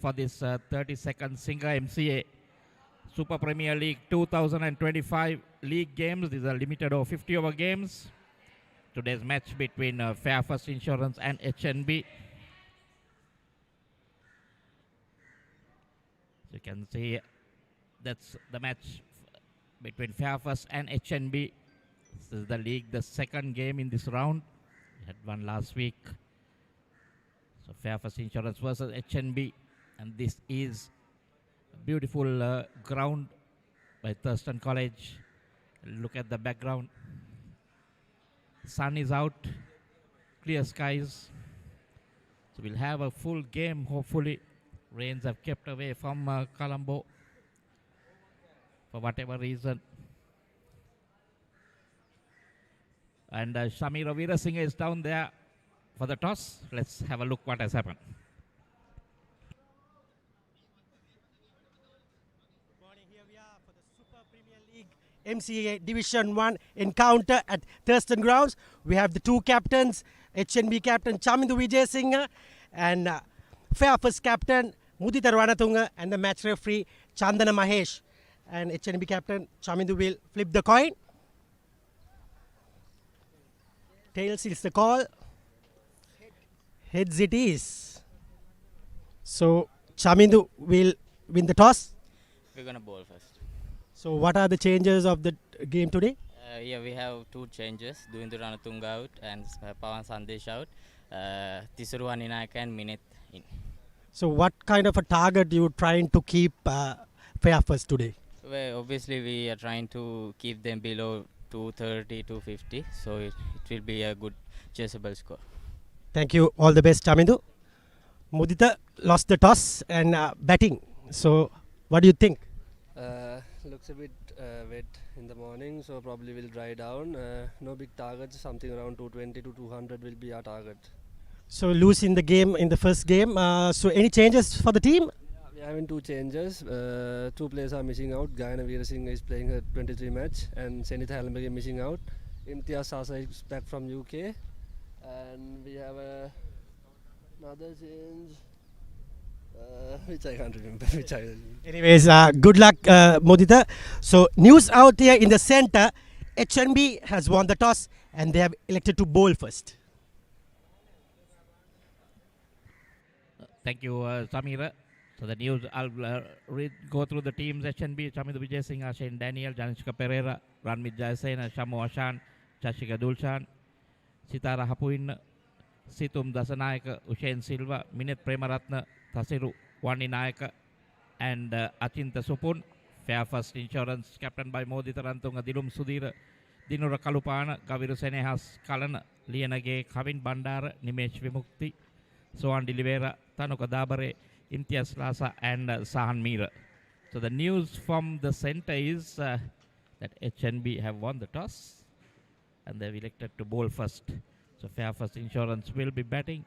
for this 32nd Singer-MCA Super Premier League 2025 league games. These are limited over 50 over games. Today's match between Fairfirst Insurance and HNB. So you can see that's the match between Fairfirst and HNB. This is the league, the second game in this round. We had one last week. So Fairfirst Insurance versus HNB, and this is a beautiful ground by Thurston College. Look at the background. Sun is out, clear skies. So we'll have a full game, hopefully. Rains have kept away from Colombo for whatever reason. And Shamira Veerasinghe is down there for the toss. Let's have a look what has happened. Good morning. Here we are for the Super Premier League MCA Division 1 encounter at Thurston Grounds. We have the two captains, HNB captain Chamindu Vijayasinghe and Fairfirst captain Mudita Ranatunga, and the match referee Chandana Mahesh. And HNB captain Chamindu will flip the coin. Tails is the call. Heads it is. So Chamindu will win the toss. We're gonna bowl first. So what are the changes of the game today? Yeah, we have two changes. Duindu Ranatunga out and Pawan Sandesh out. Tisuru Haninayaka and Minit in. So what kind of a target you trying to keep Fairfirst today? Well, obviously we are trying to keep them below 230, 250. So it will be a good chaseable score. Thank you. All the best, Chamindu. Mudita lost the toss and batting. So what do you think? Looks a bit wet in the morning, so probably will dry down. No big targets, something around 220 to 200 will be our target. So lose in the game, in the first game. So any changes for the team? We are having two changes. Two players are missing out. Gayana Veerasinghe is playing a 23 match and Senitha Hallenberg is missing out. Imtiaz Sasa is back from UK. And we have another change. Which I can't remember. Anyways, good luck, Mudita. So news out here in the center, HNB has won the toss and they have elected to bowl first. Thank you, Samira. So the news, I'll go through the teams. HNB, Chamindu Vijayasinghe, Shane Daniel, Janishka Pereira, Ranmit Jayasena, Shamu Ashan, Chashika Dulshan, Sitara Hapuin, Situm Dasanayaka, Ushain Silva, Minit Premaratna, Thasiru Waninayaka, and Achinta Supun. Fairfirst Insurance, captain by Modita Rantunga, Dilum Sudhira, Dinura Kalupana, Kaviru Senehas, Kalana, Lianage, Kavin Bandara, Nimesh Vimukti, Sohan Dilivera, Tanuka Dabare, Imtiaz Lasa, and Sahan Mira. So the news from the center is that HNB have won the toss and they've elected to bowl first. So Fairfirst Insurance will be batting.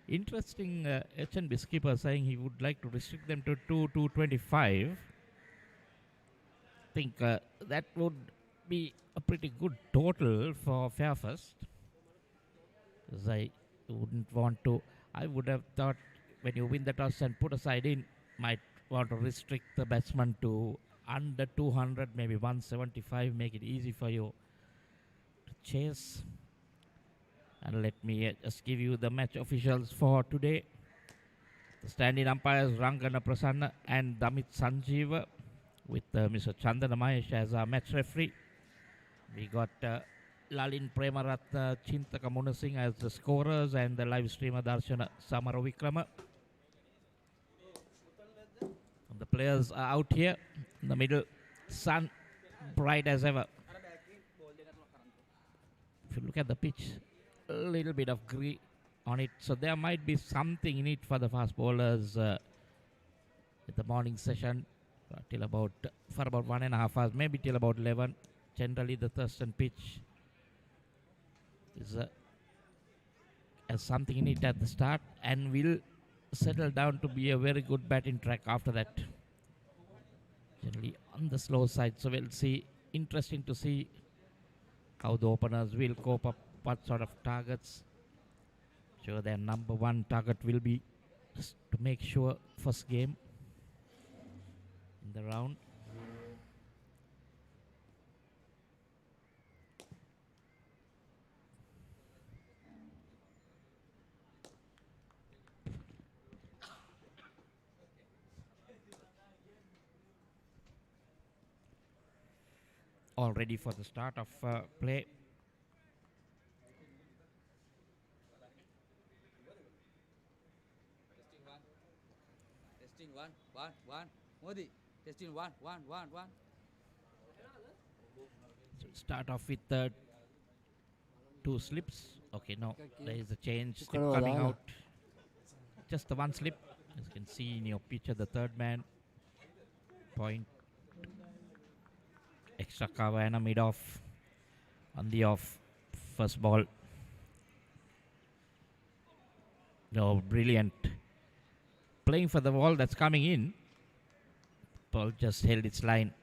Interesting, HNB skipper saying he would like to restrict them to 225. I think that would be a pretty good total for Fairfirst. Because I wouldn't want to. I would have thought when you win the toss and put a side in, might want to restrict the batsman to under 200, maybe 175, make it easy for you to chase. And let me just give you the match officials for today. The stand-in umpires Rangana Prasanna and Damit Sanjeeva, with Mr. Chandana Mahesh as our match referee. We got Lalin Premaratna, Chintaka Munasinghe as the scorers, and the live streamer Darshana Samaravikrama. And the players are out here in the middle. Sun bright as ever. If you look at the pitch, a little bit of grey on it, so there might be something in it for the fast bowlers at the morning session till about for about 1.5 hours, maybe till about 11. Generally, the Thurston pitch is has something in it at the start and will settle down to be a very good batting track after that. Generally on the slow side, so we'll see. Interesting to see how the openers will cope up, what sort of targets. Sure, their number one target will be just to make sure first game in the round. All ready for the start of play. Testing one. Modi. Testing one. So start off with 2 slips. Okay, no, there is a change. Slip coming out. Just the 1 slip. As you can see in your picture, the third man. Point. Extra cover and a mid off on the off. First ball. No, brilliant. Playing for the ball that's coming in. Ball just held its line.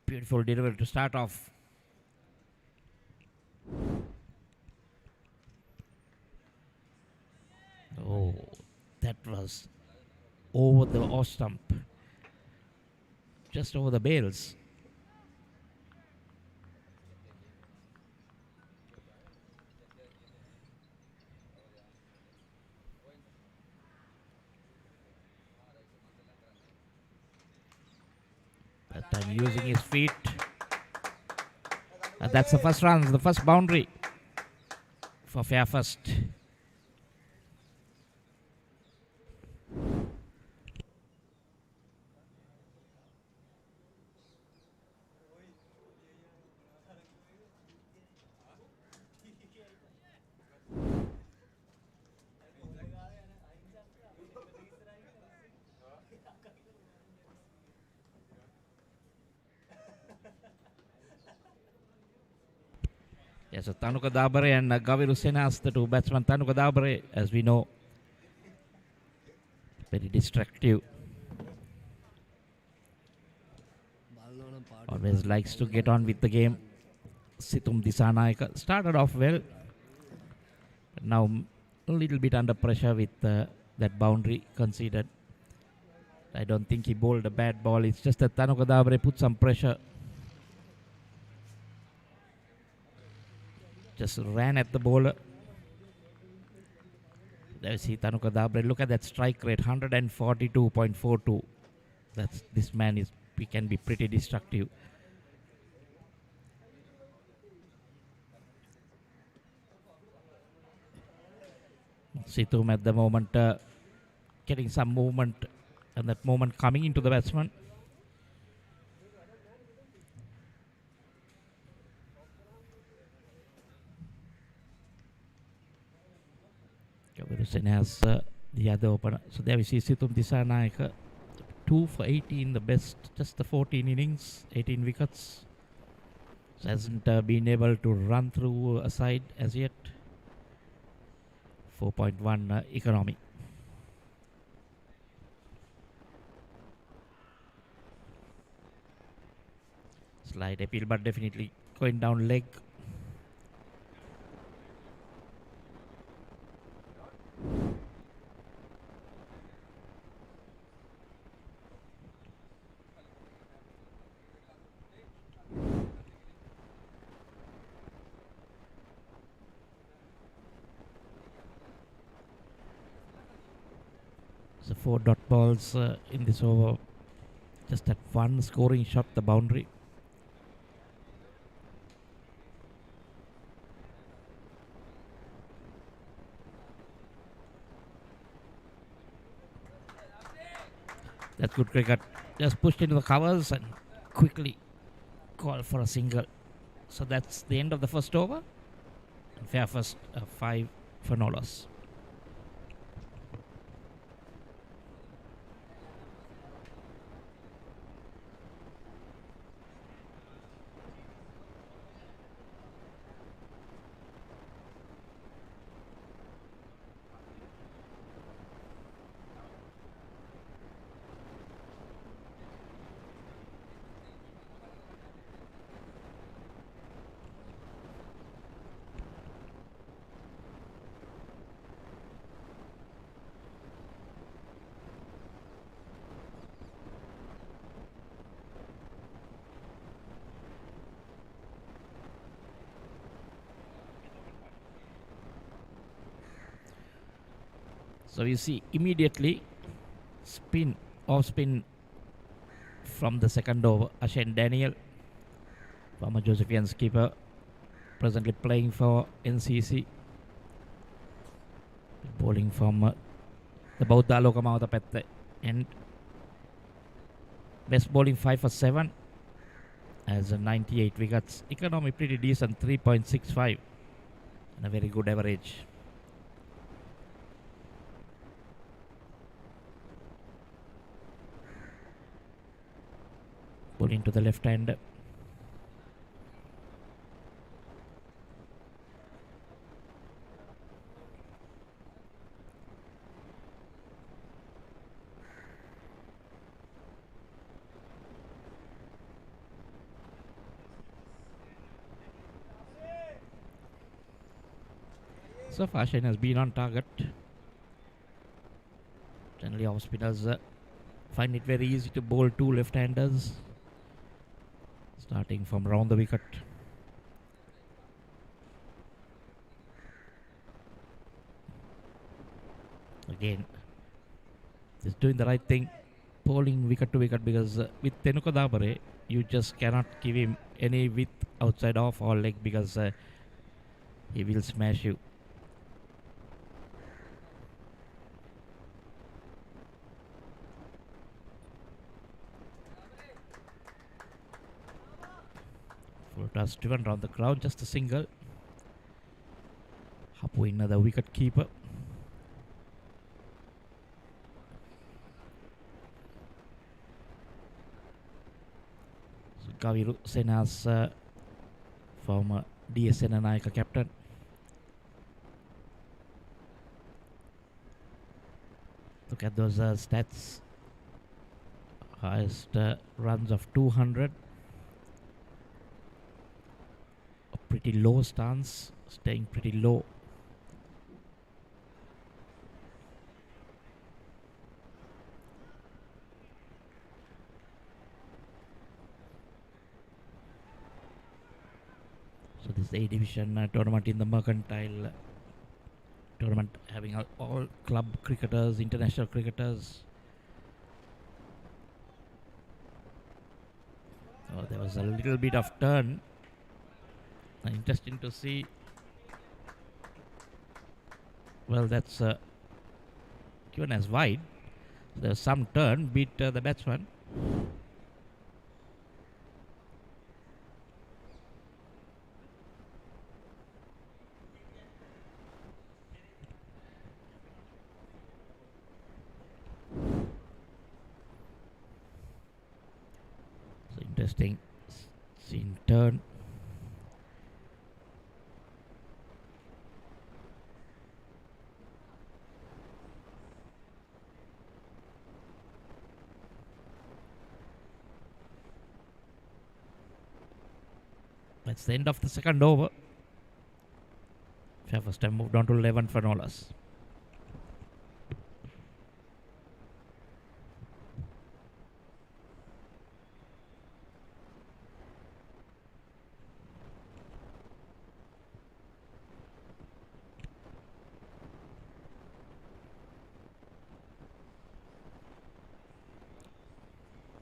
Beautiful delivery to start off. Oh, that was over the off stump. Just over the bails. That time using his feet. And that's the first run, the first boundary for Fairfirst. Yes, so Tanuka Dabare and Gaviru Senas, the 2 batsmen. Tanuka Dabare, as we know, very destructive. Always likes to get on with the game. Situm Disanaika started off well, but now a little bit under pressure with that boundary conceded. I don't think he bowled a bad ball. It's just that Tanuka Dabare put some pressure. Just ran at the bowler. There you see Tanuka Dabare. Look at that strike rate, 142.42. This man is. He can be pretty destructive. Situm at the moment getting some movement, and that moment coming into the batsman. Kavirusen has the other opener. So there we see Situm Disanaika, 2 for 18, the best, just the 14 innings, 18 wickets. So hasn't been able to run through a side as yet. 4.1 economy. Slight appeal, but definitely going down leg. So 4 dot balls in this over. Just that one scoring shot, the boundary. That's good cricket. Just pushed into the covers and quickly called for a single. So that's the end of the first over. Fairfirst 5 for no loss. So you see immediately spin, off spin from the second over. Shane Daniel, former Josephian skipper, presently playing for NCC. Bowling from the Bauta Lokamauta Pette. And best bowling 5 for 7 as 98 wickets. Economy pretty decent, 3.65 and a very good average. Bowling to the left hand. So far, Shane has been on target. Generally, off spinners find it very easy to bowl two left-handers, starting from round the wicket. Again, just doing the right thing, bowling wicket to wicket, because with Tenuka Dabare, you just cannot give him any width outside off or leg, because he will smash you. Full toss driven round the ground, just a single. Hapu another wicket keeper. So Kaviru Sena's former DSN Naika captain. Look at those stats. Highest runs of 200. A pretty low stance, staying pretty low. So this A division tournament in the Mercantile tournament, having all club cricketers, international cricketers. Oh, there was a little bit of turn. Interesting to see. Well, that's given as wide. There's some turn, beat the batsman. So interesting scene turn. That's the end of the second over. Fairfirst have moved on to 11 for no loss.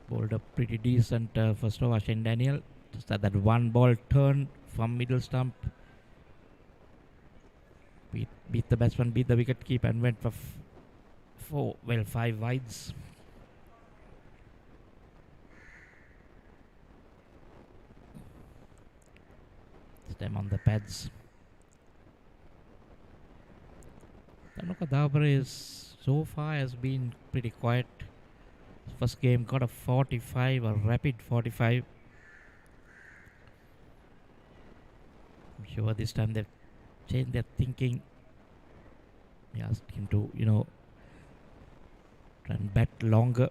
Bowled up pretty decent first over, Shane Daniel. Just that one ball turn from middle stump. Beat the batsman, beat the wicket keeper, and went for five wides. Stem on the pads. Tanuka Dabra is so far has been pretty quiet. First game got a 45, a rapid 45. I'm sure this time they've changed their thinking. They asked him to, try and bat longer.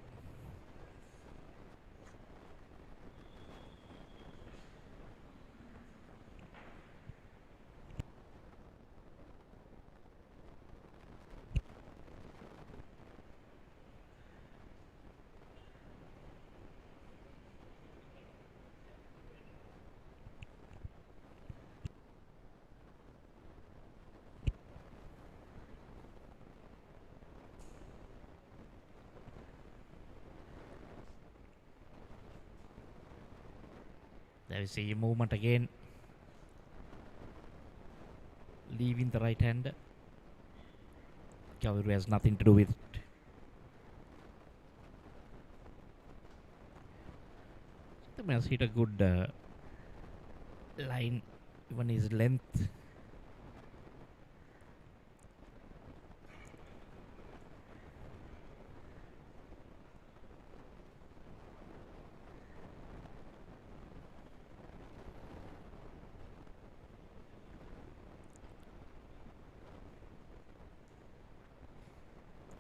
There we see movement again. Leaving the right hand. Kaviru has nothing to do with it. Satyam has hit a good line, even his length.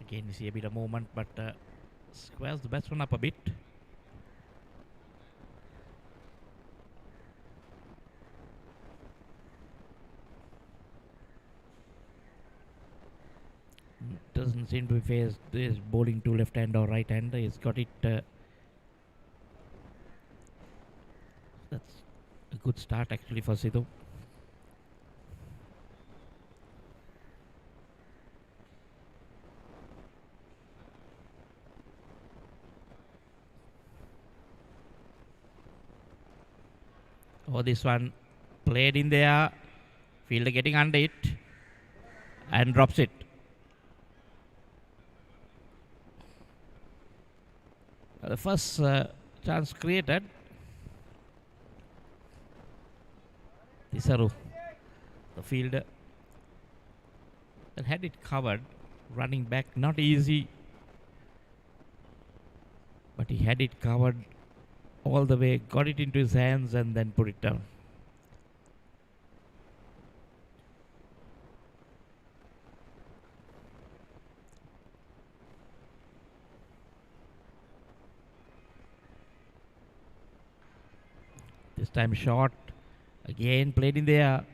Again, you see a bit of movement, but squares the batsman up a bit. Doesn't seem to be phased. Is bowling to left hand or right hand. He's got it. That's a good start actually for Sidhu. Oh, this one played in there. Fielder getting under it and drops it. The first chance created. Tisaru, the fielder, that had it covered, running back, not easy, but he had it covered all the way, got it into his hands and then put it down. This time short, again played in the air.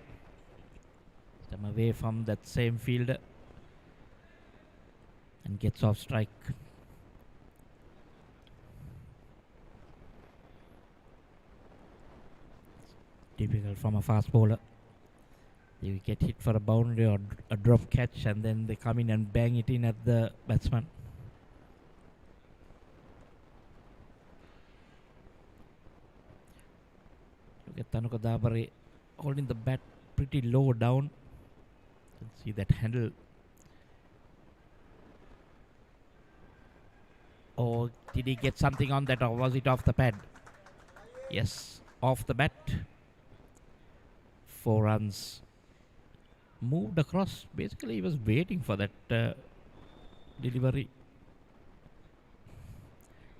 This time away from that same fielder and gets off strike. Difficult from a fast bowler. They get hit for a boundary or a drop catch and then they come in and bang it in at the batsman. Look at Tanuka Dabare holding the bat pretty low down. You can see that handle. Oh, did he get something on that or was it off the pad? Yes, off the bat. 4 runs. Moved across. Basically, he was waiting for that delivery.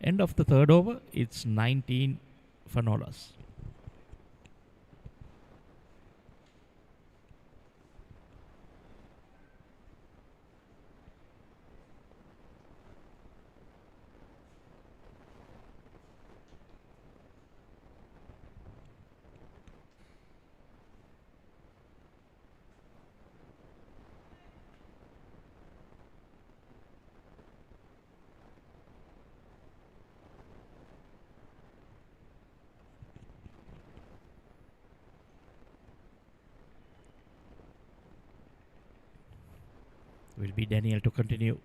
End of the third over. It's 19 for no loss. Will be Daniel to continue.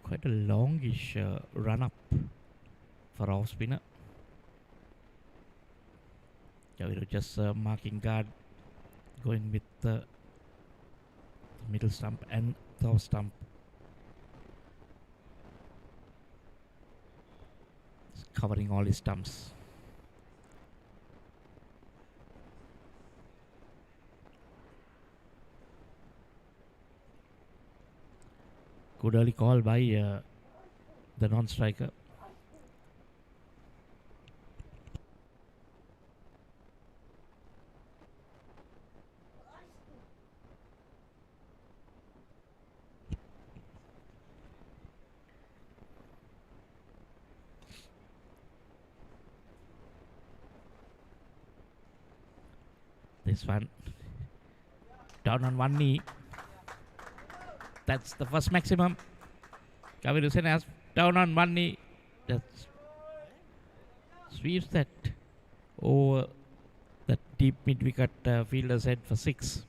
Quite a longish run up for off spinner. Kaviru just marking guard, going with the middle stump and the off stump. Just covering all his stumps. Good early call by the non-striker. This one down on one knee. That's the first maximum. Kaviru Sen has down on one knee. Just sweeps that over that deep mid-wicket fielder's head for 6.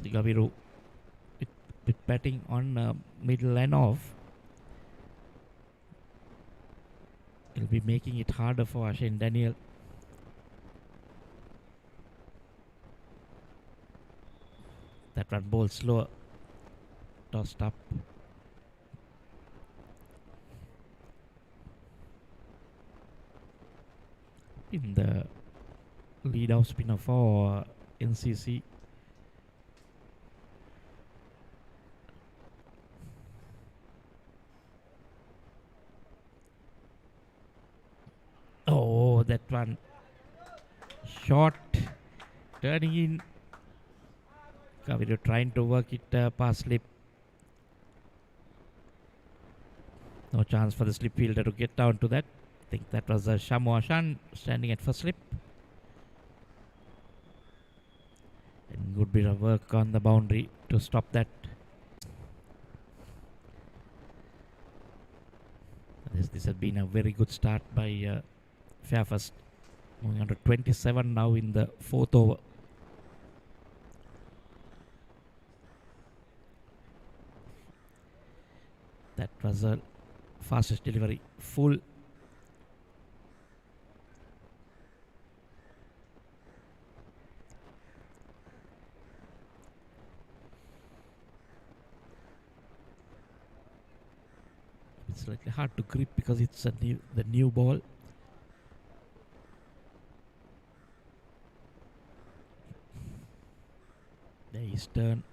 Kaviru with batting on middle and off. He'll be making it harder for Shane Daniel. That one ball slower. Tossed up. In the lead-off spinner for NCC. Oh, that one short, turning in. Kaviru trying to work it past slip. No chance for the slip fielder to get down to that. I think that was Shamu Ashan standing at first slip. And good bit of work on the boundary to stop that. This has been a very good start by Fairfirst. Moving on to 27 now in the fourth over. That was a fastest delivery. Full. It's slightly hard to grip because it's the new ball. There is turn.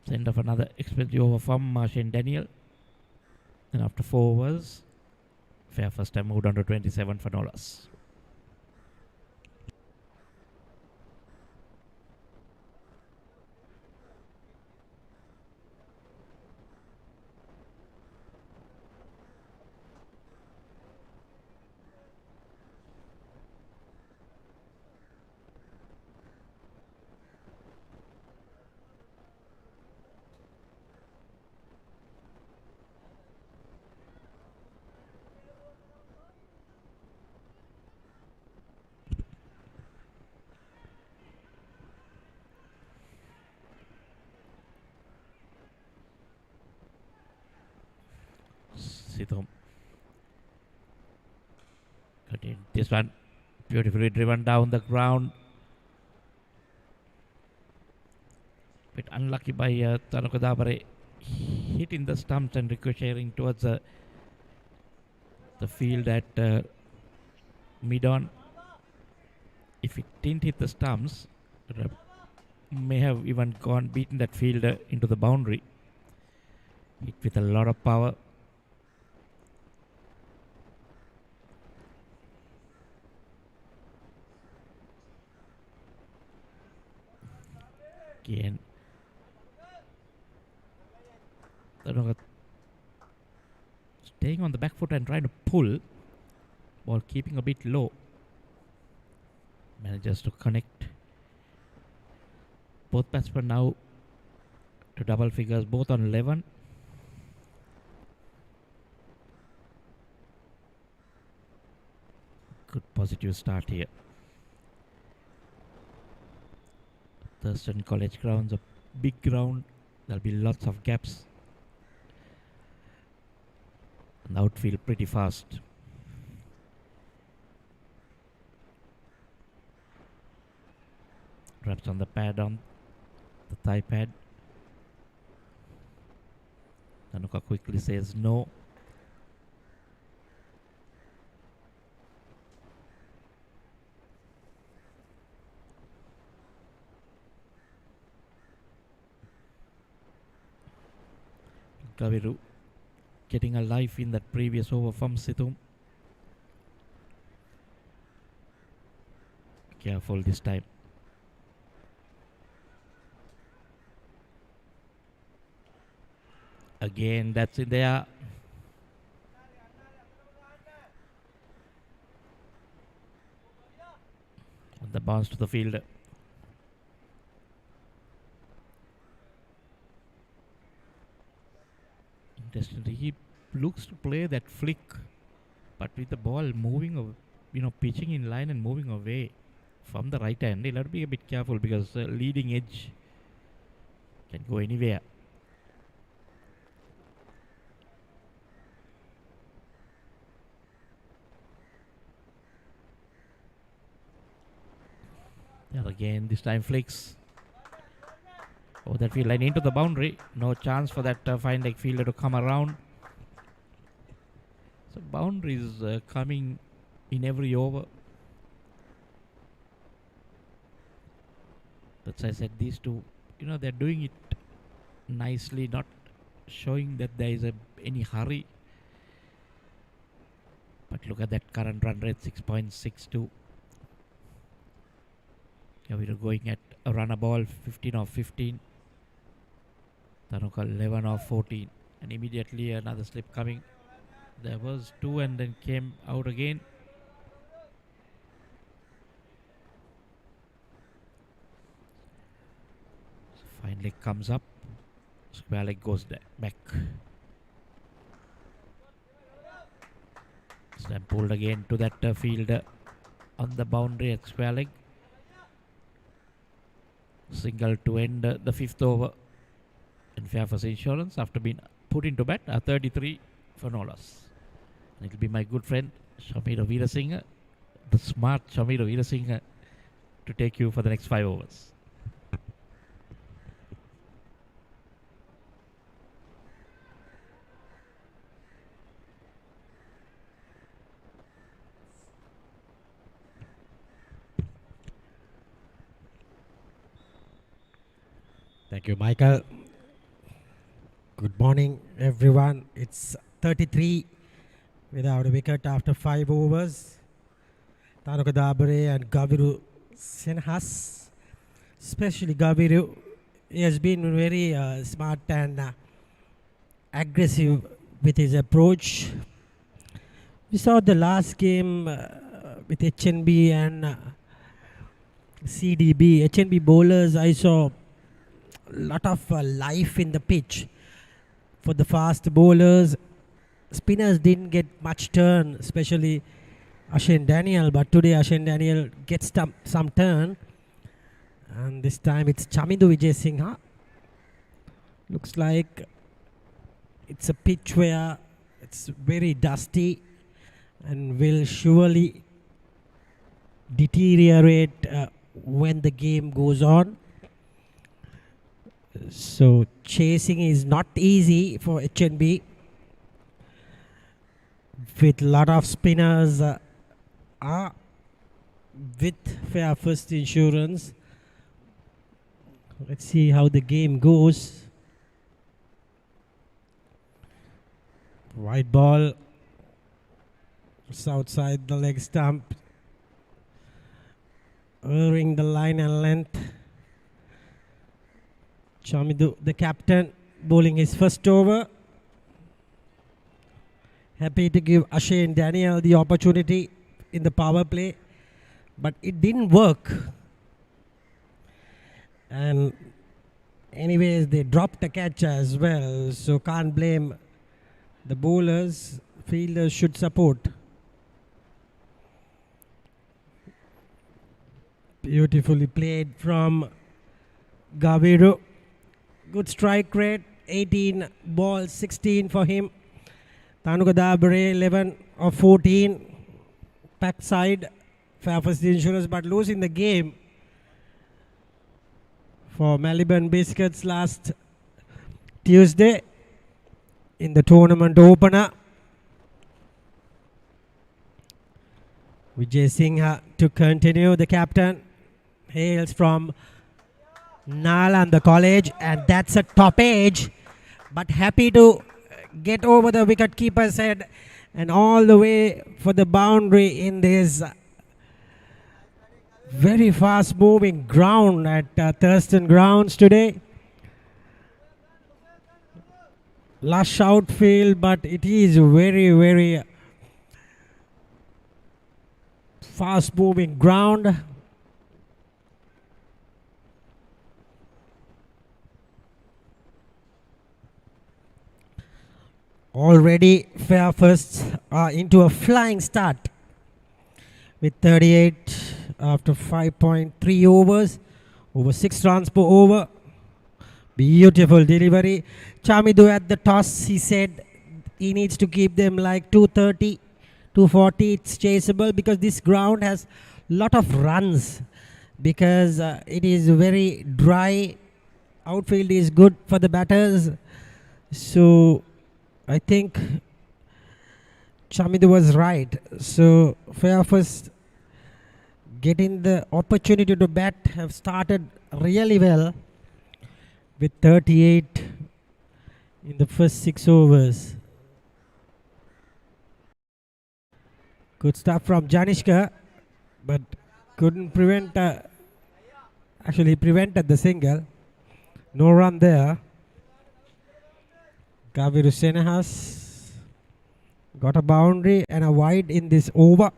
Send off another expensive over from Shane Daniel. And after 4 overs, Fairfirst have moved on to 27 for no loss. Sithum. This one beautifully driven down the ground. Bit unlucky by Tanuka Dabare, hitting the stumps and ricocheting towards the field at mid-on. If it didn't hit the stumps, it may have even beaten that fielder into the boundary. Hit with a lot of power. Again, staying on the back foot and trying to pull, while keeping a bit low. Manages to connect. Both batsmen now to double figures, both on 11. Good positive start here. Thurston College grounds, a big ground. There'll be lots of gaps. And the outfield pretty fast. Wraps on the pad, on the thigh pad. Tanuka quickly says no. Kaviru getting a life in that previous over from Sithum. Careful this time. Again, that's in there. The bounce to the fielder. Interestingly, he looks to play that flick, but with the ball moving, pitching in line and moving away. from the right hand. He'll have to be a bit careful because leading edge can go anywhere. Yeah, again, this time flicks. Oh, that field line into the boundary. No chance for that fine leg fielder to come around. So boundaries coming in every over. That's why I said these two, they're doing it nicely, not showing that there is any hurry. But look at that current run rate, 6.62. Yeah, we are going at a runner ball, 15 of 15. Dhanuka 11 of 14. And immediately another slip coming. There was 2 and then came out again. So fine leg comes up. Square leg goes back. So then pulled again to that field on the boundary at square leg. Single to end the 5th over. And Fairfirst Insurance, after being put into bat, 33 for no loss. And it will be my good friend Shamira Veerasinghe, the smart Shamira Veerasinghe, to take you for the next 5 overs. Thank you, Michael. Good morning, everyone. It's 33 without a wicket after 5 overs. Dhanuka Dabare and Gaviru Senhas, especially Gaviru, he has been very smart and aggressive with his approach. We saw the last game with HNB and CDB. HNB bowlers, I saw a lot of life in the pitch. For the fast bowlers, spinners didn't get much turn, especially Ashane Daniel, but today Ashane Daniel gets some turn, and this time it's Chamindu Vijayasinghe. Looks like it's a pitch where it's very dusty and will surely deteriorate when the game goes on. So chasing is not easy for HNB with a lot of spinners with Fairfirst Insurance. Let's see how the game goes. White ball, it's outside the leg stump, erring the line and length. Chamindu, the captain, bowling his first over. Happy to give Ashane Daniel the opportunity in the power play, but it didn't work. And anyways, they dropped the catch as well, so can't blame the bowlers. Fielders should support. Beautifully played from Gaviru. Good strike rate, 18 balls, 16 for him. Dhanuka Dabare, 11 of 14. Pack side, Fairfirst Insurance, but losing the game for Melbourne Biscuits last Tuesday in the tournament opener. Vijayasinghe to continue. The captain hails from Nalanda College, and that's a top edge, but happy to get over the wicket keeper's head and all the way for the boundary in this very fast moving ground at Thurston Grounds today. Lush outfield, but it is very, very fast moving ground. Already Fairfirst are into a flying start with 38 after 5.3 overs. Over 6 runs per over. Beautiful delivery. Chamidu at the toss, he said he needs to keep them like 230, 240. It's chaseable because this ground has lot of runs because it is very dry. Outfield is good for the batters. So I think Chamidu was right. So Fairfirst getting the opportunity to bat have started really well with 38 in the first 6 overs. Good stuff from Janishka, but couldn't prevent, actually prevented the single. No run there. Kaviru Senehas got a boundary and a wide in this over.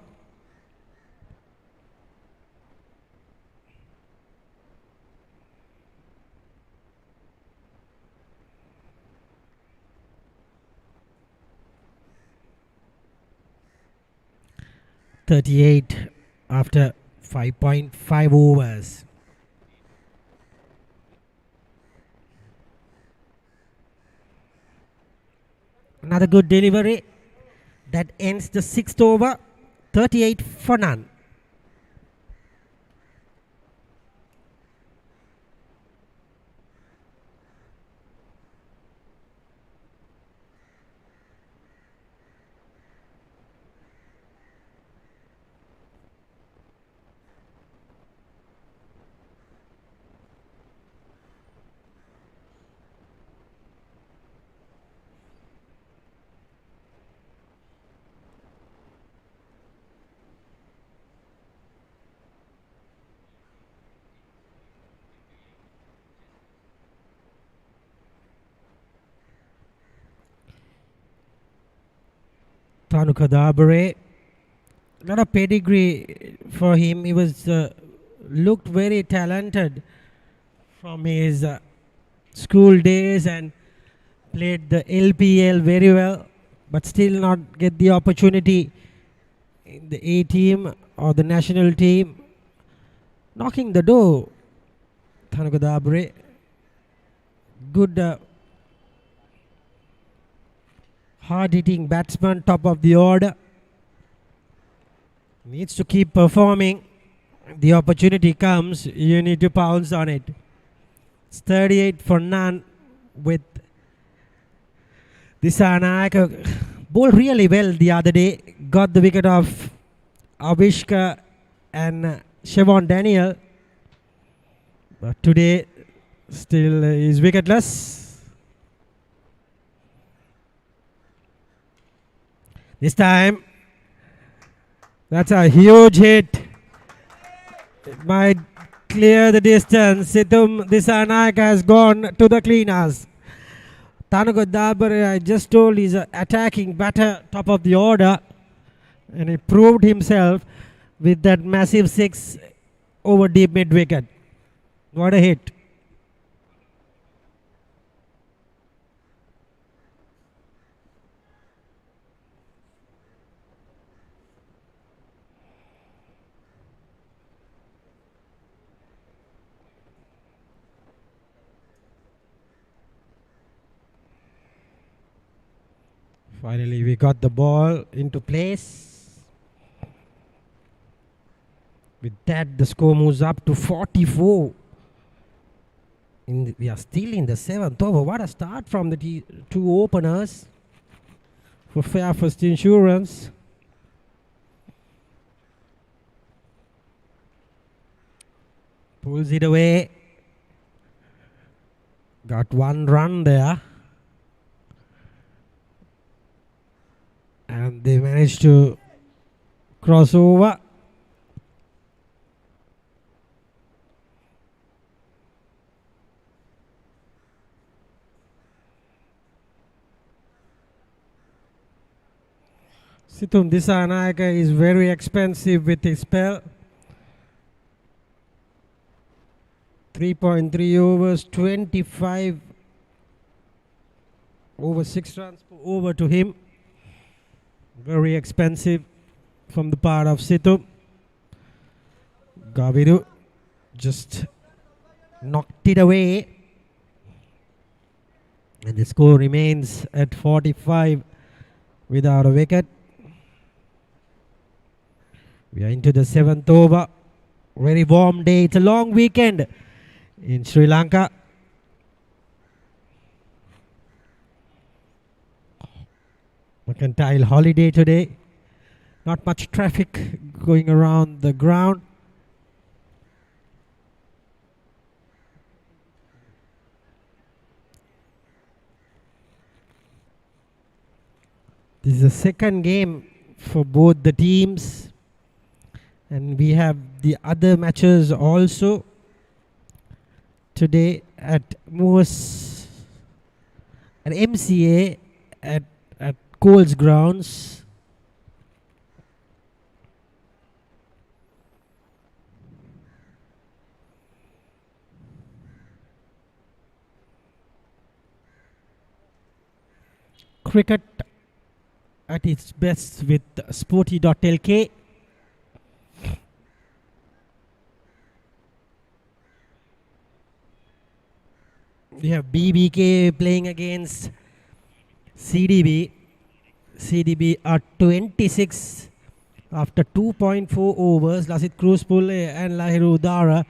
.38 after 5.5 overs. Another good delivery that ends the 6th over. 38 for none. Tanukadabare, not a pedigree for him. He was looked very talented from his school days and played the LPL very well, but still not get the opportunity in the A team or the national team. Knocking the door, Tanukadabare. Good hard-hitting batsman, top of the order. Needs to keep performing. The opportunity comes, you need to pounce on it. It's 38 for none with Disanayak. Bowled really well the other day. Got the wicket of Avishka and Siobhan Daniel. But today, still is wicketless. This time, that's a huge hit. It might clear the distance. Situm Disanayak has gone to the cleaners. Tanukadabare, I just told, he's an attacking batter, top of the order. And he proved himself with that massive 6 over deep mid wicket. What a hit. Finally, we got the ball into place. With that, the score moves up to 44. We are still in the 7th over. What a start from the 2 openers for Fairfirst Insurance. Pulls it away. Got 1 run there. And they managed to cross over. Situm Disanayak is very expensive with his spell. 3.3 overs, 25 over 6 runs per over to him. Very expensive from the part of Situm. Gaviru just knocked it away. And the score remains at 45 without a wicket. We are into the 7th over. Very warm day. It's a long weekend in Sri Lanka. Mercantile holiday today. Not much traffic going around the ground. This is the second game for both the teams, and we have the other matches also today at Moose at MCA at Coles grounds. Cricket at its best with Sporty.lk. We have BBK playing against CDB. CDB are 26 after 2.4 overs. Lasit Cruzpulle and Lahiru Udara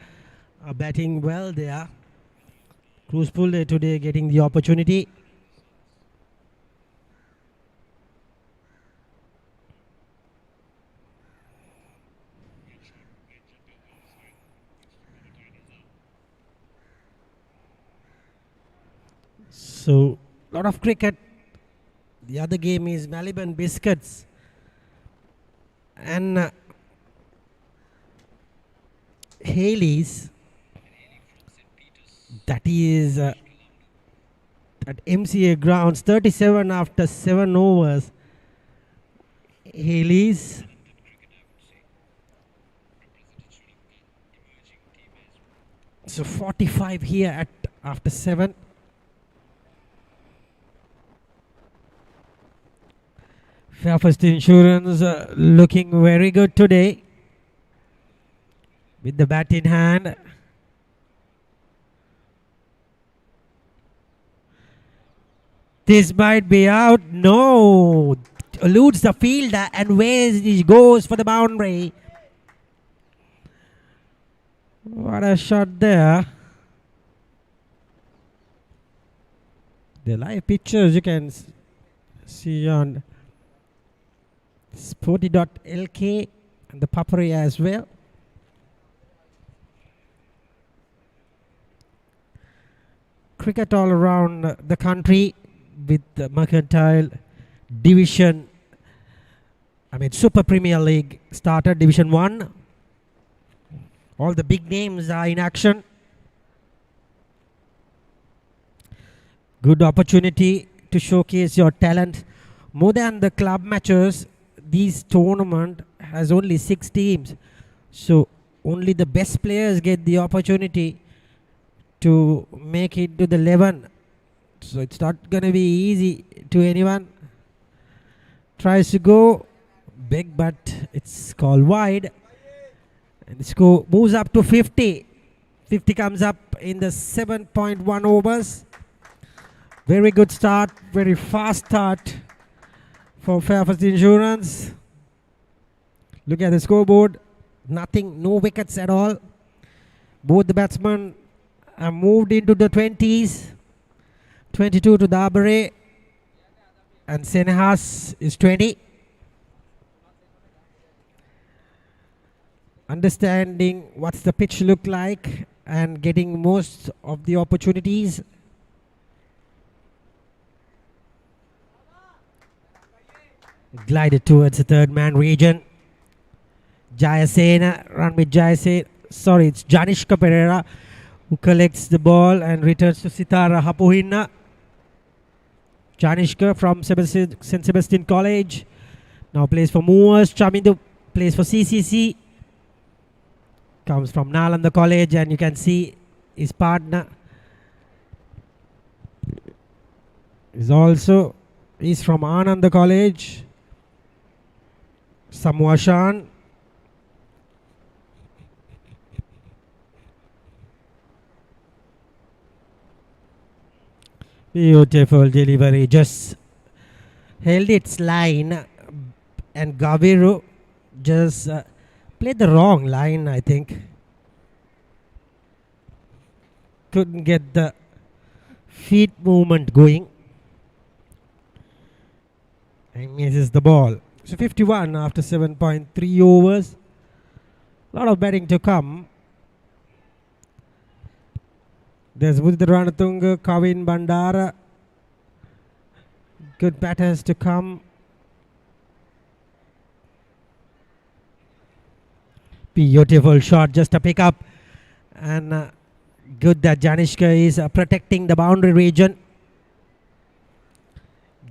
are batting well there. Cruzpulle today getting the opportunity. So, lot of cricket. The other game is Maliban Biscuits and Haley's. That is at MCA grounds, 37 after 7 overs. Haley's. So 45 here at after 7. Fairfirst Insurance looking very good today with the bat in hand. This might be out. No. Eludes the fielder and where he goes for the boundary. What a shot there. The live pictures you can see on Sporty.lk and the Paparia as well. Cricket all around the country with the Mercantile Division, Super Premier League started, Division 1. All the big names are in action. Good opportunity to showcase your talent. More than the club matches, this tournament has only 6 teams, so only the best players get the opportunity to make it to the 11. So it's not gonna be easy to anyone. Tries to go big, but it's called wide, and the score moves up to 50. 50 comes up in the 7.1 overs. Very good start, very fast start for Fairfirst Insurance. Look at the scoreboard. Nothing, no wickets at all. Both the batsmen have moved into the 20s. 22 to Dabare and Senehas is 20. Understanding what's the pitch look like and getting most of the opportunities. Glided towards the third man region. Jayasena, run with Jayasena. Sorry, it's Janishka Pereira who collects the ball and returns to Sitara Hapuhinna. Janishka from St. Sebastian College now plays for Moors. Chamindu plays for CCC. Comes from Nalanda College, and you can see his partner is from Ananda College. Samuashan. Beautiful delivery. Just held its line, and Gaviru just played the wrong line, I think. Couldn't get the feet movement going. And misses the ball. So 51 after 7.3 overs. A lot of batting to come. There's Mudita Ranatunga, Kavin Bandara. Good batters to come. Beautiful shot, just a pick up. And good that Janishka is protecting the boundary region.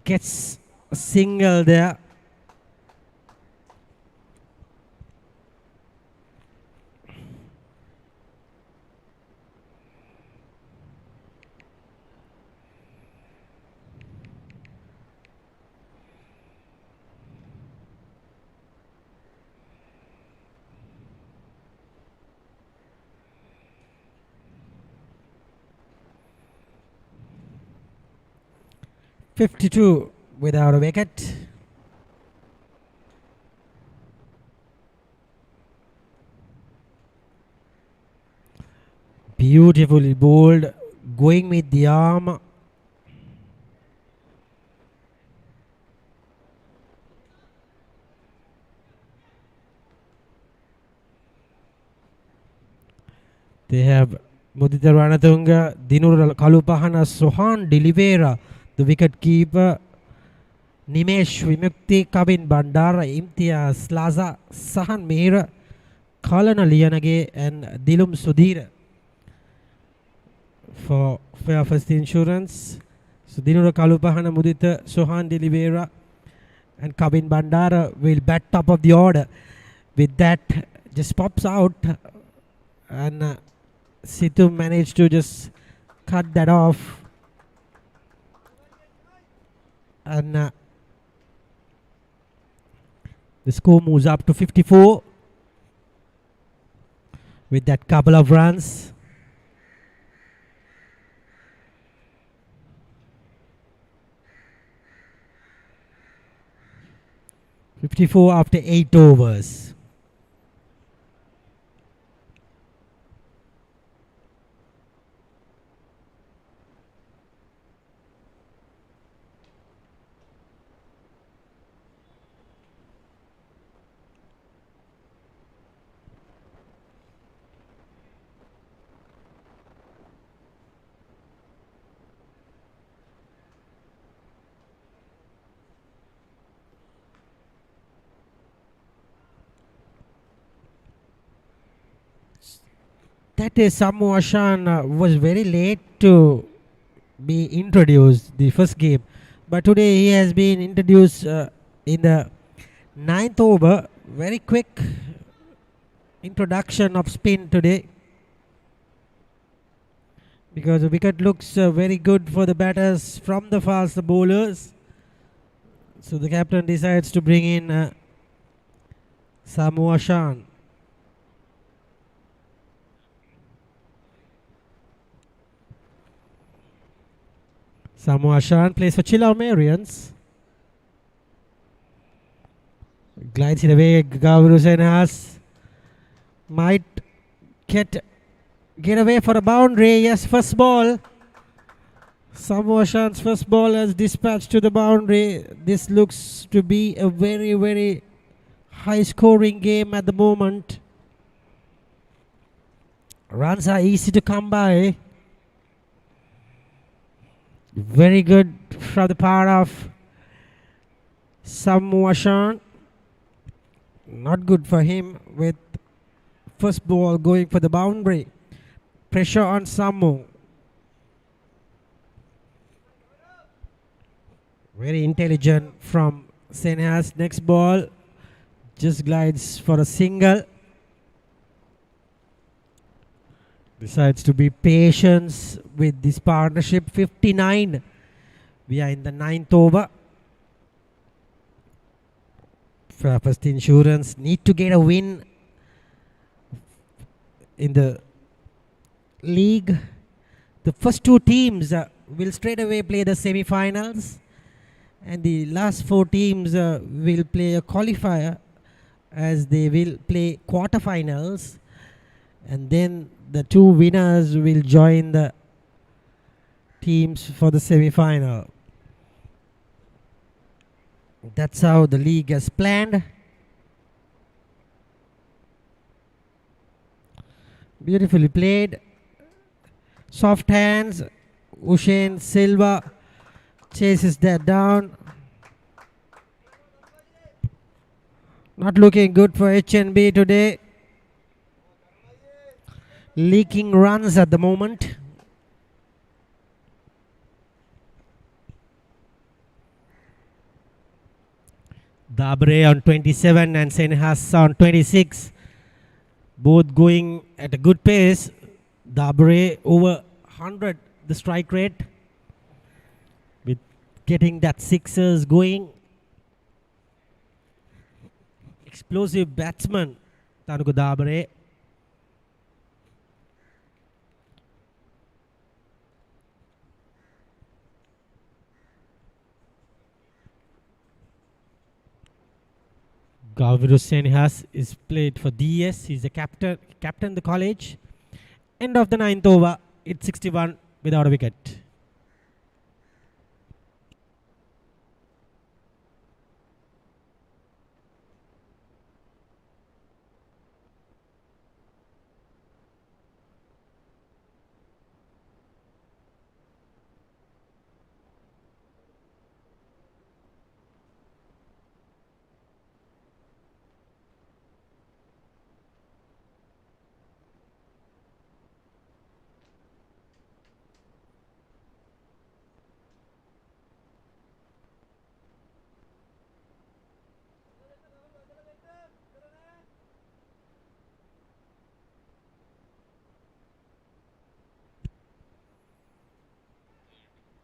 Gets a single there. .52 without a wicket. Beautifully bowled, going with the arm. They have Mudita Ranatunga, Dinur Kalupahana, Sohan Delivera, the wicket keeper, Nimesh Vimukti, Kavin Bandara, Imtiaz Laza, Sahan Mehra, Kalana Liyanage, and Dilum Sudhir for Fairfirst Insurance. So Dinura Kalupahana, Mudita, Sohan Delivera, and Kavin Bandara will bat top of the order. With that, just pops out, and Situ managed to just cut that off. And the score moves up to 54 with that couple of runs. .54 after 8 overs. That is, Samu Ashan was very late to be introduced the first game, but today he has been introduced in the 9th over. Very quick introduction of spin today, because the wicket looks very good for the batters from the fast bowlers. So the captain decides to bring in Samu Ashan. Samu Ashan plays for Chilau Marians. Glides in away. Gavru Senhas might get away for a boundary. Yes, first ball. Samu Ashan's first ball has dispatched to the boundary. This looks to be a very, very high scoring game at the moment. Runs are easy to come by. Very good from the part of Samu Ashan. Not good for him with first ball going for the boundary. Pressure on Samu. Very intelligent from Senhas. Next ball just glides for a single. Decides to be patient with this partnership. 59. We are in the 9th over. Fairfirst Insurance need to get a win in the league. The first two teams will straight away play the semi-finals, and the last 4 teams will play a qualifier, as they will play quarterfinals, and then the 2 winners will join the teams for the semi-final. That's how the league has planned. Beautifully played. Soft hands. Usain Silva chases that down. Not looking good for HNB today. Leaking runs at the moment. Dabre on 27 and Senhas on 26. Both going at a good pace. Dabre over 100 the strike rate, with getting that sixers going. Explosive batsman Tanuka Dabre. Gaviru Senhas is played for DS. He's the captain of the college. End of the 9th over. It's 61 without a wicket.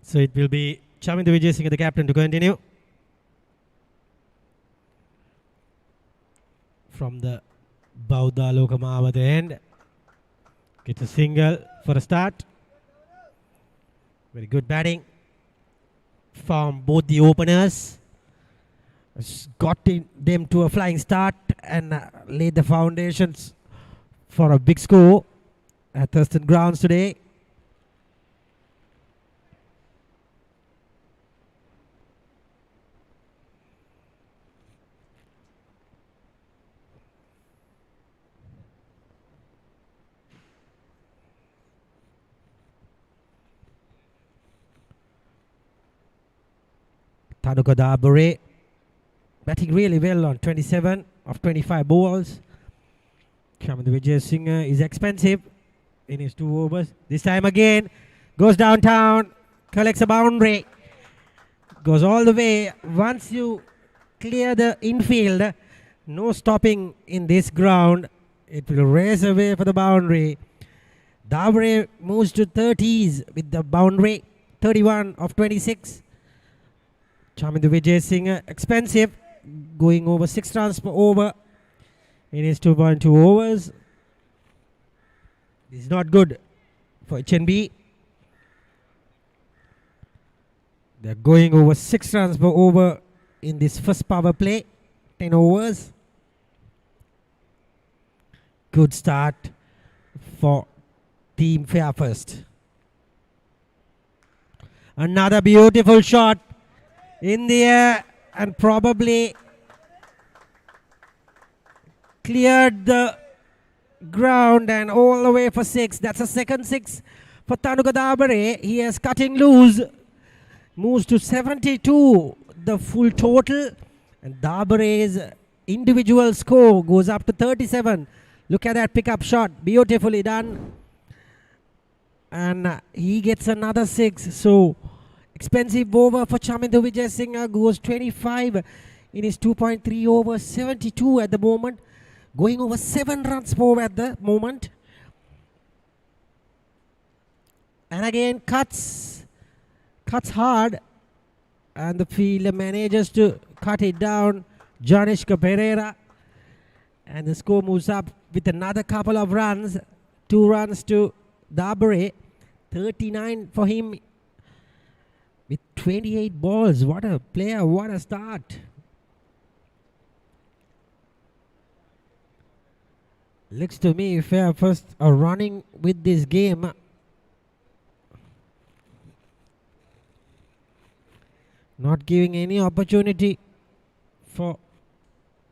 So it will be Chaminda Vijayasinghe, the captain, to continue. From the Bauda Lokamava at the end. Gets a single for a start. Very good batting from both the openers. Got them to a flying start and laid the foundations for a big score at Thurston Grounds today. Tanuka Dabre batting really well on 27 of 25 balls. Chaminda Vijayasinghe is expensive in his 2 overs. This time again, goes downtown, collects a boundary, goes all the way. Once you clear the infield, no stopping in this ground. It will race away for the boundary. Dabre moves to 30s with the boundary, 31 of 26. Chaminda Vijayasinghe expensive, going over 6 runs per over in his 2.2 overs. This is not good for HNB. They're going over 6 runs per over in this first power play, 10 overs. Good start for Team Fairfirst. Another beautiful shot in the air and probably cleared the ground and all the way for 6. That's a second 6 for Tanuka Dabre. He is cutting loose, moves to 72 the full total, and Dabre's individual score goes up to 37. Look at that pickup shot, beautifully done, and he gets another 6. So expensive over for Chaminda Vijayasinghe, goes 25 in his 2.3 over, 72 at the moment, going over 7 runs per over at the moment. And again cuts hard, and the fielder manages to cut it down, Janishka Pereira, and the score moves up with another couple of runs, 2 runs to Dabre, 39 for him 28 balls. What a player. What a start. Looks to me Fairfirst are running with this game. Not giving any opportunity for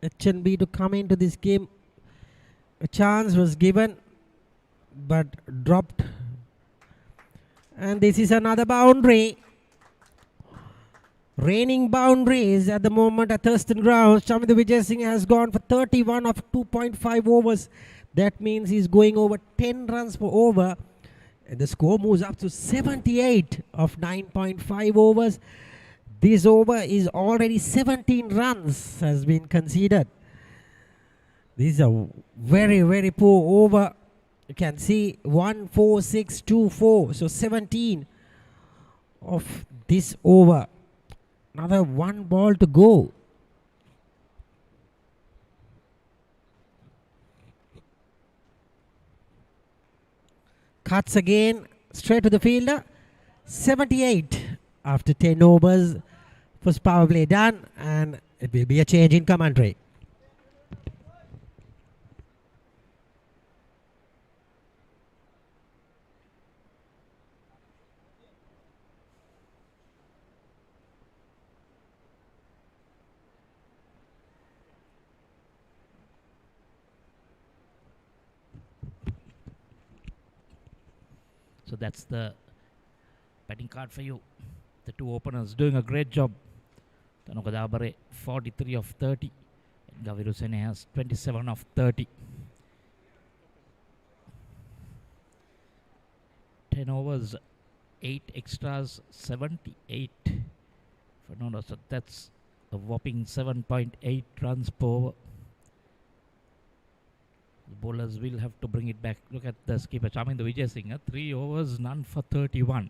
HNB to come into this game. A chance was given but dropped. And this is another boundary. Raining boundaries at the moment at Thurston Grounds. Chamindra Vijay Singh has gone for 31 of 2.5 overs. That means he's going over 10 runs per over. And the score moves up to 78 of 9.5 overs. This over is already 17 runs has been conceded. This is a very, very poor over. You can see 1, 4, 6, 2, 4. So 17 of this over. Another one ball to go. Cuts again, straight to the fielder. 78 after 10 overs. First power play done, and it will be a change in commentary. So that's the batting card for you. The two openers doing a great job. Tanuka Dabare 43 of 30. And Gaviru Sene has 27 of 30. 10 overs, 8 extras, 78 for Nono. So that's a whopping 7.8 runs per over. The bowlers will have to bring it back. Look at the skipper, Chamindra Vijay Singh. 3 overs, none for 31.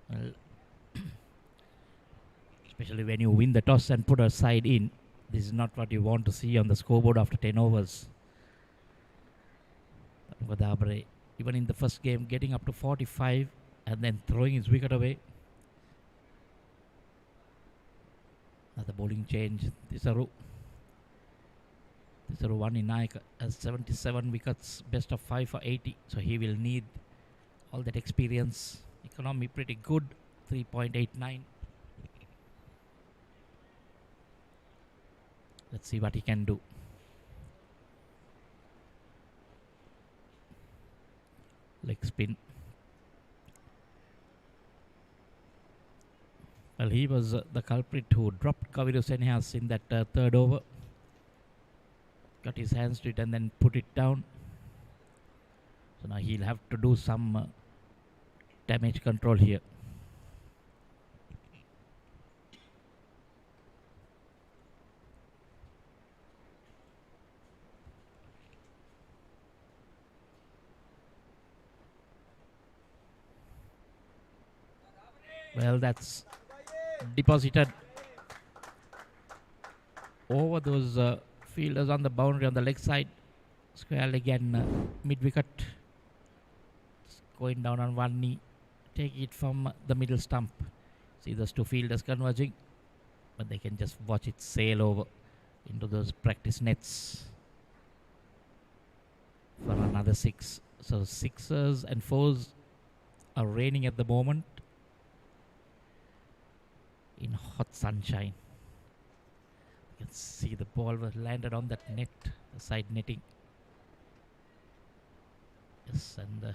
Well, especially when you win the toss and put a side in, this is not what you want to see on the scoreboard after 10 overs. Even in the first game, getting up to 45 and then throwing his wicket away. Another bowling change. Tisaru one in Naik has 77 wickets, best of 5 for 80. So he will need all that experience. Economy pretty good, 3.89. Let's see what he can do. Leg spin. Well, he was the culprit who dropped Kaviru Senhas in that third over. Got his hands to it and then put it down. So now he'll have to do some damage control here. Well, that's deposited over those fielders on the boundary on the leg side. Square leg and mid wicket. Going down on one knee. Take it from the middle stump. See those two fielders converging, but they can just watch it sail over into those practice nets for another 6. So 6s and 4s are raining at the moment in hot sunshine. You can see the ball was landed on that net, the side netting. Yes, and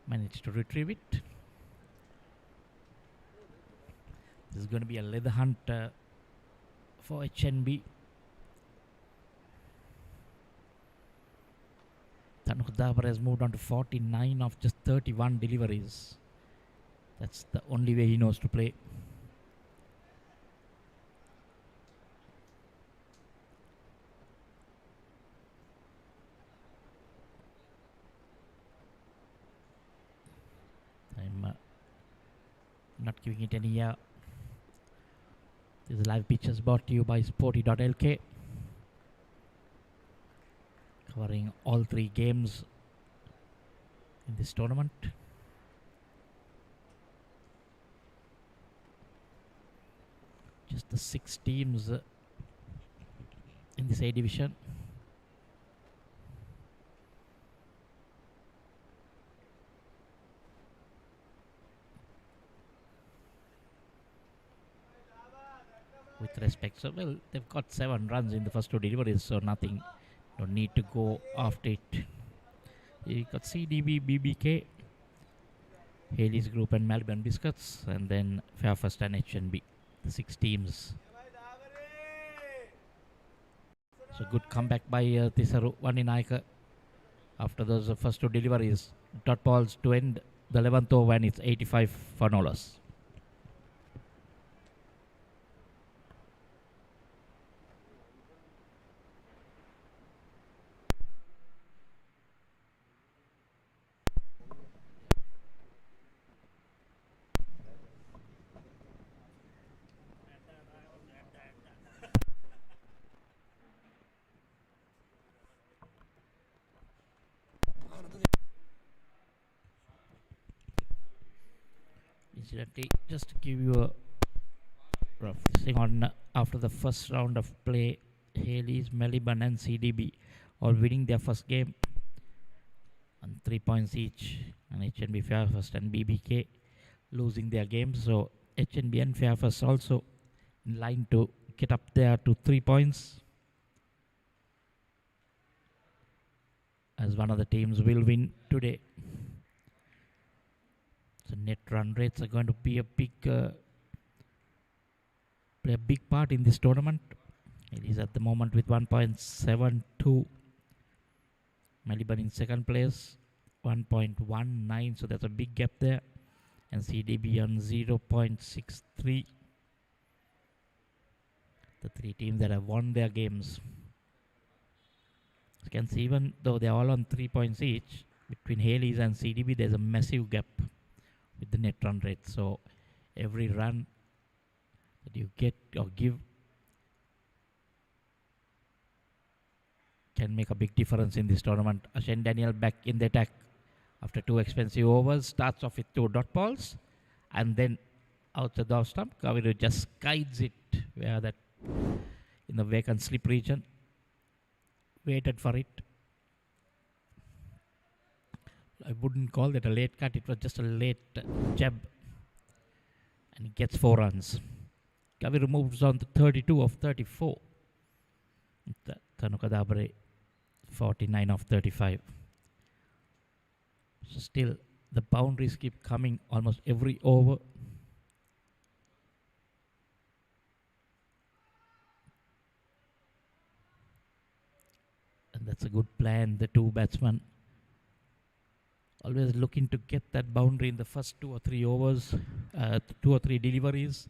managed to retrieve it. This is going to be a leather hunt for HNB. Tanuka has moved on to 49 of just 31 deliveries. That's the only way he knows to play. I'm not giving it any This live pitch is brought to you by Sporty.lk. covering all 3 games in this tournament. Just the 6 teams in this A division. With respect, so well, they've got 7 runs in the first 2 deliveries, so nothing, no need to go after it. You got CDB, BBK, Haley's Group and Melbourne Biscuits, and then Fairfirst and HNB, the 6 teams. So good comeback by Tisaru Vaninayaka after those first 2 deliveries. Dot balls to end the 11th over, and it's 85 for Nolas. Incidentally, just to give you a rough thing on after the first round of play, Haley's, Melbourne and CDB all winning their first game on 3 points each, and HNB, Fairfirst and BBK losing their games. So HNB and Fairfirst also in line to get up there to 3 points, as one of the teams will win today. So net run rates are going to be a big play a big part in this tournament. It is at the moment with 1.72. Melbourne in second place, 1.19. So that's a big gap there. And CDB on 0.63. The 3 teams that have won their games. You can see even though they're all on 3 points each, between Haley's and CDB there's a massive gap with the net run rate. So every run that you get or give can make a big difference in this tournament. Shane Daniel back in the attack after 2 expensive overs, starts off with 2 dot balls, and then outside the off stump, Kaviru just guides it where that in the vacant slip region, waited for it. I wouldn't call that a late cut, it was just a late jab, and he gets 4 runs. Kaviru moves on to 32 of 34. Tanuka Dabre 49 of 35. So still the boundaries keep coming almost every over. And that's a good plan. The 2 batsmen always looking to get that boundary in the first 2 or 3 overs, 2 or 3 deliveries,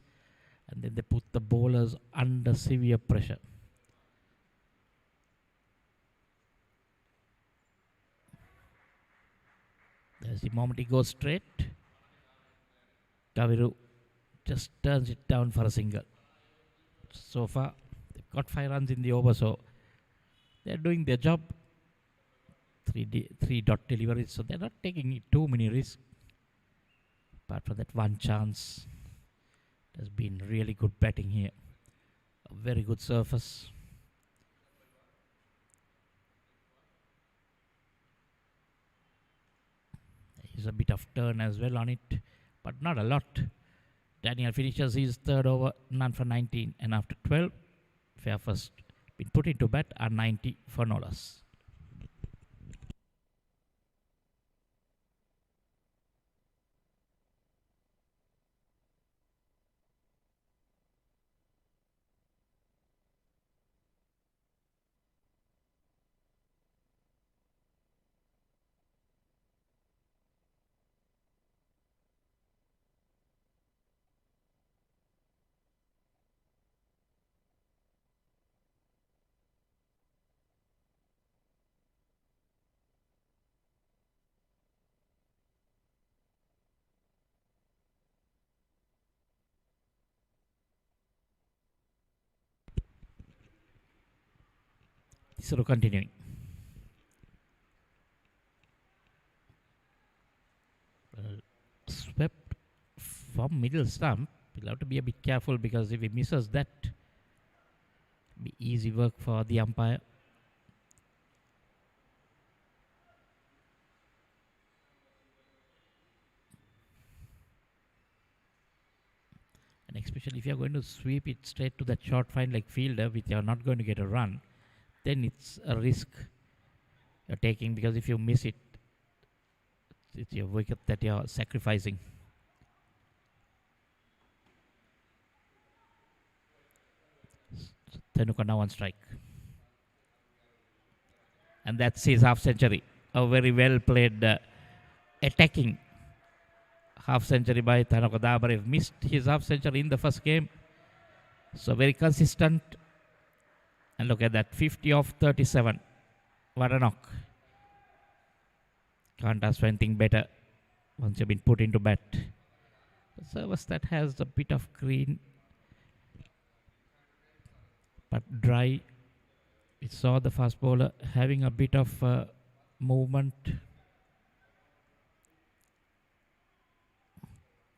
and then they put the bowlers under severe pressure. There's the moment he goes straight, Kaviru just turns it down for a single. So far, they've got 5 runs in the over, so they're doing their job. 3 dot deliveries, so they're not taking too many risks. Apart from that one chance, there's been really good batting here. A very good surface. There's a bit of turn as well on it, but not a lot. Daniel finishes his 3rd over, none for 19, and after 12, Fairfirst been put into bat are 90 for Nolas. So continuing. from middle stump. We'll have to be a bit careful because if he misses that, be easy work for the umpire. And especially if you're going to sweep it straight to that short fine leg fielder, which you're not going to get a run, then it's a risk you're taking, because if you miss it, it's your wicket that you're sacrificing. Tenuka now on strike. And that's his half century. A very well played attacking half century by Thanuka Dabare. Missed his half century in the first game. So very consistent. And look at that, 50 off 37. What a knock. Can't ask for anything better once you've been put into bat. The service that has a bit of green but dry. We saw the fast bowler having a bit of movement.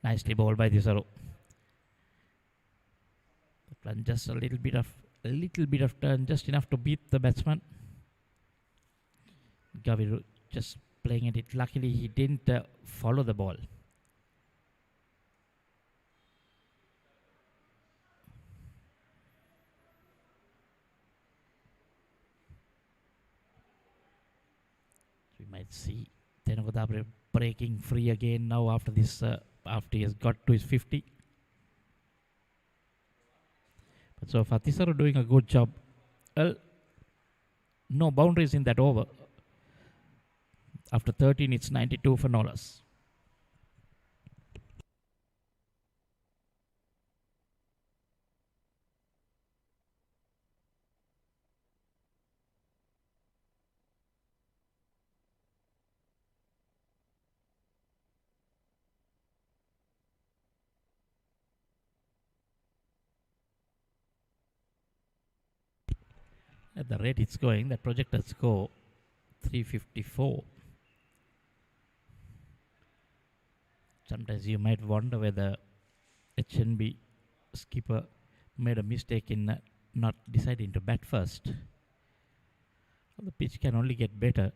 Nicely bowled by Thisaru. Just a little bit of turn, just enough to beat the batsman. Gaviru just playing at it. Luckily, he didn't follow the ball. We might see Tenuka Dabare breaking free again now after this. After he has got to his 50. But so far, Thisaru doing a good job. Well, no boundaries in that over. After 13, it's 92 for no loss. At the rate it's going, that projected score 354. Sometimes you might wonder whether HNB skipper made a mistake in not deciding to bat first. Well, the pitch can only get better.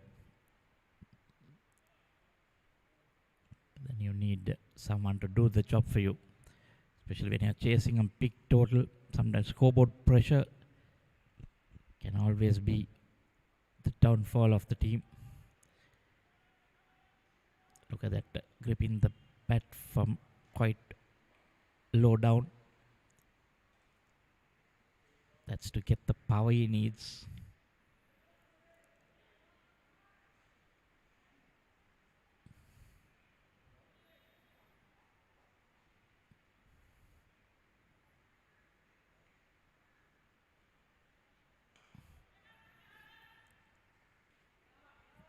Then you need someone to do the job for you, especially when you're chasing a big total. Sometimes scoreboard pressure can always be the downfall of the team. Look at that, gripping the bat from quite low down. That's to get the power he needs.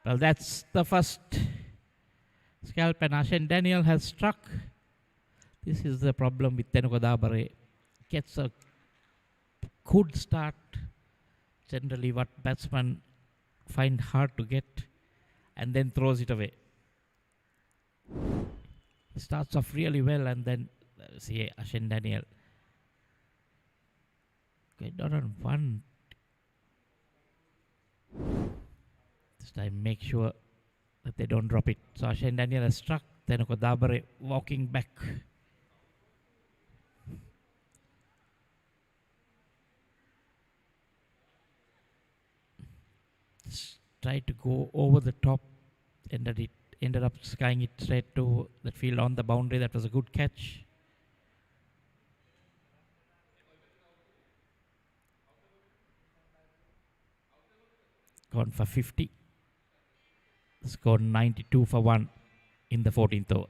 Well, that's the first scalp, and Ashen Daniel has struck. This is the problem with Tenuka Dabare. Gets a good start. Generally what batsmen find hard to get, and then throws it away. He starts off really well, and then see Ashen Daniel. Okay, not on one. This time make sure that they don't drop it. So Ashen Daniel has struck. Tenuka Dabare walking back. Tried to go over the top, ended up skying it straight to that field on the boundary. That was a good catch. Gone for 50. Scored 92 for 1 in the 14th over.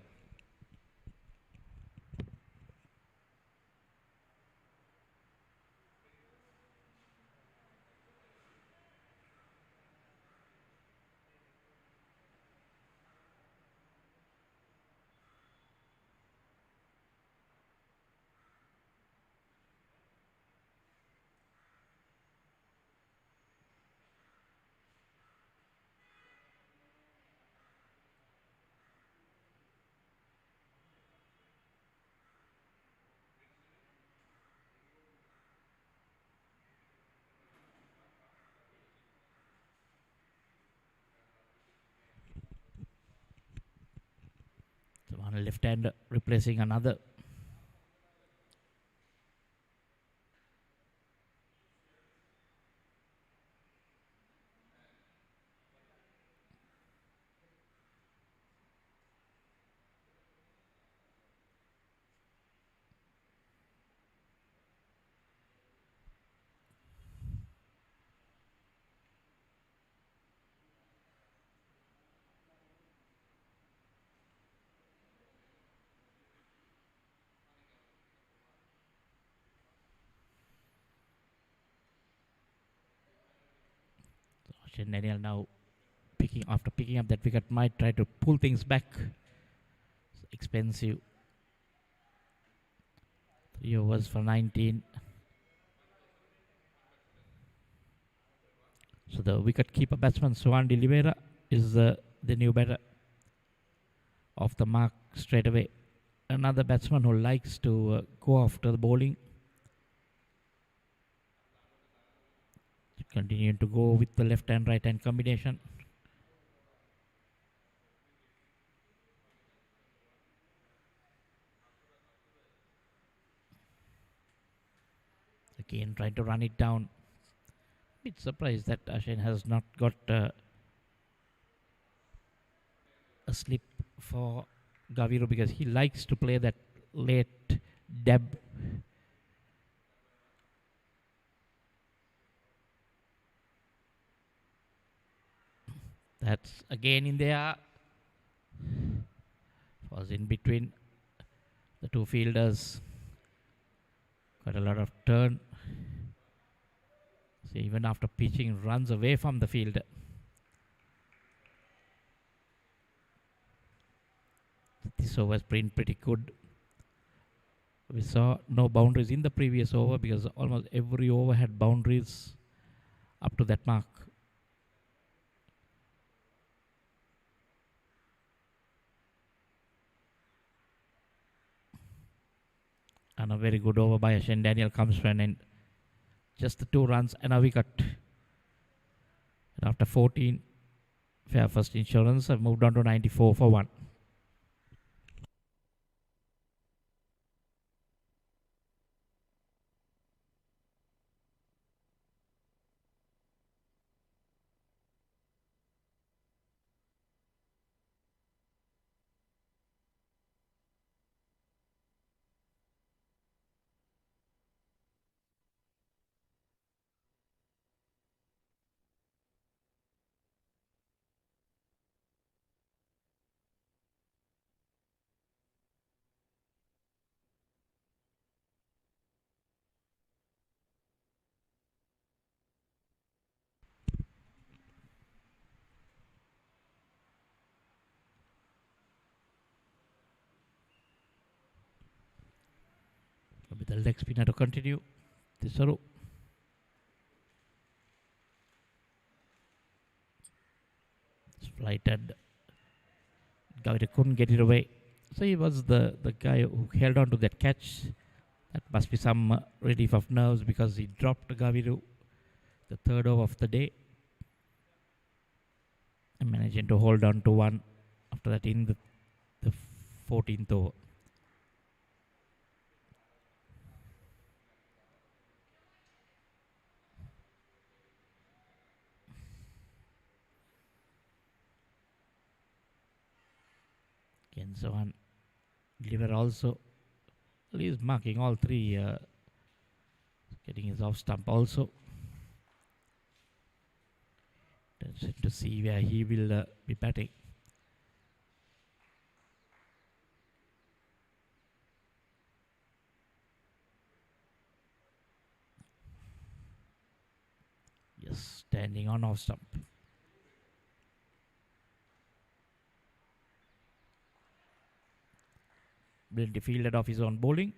One left hand replacing another. Shane Daniel now after picking up that wicket might try to pull things back. It's expensive. 3 overs for 19. So the wicket keeper batsman Swan de Oliveira is the new batter. Off the mark straight away. Another batsman who likes to go after the bowling. Continuing to go with the left hand right hand combination. Again trying to run it down. Bit surprised that Ashane has not got a slip for Gaviru, because he likes to play that late dab. That's again in there. Was in between the two fielders. Got a lot of turn. So even after pitching, runs away from the field. This over has been pretty good. We saw no boundaries in the previous over because almost every over had boundaries up to that mark. And a very good over by Shane Daniel comes to an end. Just the 2 runs and a wicket. And after 14, Fairfirst Insurance have moved on to 94 for 1. With the leg spinner to continue. Tisaru. Flighted. Gaviru couldn't get it away. So he was the guy who held on to that catch. That must be some relief of nerves, because he dropped Gaviru the 3rd over of the day. And managing to hold on to 1 after that in the 14th over. Kenzo and Liver also. He is marking all 3. Getting his off stump also. To see where he will be batting. Yes, standing on off stump. Brilliantly fielded off his own bowling.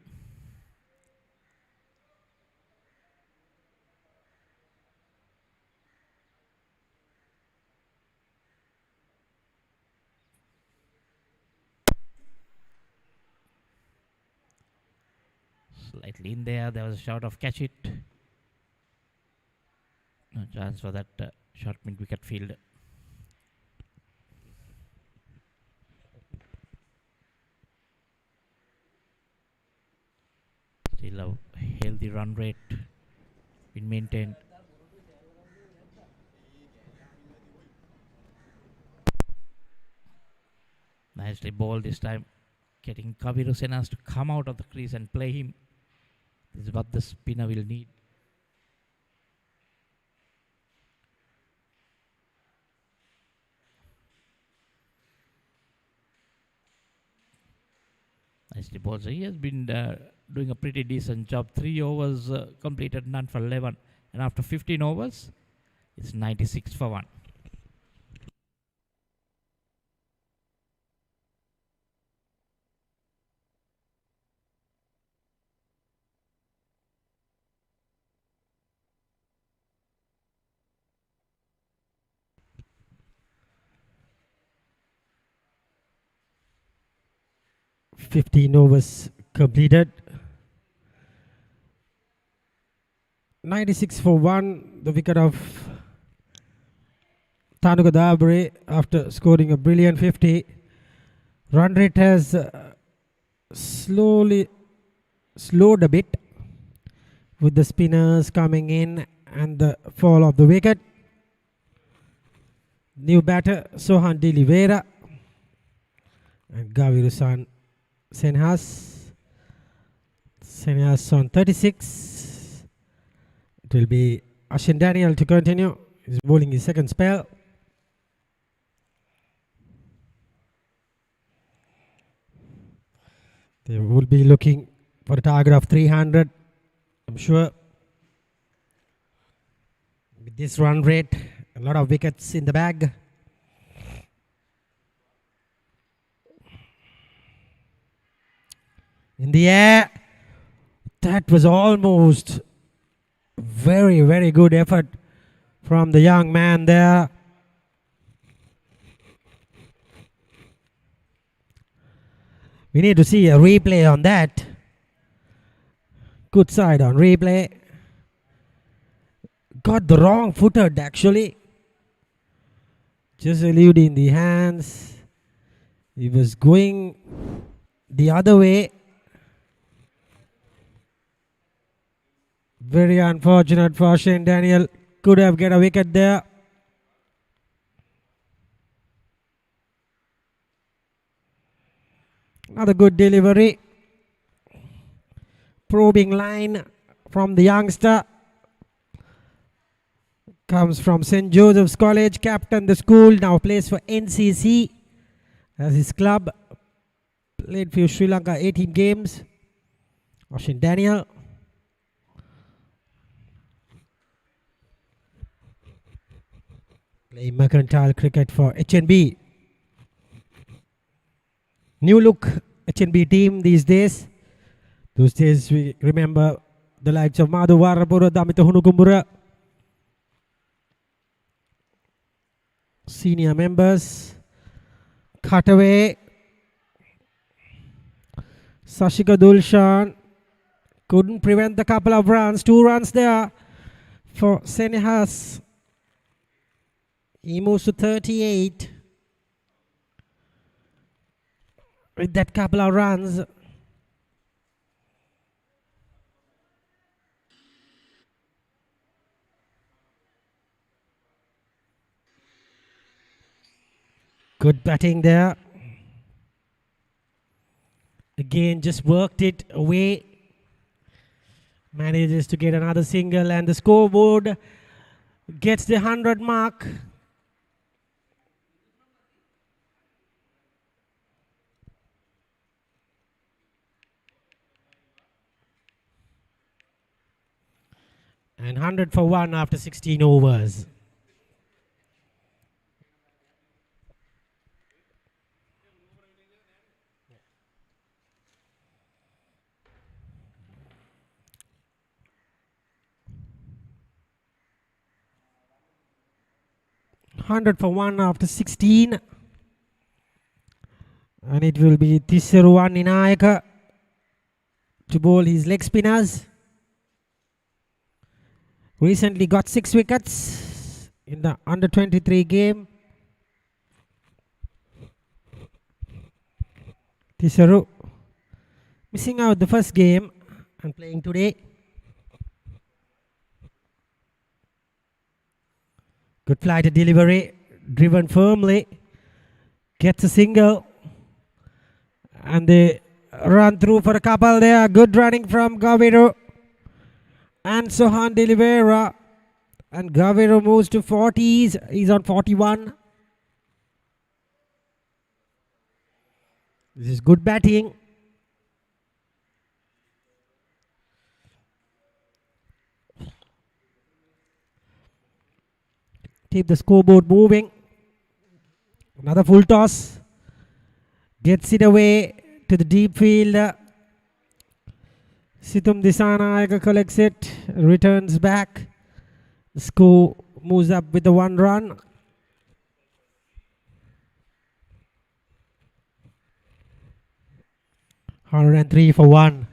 Slightly in there. There was a shot of catch it. No chance for that short mid-wicket field. Still a healthy run rate been maintained. Nicely ball this time, getting Kaviru Senas to come out of the crease and play him. This is what the spinner will need. Nicely ball. So he has been doing a pretty decent job. 3 overs completed, none for 11. And after 15 overs, it's 96 for 1. Fifteen overs completed. 96 for 1. The wicket of Tanuka Dabre after scoring a brilliant 50. Run rate has slowed a bit with the spinners coming in and the fall of the wicket. New batter Sohan Dilivera and Gavirusan Senhas on 36. It will be Ashin Daniel to continue. He's bowling his second spell. They will be looking for a target of 300, I'm sure. With this run rate, a lot of wickets in the bag. In the air, that was almost very, very good effort from the young man there. We need to see a replay on that. Good side on replay. Got the wrong footed actually. Just eluding the hands. He was going the other way. Very unfortunate for Shane Daniel. Could have get a wicket there. Another good delivery. Probing line from the youngster. Comes from St. Joseph's College. Captain the school. Now plays for NCC as his club. Played for Sri Lanka 18 games. Shane Daniel. Playing mercantile cricket for HNB. New look HNB team these days. Those days we remember the likes of Madhu Varapura, Damita Hunukumbura. Senior members. Cutaway. Sashika Dulshan. Couldn't prevent the couple of runs. 2 runs there for Senehas. He moves to 38 with that couple of runs. Good batting there. Again, just worked it away. Manages to get another single and the scoreboard gets the 100 mark. And 100 for 1 after 16 overs. Hundred for 1 after 16. And it will be Tisaruwan Ninayaka to bowl his leg spinners. Recently got 6 wickets in the under 23 game. Tisaru missing out the first game and playing today. Good flight delivery, driven firmly, gets a single, and they run through for a couple there. Good running from Gaviro and Sohan de Oliveira, and Gaviro moves to 40s. He's on 41. This is good batting. Keep the scoreboard moving. Another full toss. Gets it away to the deep field. Situm Disanayaka collects it, returns back. The score moves up with the 1 run. (103 for 1).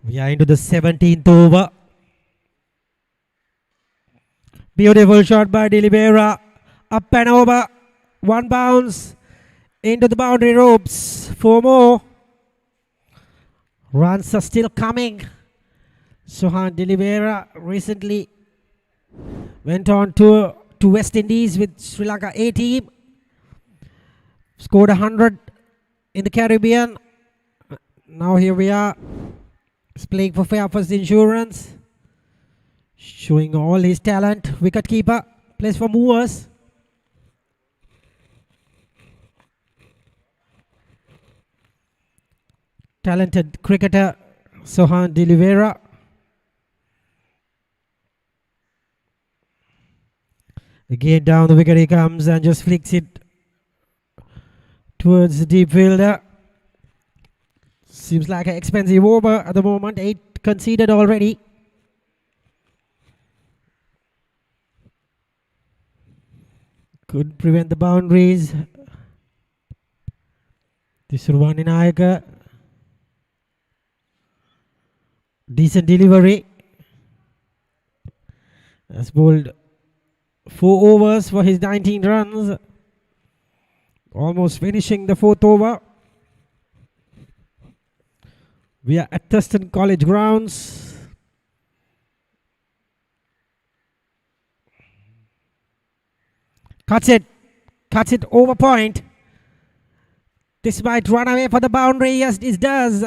We are into the 17th over. Beautiful shot by De Oliveira. Up and over. 1 bounce into the boundary ropes. 4 more. Runs are still coming. Sohan de Oliveira recently went on tour to West Indies with Sri Lanka A team. Scored 100 in the Caribbean. Now here we are. He's playing for Fairfirst Insurance. Showing all his talent. Wicketkeeper. Plays for Moors. Talented cricketer Sohan de Oliveira. Again down the wicket he comes and just flicks it towards the deep fielder. Seems like an expensive over at the moment. 8 conceded already. Could prevent the boundaries. Tisruvani Nayaka. Decent delivery. Has bowled 4 overs for his 19 runs. Almost finishing the 4th over. We are at Thurston College grounds. Cuts it over point. This might run away for the boundary. Yes, this does.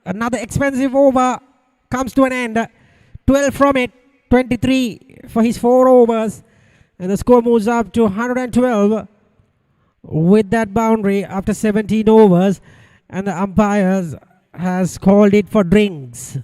Another expensive over comes to an end. 12 from it, 23 for his 4 overs. And the score moves up to 112 with that boundary after 17 overs. And the umpires has called it for drinks.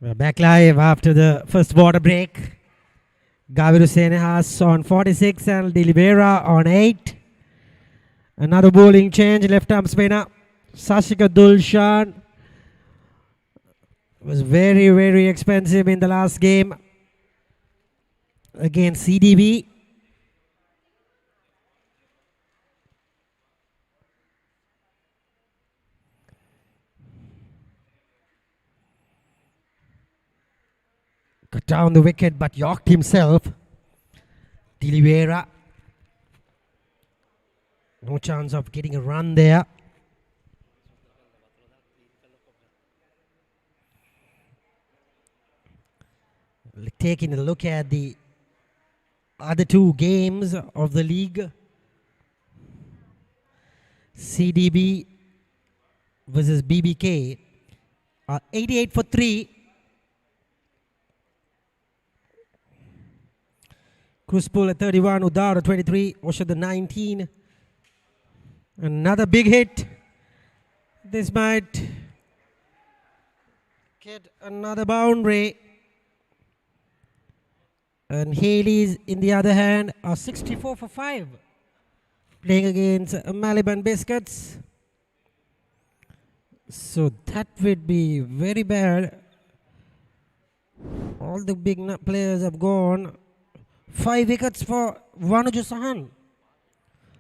We're back live after the first water break. Gavir Hussain has on 46 and Dilibera on 8. Another bowling change, left arm spinner. Sashika Dulshan was very, very expensive in the last game against CDB. Cut down the wicket but yorked himself. Dilibera. No chance of getting a run there. Taking a look at the other two games of the league. CDB versus BBK are 88 for 3. Kruspul at 31, Udar at 23, Oshad at 19. Another big hit. This might get another boundary. And Haley's, in the other hand, are 64 for 5. Playing against Maliban Biscuits. So that would be very bad. All the big players have gone. 5 wickets for Vanuju Sahan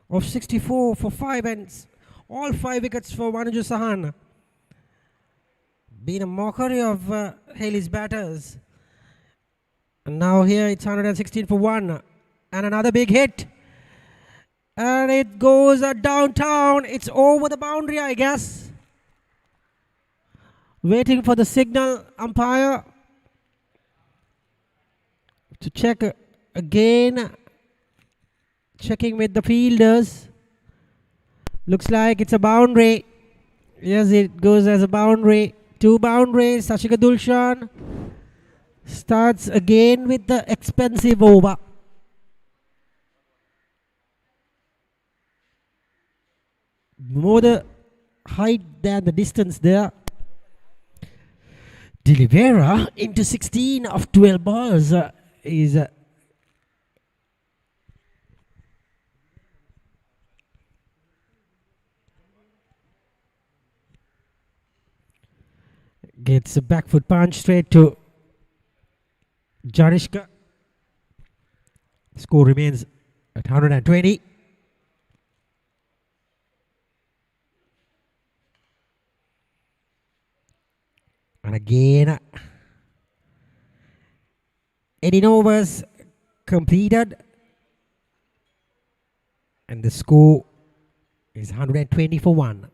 of 64 for 5, and all 5 wickets for Vanuju Sahan. Been a mockery of Haley's batters. And now here it's 116 for 1. And another big hit. And it goes downtown. It's over the boundary, I guess. Waiting for the signal umpire to check again. Checking with the fielders. Looks like it's a boundary. Yes, it goes as a boundary. 2 boundaries. Sashika Dulshan starts again with the expensive over. More the height than the distance there. Dilibera into 16 of 12 balls is gets a back foot punch straight to Janishka. Score remains at 120. And again, 18 overs completed. And the score is 120 for 1.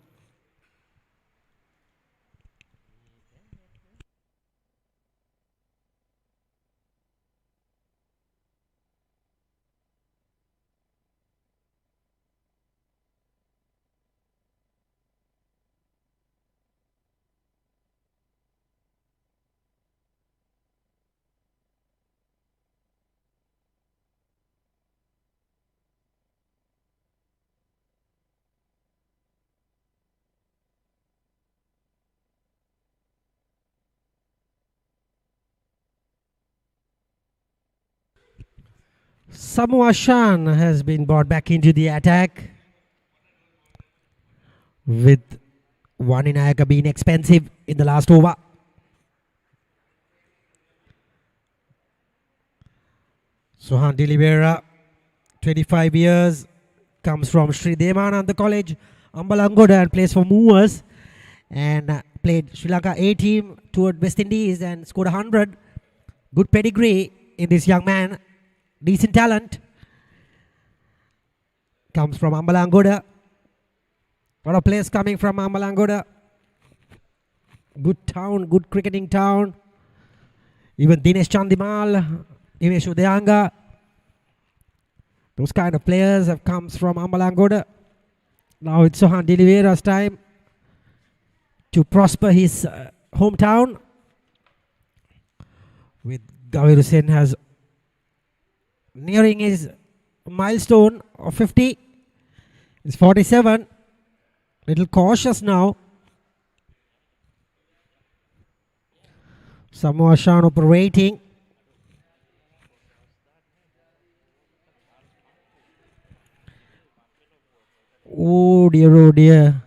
Samoa Shan has been brought back into the attack, with Vaninayaka being expensive in the last over. Sohan Dilibera, 25 years, comes from Sri Devananda College, Ambalangoda, and plays for Moors, and played Sri Lanka A team, toured West Indies and scored 100. Good pedigree in this young man. Decent talent. Comes from Ambalangoda. A lot of players coming from Ambalangoda. Good town, good cricketing town. Even Dinesh Chandimal, Imesh Udayanga. Those kind of players have come from Ambalangoda. Now it's Sohan Dilibera's time to prosper his hometown. With Gavir Hussain has nearing his milestone of 50. It's 47. Little cautious now. Samoa Shan operating. Oh dear, oh dear.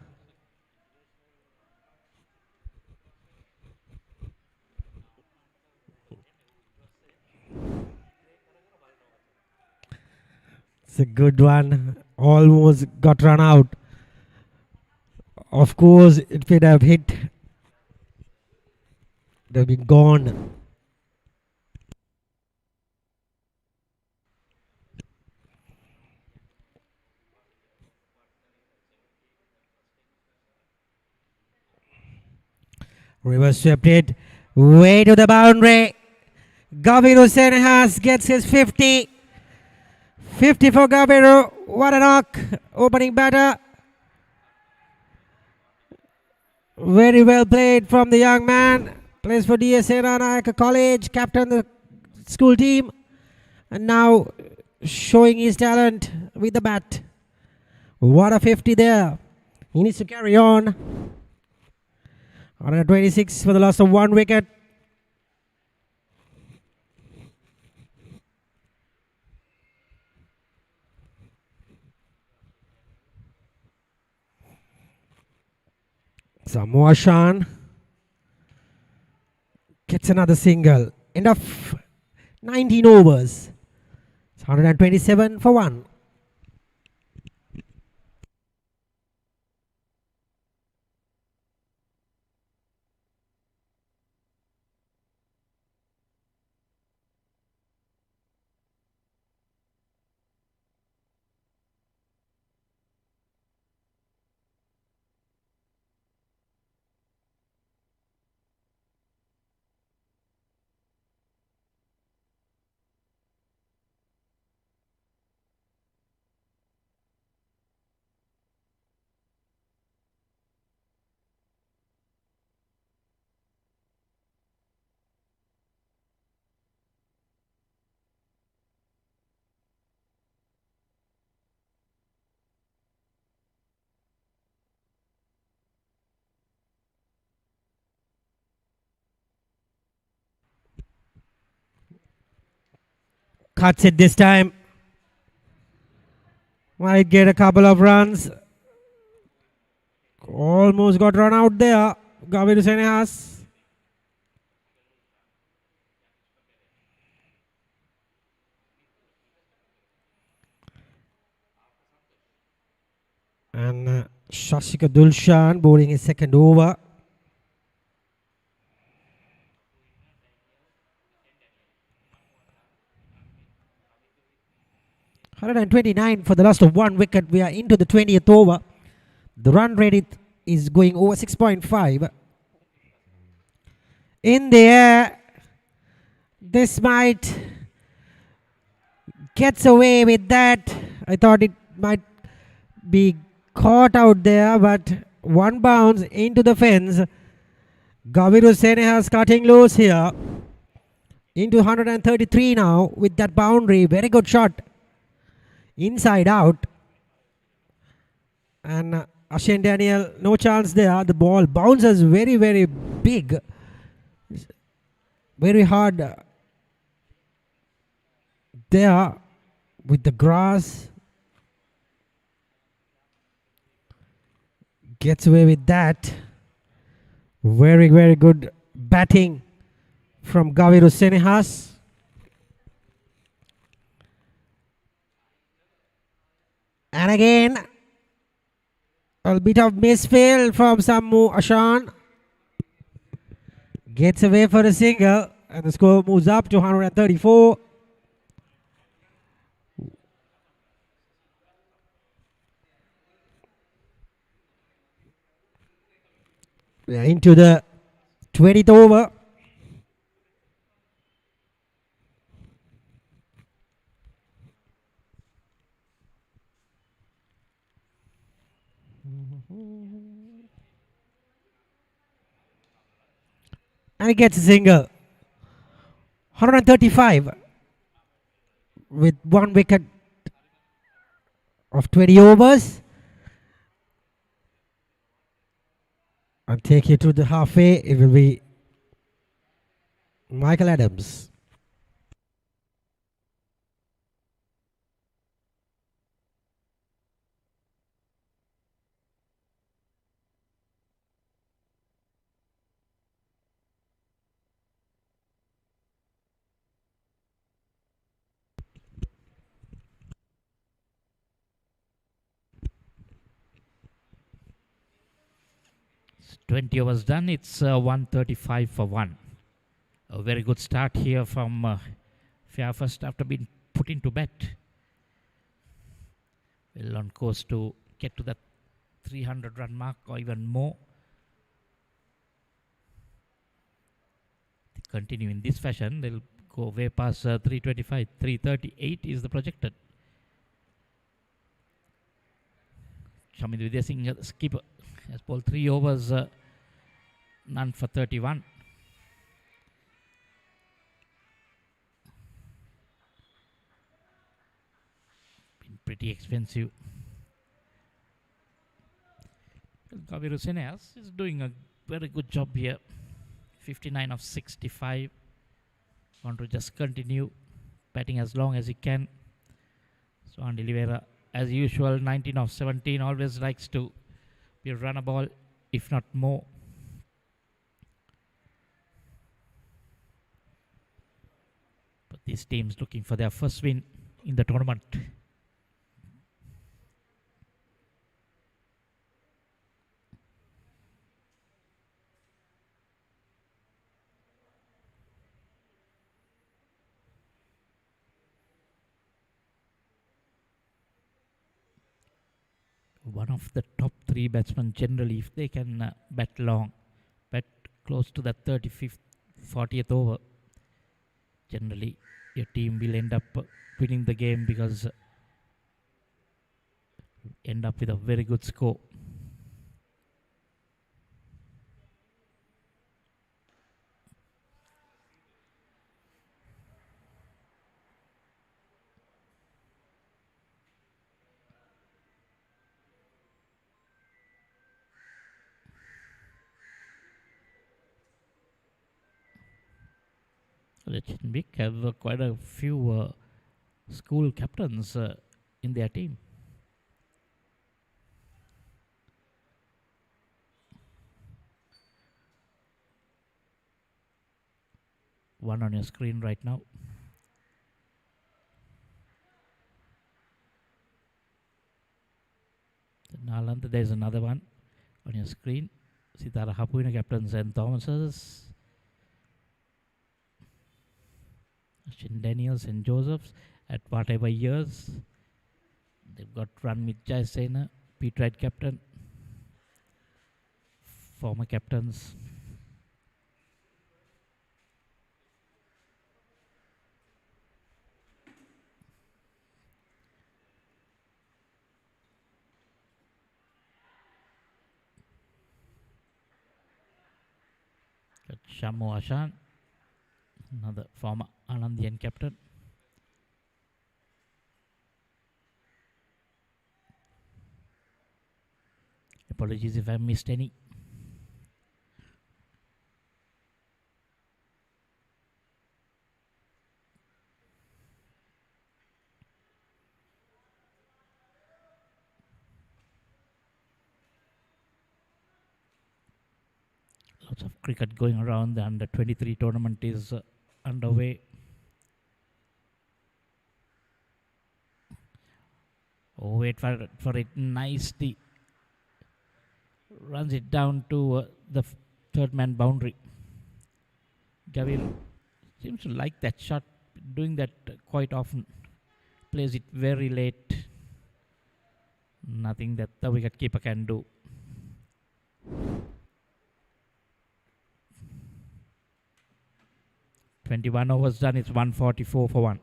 It's a good one. Almost got run out. Of course, it would have hit. They've been gone. Reverse swept it. Way to the boundary. Gabiru Senhas gets his 50. 50 for Gabiru. What a knock. Opening batter. Very well played from the young man. Plays for DSA Ranayaka College. Captain the school team. And now showing his talent with the bat. What a 50 there. He needs to carry on. 126 for the loss of 1 wicket. Samoa Shan gets another single. End of 19 overs. It's 127 for 1. Cuts it this time. Might get a couple of runs. Almost got run out there. Gabiru Senhas. And Shashika Dulshan bowling his second over. $129 for the loss of 1 wicket. We are into the 20th over. The run rate is going over 6.5. In the air. This might gets away with that. I thought it might be caught out there, but one bounce into the fence. Gabiru Senhas cutting loose here. Into 133 now with that boundary. Very good shot. Inside out. And Ashane Daniel, no chance there. The ball bounces very, very big. Very hard there with the grass. Gets away with that. Very, very good batting from Gabiru Senhas. And again, a bit of misfield from Samoa Shan. Gets away for a single, and the score moves up to 134. We are into the 20th over. And he gets a single. 135 with 1 wicket of 20 overs. I'll take you to the halfway. It will be Michael Adams. It's 20 overs done. It's 135 for 1. A very good start here from Fairfirst after being put into bet. Well on course to get to that 300 run mark or even more. They continue in this fashion, they'll go way past 325. 338 is the projected. Shamit Vidya Singh, skipper, has bowled 3 overs, none for 31. Been pretty expensive. Kaviru Seneas is doing a very good job here. 59 of 65. Want to just continue batting as long as he can. So Andy Oliveira, as usual, 19 of 17, always likes to be a runner ball, if not more. But these teams looking for their first win in the tournament. One of the top 3 batsmen generally, if they can bat long, bat close to the 35th, 40th over, generally your team will end up winning the game because end up with a very good score. The HNB have quite a few school captains in their team. One on your screen right now. Naland, there's another one on your screen. Sitara Hapuina captains and Thomas's. Shin Daniels and Josephs at whatever years. They've got Ranmit Jaisena, Pete Wright captain, former captains. Got Shamu Ashan, another former Anandian captain. Apologies if I missed any. Lots of cricket going around. The under 23 tournament is underway. Oh, wait for it nicely. Runs it down to the third man boundary. Gavil seems to like that shot, doing that quite often. Plays it very late. Nothing that the wicket keeper can do. "21 overs done, it's 144 for 1.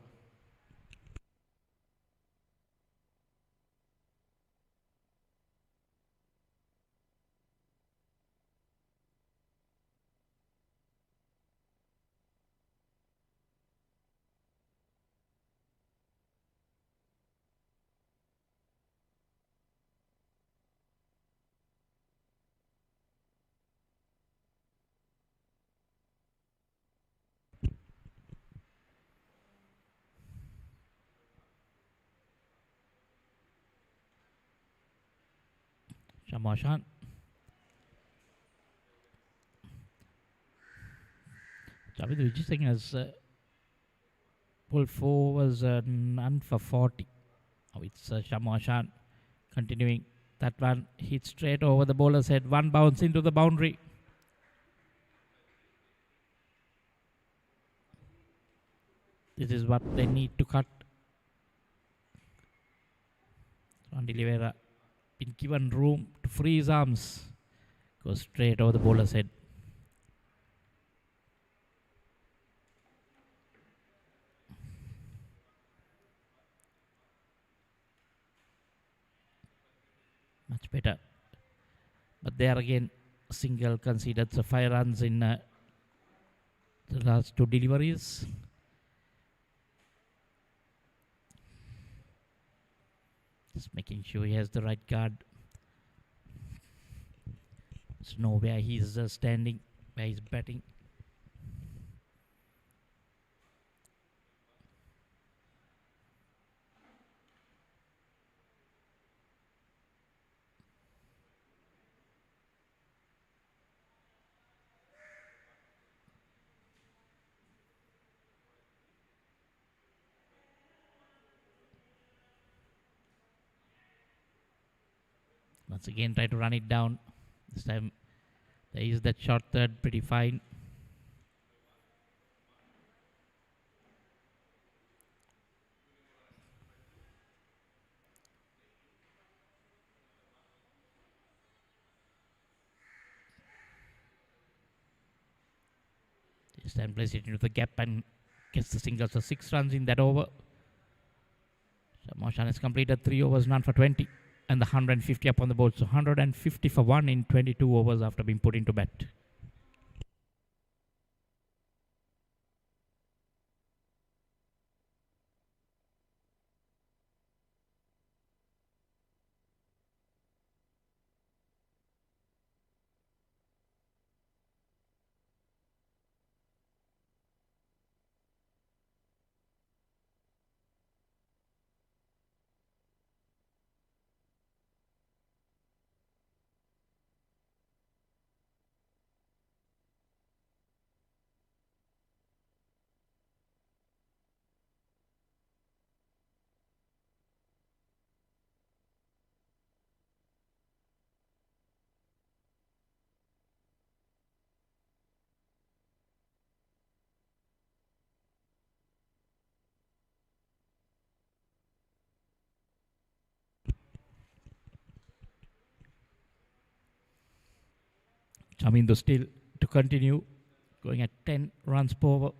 Shamu Ashan. Chamindu Vijay has pulled 4 overs, none for 40. Now it's Shamu Ashan continuing. That one hit straight over the bowler's head. One bounce into the boundary. This is what they need to cut. Juan D'Oliveira been given room to free his arms. Goes straight over the bowler's head. Much better. But there again, single conceded. So 5 runs in the last 2 deliveries. Just making sure he has the right guard. Just know where he's standing, where he's batting. Once again, try to run it down. This time, there is that short third, pretty fine. This time, place it into the gap and gets the single. So 6 runs in that over. Shamu Ashan has completed 3 overs, none for 20. And the 150 up on the board. So 150 for 1 in 22 overs after being put into bat. Chamindu still to continue, going at 10 runs per over.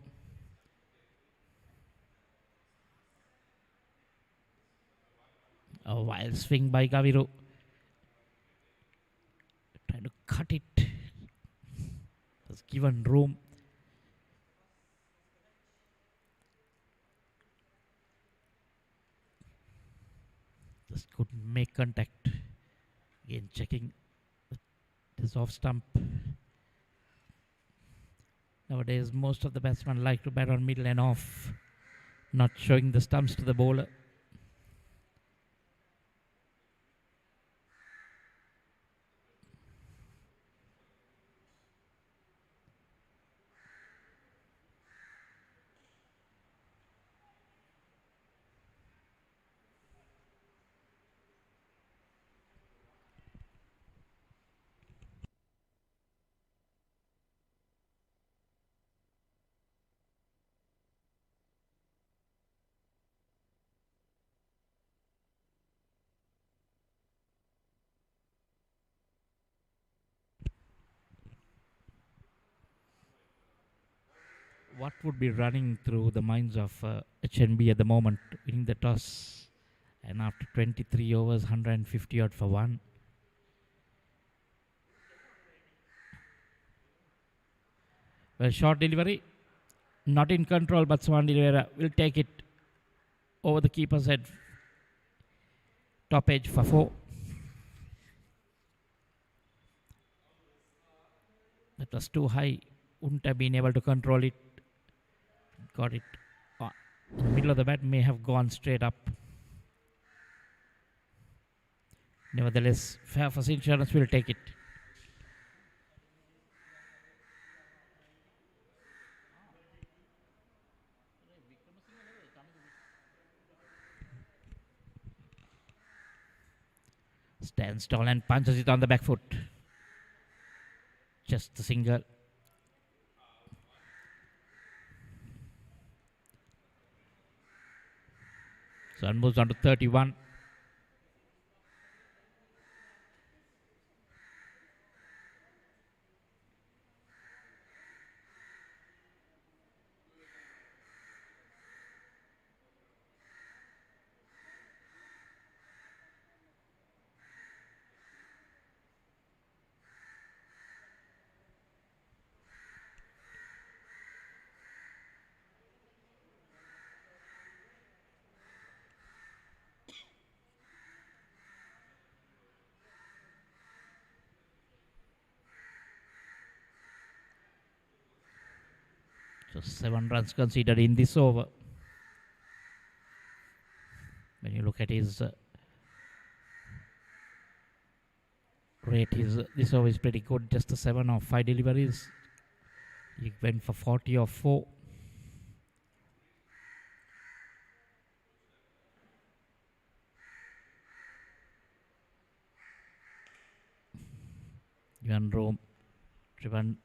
A wild swing by Gaviru. Trying to cut it. Was given room. Just couldn't make contact. Again checking this off stump. Nowadays, most of the batsmen like to bat on middle and off, not showing the stumps to the bowler. What would be running through the minds of HNB at the moment, winning the toss, and after 23 overs, 150 odd for 1. Well, short delivery, not in control, but Juan D'Oliveira will take it over the keeper's head. Top edge for 4. That was too high, wouldn't have been able to control it. Got it in the middle of the bat, may have gone straight up. Nevertheless, Fairfirst Insurance will take it. Stands tall and punches it on the back foot. Just a single. So it moves on to 31. So 7 runs conceded in this over. When you look at his rate, this over is pretty good. Just a 7 of 5 deliveries. He went for 40 of 4. Ivan Rome driven.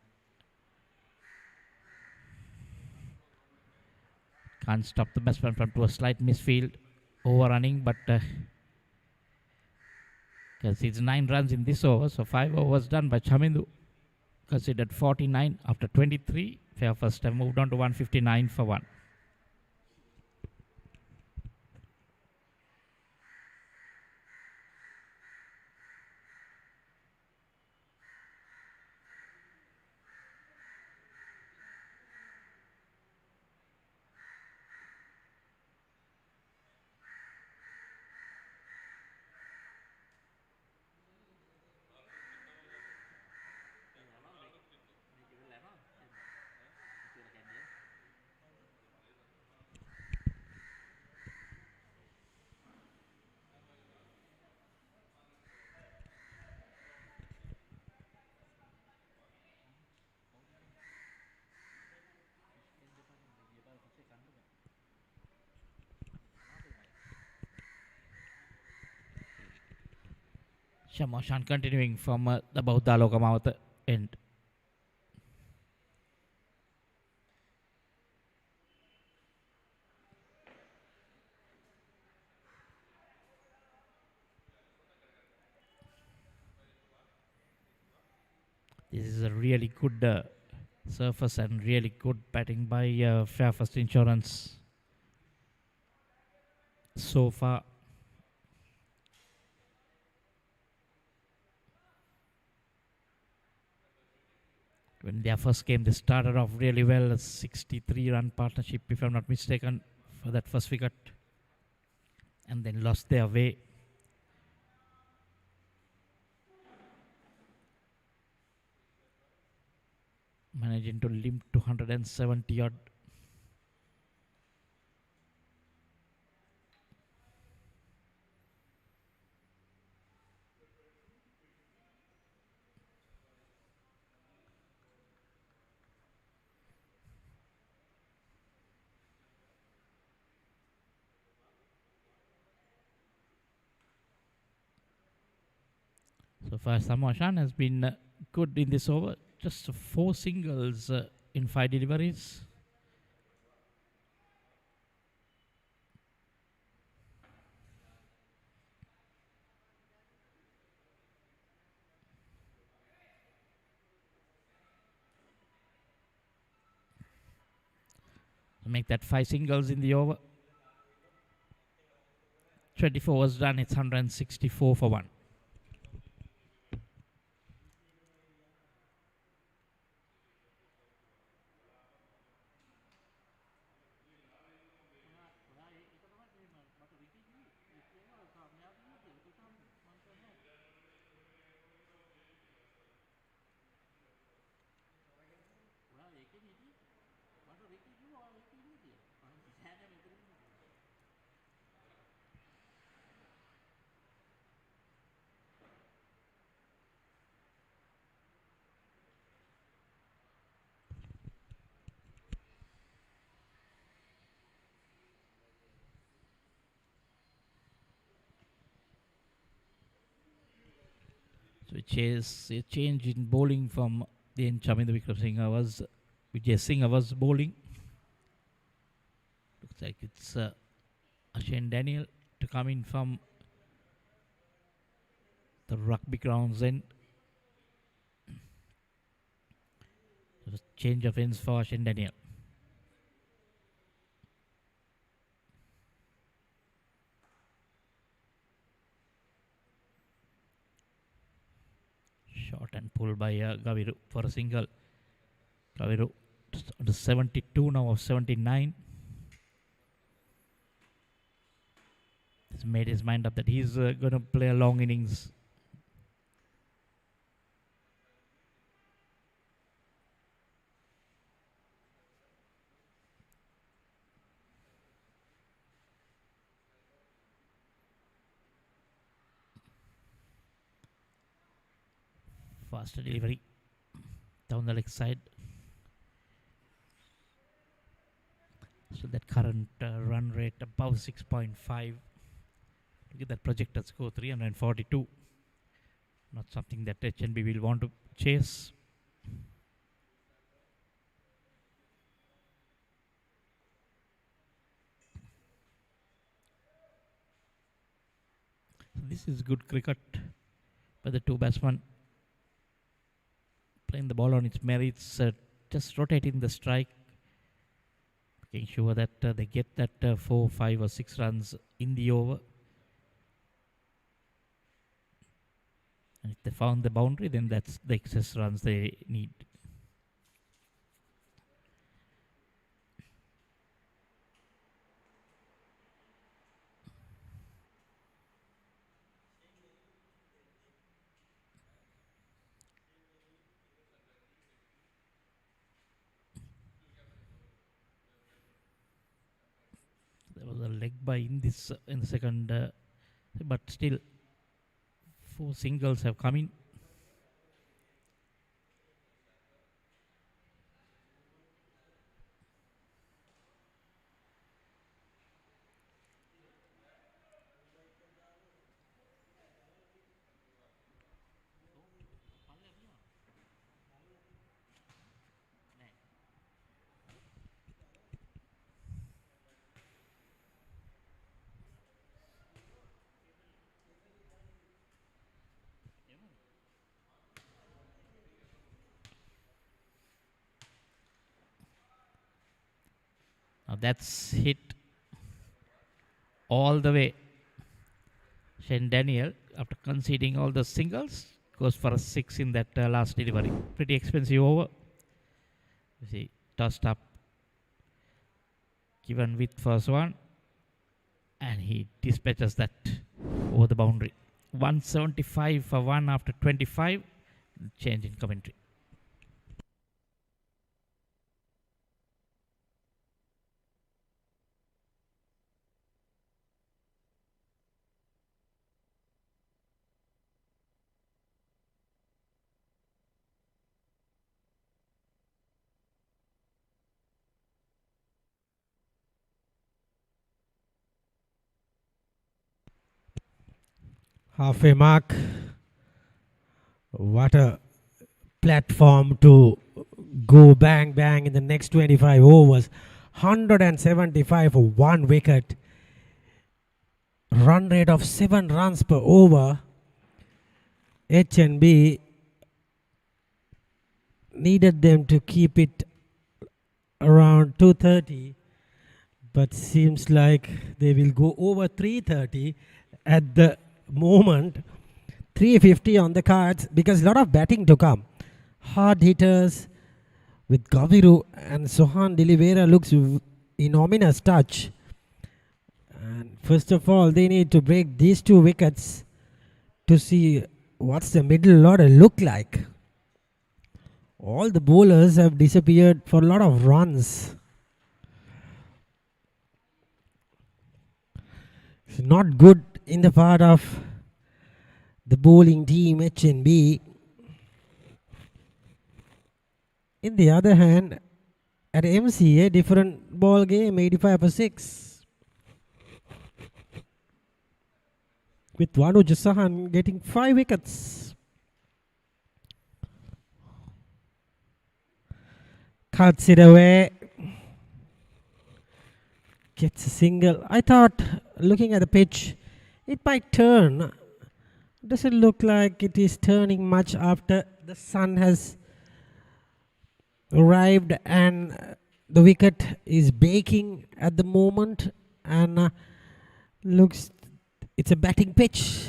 Can't stop the batsman from to a slight misfield. Overrunning, but because it's 9 runs in this over, so 5 overs done by Chamindu. Considered 49 after 23. Fairfirst have moved on to 159 for 1. Shamashan continuing from the Bauddha Lokamawata end. This is a really good surface and really good batting by Fairfirst Insurance so far. When their first game, they started off really well, a 63-run partnership, if I'm not mistaken, for that first wicket, and then lost their way. Managing to limp to 170 odd. So far, Samashan has been good in this over. Just 4 singles in 5 deliveries. Make that 5 singles in the over. 24 was done. It's 164 for 1. So which is a change in bowling from then Chaminda Wickramasinghe was Vijay Singh was bowling. Looks like it's Ashane Daniel to come in from the rugby grounds end. Change of ends for Ashane Daniel. Shot and pull by Gaviru for a single. Gaviru under 72 now of 79. He's made his mind up that he's going to play a long innings. Faster delivery down the leg side. So that current run rate above 6.5. Look at that projected score 342. Not something that HNB will want to chase. So this is good cricket by the two batsmen. Playing the ball on its merits, just rotating the strike, making sure that they get that 4, 5 or 6 runs in the over. And if they found the boundary, then that's the excess runs they need. There was a leg by in this in the second, but still 4 singles have come in. Now that's hit all the way. Shane Daniel, after conceding all the singles, goes for a 6 in that last delivery. Pretty expensive over. You see, tossed up, given with first one, and he dispatches that over the boundary. 175 for 1 after 25. Change in commentary. Halfway mark. What a platform to go bang bang in the next 25 overs. 175 for 1 wicket. Run rate of 7 runs per over. HNB needed them to keep it around 230, but seems like they will go over 330 at the moment. 350 on the cards because a lot of batting to come. Hard hitters with Gaviru and Sohan Dilivera looks in ominous touch. And first of all, they need to break these 2 wickets to see what's the middle order look like. All the bowlers have disappeared for a lot of runs. It's not good in the part of the bowling team HNB. In the other hand, at MCA, different ball game, 85 for 6. With Wanuj Sahan getting 5 wickets. Cuts it away. Gets a single. I thought, looking at the pitch, it might turn. Doesn't look like it is turning much after the sun has arrived and the wicket is baking at the moment, and looks it's a batting pitch.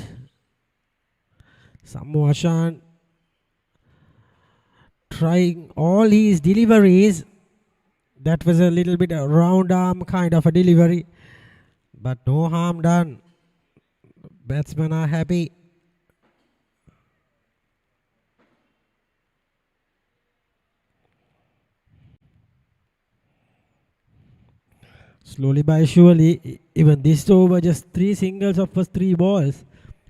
Samu Ashan trying all his deliveries. That was a little bit a round arm kind of a delivery, but no harm done. Batsmen are happy. Slowly by surely, even this over, just 3 singles of first 3 balls.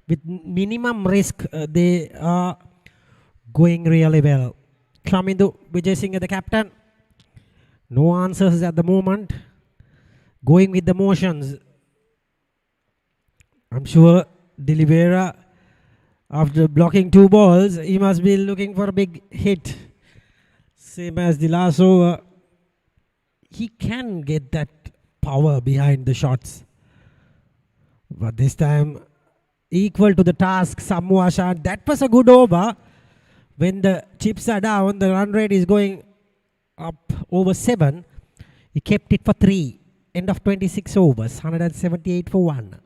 With minimum risk, they are going really well. Chamindu Vijay the captain. No answers at the moment. Going with the motions. I'm sure D'Oliveira, after blocking 2 balls, he must be looking for a big hit. Same as the last over. He can get that power behind the shots. But this time, equal to the task, Samu Ashan. That was a good over. When the chips are down, the run rate is going up over 7. He kept it for 3. End of 26 overs, 178 for 1.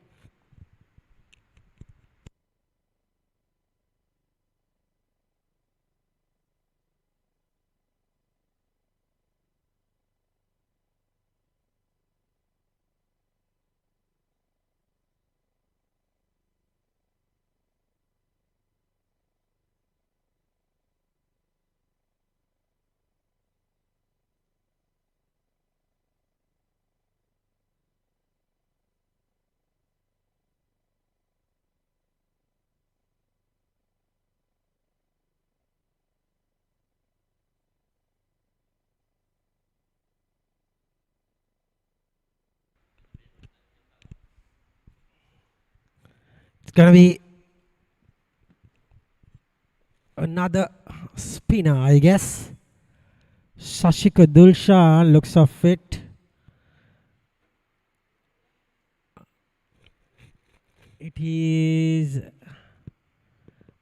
It's going to be another spinner, I guess. Shashika Dulshan looks of it. It is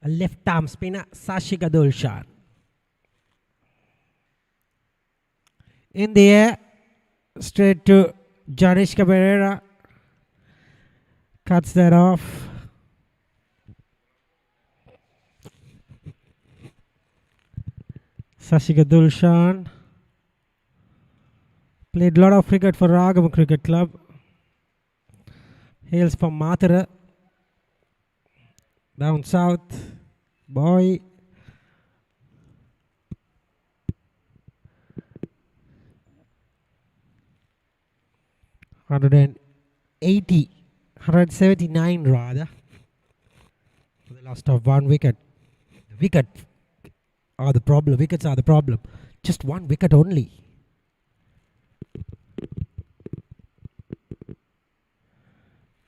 a left arm spinner, Shashika Dulshan. In the air, straight to Janishka Pereira. Cuts that off. Shashika Dulshan played a lot of cricket for Ragam Cricket Club. Hails from Mathura. Down south. Boy. $180. 179 rather. For the loss of 1 wicket. The wicket are the problem. Wickets are the problem. Just 1 wicket only.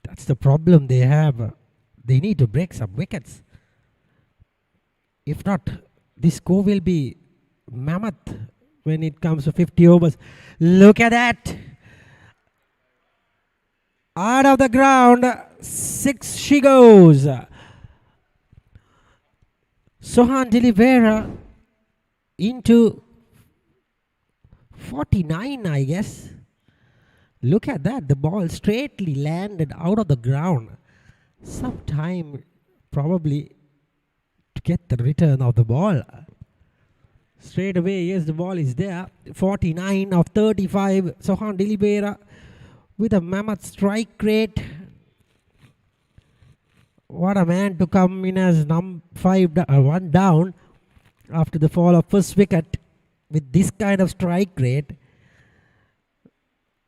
That's the problem they have. They need to break some wickets. If not, this score will be mammoth when it comes to 50 overs. Look at that. Out of the ground, 6 she goes. Sohan D'Oliveira into 49, I guess. Look at that. The ball straightly landed out of the ground. Some time probably to get the return of the ball. Straight away, yes, the ball is there. 49 of 35. Sohan D'Oliveira with a mammoth strike rate. What a man to come in as 1 down after the fall of first wicket with this kind of strike rate.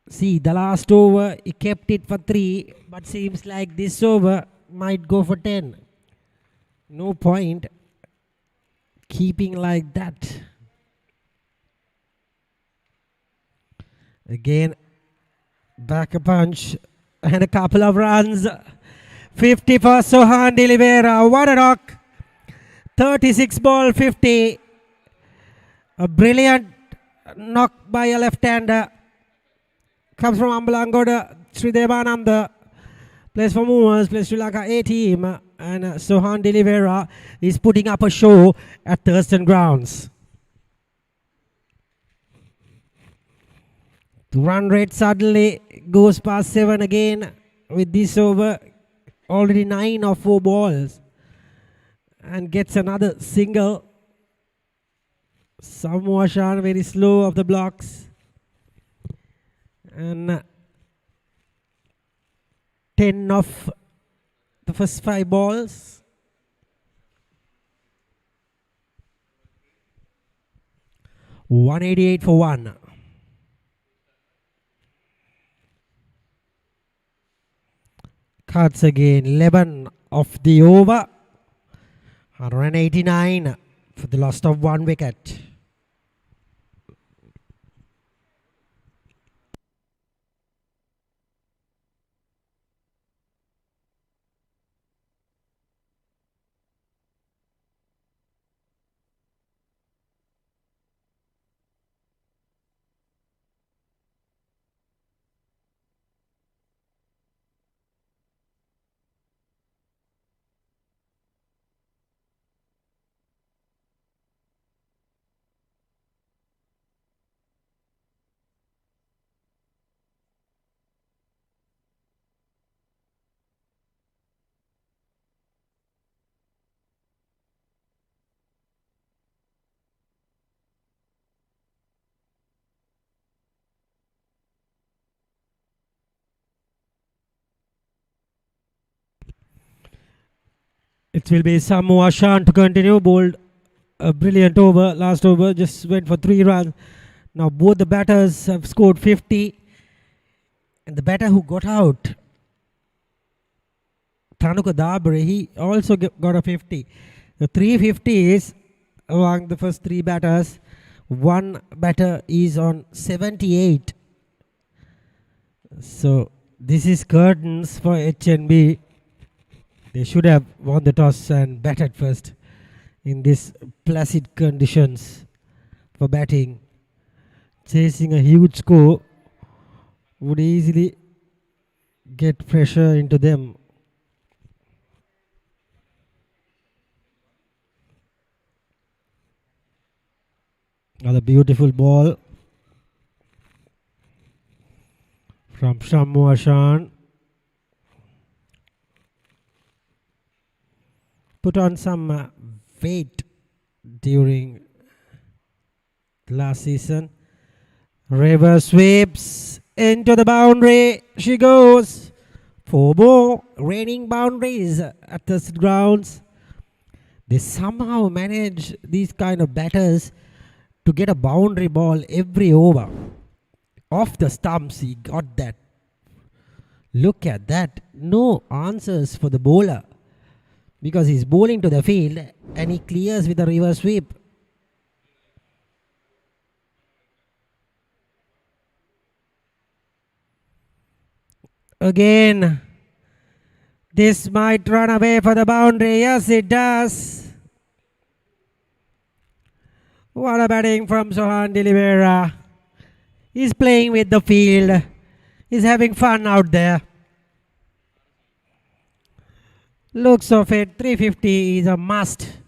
See, the last over, he kept it for 3, but seems like this over might go for 10. No point keeping like that. Again, back a punch and a couple of runs. 50 for Sohan D'Oliveira. What a knock. 36 ball 50. A brilliant knocked by a left-hander. Comes from Ambalangoda, Sridevananda. Plays for Movers, plays Sri Lanka A team. And Sohan Delivera is putting up a show at Thurston Grounds. The run rate suddenly goes past 7 again with this over. Already 9 or 4 balls. And gets another single. Samoa Shan very slow off the blocks. And 10 of the first 5 balls. $188 for 1. Cards again, 11 of the over. 189 for the loss of 1 wicket. It will be Samoa Shan to continue. Bowled a brilliant over. Last over just went for 3 runs. Now both the batters have scored 50. And the batter who got out, Thanuka Dabri, he also got a 50. The 350s among the first 3 batters. One batter is on 78. So this is curtains for HNB. They should have won the toss and batted first in these placid conditions for batting. Chasing a huge score would easily get pressure into them. Another beautiful ball from Samoa Shan. Put on some weight during last season. Reverse sweeps into the boundary. She goes. 4 more reigning boundaries at the grounds. They somehow manage these kind of batters to get a boundary ball every over. Off the stumps, he got that. Look at that. No answers for the bowler, because he's bowling to the field and he clears with a reverse sweep. Again, this might run away for the boundary. Yes, it does. What a batting from Sohan Delivera. He's playing with the field. He's having fun out there. Looks of it, 350 is a must.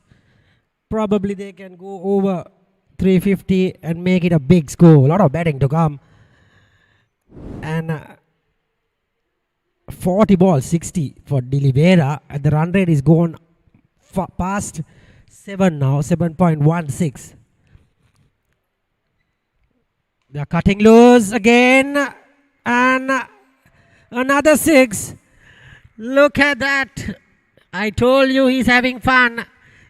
Probably they can go over 350 and make it a big score. A lot of batting to come. And 40 balls, 60 for Delivera. And the run rate is gone past 7 now, 7.16. They're cutting loose again. And another 6. Look at that. I told you he's having fun.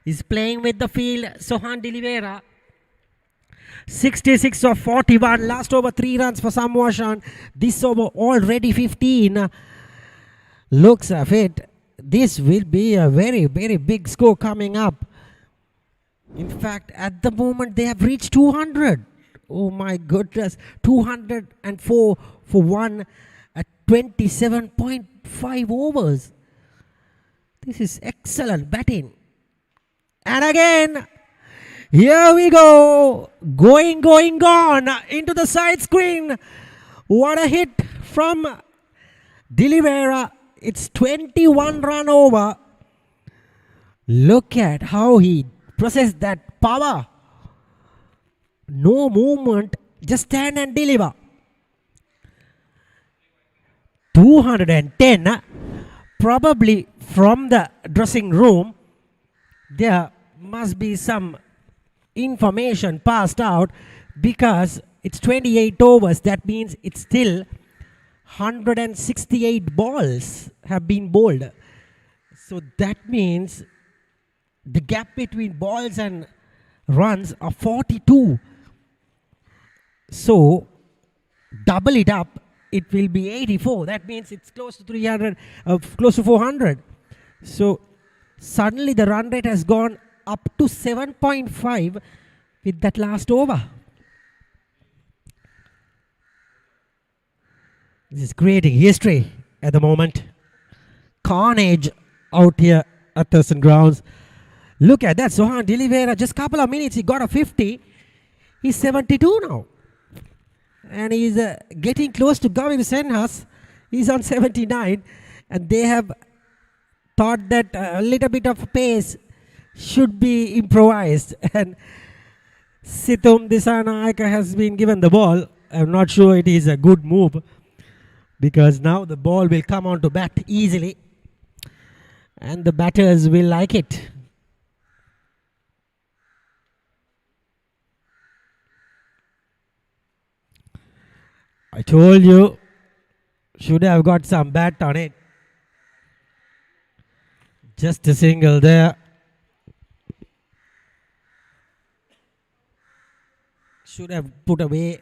He's playing with the field. Sohan Delivera. 66 of 41. Last over 3 runs for Samoa Shan. This over already 15. Looks of it. This will be a very, very big score coming up. In fact, at the moment they have reached 200. Oh my goodness. 204 for 1 at 27.5 overs. This is excellent batting. And again, Here we go. Gone into the side screen. What a hit from D'Oliveira. It's 21 run over. Look at how he processed that power. No movement, just stand and deliver. 210. Probably from the dressing room, there must be some information passed out because it's 28 overs. That means it's still 168 balls have been bowled. So that means the gap between balls and runs are 42. So double it up, it will be 84. That means it's close to 300, close to 400. So suddenly the run rate has gone up to 7.5 with that last over. This is creating history at the moment. Carnage out here at Thurston Grounds. Look at that. Sohan D'Oliveira, just a couple of minutes, he got a 50. He's 72 now. And he's getting close to Gavin Senhas. He's on 79. And they have thought that a little bit of pace should be improvised. And Situm Dissanayake has been given the ball. I'm not sure it is a good move, because now the ball will come on to bat easily. And the batters will like it. I told you, should have got some bat on it. Just a single there. Should have put away.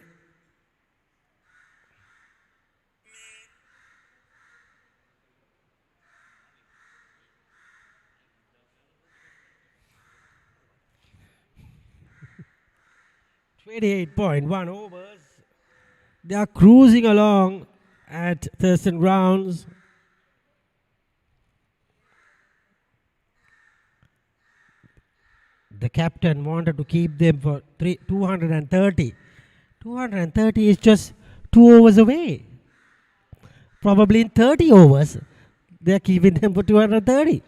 .1 overs. They are cruising along at Thurston Grounds. The captain wanted to keep them for 230. 230 is just 2 overs away. Probably in 30 overs, they are keeping them for 230.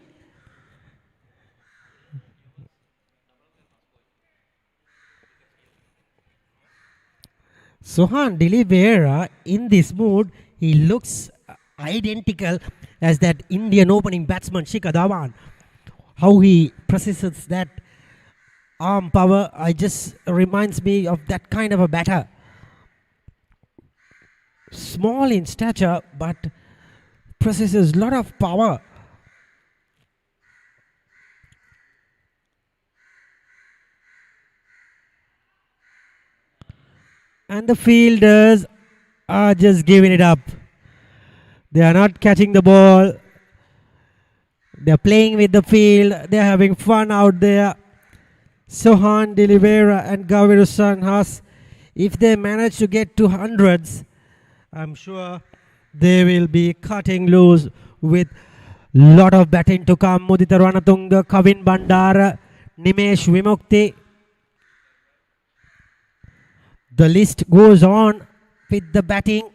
Sohan D'Oliveira, in this mood, he looks identical as that Indian opening batsman Shikhar Dhawan. How he processes that arm power, I just reminds me of that kind of a batter. Small in stature, but processes a lot of power. And the fielders are just giving it up. They are not catching the ball. They are playing with the field. They are having fun out there. Sohan D'Oliveira and Gaviru Sanhas, if they manage to get to hundreds, I'm sure they will be cutting loose with lot of batting to come. Mudita Ranatunga, Kavin Bandara, Nimesh Vimukti. The list goes on with the batting.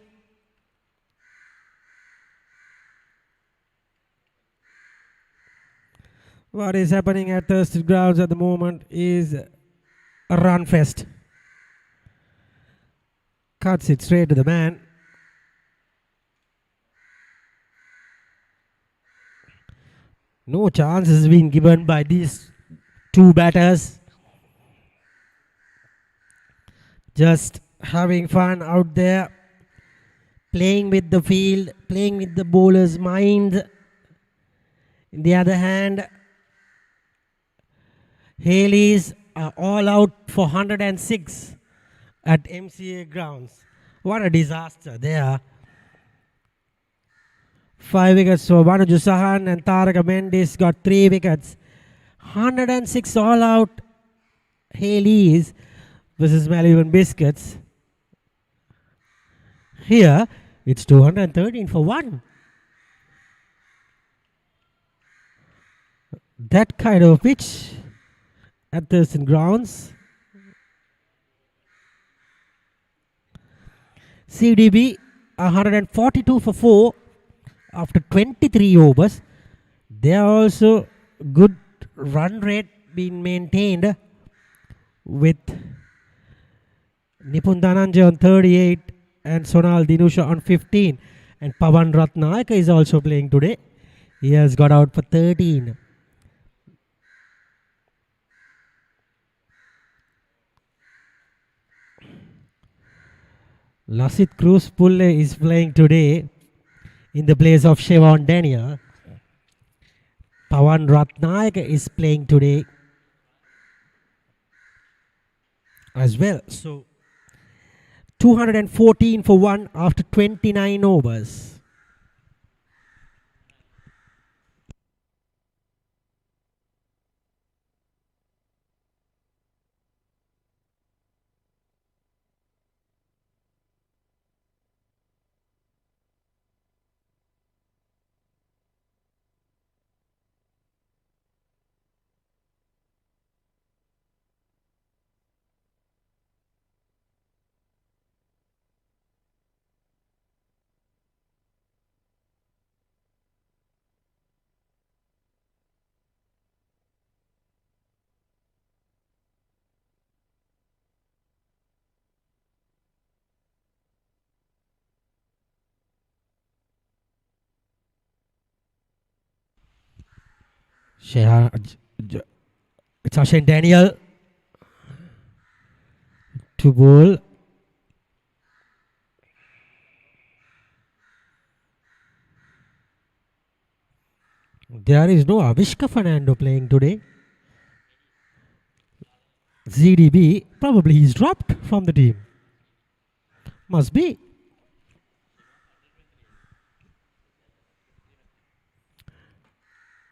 What is happening at Thurston Grounds at the moment is a run fest. Cuts it straight to the man. No chance has been given by these two batters. Just having fun out there, playing with the field, playing with the bowler's mind. In the other hand, Haley's are all out for 106 at MCA grounds. What a disaster there. 5 wickets for Vanuju Sahan, and Taraka Mendis got 3 wickets. 106 all out Haley's versus Malibon Biscuits. Here, it's 213 for 1. That kind of pitch at Thurston Grounds. CDB 142 for 4 after 23 overs. There are also good run rate being maintained with Nipun Dhananjay on 38 and Sonal Dinusha on 15. And Pavan Ratnayaka is also playing today. He has got out for 13. Lasit Cruz Pulle is playing today in the place of Shevon Daniel. Pavan Ratnayaka is playing today as well. So 214 for 1 after 29 overs. It's Ashane Daniel to bowl. There is no Avishka Fernando playing today. ZDB, probably he's dropped from the team. Must be.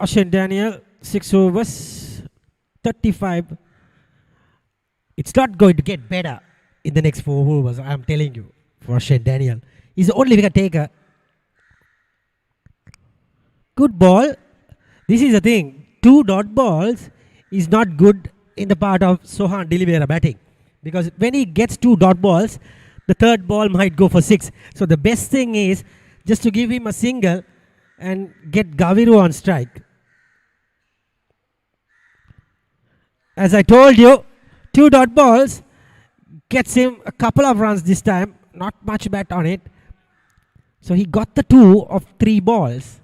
Ashane Daniel, 6 overs, 35. It's not going to get better in the next 4 overs, I'm telling you, for Ashane Daniel. He's the only wicket taker. Good ball. This is the thing. 2 dot balls is not good in the part of Sohan Dilivera batting. Because when he gets 2 dot balls, the third ball might go for 6. So the best thing is just to give him a single and get Gaviru on strike. As I told you, 2 dot balls gets him a couple of runs this time. Not much bet on it. So he got the 2 of 3 balls.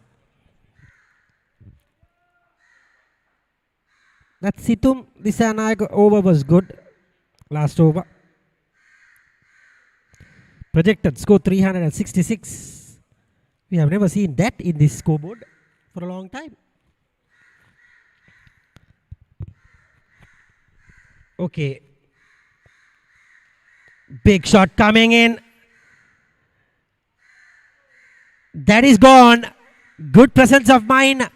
That Situm Disanayak over was good. Last over. Projected score 366. We have never seen that in this scoreboard for a long time. Okay. Big shot coming in. That is gone. Good presence of mind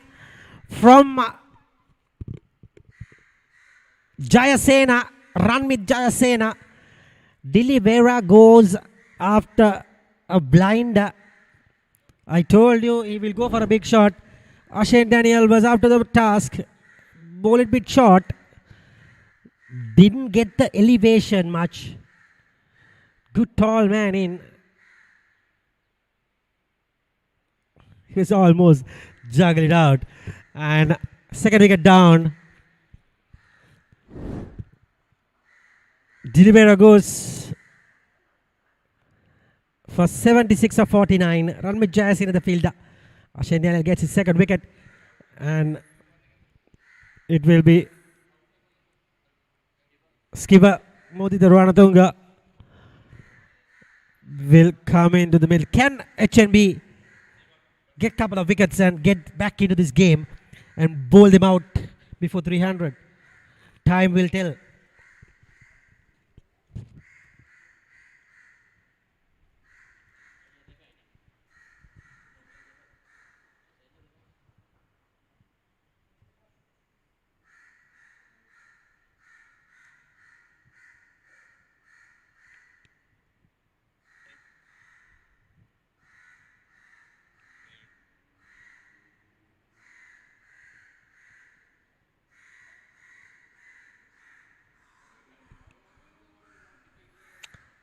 from Jayasena. Run with Jayasena. Dilivera goes after a blinder. I told you he will go for a big shot. Ashane Daniel was after the task. Bowl it bit short. Didn't get the elevation much. Good tall man in. He was almost juggled it out. And second wicket down. Dilivera goes for 76 of 49. Run with Jayasena in the fielder. Ashane Daniel gets his second wicket. And it will be skipper Modi Ranatunga will come into the middle. Can HNB get a couple of wickets and get back into this game and bowl them out before 300? Time will tell.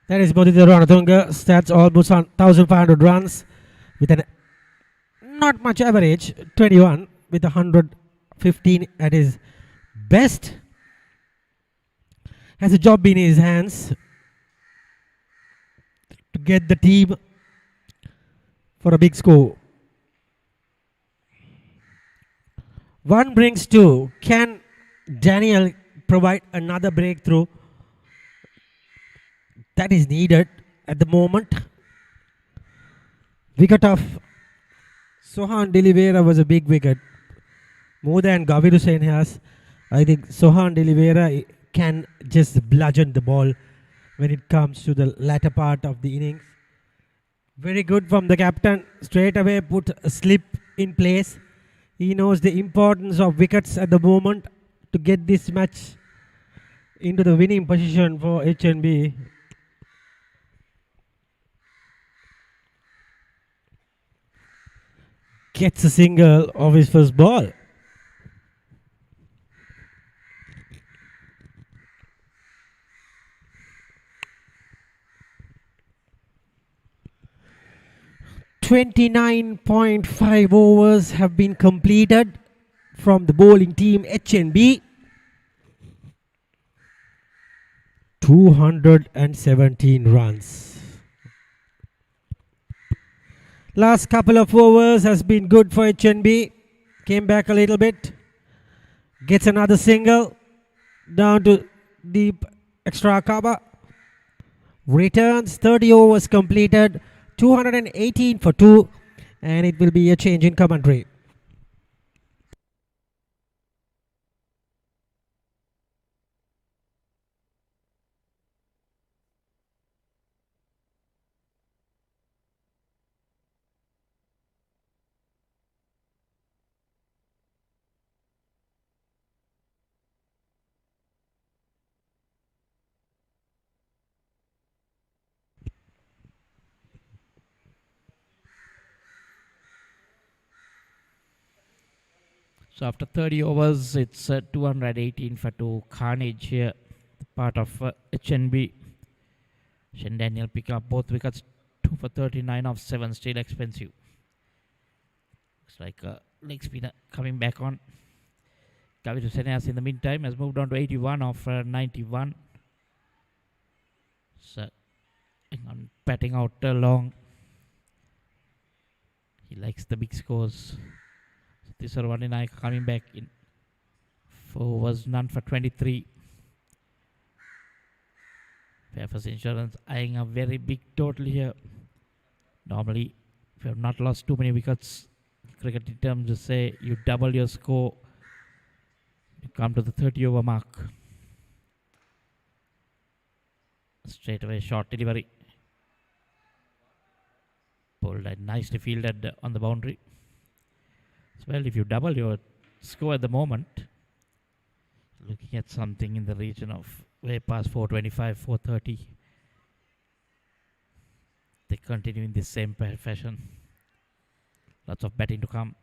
That is Mudita Ranatunga. Stats almost on 1,500 runs with an not much average, 21 with 115 at his best. Has a job in his hands to get the team for a big score. One brings two. Can Daniel provide another breakthrough? That is needed at the moment. Wicket of Sohan Delivera was a big wicket. More than Gavir Hussain has. I think Sohan Delivera can just bludgeon the ball when it comes to the latter part of the innings. Very good from the captain. Straight away put a slip in place. He knows the importance of wickets at the moment to get this match into the winning position for HNB. Gets a single of his first ball. .5 overs have been completed from the bowling team HNB. 217 runs. Last couple of overs has been good for HNB. Came back a little bit. Gets another single. Down to deep extra cover. Returns 30 overs completed. 218 for 2. And it will be a change in commentary. So after 30 overs, it's 218 for 2. Carnage here, part of HNB. Shane Daniel pick up both wickets, 2 for 39 of 7, still expensive. Looks like leg spinner coming back on. Kavitu Senyas in the meantime has moved on to 81 of 91. So, on batting out long. He likes the big scores. Tisarwani Naik coming back in. 4 was none for 23. Fairfirst Insurance eyeing a very big total here. Normally, if you have not lost too many wickets, cricket in terms to say you double your score, you come to the 30 over mark. Straight away short delivery. Pulled and nicely fielded on the boundary. Well, if you double your score at the moment, looking at something in the region of way past 425, 430. They continue in the same fashion. Lots of batting to come.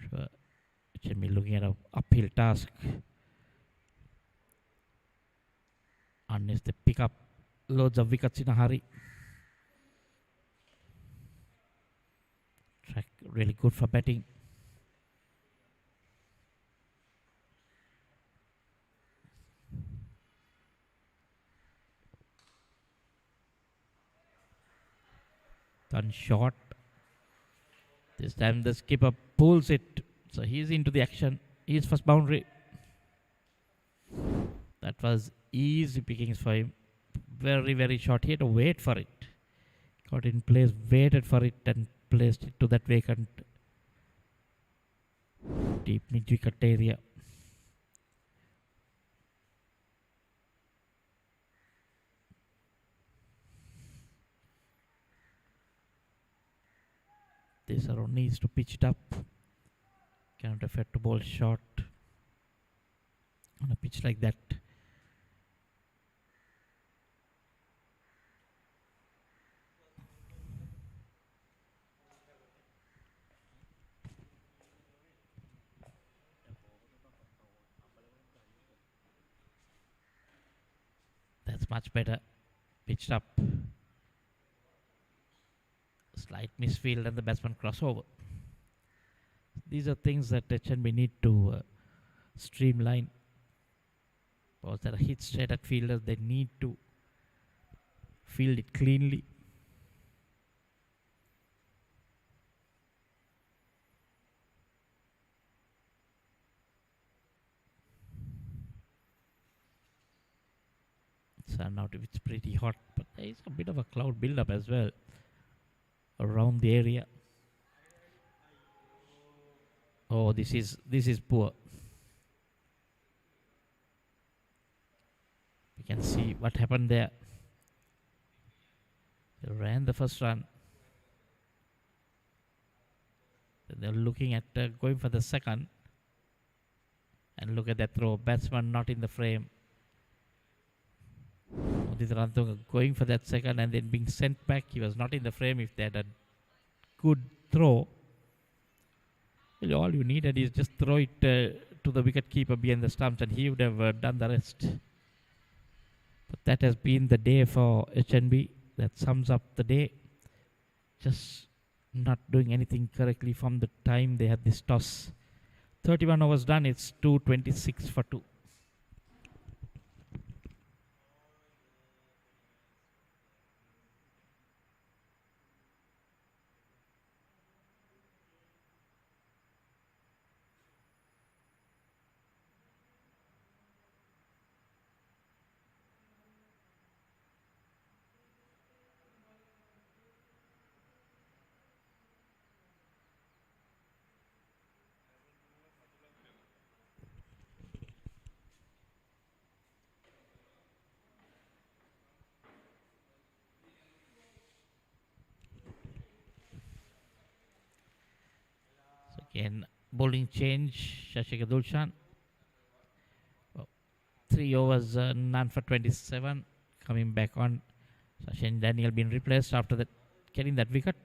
Sure, it should be looking at an uphill task. Unless they pick up loads of wickets in a hurry. Track really good for batting. Done short. This time the skipper pulls it. So he's into the action. His first boundary. That was easy pickings for him. Very, very short. He had to wait for it. Got in place, waited for it and placed it to that vacant deep mid-wicket area. This around needs to pitch it up. Cannot afford to bowl short on a pitch like that. much better. Pitched up. Slight misfield and the batsman crossover. These are things that HNB need to streamline. Because there are hits straight at fielders, they need to field it cleanly. So now it's pretty hot, but there is a bit of a cloud build-up as well around the area. Oh, this is poor. We can see what happened there. They ran the first run. Then they're looking at going for the second. And look at that throw. Batsman not in the frame. Going for that second and then being sent back. He was not in the frame. If they had a good throw, well, all you needed is just throw it to the wicket keeper behind the stumps and he would have done the rest. But that has been the day for HNB. That sums up the day. Just not doing anything correctly from the time they had this toss. 31 overs done. It's 2:26 for 2. Again, bowling change, Shashika Dulshan. 3 overs, none for 27. Coming back on. Sachin Daniel being replaced after that, getting that wicket.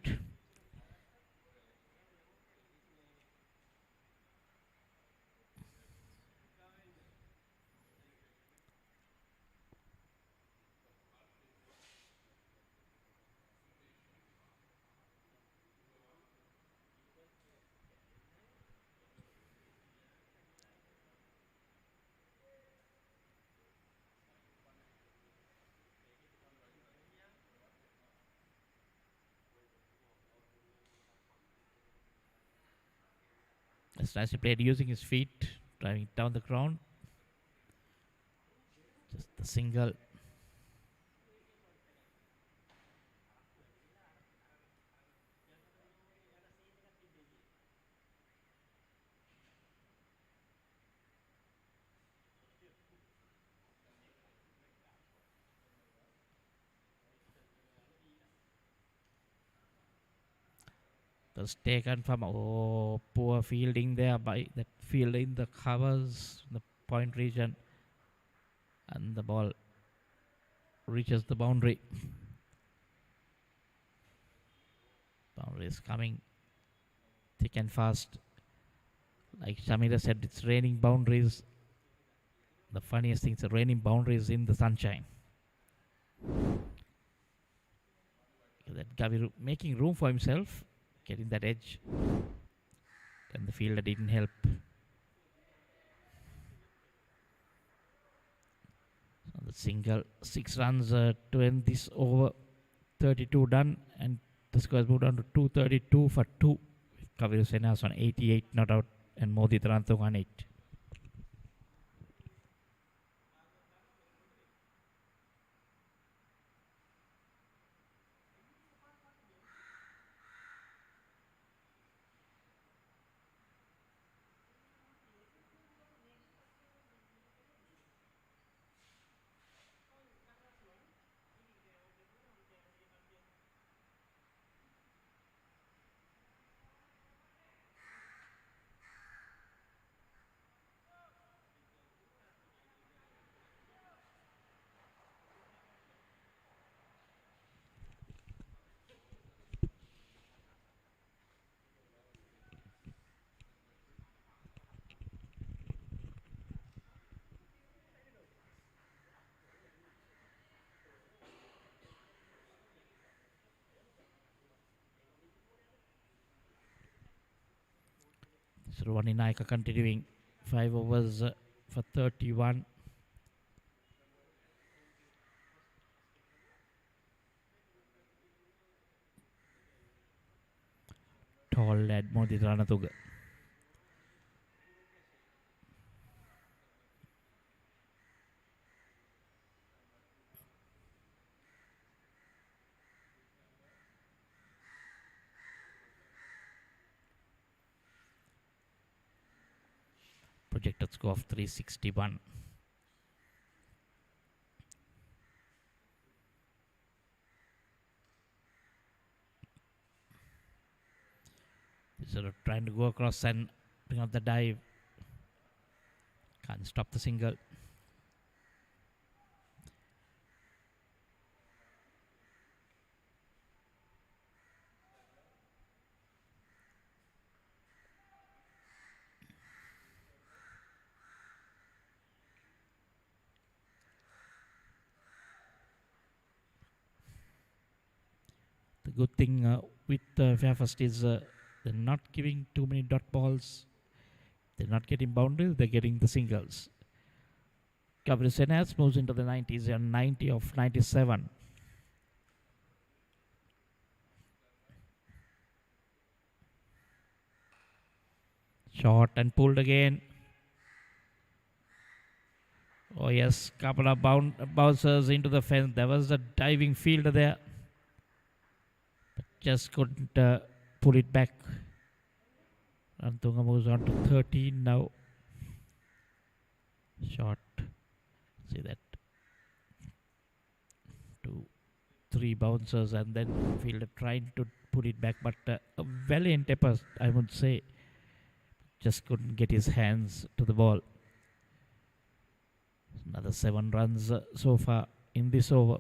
That's nicely played using his feet, driving down the ground. Just the single. Was taken from poor fielding there by that fielder in the covers, the point region, and the ball reaches the boundary. Boundary is coming thick and fast. Like Shamira said, it's raining boundaries. The funniest thing is raining boundaries in the sunshine. That Gavi making room for himself, getting that edge, and the fielder didn't help. So the single, 6 runs to end this over. 32 done, and the score has moved on to 232 for 2. Kaviru Senas on 88 not out, and Modi Tarantung on 8. Suruwani Naika continuing 5 overs for 31. Tall lad Modi Ranatuga. Projected score of 361. Sort of trying to go across and bring out the dive. Can't stop the single. The good thing with Fairfirst is they're not giving too many dot balls. They're not getting boundaries, they're getting the singles. Senas moves into the 90s and 90 of 97. Short and pulled again. Oh yes, couple of bouncers into the fence. There was a diving fielder there. But just couldn't pull it back. Rantunga moves on to 13 now. Short. See that. 2, 3 bouncers and then fielder trying to put it back. But a valiant effort, I would say. Just couldn't get his hands to the ball. Another 7 runs so far in this over.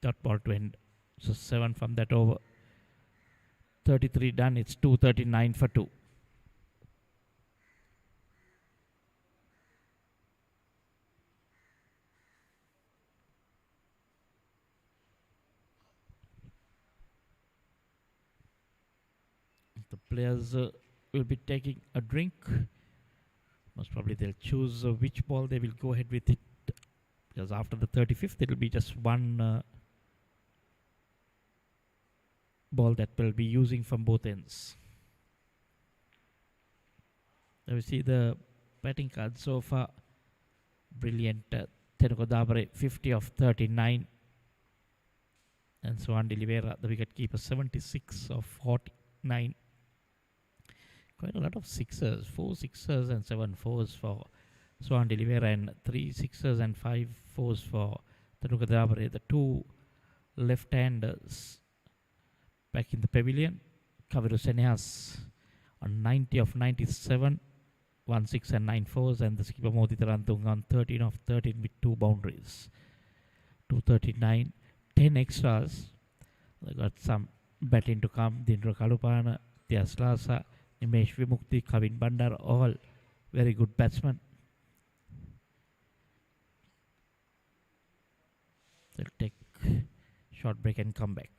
Dot ball to end. So 7 from that over. 33 done. It's 239 for 2. The players will be taking a drink. Most probably they'll choose which ball they will go ahead with it. Because after the 35th, it will be just one ball that will be using from both ends. Now we see the batting card so far. Brilliant. Tenuko Dabare 50 of 39. And Swan D'Oliveira, the wicket keeper, 76 of 49. Quite a lot of sixers, 4 sixers and 7 fours for Swan D'Oliveira and 3 sixers and 5 fours for Tenuko Dabare. The 2 left-handers back in the pavilion. Kaviru Senyas on 90 of 97, 1 6 and 9 fours, and the skipper Modi Tarantung on 13 of 13 with 2 boundaries. 239, 10 extras. They got some batting to come. Dindra Kalupana, Tias Lasa, Nimesh Vimukti, Kavin Bandar, all very good batsmen. They'll take short break and come back.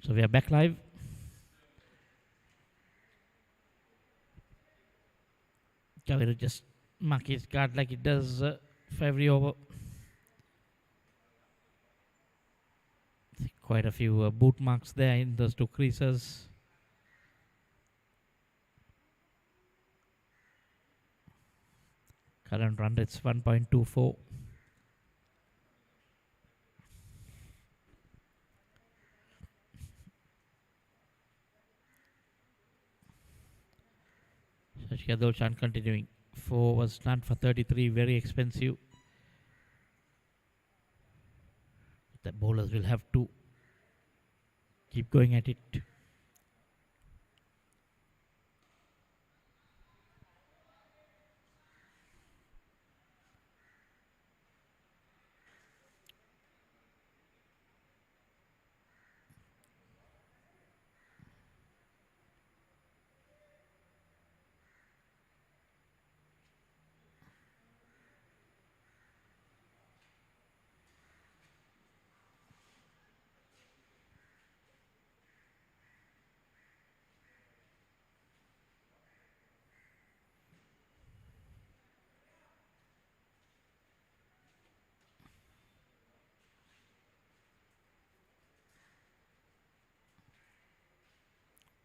So we are back live. Kaviru just mark his card like it does for every over. Quite a few boot marks there in those two creases. Current run rate's 1.24. Shashika Dolshan continuing. 4 was none for 33, very expensive. The bowlers will have to keep going at it.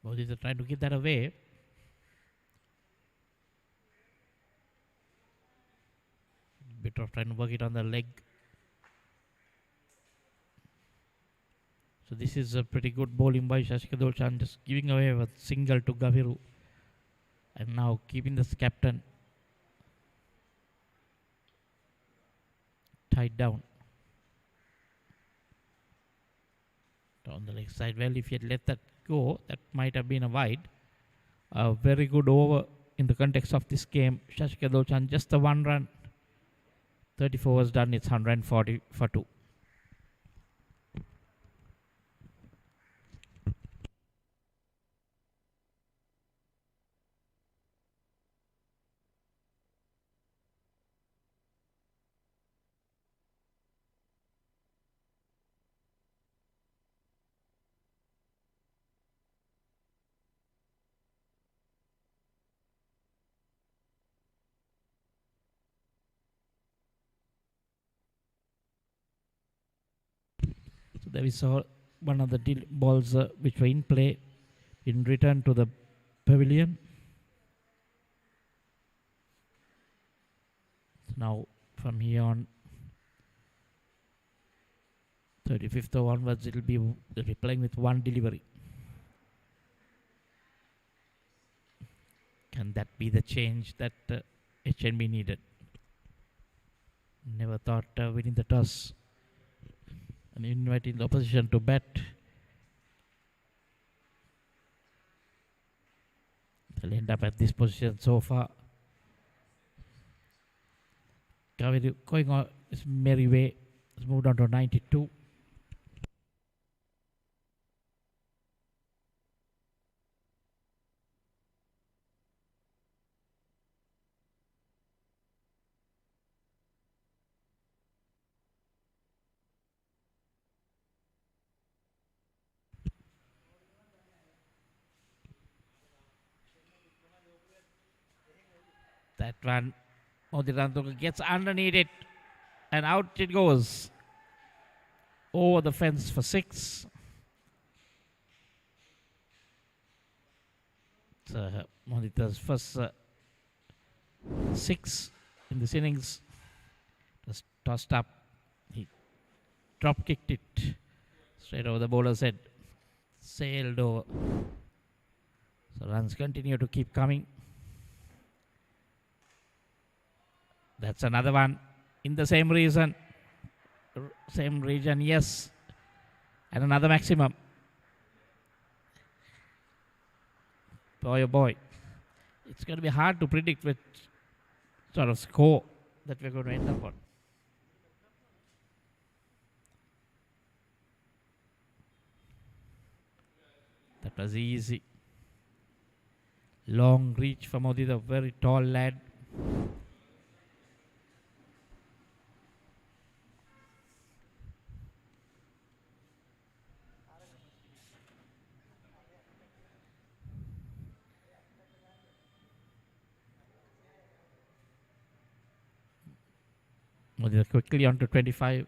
Bowlers are trying to get that away. Bit of trying to work it on the leg. So this is a pretty good bowling by Shashika Dolshan, just giving away a single to Gaviru. And now keeping this captain tied down. On the leg side, well, if he had let that go, that might have been a wide. A very good over in the context of this game. Shashika Dolshan, just the 1 run. 34 was done, it's 140 for 2. There we saw one of the balls which were in play in return to the pavilion. So now from here on, 35th onwards, they'll be playing with one delivery. Can that be the change that HNB needed? Never thought winning the toss and inviting the opposition to bat. They'll end up at this position so far. Kaviru going on his merry way. Has moved on to 92. That one, Modirantunga gets underneath it and out it goes. Over the fence for 6. It's Modita's first 6 in this innings. Just tossed up. He drop kicked it straight over the bowler's head. Sailed over. So runs continue to keep coming. That's another one in the same region. Same region, yes. And another maximum. Boy, oh boy. It's going to be hard to predict which sort of score that we're going to end up on. That was easy. Long reach for Modi, the very tall lad. Quickly on to 25.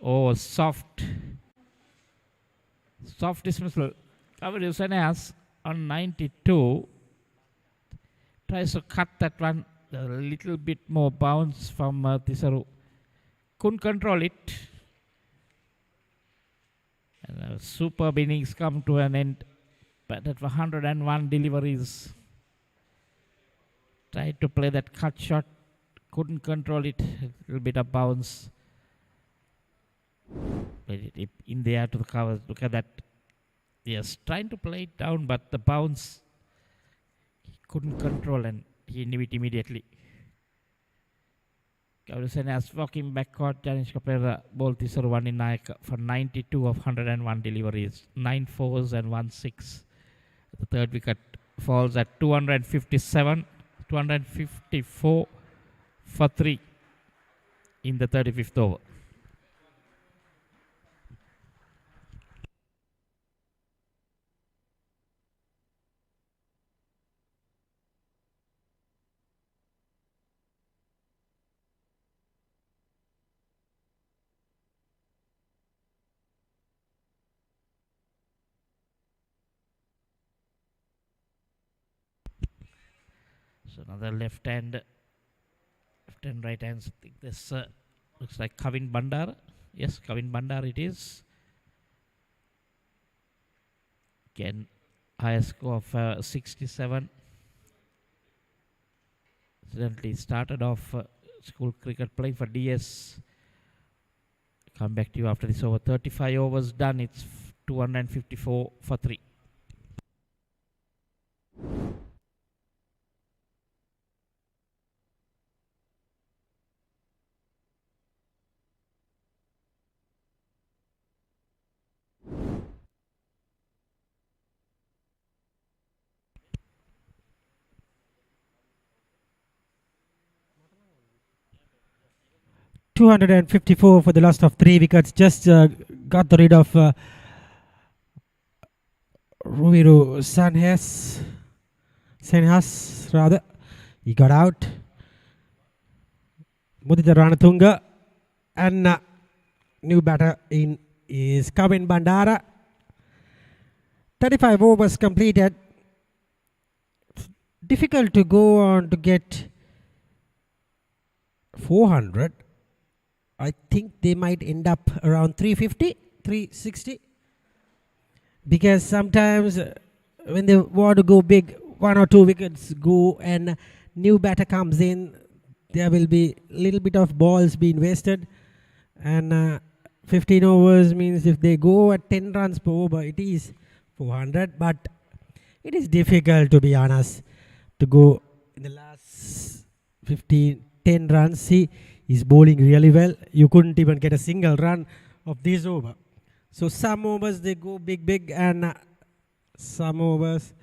Oh, soft dismissal. Kaveri Usanas on 92 tries to cut that one a little bit more bounce from Tisaru. Couldn't control it. And superb innings come to an end. But at 101 deliveries. Tried to play that cut shot. Couldn't control it. A little bit of bounce. Played it in the air to the covers. Look at that. Yes, trying to play it down, but the bounce he couldn't control and he knew it immediately. Kaurusena walking backward. Janishka Pereira bowled Tisaru one in Nayaka for 92 of 101 deliveries. 9 fours and 1 6. The third wicket falls at 254 for 3 in the 35th over. So another left and right hands. I think this looks like Kavin Bandar. Yes, Kavin Bandar it is. Again, highest score of 67. Incidentally, started off school cricket playing for DS. Come back to you after this over. 35 overs done. It's 254 for 3. $254 for the loss of 3 wickets. Just got rid of Ruviru Senhas rather. He got out. Mudita Ranatunga and new batter in is Kavin Bandara. 35 overs completed. Difficult to go on to get 400. I think they might end up around 350, 360. Because sometimes when they want to go big, 1 or 2 wickets go and new batter comes in, there will be a little bit of balls being wasted. And 15 overs means if they go at 10 runs per over, it is 400. But it is difficult, to be honest, to go in the last 10 runs. See, he's bowling really well. You couldn't even get a single run of this over. So some overs they go big and some overs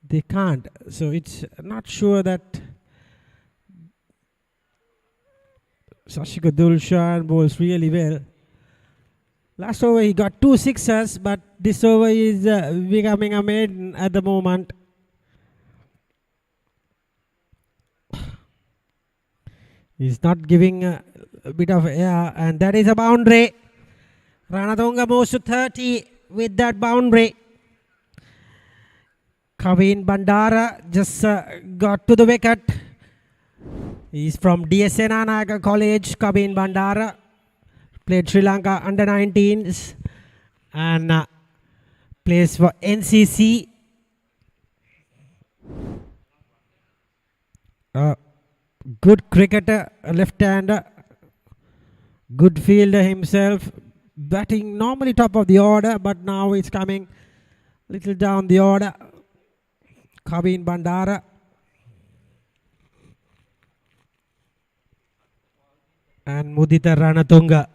they can't. So it's not sure that Sashika Dulshan bowls really well. Last over he got 2 sixes, but this over is becoming a maiden at the moment. He's not giving a bit of air, and that is a boundary. Ranatunga moves to 30 with that boundary. Kavin Bandara just got to the wicket. He's from DSN Naga College. Kavin Bandara played Sri Lanka under 19s and plays for NCC. Good cricketer, left-hander, good fielder himself, batting normally top of the order, but now he's coming little down the order. Kavin Bandara. And Mudita Ranatunga.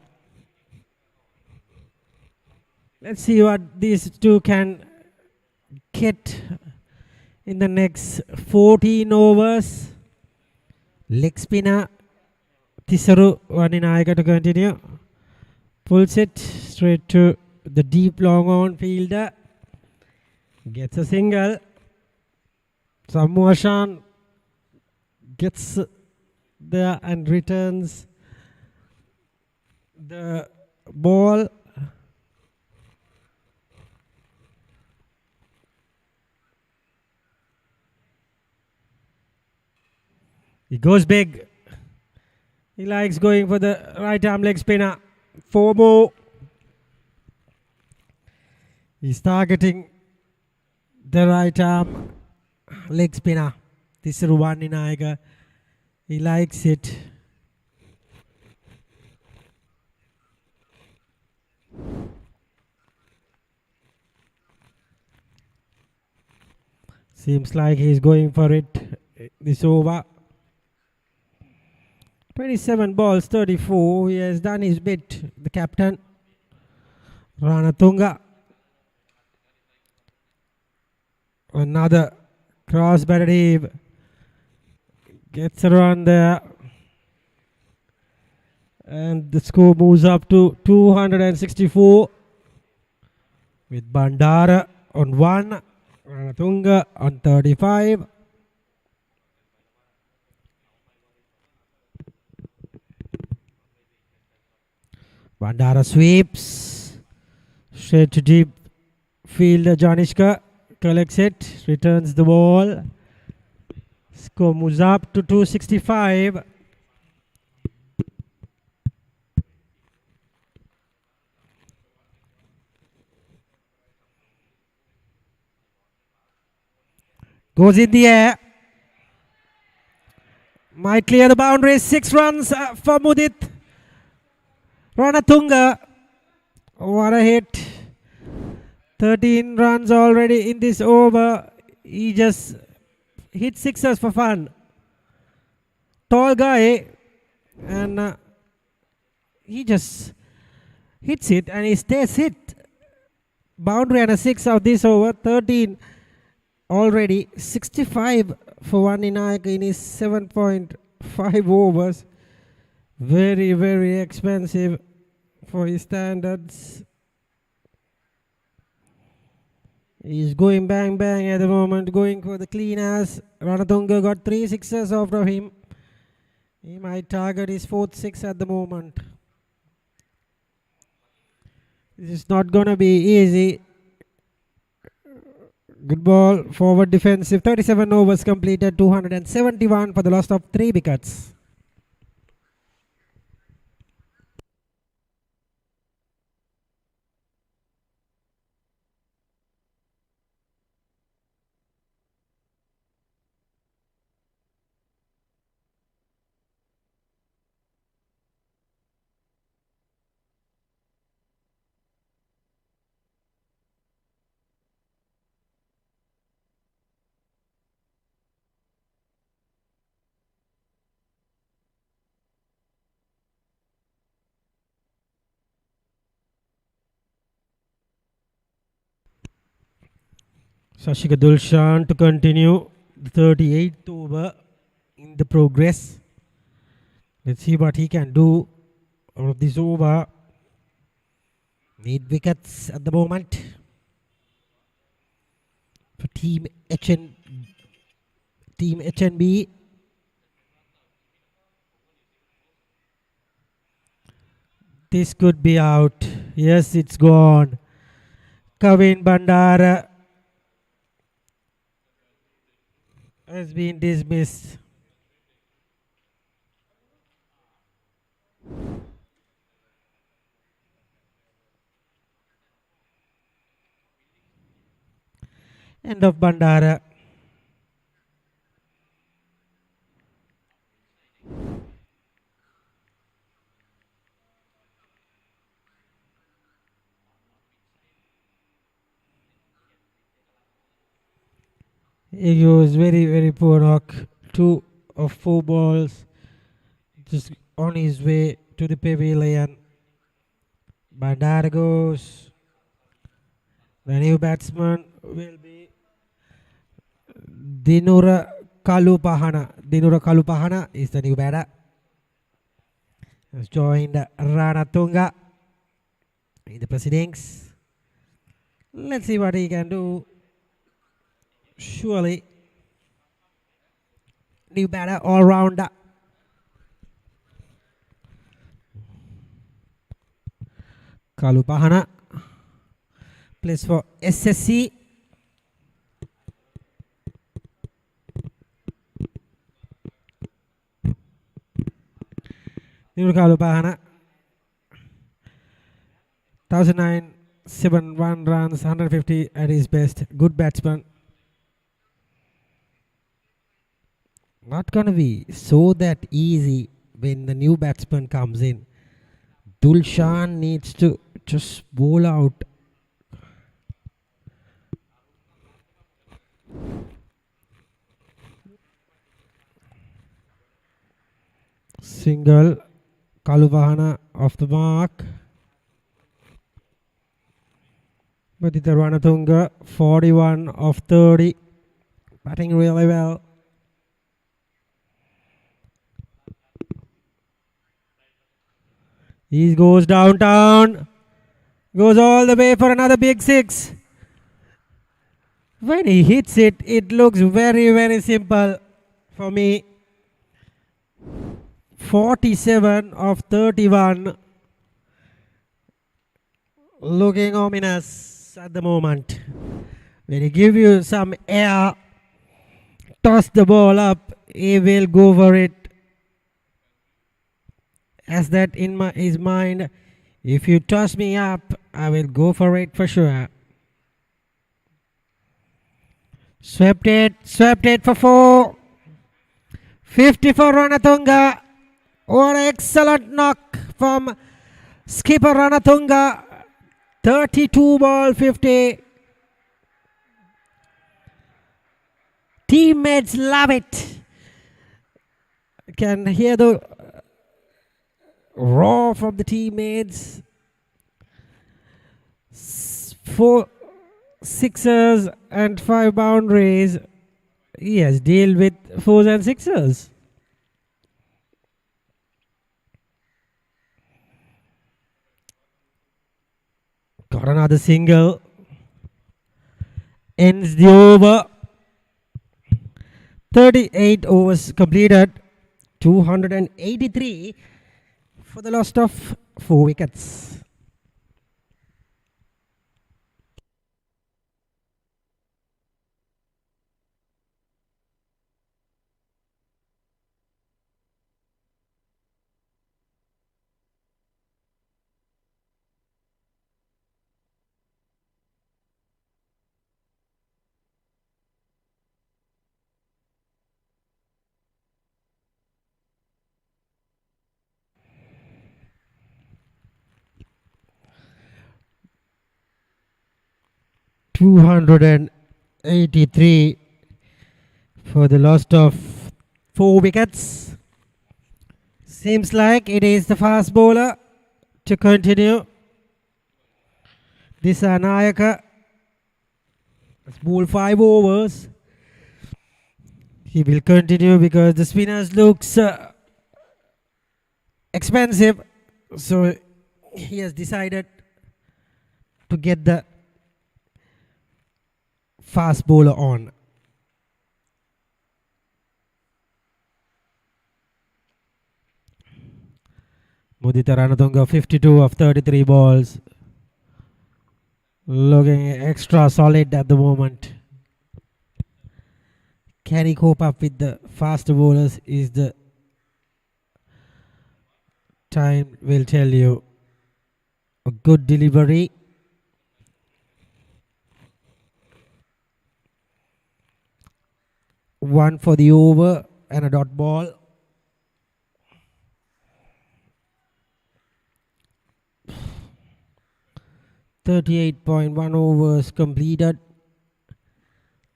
Let's see what these two can get in the next 14 overs. Leg spinner Tisaru Vaninayaka to continue. Pulls it straight to the deep long on fielder. Gets a single. Samuashan gets there and returns the ball. He goes big. He likes going for the right arm leg spinner. 4 more. He's targeting the right arm leg spinner. This is Ruvaninayaka. He likes it. Seems like he's going for it this over. 27 balls, 34. He has done his bit, the captain. Ranatunga. Another cross batted heave. Gets around there. And the score moves up to 264. With Bandara on 1. Ranatunga on 35. Bandara sweeps straight to deep fielder Janishka collects it, returns the ball. Score moves up to 265. Goes in the air. Might clear the boundary. 6 runs for Mudit. Ranatunga. What a hit. 13 runs already in this over. He just hit sixes for fun. Tall guy. And he just hits it and he stays hit. Boundary and a 6 of this over. 13 already. 65 for Vaninayaka in his 7.5 overs. Very, very expensive for his standards. He's going bang bang at the moment, going for the clean ass. Ranatunga got 3 sixes off of him. He might target his 4th 6 at the moment. This is not gonna be easy. Good ball, forward defensive. 37 overs completed, 271 for the loss of 3 wickets. Shashika Dulshan to continue the 38th over in the progress. Let's see what he can do out of this over. Need wickets at the moment for Team HNB. This could be out. Yes, it's gone. Kavin Bandara has been dismissed. End of Bandara. It was very, very poor knock. 2 of 4 balls just on his way to the pavilion. Bandara goes. The new batsman will be Dinura Kalupahana. Dinura Kalupahana is the new batter. Has joined Ranatunga in the proceedings. Let's see what he can do. Surely, new batter all rounder. Kalupahana plays for SSC. New Kalupahana 1009.71 runs, 150 at his best. Good batsman. Not gonna be so that easy when the new batsman comes in. Dulshan needs to just bowl out. Single. Kalupahana off the mark. Madhita Ranatunga 41 of 30. Batting really well. He goes downtown. Goes all the way for another big 6. When he hits it, it looks very, very simple for me. 47 of 31. Looking ominous at the moment. When he give you some air, toss the ball up, he will go for it. Has that in his mind. If you toss me up, I will go for it for sure. Swept it for 4. 50 for Ranatunga. What an excellent knock from skipper Ranatunga. 32 ball 50. Teammates love it. Can hear the roar from the teammates. 4 sixers and 5 boundaries. He has dealt with 4s and 6ers. Got another single. Ends the over. 38 overs completed. 283 for the loss of 4 wickets. $283 for the loss of 4 wickets. Seems like it is the fast bowler to continue. Disa Nayaka has bowled 5 overs. He will continue because the spinners looks expensive. So he has decided to get the fast bowler on. Mudita Ranatunga 52 of 33 balls. Looking extra solid at the moment. Can he cope up with the faster bowlers is the time will tell you. A good delivery. One for the over and a dot ball. .38.1 overs completed.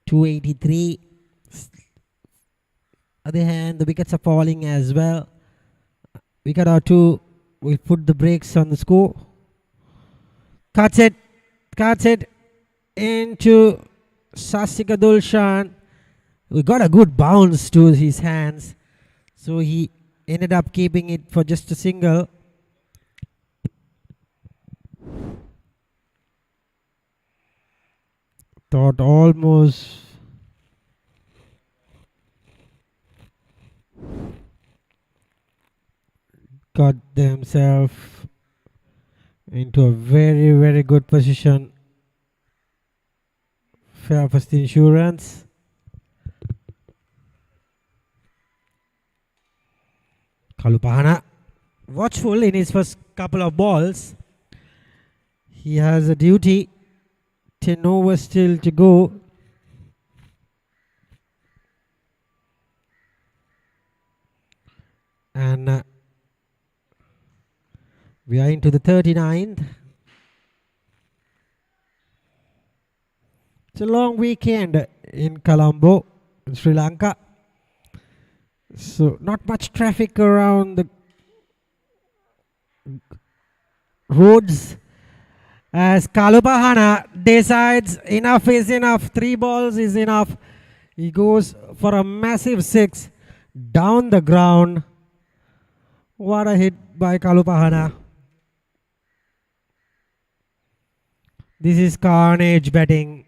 283. Other hand, the wickets are falling as well. Wicket or two will put the brakes on the score. Cuts it into Sasika Dulshan. We got a good bounce to his hands, so he ended up keeping it for just a single. Thought almost got themselves into a very, very good position. Fairfirst Insurance. Kalupahana watchful in his first couple of balls. He has a duty. 10 overs still to go. And we are into the 39th. It's a long weekend in Colombo, in Sri Lanka. So not much traffic around the roads. As Kalupahana decides enough is enough. 3 balls is enough. He goes for a massive 6 down the ground. What a hit by Kalupahana. This is carnage batting.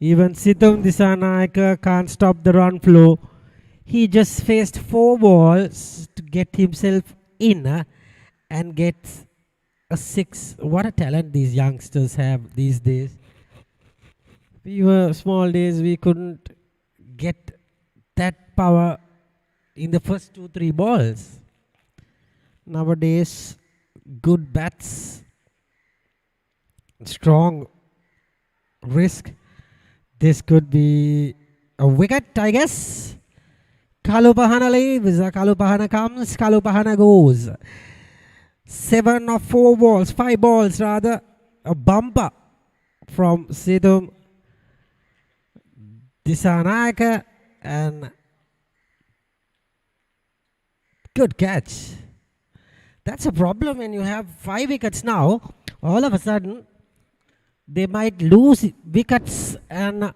Even Situm Disanayake can't stop the run flow. He just faced 4 balls to get himself in and gets a 6. What a talent these youngsters have these days. We were small days, we couldn't get that power in the first 2-3 balls. Nowadays, good bats, strong risk. This could be a wicket, I guess. Kalupahana leaves, Kalupahana comes, Kalupahana goes. 7 or 4 balls, 5 balls rather. A bumper from Sidhum Disanayake and good catch. That's a problem when you have 5 wickets now. All of a sudden, they might lose wickets and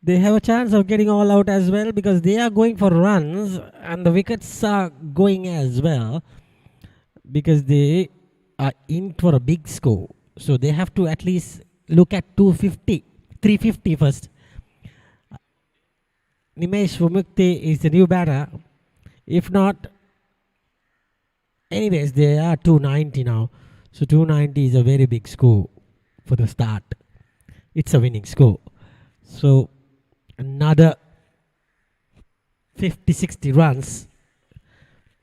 they have a chance of getting all out as well because they are going for runs and the wickets are going as well because they are in for a big score. So they have to at least look at 350 first. Nimesh Vumukti is the new batter. If not, anyways, they are 290 now. So 290 is a very big score for the start. It's a winning score. So another 50-60 runs.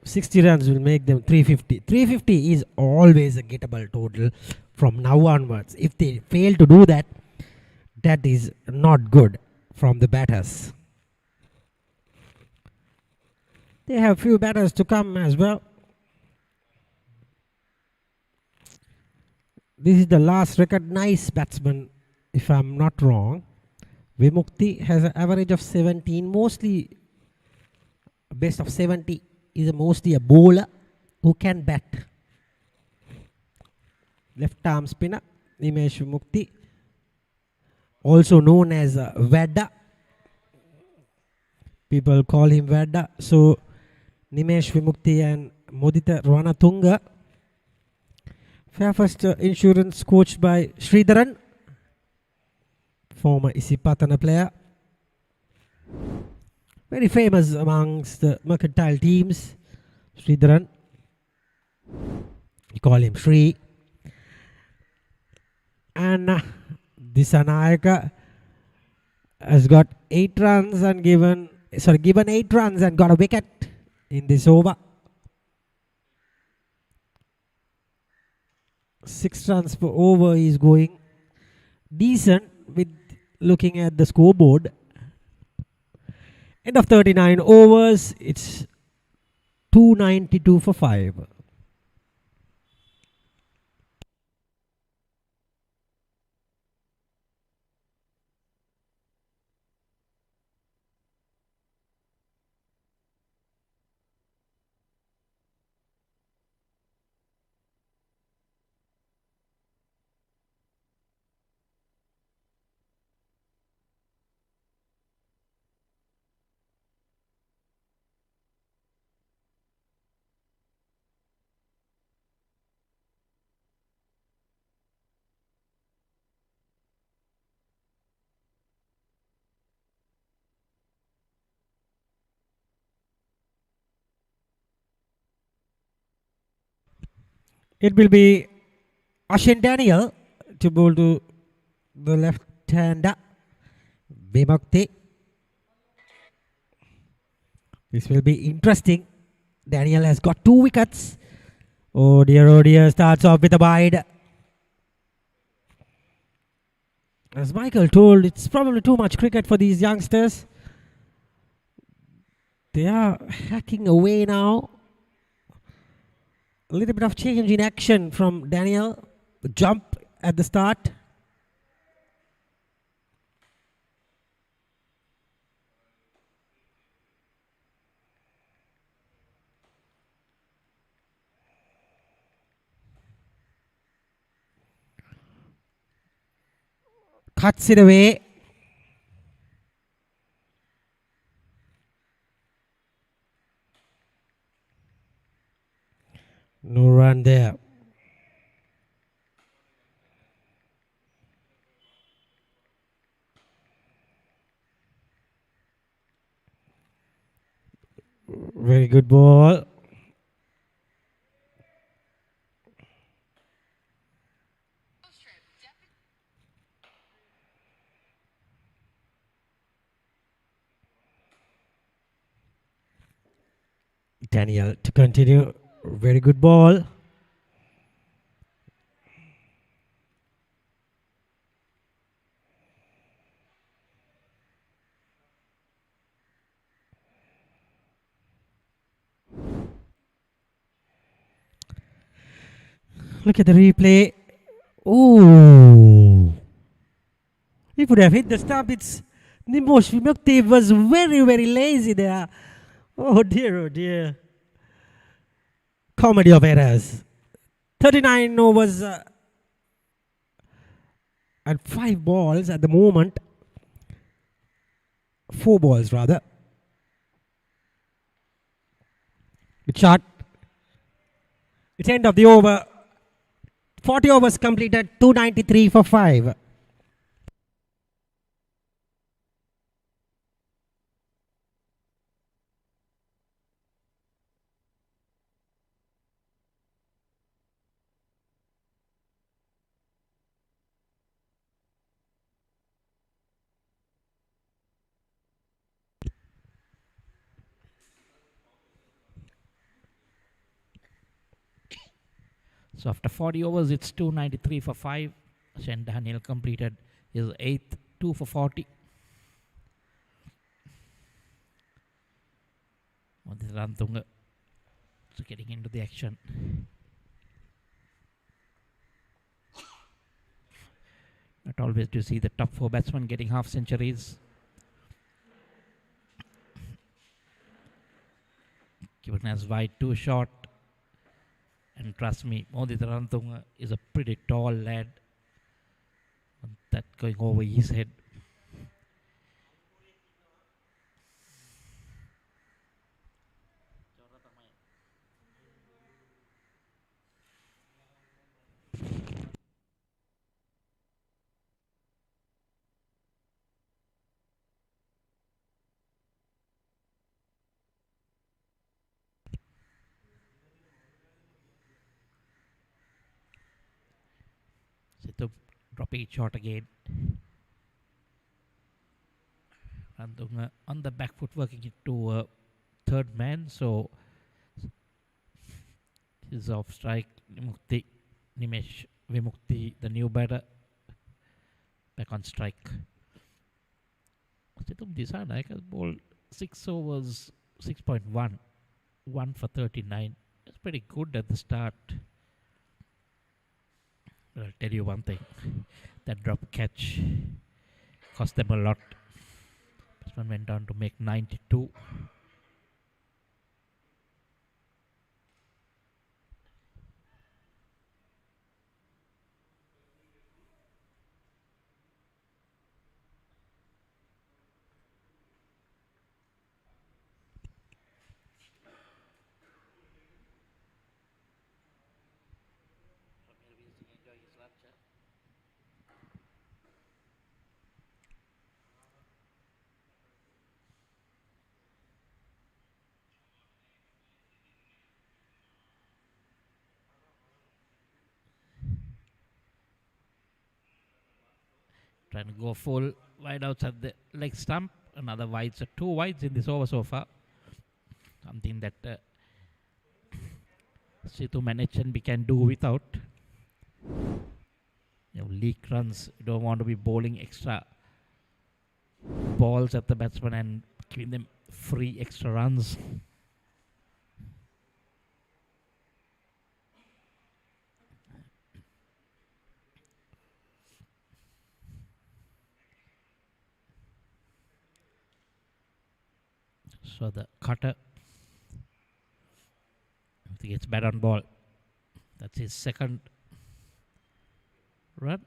60 runs will make them 350. 350 is always a gettable total from now onwards. If they fail to do that, that is not good from the batters. They have few batters to come as well. This is the last recognized batsman, if I'm not wrong. Vimukti has an average of 17, mostly best of 70 is mostly a bowler who can bat. Left arm spinner, Nimesh Vimukti, also known as Vedda. People call him Vedda. So Nimesh Vimukti and Modita Ranatunga. Fairfirst Insurance coached by Sridharan, former Isipatana player. Very famous amongst the mercantile teams, Sridharan. You call him Sri. And Disanayake has got 8 runs and given 8 runs and got a wicket in this over. 6 runs per over is going decent with looking at the scoreboard. End of 39 overs, it's 292 for 5. It will be Ashin Daniel to bowl to the left-hander, Bimukti. This will be interesting. Daniel has got 2 wickets. Oh dear, starts off with a wide. As Michael told, it's probably too much cricket for these youngsters. They are hacking away now. A little bit of change in action from Daniel. Jump at the start. Cuts it away. No run there. Very good ball. Daniel to continue. Very good ball. Look at the replay. Oh, he would have hit the stump. It's Nimosh Vimukti was very lazy there. Oh dear. Comedy of errors. 39 overs and 5 balls at the moment. 4 balls rather. Good shot. It's end of the over. 40 overs completed, 293 for 5. So after 40 overs, it's 293 for 5. Ashin Daniel completed his 8th, 2 for 40. Rantunga so getting into the action. Not always do you see the top 4 batsmen getting half centuries. Given as wide, too short. And trust me, Modi Rantunga is a pretty tall lad. And that going over his head. Situ dropping it short again. Rantunga on the back foot working it to third man. So he's off strike. Nimesh Vimukti, the new batter, back on strike. Situm Disana has bowled 6 overs, 6.1, 1 for 39. That's pretty good at the start. But I'll tell you one thing, that drop catch cost them a lot. This one went down to make 92. Trying to go full wide outside the leg stump. Another wide, so 2 wides in this over so far. Something that Situm and HNB can do without. Leak runs. You don't want to be bowling extra balls at the batsman and giving them free extra runs. So the cutter, I think it's bad on ball. That's his second run.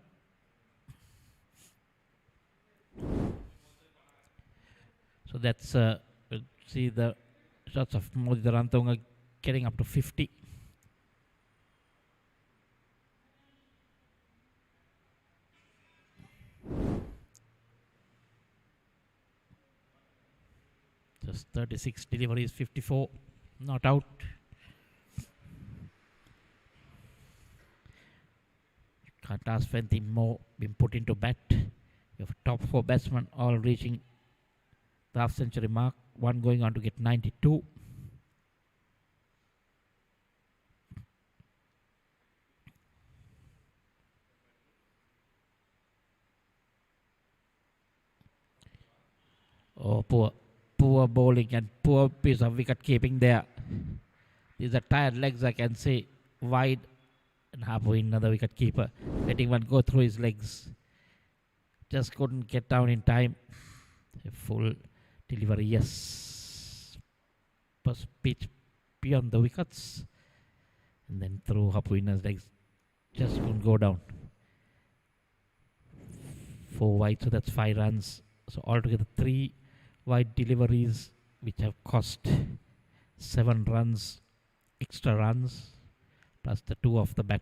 So that's we'll see the shots of Modi Rantunga getting up to 50. Just 36 deliveries, 54 not out. Can't ask for anything more being put into bat. You have top 4 batsmen all reaching the half century mark. One going on to get 92. Oh, poor bowling and poor piece of wicket keeping there. These are tired legs, I can say. Wide and halfway another wicket keeper. Letting one go through his legs. Just couldn't get down in time. A full delivery, yes. First pitch beyond the wickets. And then through Hapuina's legs. Just couldn't go down. 4 wide, so that's 5 runs. So altogether 3 wide deliveries, which have cost 7 runs, extra runs, plus the 2 off the bat.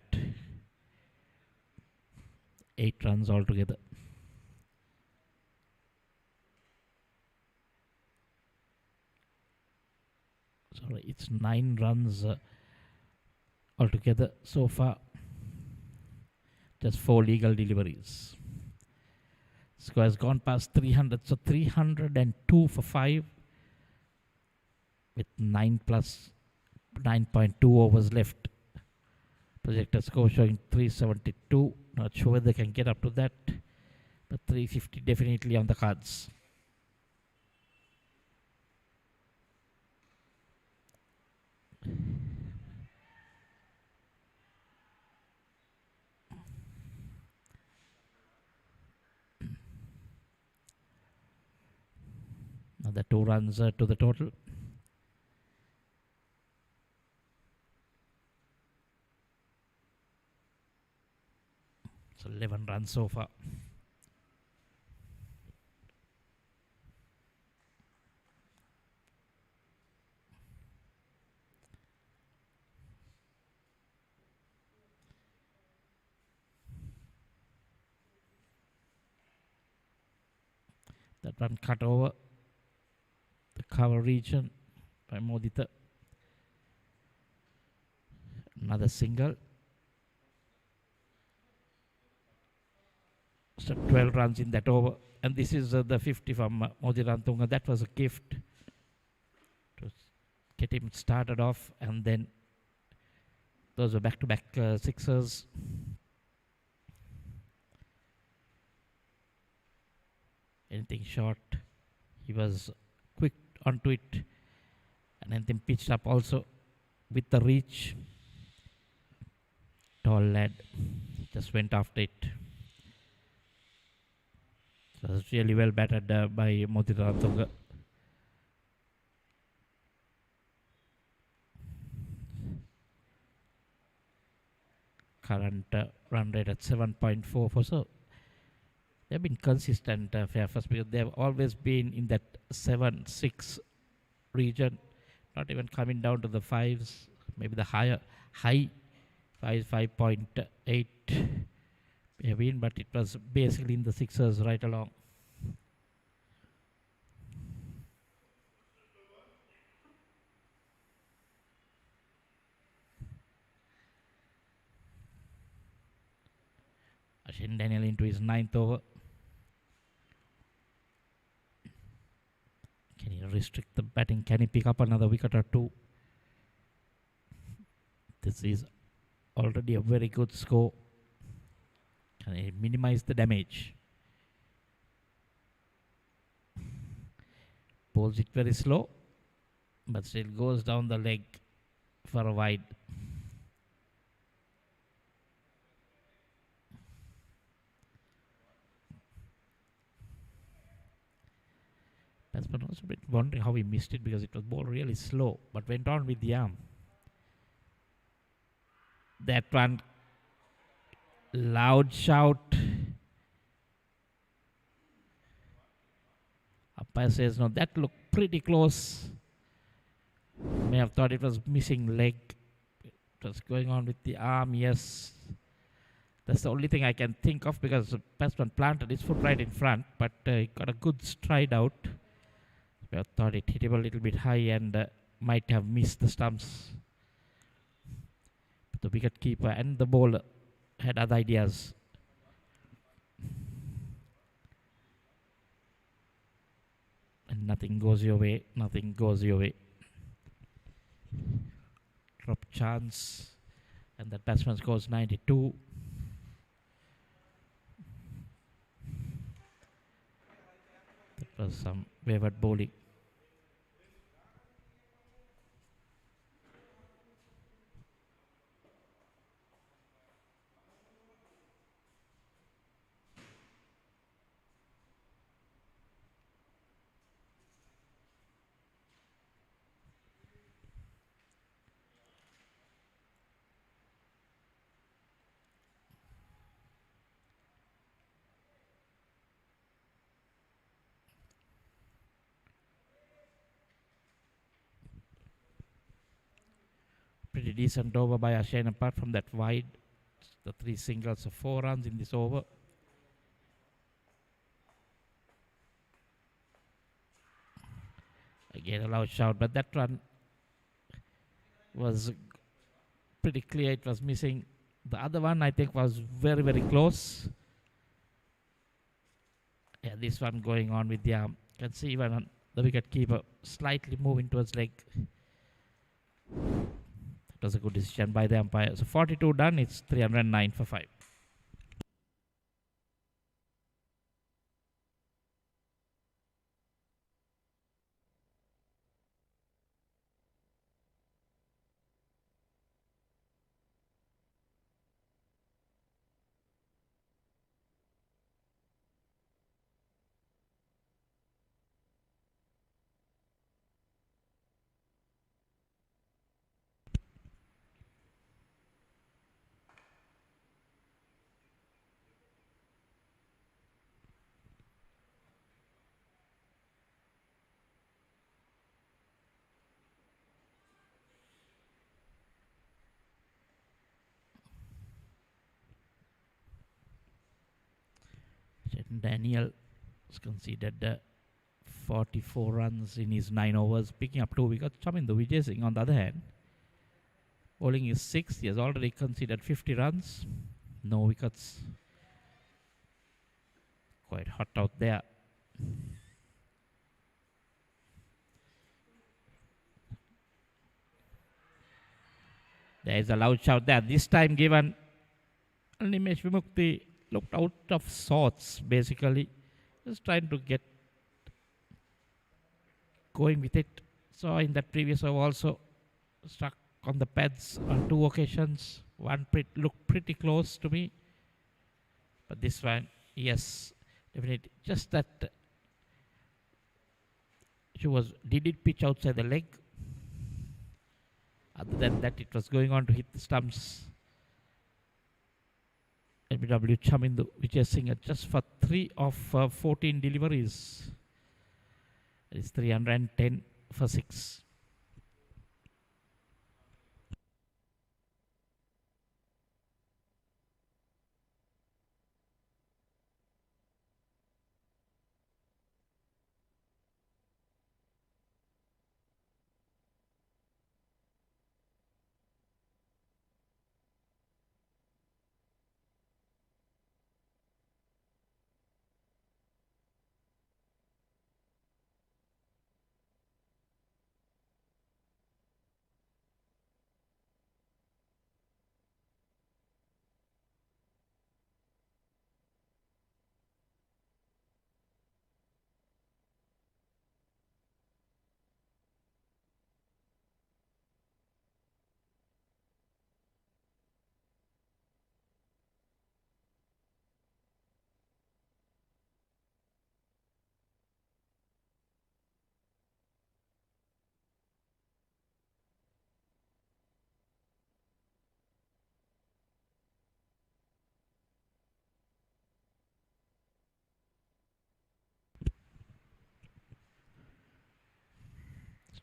8 runs altogether. Sorry, it's 9 runs altogether so far. Just 4 legal deliveries. Score has gone past 300, so 302 for 5 with 9 plus 9.2 overs left. Projected score showing 372. Not sure whether they can get up to that, but 350 definitely on the cards. Another 2 runs to the total. So 11 runs so far. That one cut over the cover region by Modita. Another single. So 12 runs in that over. And this is the 50 from Modi Rantunga. That was a gift to get him started off. And then those were back-to-back sixers. Anything short, he was quick onto it, and anything pitched up also with the reach. Tall lad just went after it. So it was really well batted by Modi Rantunga. Current run rate at 7.44, so they've been consistent, Fairfirst, because they've always been in that 7-6 region, not even coming down to the 5s, maybe the high 5.8 may been, but it was basically in the 6s right along. Shane Daniel into his 9th over. restrict the batting. Can he pick up another wicket or two? This is already a very good score. Can he minimize the damage? Pulls it very slow, but still goes down the leg for a wide. Batsman was a bit wondering how he missed it because it was ball really slow, but went on with the arm. That one, loud shout. Umpire says no, that looked pretty close. May have thought it was missing leg. It was going on with the arm, yes. That's the only thing I can think of because the batsman planted his foot right in front, but he got a good stride out. I thought it hit him a little bit high and might have missed the stumps. But the wicket keeper and the bowler had other ideas. And nothing goes your way, nothing goes your way. Drop chance, and that batsman scores 92. That was some wayward bowling. Pretty decent over by Ashane. Apart from that wide, the 3 singles of 4 runs in this over. Again a loud shout, but that one was pretty clear. It was missing. The other one I think was very, very close. Yeah, this one going on with the arm. You can see even on the wicket keeper slightly moving towards leg. That was a good decision by the umpire. So 42 done, it's 309 for 5. Daniel has conceded 44 runs in his 9 overs, picking up 2 wickets. Chamindu Vijay Singh, on the other hand, bowling is 6. He has already conceded 50 runs, no wickets. Quite hot out there. There is a loud shout there. This time given, Nimesh Vimukti looked out of sorts, basically. Just trying to get going with it. So in that previous over also struck on the pads on 2 occasions. One looked pretty close to me. But this one, yes, definitely. Just that did it pitch outside the leg? Other than that, it was going on to hit the stumps. LBW Chamindu Vijay Singh just for 3 of 14 deliveries. It's 310 for 6.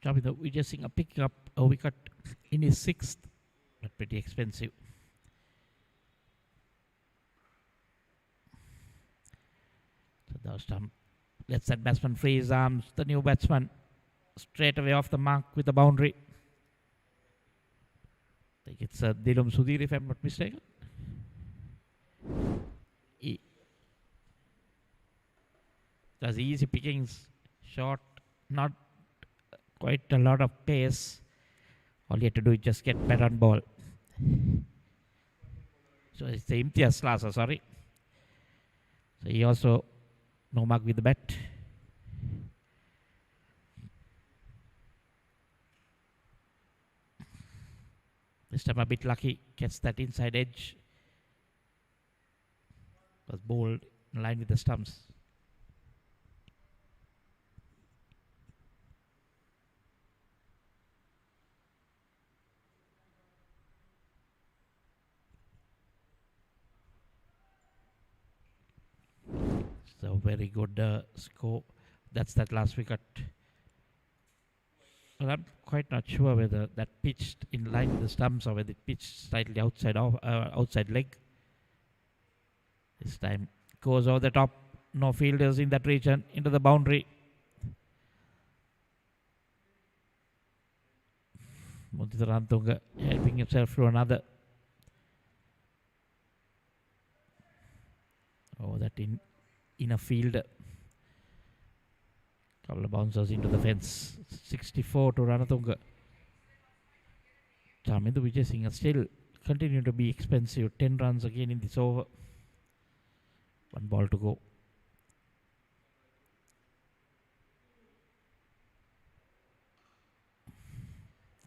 Chamindu Vijay Singh picking up a wicket in his 6th, but pretty expensive. So the stump lets that batsman free his arms. The new batsman straight away off the mark with the boundary. I think it's Dilum Sudhir, if I'm not mistaken. Does easy pickings, short, not quite a lot of pace. All you have to do is just get bat on ball. So it's the Imtiaz Slasa, sorry. So he also no mark with the bat. This time a bit lucky, gets that inside edge. Was bowled in line with the stumps. So very good score. That's that last wicket. Well, I'm quite not sure whether that pitched in line with the stumps or whether it pitched slightly outside leg. This time goes over the top. No fielders in that region. Into the boundary. Mudita Rantunga helping himself through another. Oh, that in a field. Couple of bouncers into the fence. 64 to Ranatunga. Chamindu Vijay Singh still continue to be expensive. 10 runs again in this over. 1 ball to go.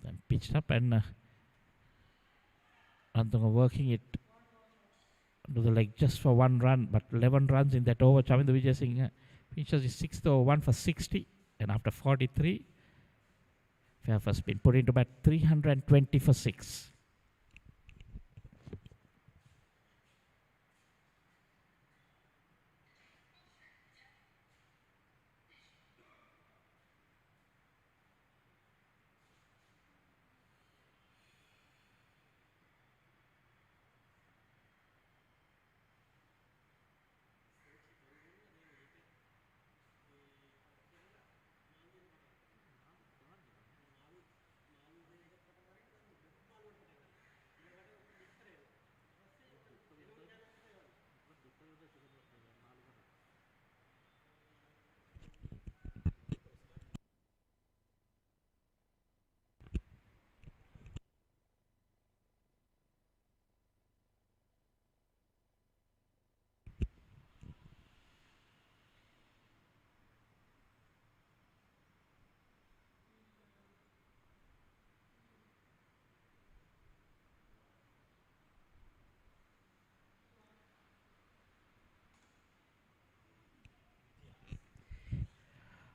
Then pitched up and Ranatunga working it to the leg just for 1 run, but 11 runs in that over. Chamindu Vijay Singh finishes his 6th over, 1 for 60, and after 43, Fairfirst been put into bat 320 for 6.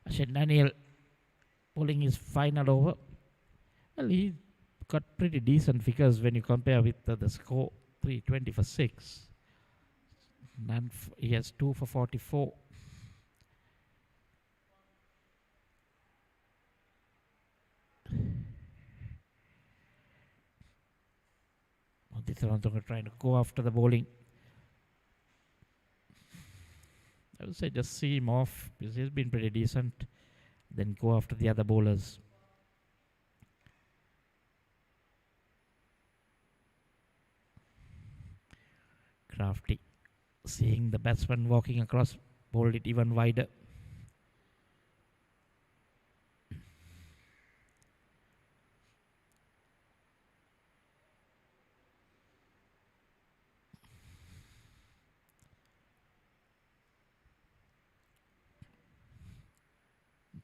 Ashen Daniel pulling his final over. Well, he got pretty decent figures when you compare with the score. 320 for 6. He has 2 for 44. Toronto trying to go after the bowling. I would say just see him off because he's been pretty decent. Then go after the other bowlers. Crafty, seeing the batsman walking across, bowled it even wider.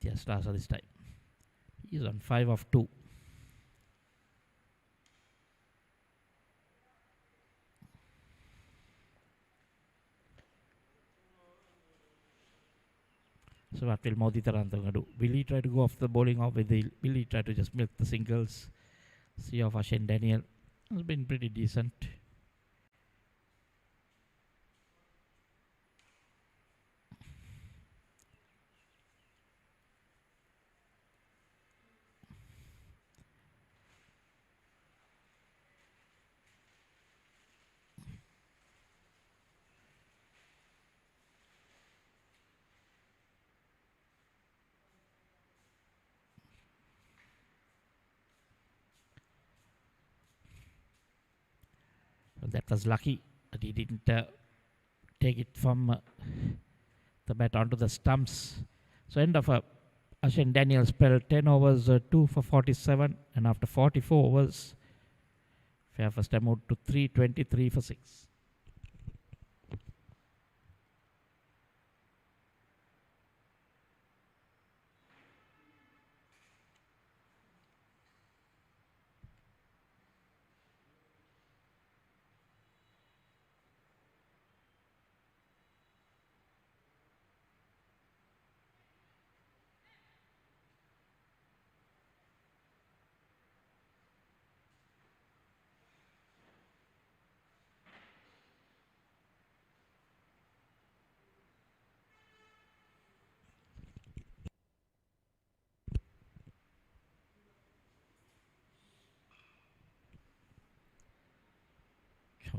Just Rasa this time. He's on 5 of 2. So what will Modi Tarantanga do? Will he try to go off the bowling or will he try to just milk the singles? See of Ashen Daniel has been pretty decent. That was lucky that he didn't take it from the bat onto the stumps. So end of Shane Daniel spell, 10 overs, 2 for 47, and after 44 overs, Fairfirst moved to 323 for 6.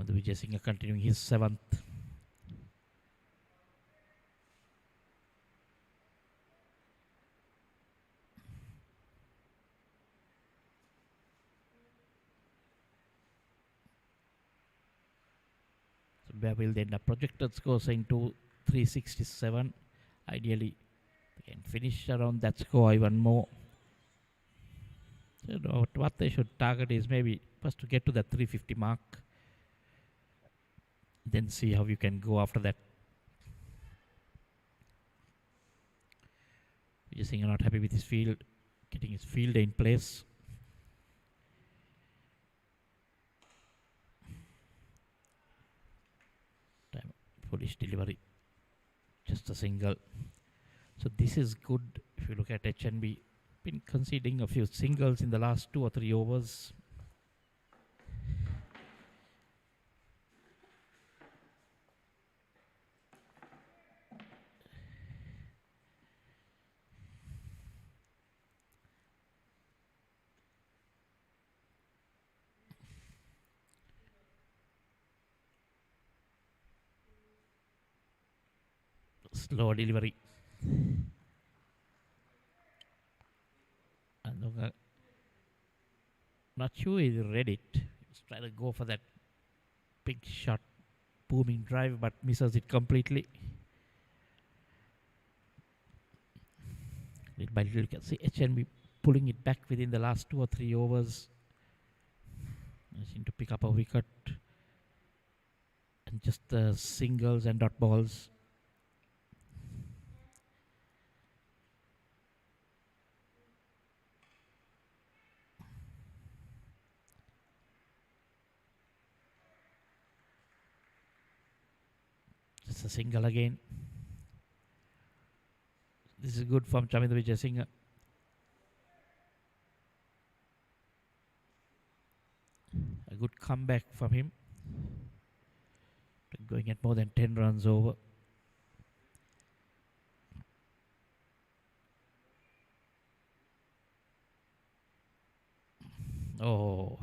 Vijay Singh continuing his 7th. So where will they end up? Projected score saying 367. Ideally, they can finish around that score even more. So what they should target is maybe first to get to that 350 mark. Then see how you can go after that. Vijay Singh not happy with his field, getting his field in place. Time foolish delivery, just a single. So this is good. If you look at HNB, been conceding a few singles in the last 2 or 3 overs. Slow delivery. And not sure he read it. He's trying to go for that big shot, booming drive, but misses it completely. Little by little, you can see HNB pulling it back within the last 2 or 3 overs. They seem to pick up a wicket. And just the singles and dot balls. Just a single again. This is good from Chaminda Vijay Singh. A good comeback from him. Going at more than 10 runs over. Oh,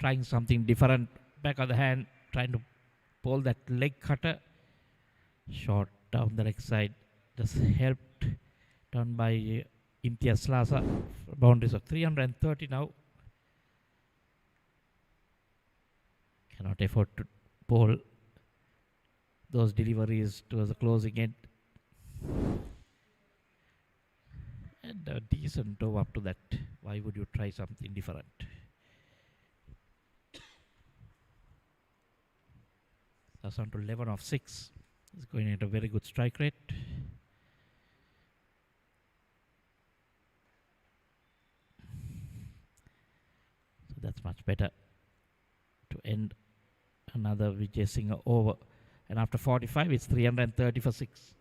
trying something different. Back of the hand, trying to pull that leg cutter. Short down the leg side. Just helped done by Imtiaz Slaza. Boundaries of 330 now. Cannot afford to pull those deliveries towards the closing end. And a decent dove up to that. Why would you try something different? That's on to 11 of 6. He's going at a very good strike rate. So that's much better to end another Vijay Singh over. And after 45, it's 330 for 6.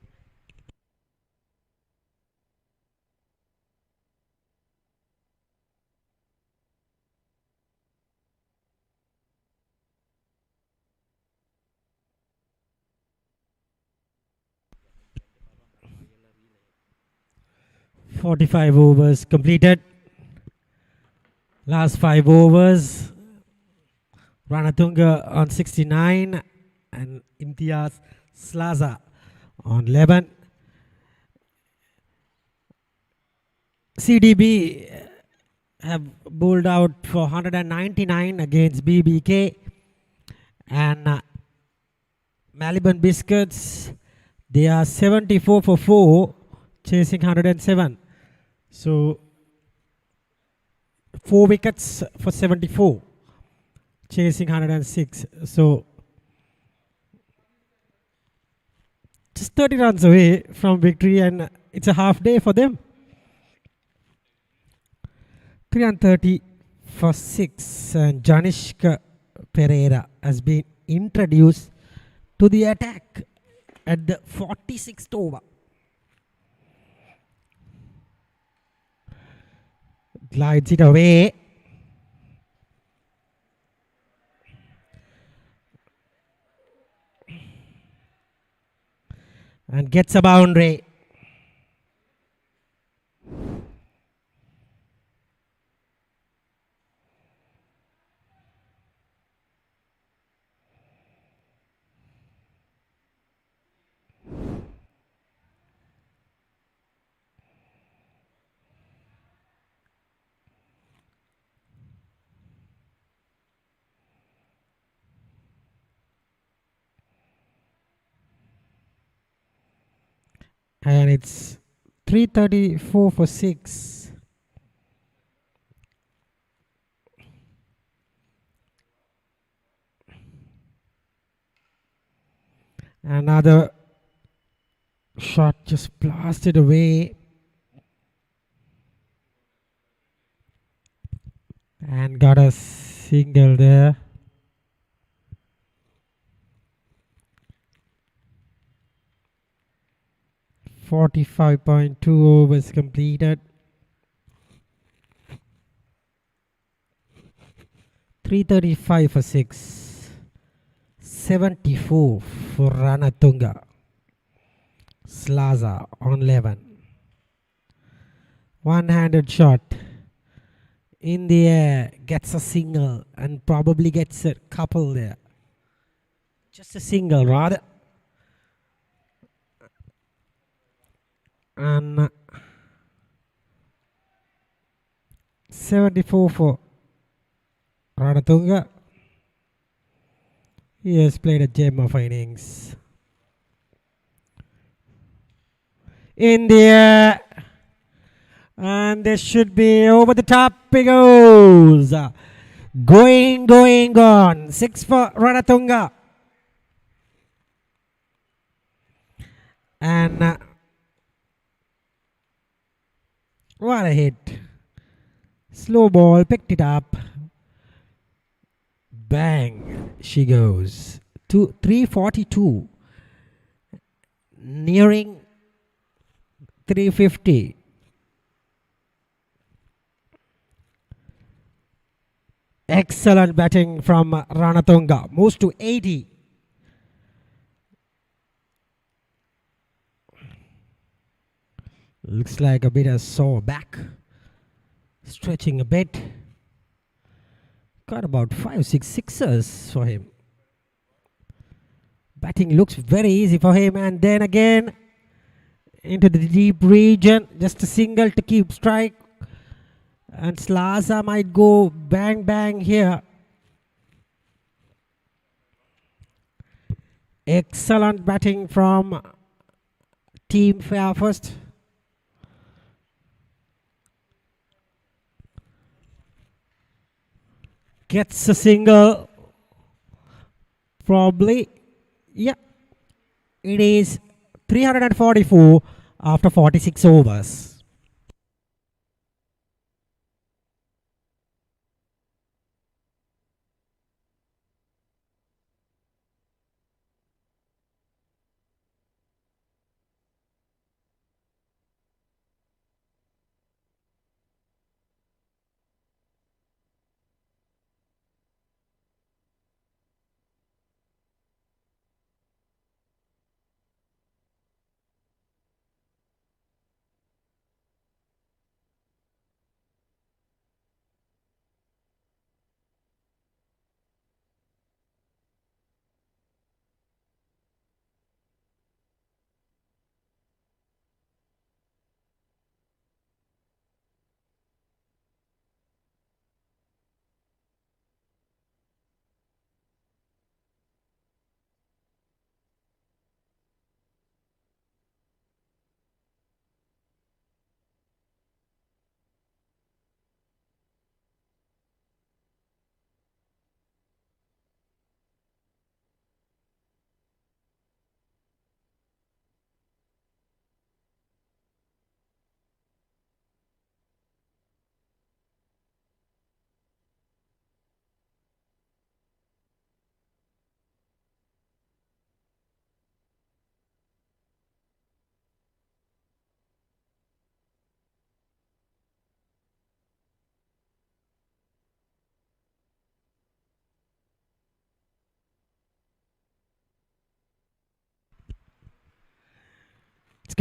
"45 overs completed. Last 5 overs. Ranatunga on 69 and Imtiaz Slaza on 11. CDB have bowled out for 199 against BBK, And Maliban Biscuits, they are 74 for 4, chasing 107. So 4 wickets for 74, chasing 106. So just 30 runs away from victory, and it's a half day for them. 330 for 6, and Janishka Pereira has been introduced to the attack at the 46th over. Glides it away. And gets a boundary. And it's 334 for 6. Another shot just blasted away. And got a single there. .2 overs completed. 335 for 6. 74 for Ranatunga. Slaza on 11. One-handed shot. In the air, gets a single and probably gets a couple there. Just a single rather. And 74 for Ranatunga. He has played a gem of innings. In the air. And this should be over the top. He goes. Going on. 6 for Ranatunga. And what a hit. Slow ball, picked it up. Bang, she goes. 342. Nearing 350. Excellent batting from Ranatunga. Moves to 80. Looks like a bit of sore back. Stretching a bit. Got about 5-6 sixers for him. Batting looks very easy for him. And then again, into the deep region. Just a single to keep strike. And Slaza might go bang bang here. Excellent batting from Team Fairfirst. Gets a single. Probably. Yeah. It is 344 after 46 overs.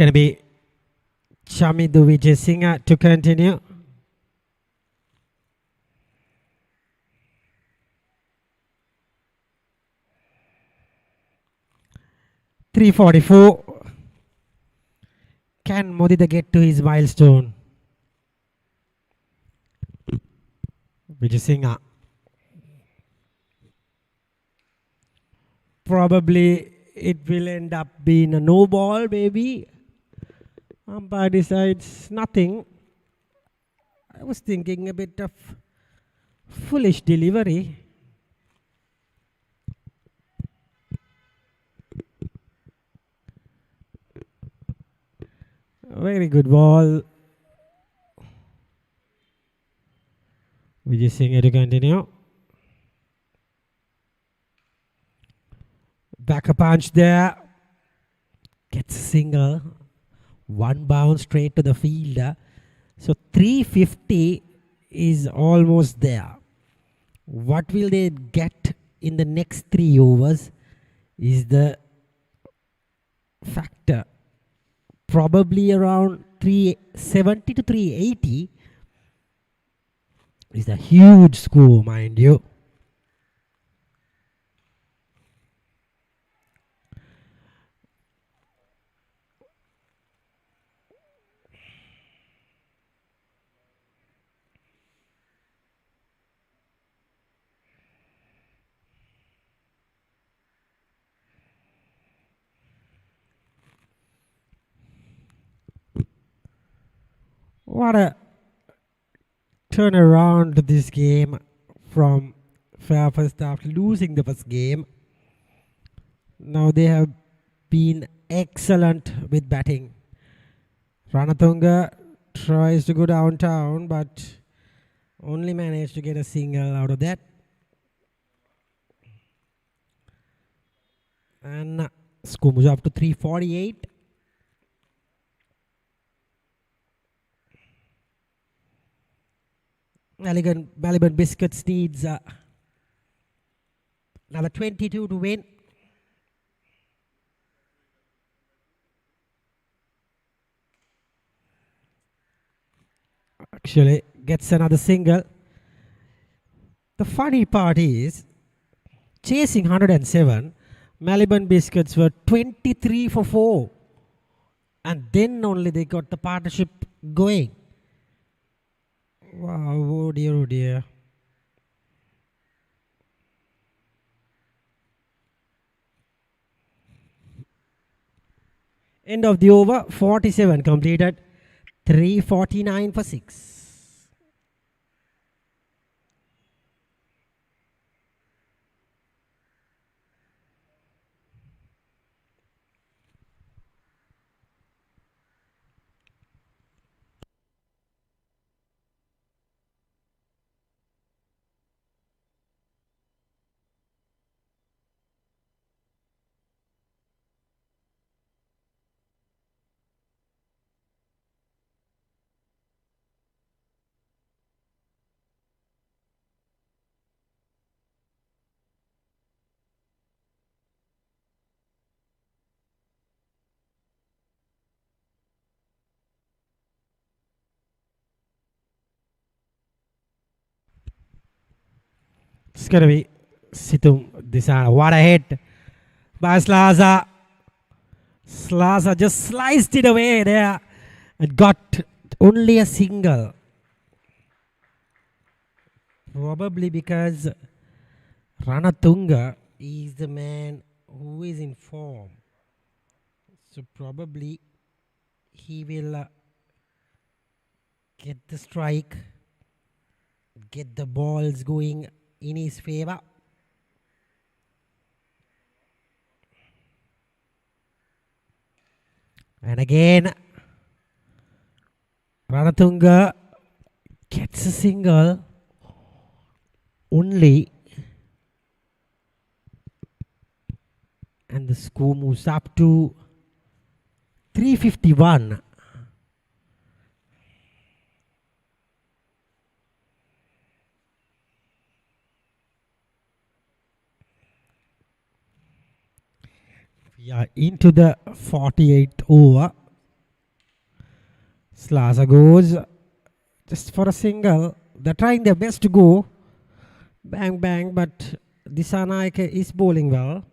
going to be Chamidu Vijay to continue. .344. Can Modita get to his milestone? Vijay probably it will end up being a no ball, maybe. Umpire decides nothing. I was thinking a bit of foolish delivery. Very good ball. Vijay to continue. Back a punch there. Gets a single. One bounce straight to the fielder. So 350 is almost there. What will they get in the next 3 overs is the factor. Probably around 370 to 380 is a huge score, mind you. What a turnaround to this game from Fairfirst after losing the first game. Now they have been excellent with batting. Ranatunga tries to go downtown, but only managed to get a single out of that. And score moves up to 348. Melbourne Biscuits needs another 22 to win. Actually gets another single. The funny part is, chasing 107, Melbourne Biscuits were 23 for 4. And then only they got the partnership going. Wow, oh dear, oh dear. End of the over, 47 completed, 349 for 6. It's going to be Situm Disana. What a hit by Slaza. Slaza just sliced it away there and got only a single. Probably because Ranatunga is the man who is in form. So probably he will get the strike, get the balls going in his favor. And again, Ranatunga gets a single only. And the score moves up to 351. We are into the 48th over. Slaza goes just for a single. They're trying their best to go. Bang, bang, but Disanaike is bowling well.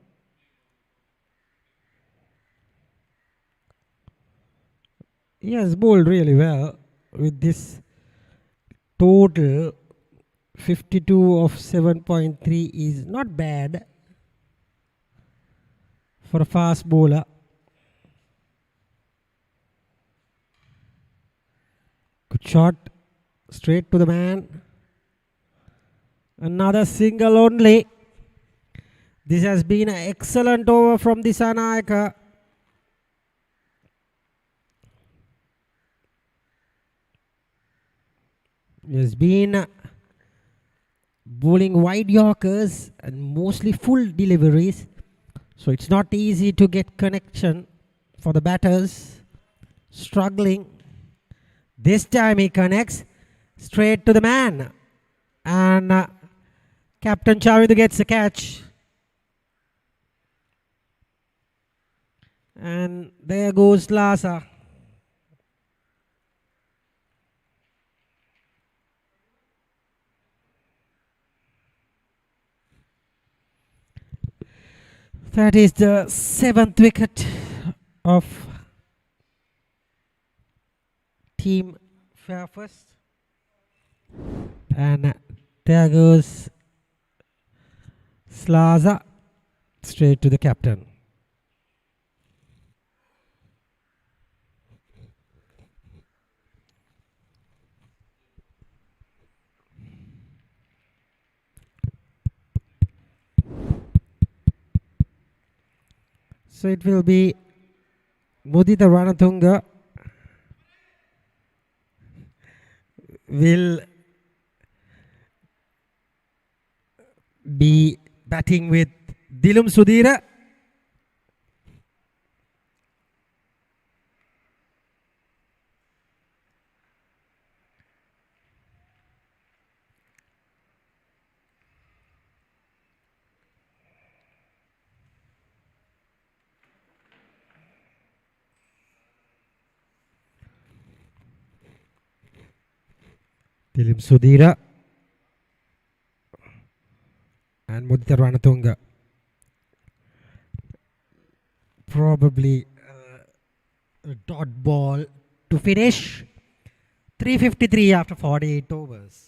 He has bowled really well with this total 52 of 7.3 is not bad for a fast bowler. Good shot, straight to the man. Another single only. This has been an excellent over from Disanaika. He has been bowling wide Yorkers and mostly full deliveries. So it's not easy to get connection for the batters. Struggling. This time he connects straight to the man. And Captain Chavidu gets the catch. And there goes Lhasa. That is the 7th wicket of Team Fairfirst. And there goes Slaza straight to the captain. So it will be Mudita Ranatunga will be batting with Dilum Sudhira. Dilum Sudhira and Mudita Ranatunga. Probably a dot ball to finish. 353 after 48 overs.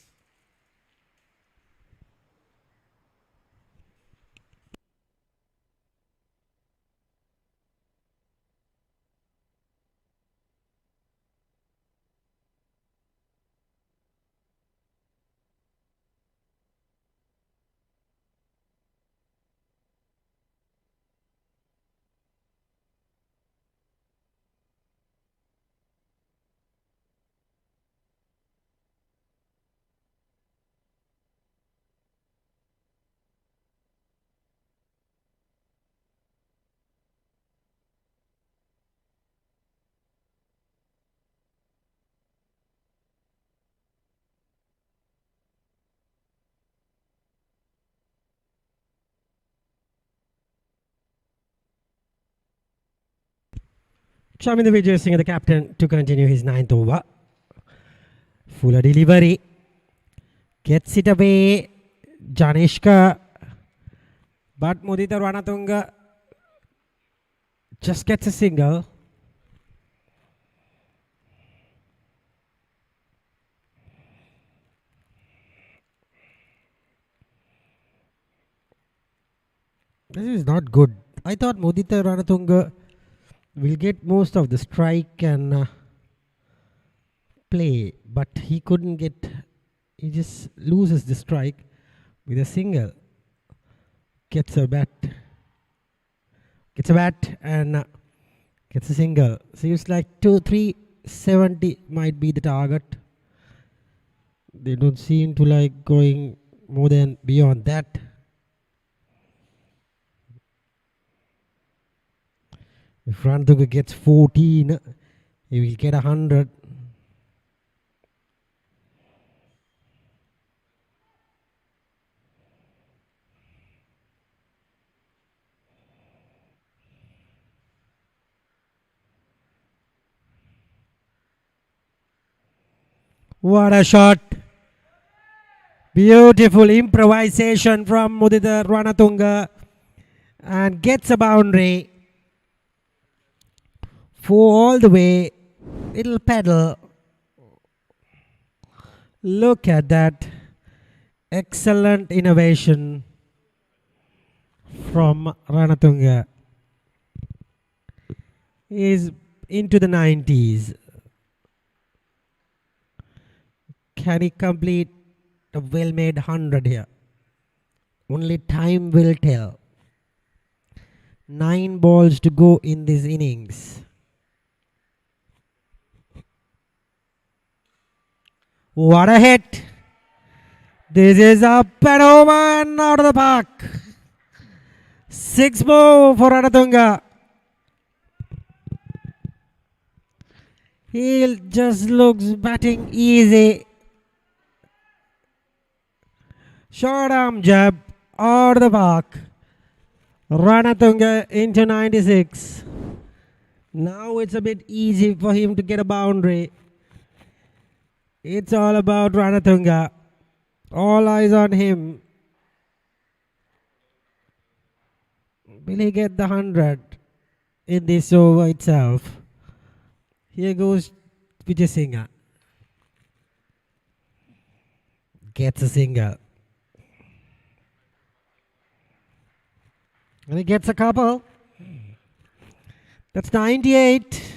Chaminda Vijay Singh, the captain, to continue his 9th over. Fuller delivery. Gets it away. Janishka. But Mudita Ranatunga just gets a single. This is not good. I thought Mudita Ranatunga will get most of the strike and play, but he couldn't get, he just loses the strike with a single. Gets a bat and gets a single. Seems like 370 might be the target. They don't seem to like going more than beyond that. If Ranatunga gets 14, he will get 100. What a shot. Beautiful improvisation from Mudita Ranatunga. And gets a boundary. 4 all the way. Little pedal. Look at that. Excellent innovation from Ranatunga. He is into the 90s. Can he complete a well-made 100 here? Only time will tell. 9 balls to go in this innings. What a hit! This is up and over and out of the park. 6 more for Ranatunga. He just looks batting easy. Short arm jab out of the park. Ranatunga into 96. Now it's a bit easy for him to get a boundary. It's all about Ranatunga. All eyes on him. Will he get the 100 in this over itself? Here goes Vijay Singh. Gets a single. And he gets a couple. That's 98.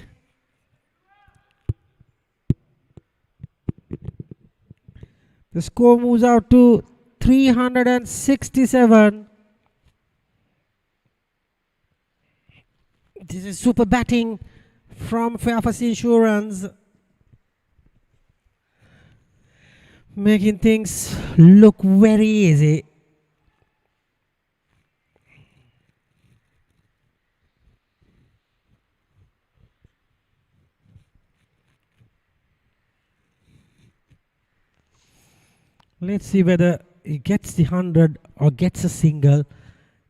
The score moves out to 367. This is super batting from Fairfirst Insurance. Making things look very easy. Let's see whether he gets the 100 or gets a single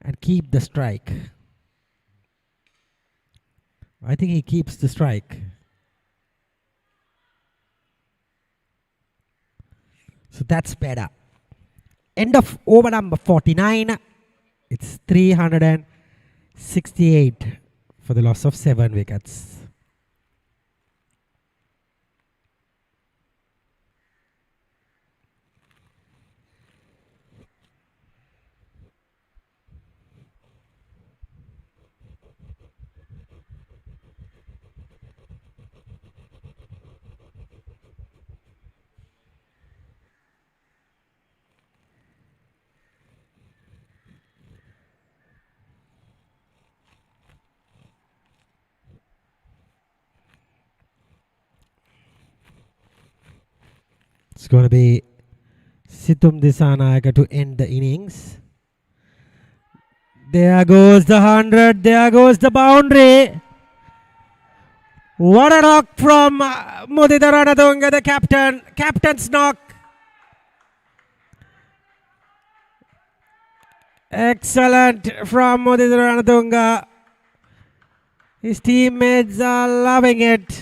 and keep the strike. I think he keeps the strike. So that's better. End of over number 49. It's 368 for the loss of 7 wickets. It's going to be Situm Disanayaka to end the innings. There goes the 100. There goes the boundary. What a knock from Mudita Ranatunga, the captain. Captain's knock. Excellent from Mudita Ranatunga. His teammates are loving it.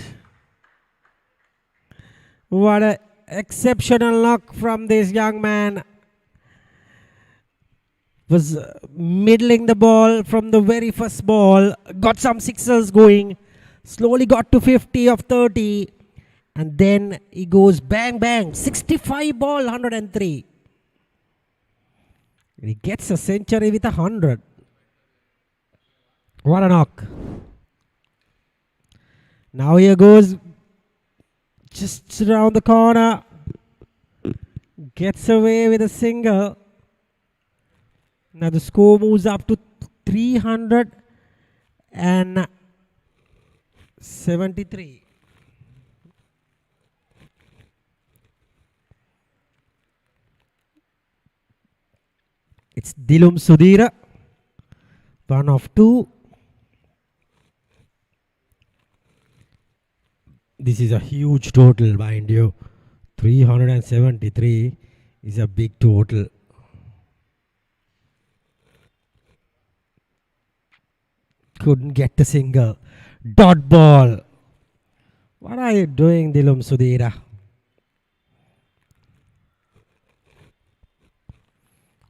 What a exceptional knock from this young man. Was middling the ball from the very first ball. Got some sixers going. Slowly got to 50 of 30. And then he goes bang bang. 65 ball, 103. And he gets a century with 100. What a knock. Now here goes. Just around the corner. Gets away with a single. Now the score moves up to 373. It's Dilum Sudhira. 1 of 2. This is a huge total, mind you. 373 is a big total. Couldn't get the single. Dot ball. What are you doing, Dilum Sudhira?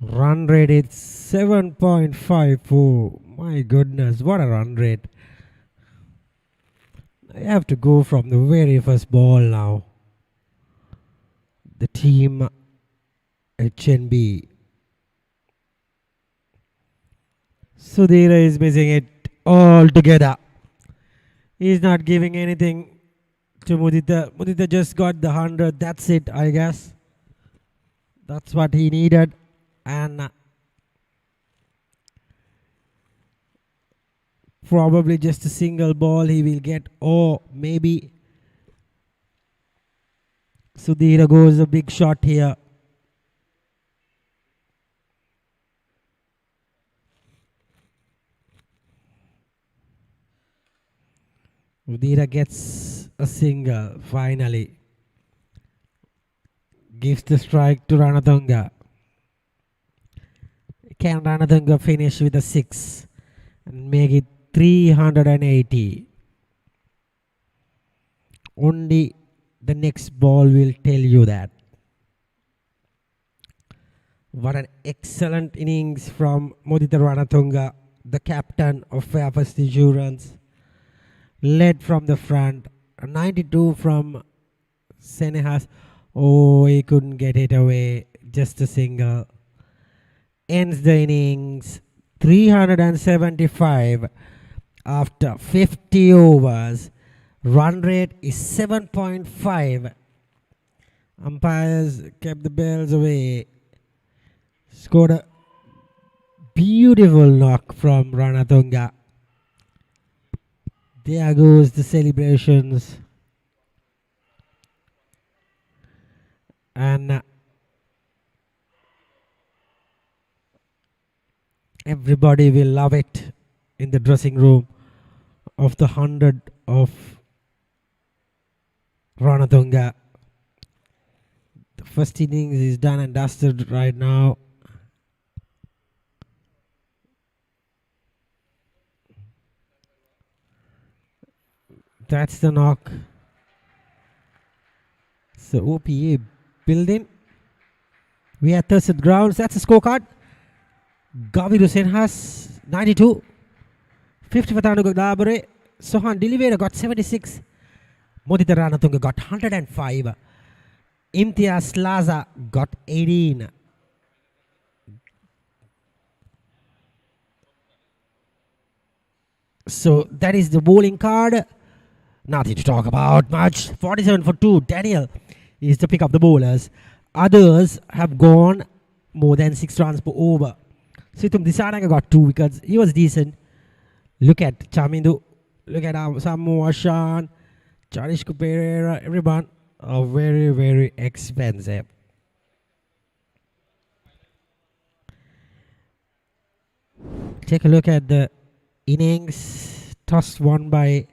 Run rate is 7.54. My goodness, what a run rate. I have to go from the very first ball now. The team HNB. Sudhira is missing it altogether. He's not giving anything to Mudita. Mudita just got the 100. That's it, I guess. That's what he needed. And probably just a single ball he will get. Or maybe Sudhira goes a big shot here. Sudhira gets a single finally. Gives the strike to Ranatunga. Can Ranatunga finish with a 6 and make it 380? Only the next ball will tell you that. What an excellent innings from Mudita Ranatunga, the captain of Fairfirst Insurance. Led from the front. A 92 from Senehas. Oh, he couldn't get it away. Just a single. Ends the innings 375 after 50 overs. Run rate is 7.5. Umpires kept the bells away. Scored a beautiful knock from Ranatunga. There goes the celebrations. And everybody will love it in the dressing room of the 100 of Ranatunga. The first innings is done and dusted right now. That's the knock. So OPA building. We are Thurston grounds. That's a scorecard. Gaviru Senhas 92. 50 for Tanuga Dabare. Sohan Dilivera got 76. Mudita Ranatunga got 105. Imtiaz Laza got 18. So that is the bowling card. Nothing to talk about much. 47 for 2. Daniel is to pick up the bowlers. Others have gone more than 6 runs per over. Situng Disaranga got 2 wickets. He was decent. Look at Chamindu. Look at Samu Ashan. Charishku Pereira. Everyone are very, very expensive. Take a look at the innings. Toss won by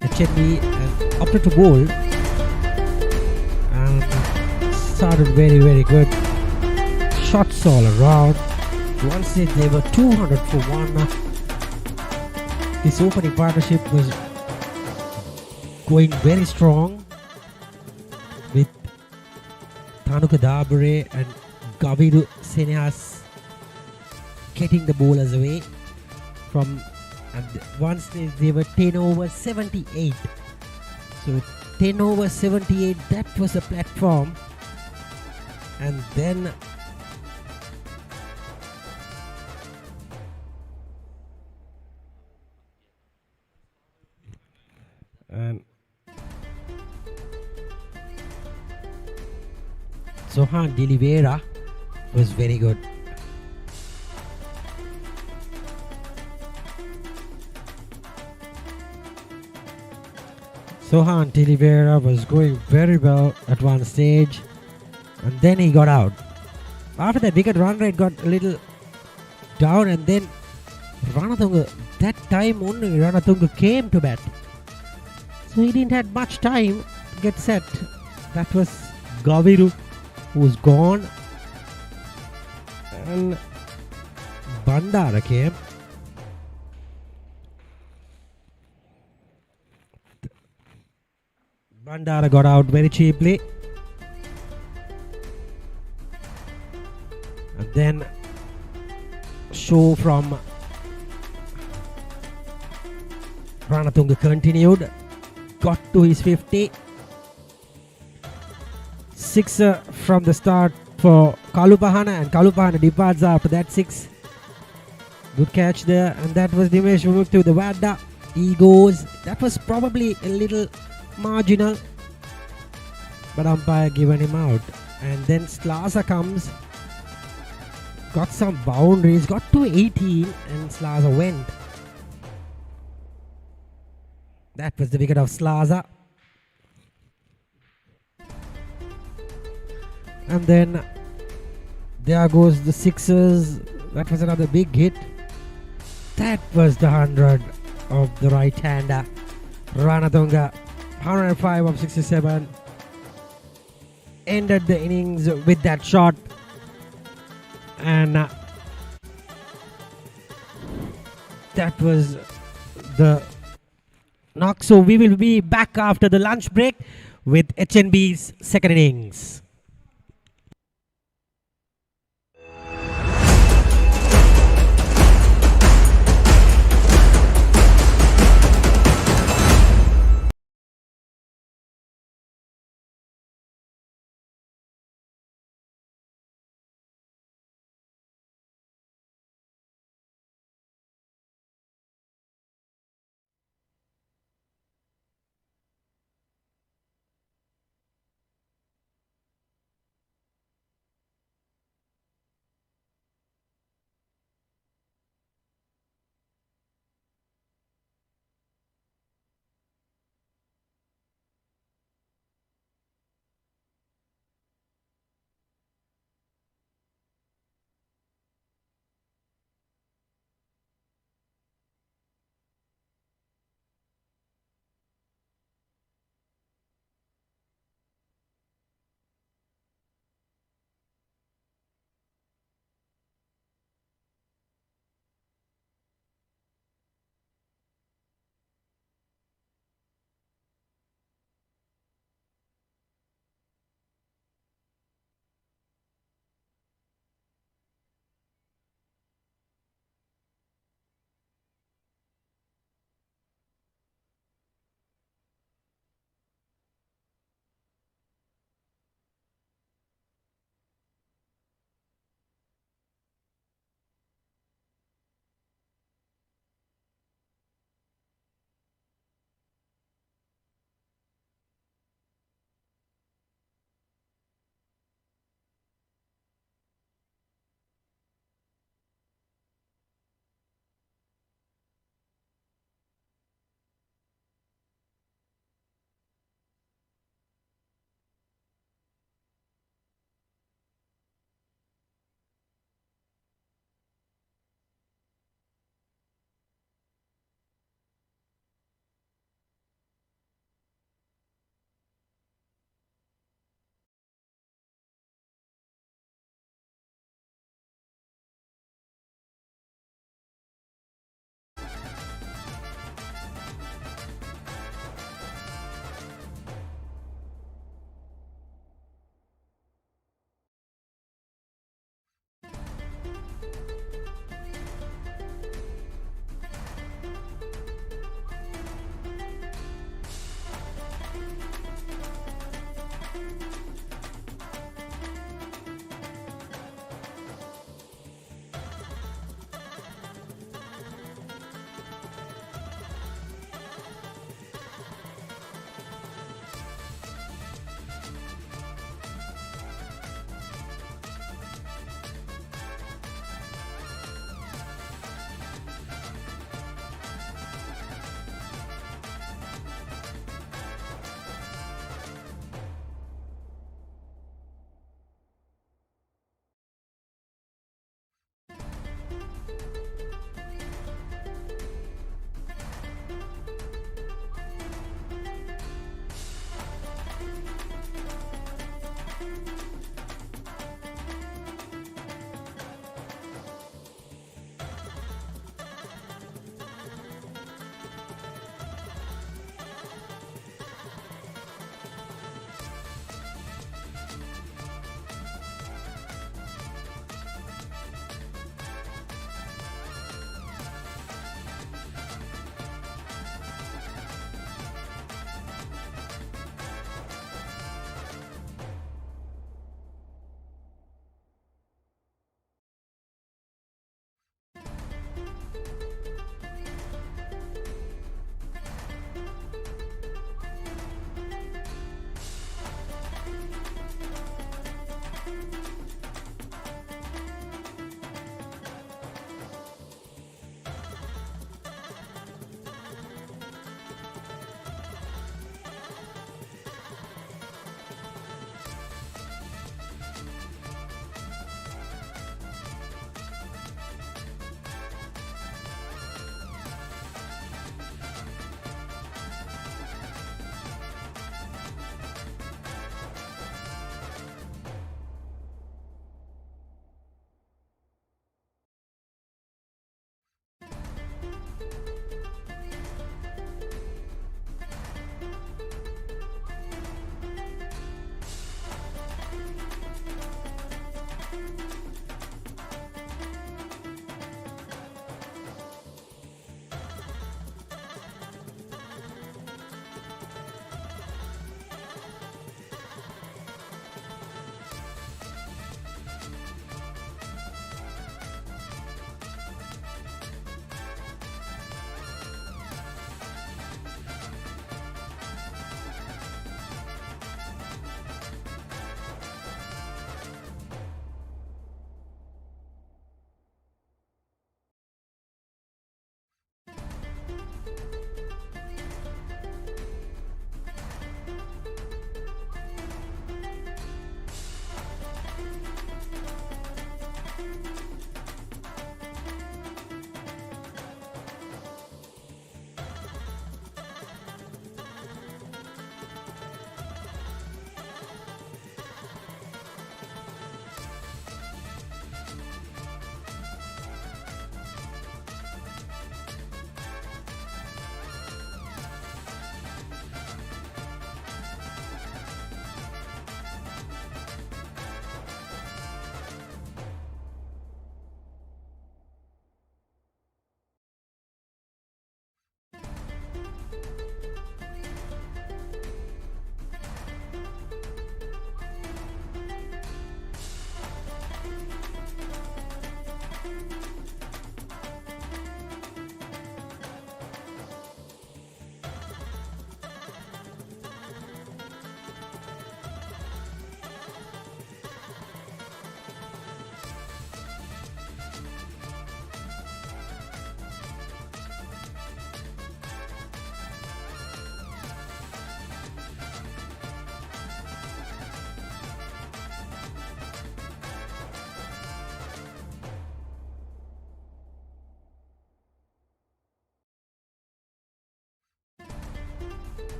HNB and opted to bowl. And started very, very good. Shots all around. One stage they were 200 for 1. This opening partnership was going very strong with Tanuka Dabare and Gaviru Senehas getting the bowlers away from, and one stage they were 10 over 78. So 10 over 78, that was the platform. And then Sohan Dilivera was very good. Sohan Dilivera was going very well at one stage, and then he got out. After that wicket, run rate got a little down, and then Ranatunga, that time only Ranatunga came to bat. So he didn't have much time to get set. That was Gaviru, who was gone, and Bandara came. Bandara got out very cheaply. And then show from Ranatunga continued, got to his 50. Sixer from the start for Kalupahana, and Kalupahana departs after that 6. Good catch there, and that was Dimesh Mumuktu to the Wadda. He goes. That was probably a little marginal, but umpire given him out. And then Slaza comes, got some boundaries, got to 18, and Slaza went. That was the wicket of Slaza. And then there goes the sixers. That was another big hit. That was the 100 of the right-hander. Ranatunga, 105 of 67. Ended the innings with that shot. And that was the knock. So we will be back after the lunch break with HNB's second innings.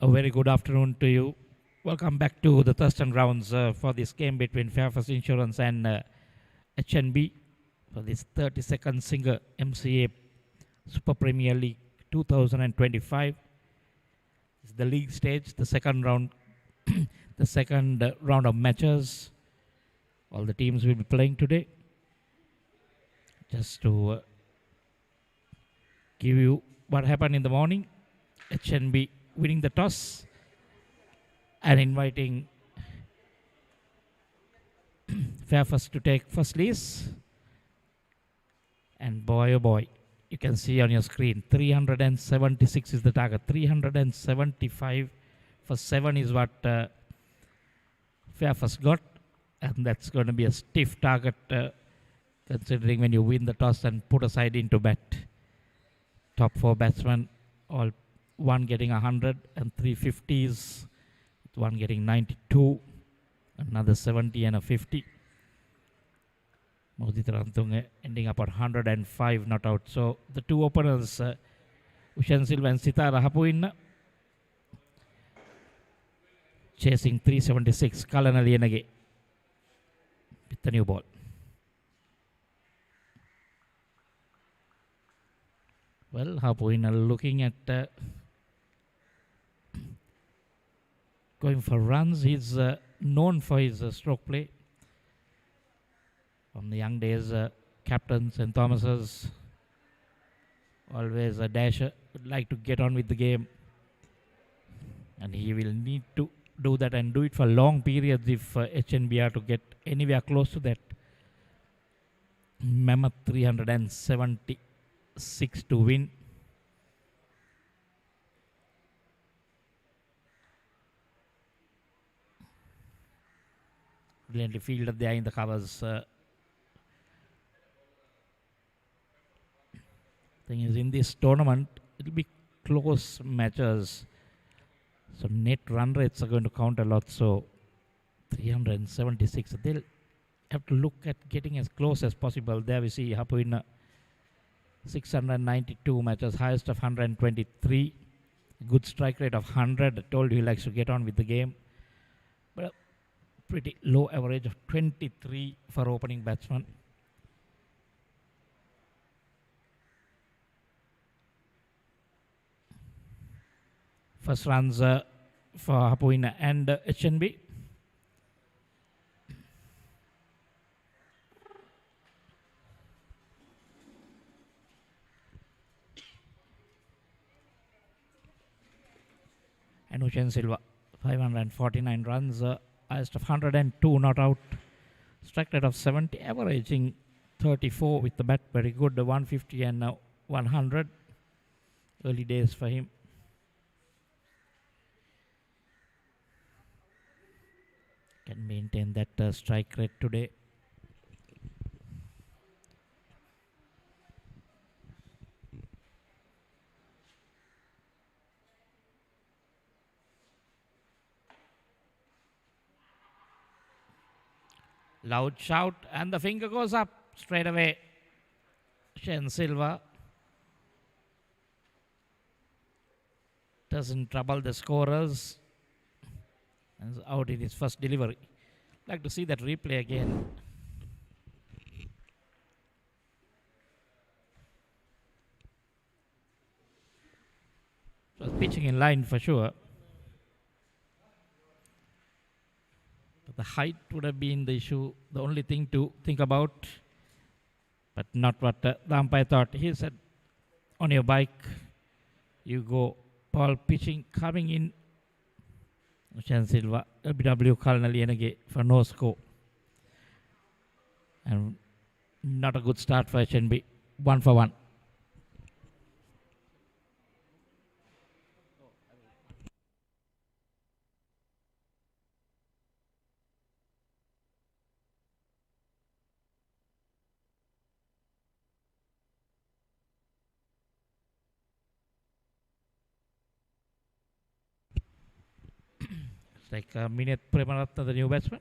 A very good afternoon to you. Welcome back to the Thurston grounds for this game between Fairfirst Insurance and HNB for this 32nd SINGER-MCA Super Premier League 2025. It's the league stage, the second round, the second round of matches. All the teams will be playing today. Just to give you what happened in the morning, HNB winning the toss and inviting Fairfirst to take first lease. And boy oh boy, you can see on your screen 376 is the target. 375 for 7 is what Fairfirst got, and that's going to be a stiff target considering when you win the toss and put a side into bat. Top 4 batsmen, all one getting 100 and 350s, one getting 92, another 70 and a 50. Modi Tarantung ending up at 105 not out. So the two openers, Ushan Silva and Sitara Hapuin, chasing 376. Kalan Alienage with the new ball. Well, Hapuin looking at going for runs. He's known for his stroke play. From the young days, captain St. Thomas's, always a dasher, would like to get on with the game. And he will need to do that and do it for long periods if HNB are to get anywhere close to that mammoth 376 to win. Brilliantly fielded there in the covers. Thing is, in this tournament, it will be close matches. So net run rates are going to count a lot. So 376. They'll have to look at getting as close as possible. There we see Hapuina 692 matches, highest of 123. Good strike rate of 100. I told you he likes to get on with the game. But a pretty low average of 23 for opening batsman. First runs for Hapuina and HNB. And Ushan Silva, 549 runs, highest of 102 not out. Strike rate of 70, averaging 34 with the bat. Very good, 150 and 100. Early days for him. Can maintain that strike rate today. Loud shout and the finger goes up straight away. Shen Silva doesn't trouble the scorers. And is out in his first delivery. Like to see that replay again. So pitching in line for sure. But the height would have been the issue, the only thing to think about. But not what the umpire thought. He said, on your bike, you go. Ball pitching coming in. Ushan Silva, LBW Kalanalienage for no score. And not a good start for HNB. 1 for 1. Like Minit Premaratna, the new batsman.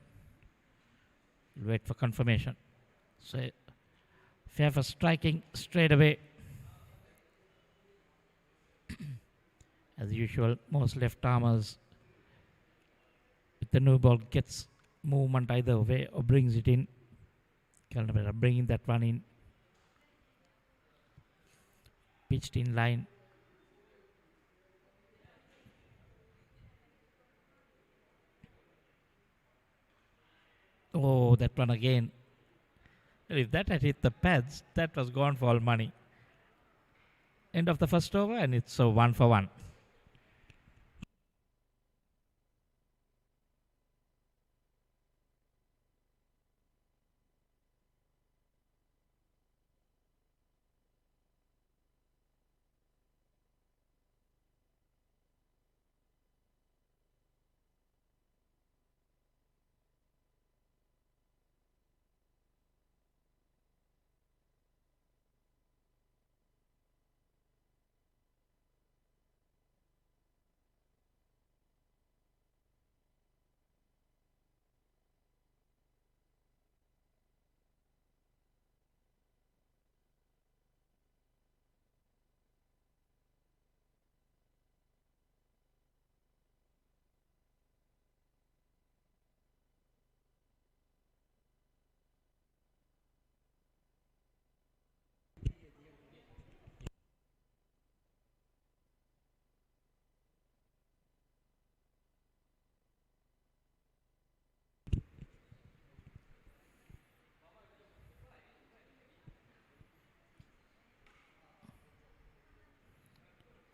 We'll wait for confirmation. So Fairfirst striking straight away. As usual, most left armers with the new ball gets movement either way or brings it in. Calabria bringing that one in. Pitched in line. Oh, that one again. If that had hit the pads, that was gone for all money. End of the first over, and it's a 1 for 1.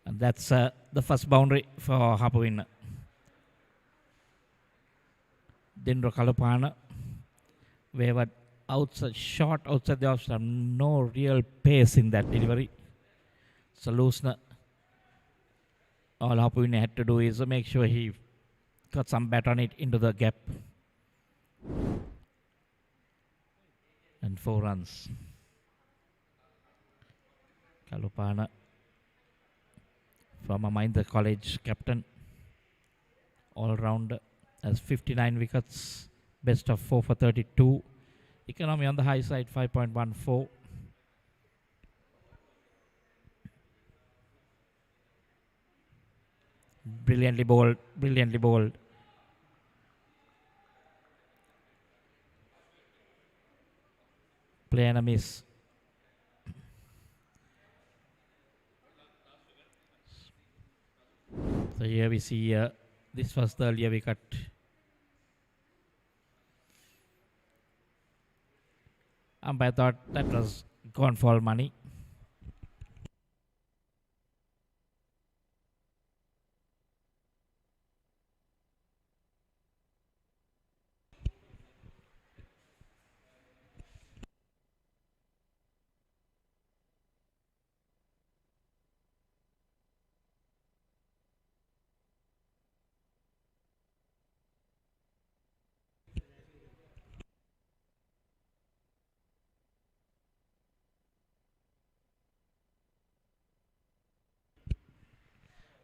And that's the first boundary for Hapuin. Dindro Kalupana wavered outside, short outside the off stump. No real pace in that delivery. So Loosner, all Hapuin had to do is make sure he got some bat on it into the gap. And 4 runs. Kalupana, from Mahindra College captain, all-rounder, has 59 wickets, best of 4 for 32. Economy on the high side, 5.14. Brilliantly bowled, brilliantly bowled. Play and a miss. So here we see this was the earlier wicket. Umpire thought that was gone for all money.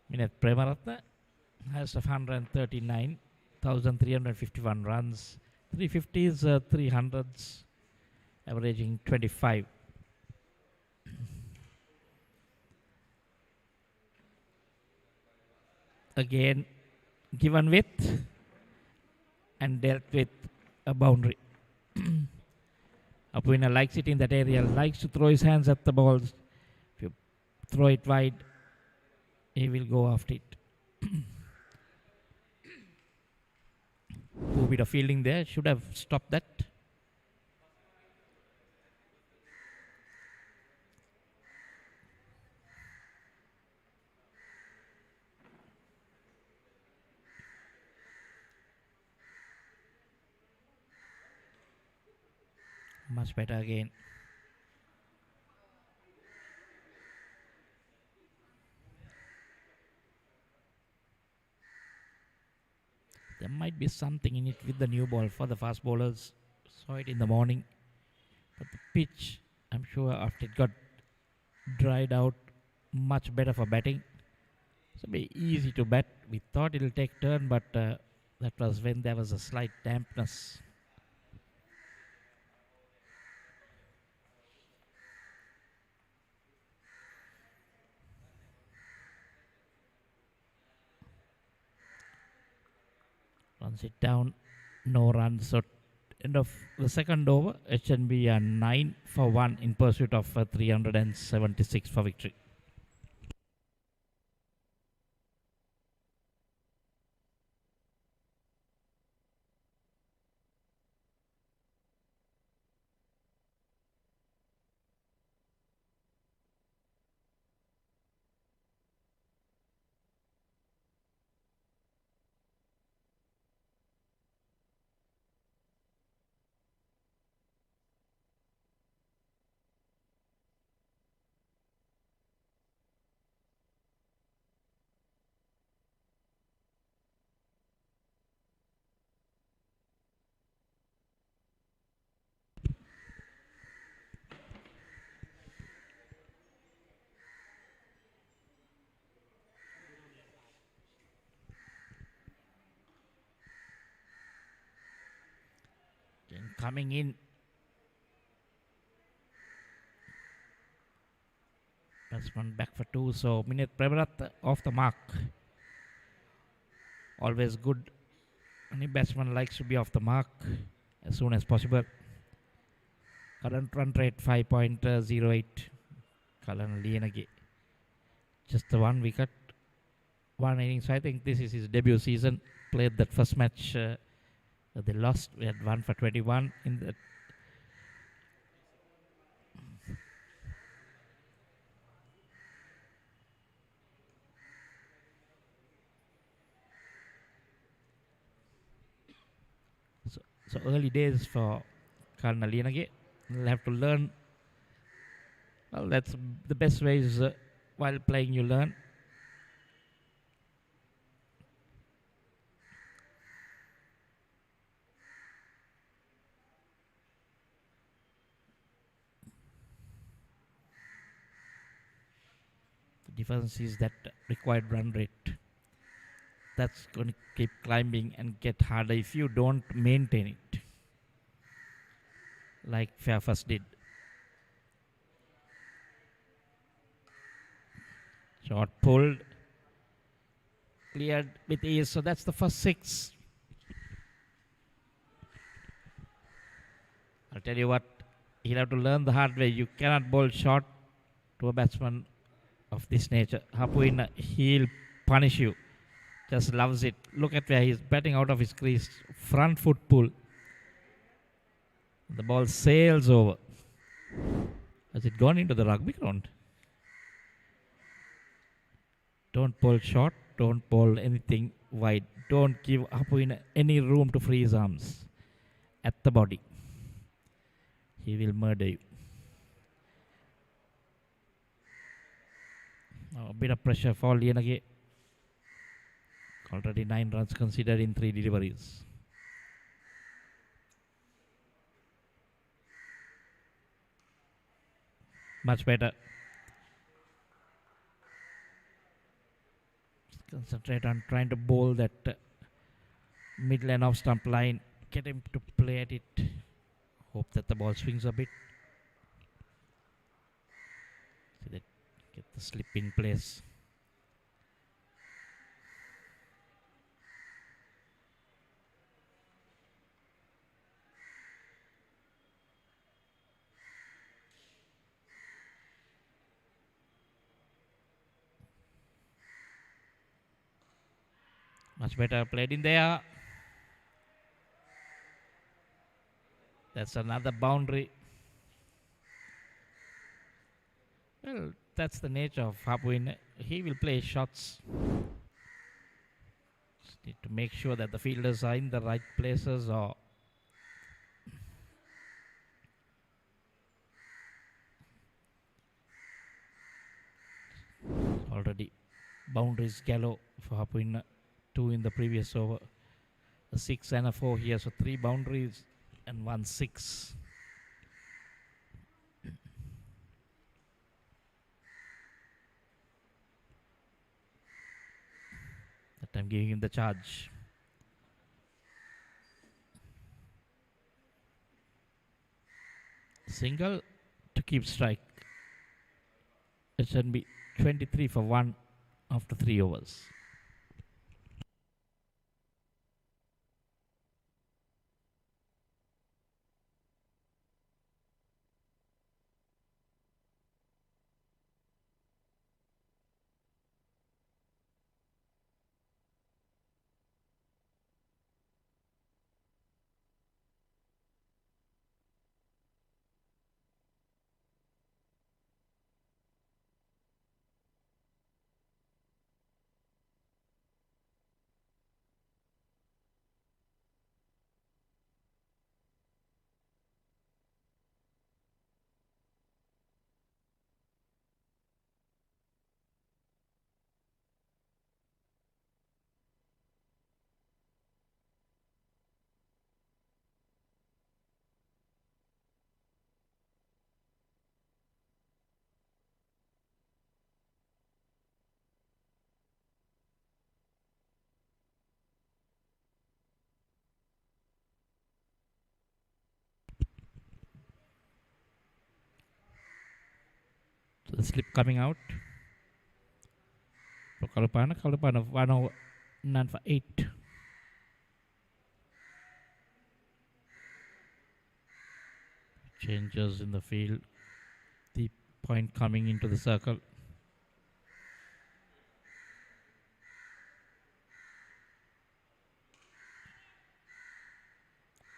Minette Premaratna has 139,351 runs, 350s, 300s, averaging 25. Again, given with and dealt with a boundary. Apuina likes it in that area, likes to throw his hands at the balls. If you throw it wide, he will go after it. Poor bit of fielding there, should have stopped that. Much better again. There might be something in it with the new ball for the fast bowlers. Saw it in the morning. But the pitch, I'm sure after it got dried out, much better for batting. So it'll be easy to bat. We thought it'll take turn, but that was when there was a slight dampness. Once it down, no runs. So end of the second over, HNB are 9 for 1 in pursuit of 376 for victory. And coming in, batsman back for 2. So Minit Prabharat off the mark. Always good. Any batsman likes to be off the mark as soon as possible. Current run rate 5.08. Kalan Lienage. Just the 1 wicket, 1 innings. So I think this is his debut season. Played that first match. They lost. We had 1 for 21 in the. So early days for Karna Lienage. You'll have to learn. Well, that's the best way is while playing you learn. The difference is that required run rate. That's going to keep climbing and get harder if you don't maintain it. Like Fairfirst did. Shot pulled. Cleared with ease. So that's the first 6. I'll tell you what, he'll have to learn the hard way. You cannot bowl short to a batsman of this nature. Hapuin, he'll punish you. Just loves it. Look at where he's batting out of his crease. Front foot pull. The ball sails over. Has it gone into the rugby ground? Don't bowl short. Don't bowl anything wide. Don't give Hapuin any room to free his arms at the body. He will murder you. Now a bit of pressure for Lienage. Already 9 runs considered in 3 deliveries. Much better. Just concentrate on trying to bowl that mid lane off stump line. Get him to play at it. Hope that the ball swings a bit. See that, get the slip in place. Much better played in there. That's another boundary. Well, that's the nature of Hapuin. He will play shots. Just need to make sure that the fielders are in the right places or already boundaries gallow for Hapuin. 2 in the previous over. A 6 and a 4 here. So 3 boundaries and 1 6. That time giving him the charge. Single to keep strike. HNB 23 for 1 after 3 overs. the slip coming out. For Kalupana 1 over, none for 8. Changes in the field. The point coming into the circle.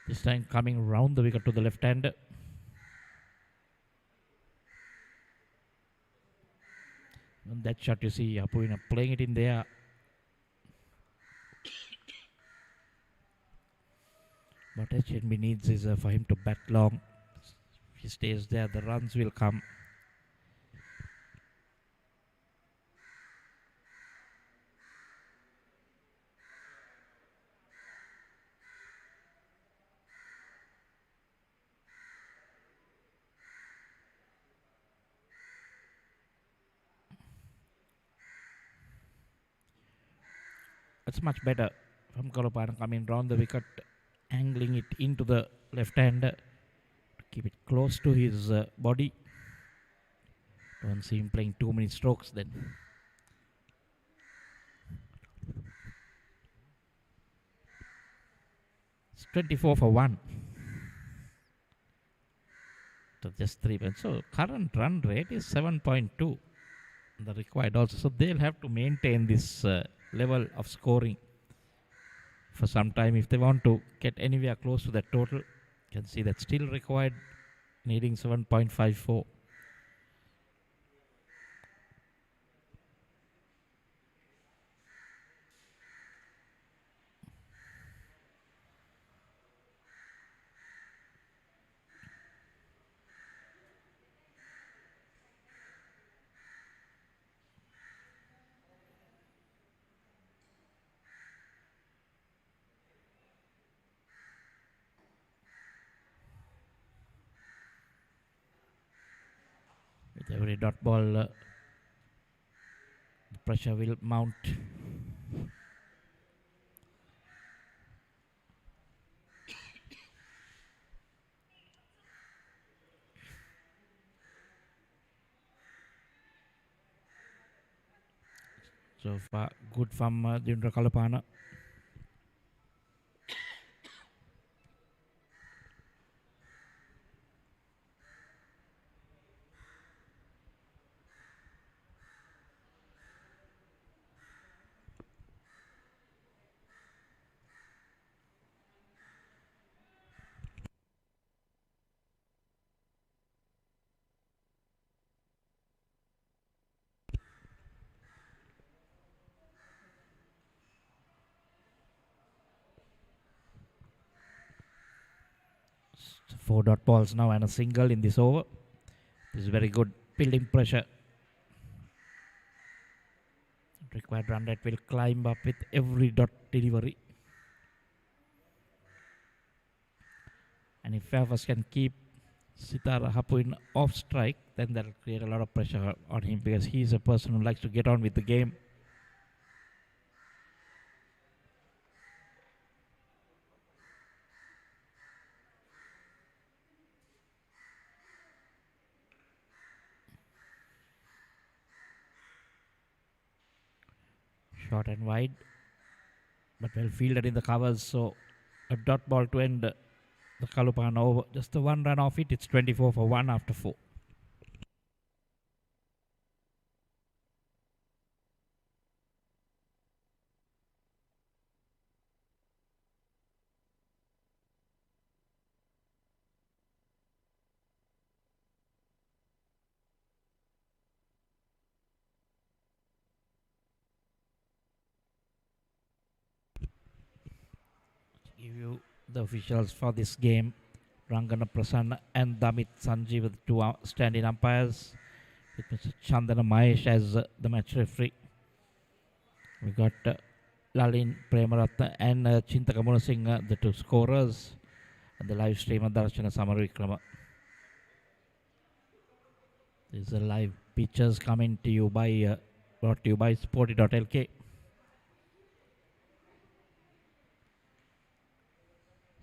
This time coming round the wicket to the left hand. And that shot you see Apuina playing it in there. What HNB needs is for him to bat long. If he stays there, the runs will come. It's much better from Kalupana coming round the wicket, angling it into the left hand to keep it close to his body. Don't see him playing too many strokes then. It's 24 for 1. So just 3 points. So current run rate is 7.2. The required also. So they'll have to maintain this level of scoring for some time if they want to get anywhere close to that total. You can see that still required, needing 7.54. With every dot ball, the pressure will mount. So far, good from Jindra Kalupana. So 4 dot balls now and a single in this over. This is very good, building pressure. Required run rate will climb up with every dot delivery. And if Fairfirst can keep Sitara Hapuin off strike, then that will create a lot of pressure on him because he is a person who likes to get on with the game. Short and wide, but well fielded in the covers. So a dot ball to end the Kalupana over. Just the 1 run off it. It's 24 for 1 after 4. Give you the officials for this game. Rangana Prasanna and Damit Sanji with 2 standing umpires, with Mr. Chandana Mahesh as the match referee. We got Lalin Premaratna and Chintakamuna Singh, the 2 scorers, and the live streamer Darshana Samaravikrama. These are live pictures coming to you by, brought to you by Sporty.lk.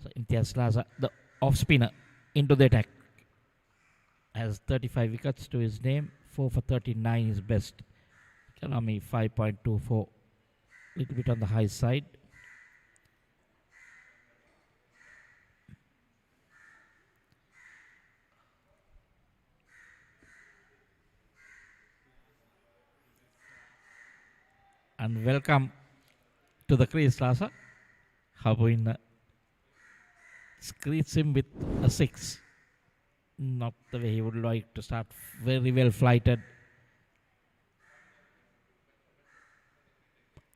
So Imtiaz Laza, the off spinner, into the attack. Has 35 wickets to his name, 4 for 39 is best. Economy 5.24, little bit on the high side. And welcome to the crease, Rasa. Habuin screeds him with a 6. Not the way he would like to start. Very well flighted.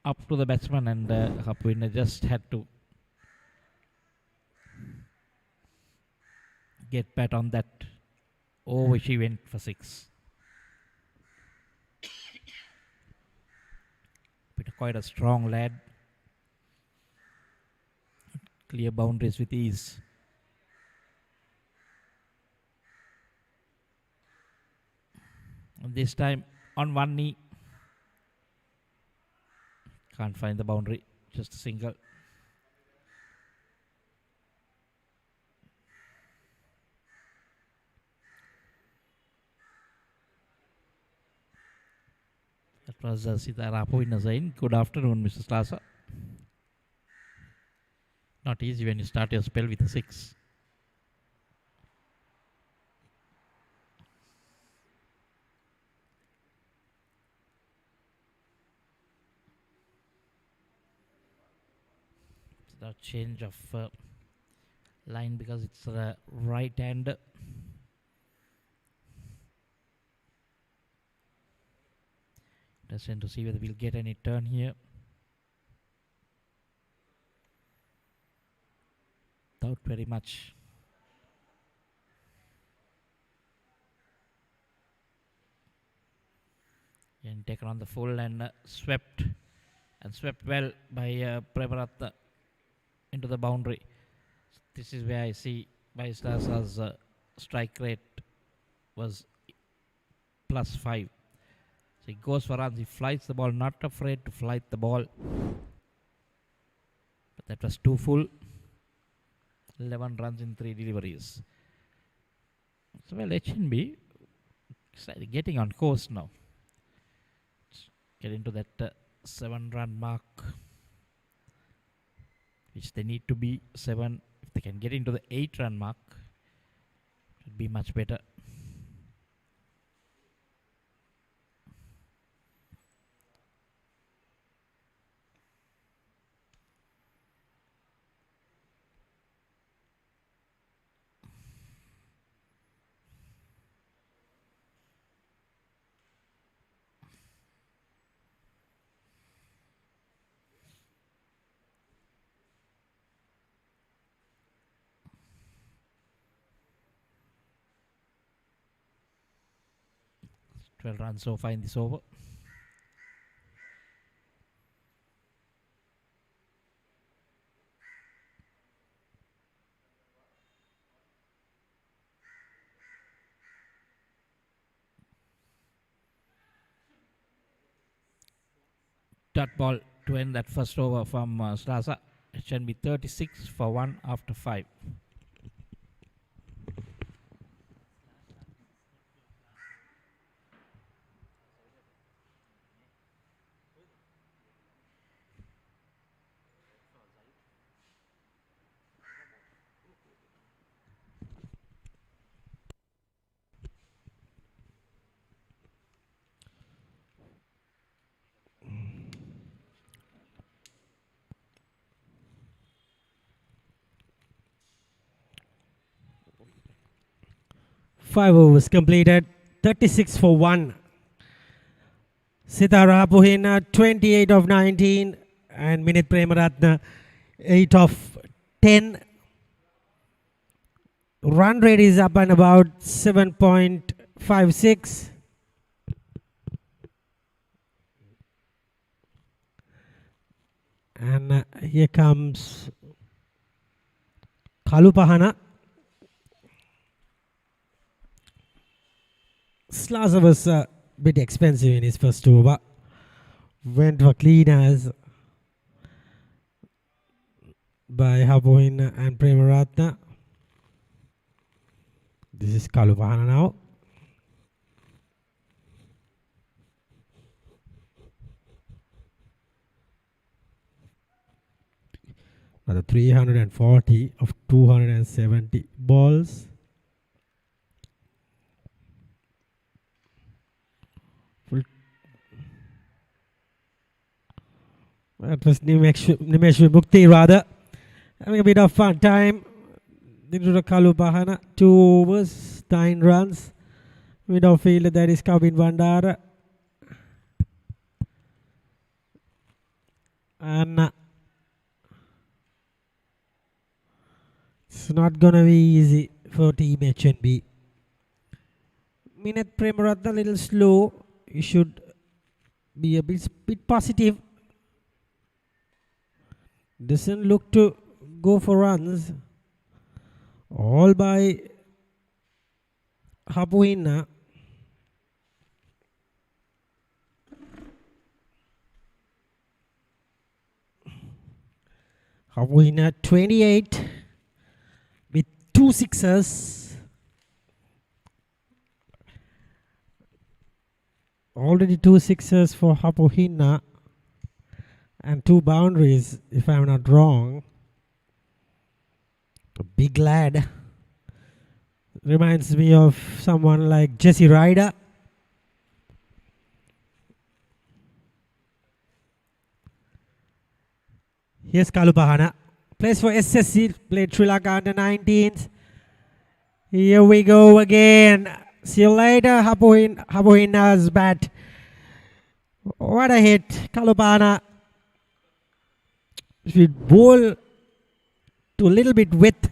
Up to the batsman, and Hapuina just had to get bat on that. Over she went for 6. But quite a strong lad. Clear boundaries with ease. And this time on one knee. Can't find the boundary. Just a single. That was Sitara Puinazain. Good afternoon, Mr. Slasa. Not easy when you start your spell with a 6. It's the change of line because it's right hand. Interesting to see whether we'll get any turn here. Doubt very much. And taken on the full and swept well by Premaratna into the boundary. This is where I see Baislasa's strike rate was +5. So he goes for runs, he flights the ball, not afraid to flight the ball. But that was too full. 11 runs in 3 deliveries. So well, HNB slightly getting on course now. Get into that 7-run mark, which they need to be 7. If they can get into the 8-run mark, it would be much better. Twelve runs so far in this over. Dot ball to end that first over from Slasa. It should be 36 for 1 after 5. Five overs completed, 36 for 1. Sitara Puhina 28 of 19 and Minit Premaratna 8 of 10. Run rate is up and about 7.56. And here comes Kalupahana. Slasa was a bit expensive in his first over. Went for cleaners by Hapoin and Premaratna. This is Kalupahana now. 340 of 270 balls. That was Nimesh Mukti rather. Having a bit of fun time. Into the Kalupahana. 2 overs, 9 runs. Midfielder that is Kavin Vandara. And it's not going to be easy for Team HNB. Minute Premaratna a little slow. You should be a bit positive. Doesn't look to go for runs. All by Hapuina. Hapuina 28 with 2 sixes. Already 2 sixes for Hapuina and 2 boundaries, if I'm not wrong. A big lad. Reminds me of someone like Jesse Ryder. Here's Kalupahana. Plays for SSC. Played Sri Lanka under 19s. Here we go again. See you later, Hapuina's bat. What a hit. Kalupahana. If you bowl to a little bit width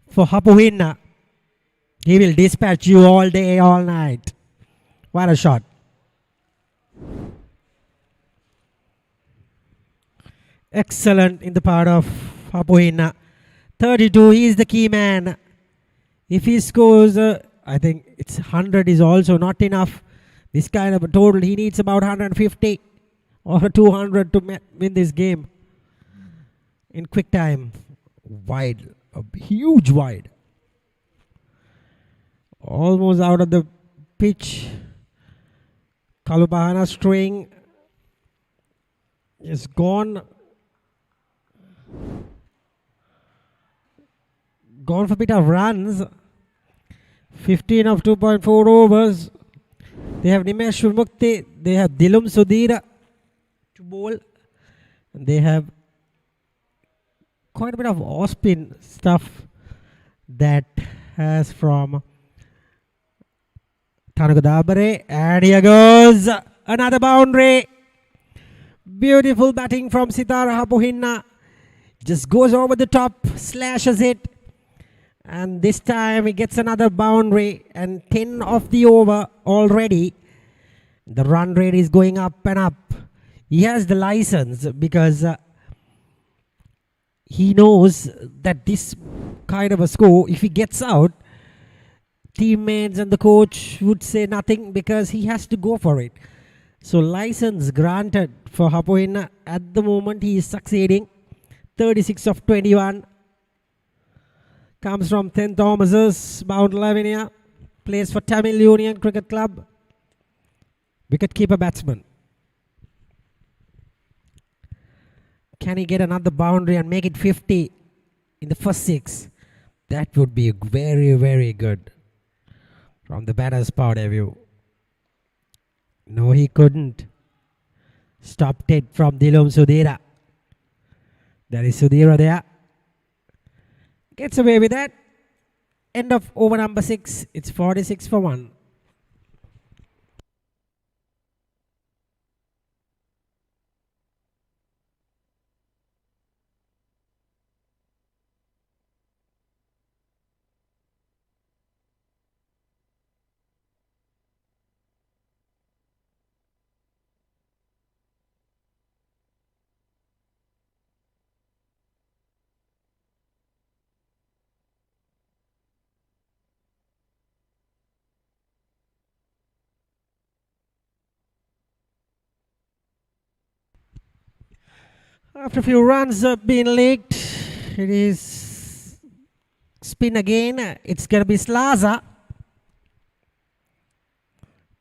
for Hapuina, he will dispatch you all day, all night. What a shot. Excellent in the part of Hapuina. 32, he is the key man. If he scores, I think it's 100 is also not enough. This kind of a total, he needs about 150 or 200 to win this game. In quick time. Wide, a huge wide. Almost out of the pitch. Kalupahana string is gone. Gone for a bit of runs. 15 of 2.4 overs. They have Nimesh Mukti. They have Dilum Sudhira to bowl. And they have quite a bit of off-spin stuff that has from Tanagadabare. And here goes another boundary. Beautiful batting from Sitara Hapuina. Just goes over the top, slashes it. And this time he gets another boundary. And 10 of the over already. The run rate is going up and up. He has the license because he knows that this kind of a score, if he gets out, teammates and the coach would say nothing because he has to go for it. So license granted for Hapuina. At the moment he is succeeding. 36 of 21. Comes from 10 Thomas's, Mount Lavinia. Plays for Tamil Union Cricket Club. Wicket-keeper batsman. Can he get another boundary and make it 50 in the first 6? That would be very, very good from the batter's point of view. No, he couldn't. Stopped it from Dilum Sudhira. There is Sudhira there. Gets away with that. End of over number 6. It's 46 for 1. After a few runs being leaked, it is spin again. It's going to be Slaza.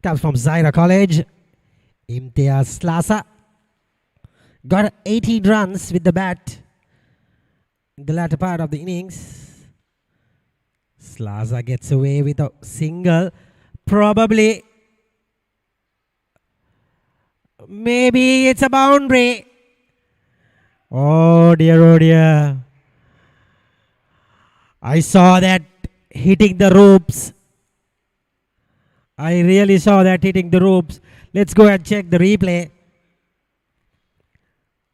Comes from Zaira College. Imtiaz Slaza. Got 18 runs with the bat. in the latter part of the innings. Slaza gets away with a single. Probably. Maybe it's a boundary. Oh dear, oh dear. I saw that hitting the ropes. I really saw that hitting the ropes. Let's go and check the replay.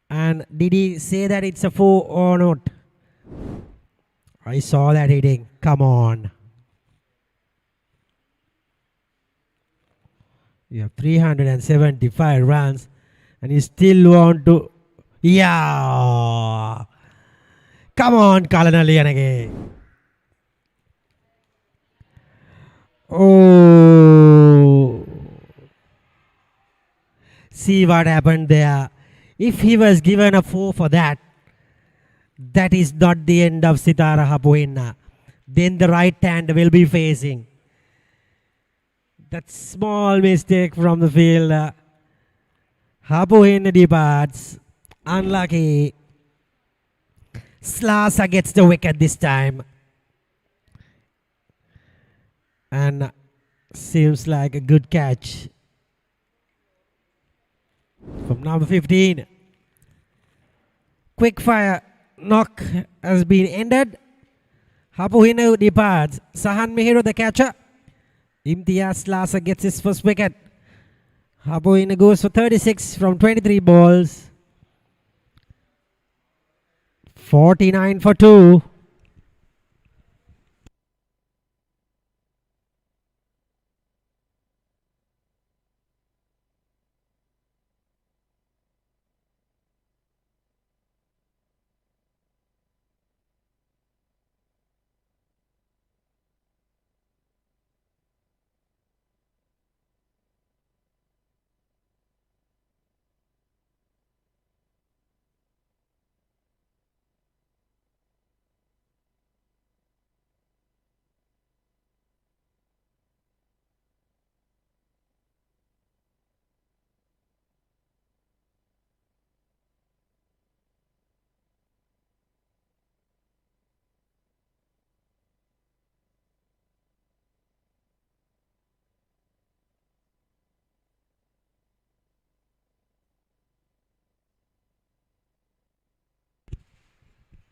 And did he say that it's a 4 or not? I saw that hitting. Come on. You have 375 runs and you still want to... Yeah. Come on, Kalanaliyanage. Oh. See what happened there. If he was given a 4 for that, that is not the end of Sitara Hapuina. Then the right hand will be facing. That small mistake from the fielder. Hapuina departs. Unlucky. Slaza gets the wicket this time. And seems like a good catch from number 15. Quick fire knock has been ended. Hapuina departs. Sahan Mihiro the catcher. Imtiaz Slaza gets his first wicket. Hapuina goes for 36 from 23 balls. 49 for 2.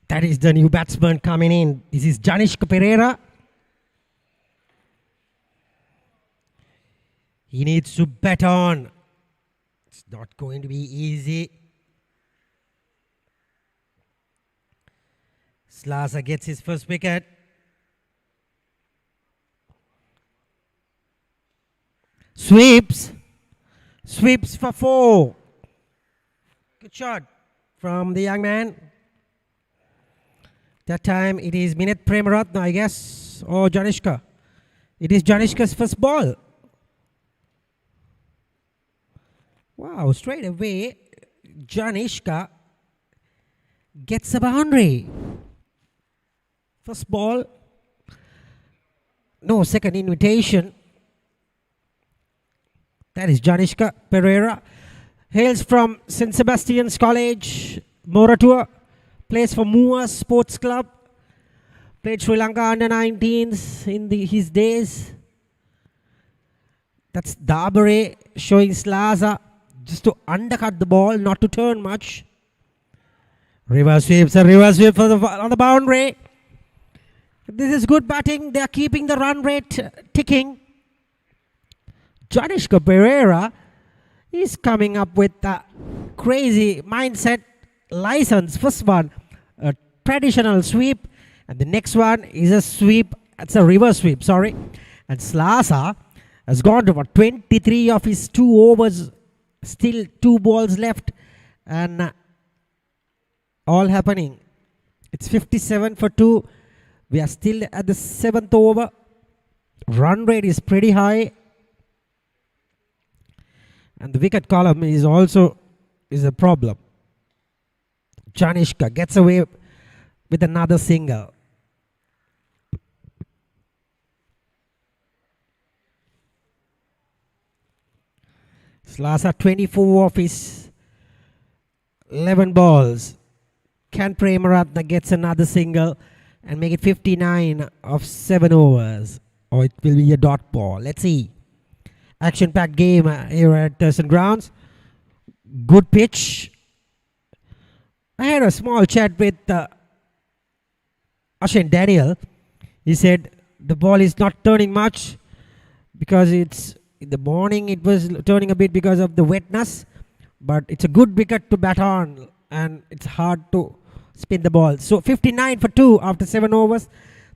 That is the new batsman coming in. This is Janishka Pereira. He needs to bet on. It's not going to be easy. Slaza gets his first wicket. Sweeps. Sweeps for 4. Good shot from the young man. That time it is Minit Premaratna, I guess, or Janishka. It is Janishka's first ball. Wow, straight away, Janishka gets a boundary. First ball. No, second invitation. That is Janishka Pereira. Hails from St. Sebastian's College, Moratua. Plays for Mua Sports Club. Played Sri Lanka under 19s in his days. That's Dabare showing Slaza just to undercut the ball, not to turn much. Reverse sweeps, a reverse sweep on the boundary. This is good batting. They are keeping the run rate ticking. Janishka Pereira is coming up with a crazy mindset. License, first one, a traditional sweep, and the next one is a sweep. It's a reverse sweep, sorry. And Slaza has gone to about 23 of his 2 overs, still 2 balls left, and all happening. It's 57 for 2. We are still at the 7th over. Run rate is pretty high, and the wicket column is also a problem. Janishka gets away with another single. Slaza 24 of his 11 balls. Can Premaratna gets another single and make it 59 of 7 overs? Or it will be a dot ball. Let's see. Action-packed game here at Thurston Grounds. Good pitch. I had a small chat with Ashin Daniel. He said the ball is not turning much because it's in the morning it was turning a bit because of the wetness, but it's a good wicket to bat on and it's hard to spin the ball. So 59 for 2 after 7 overs,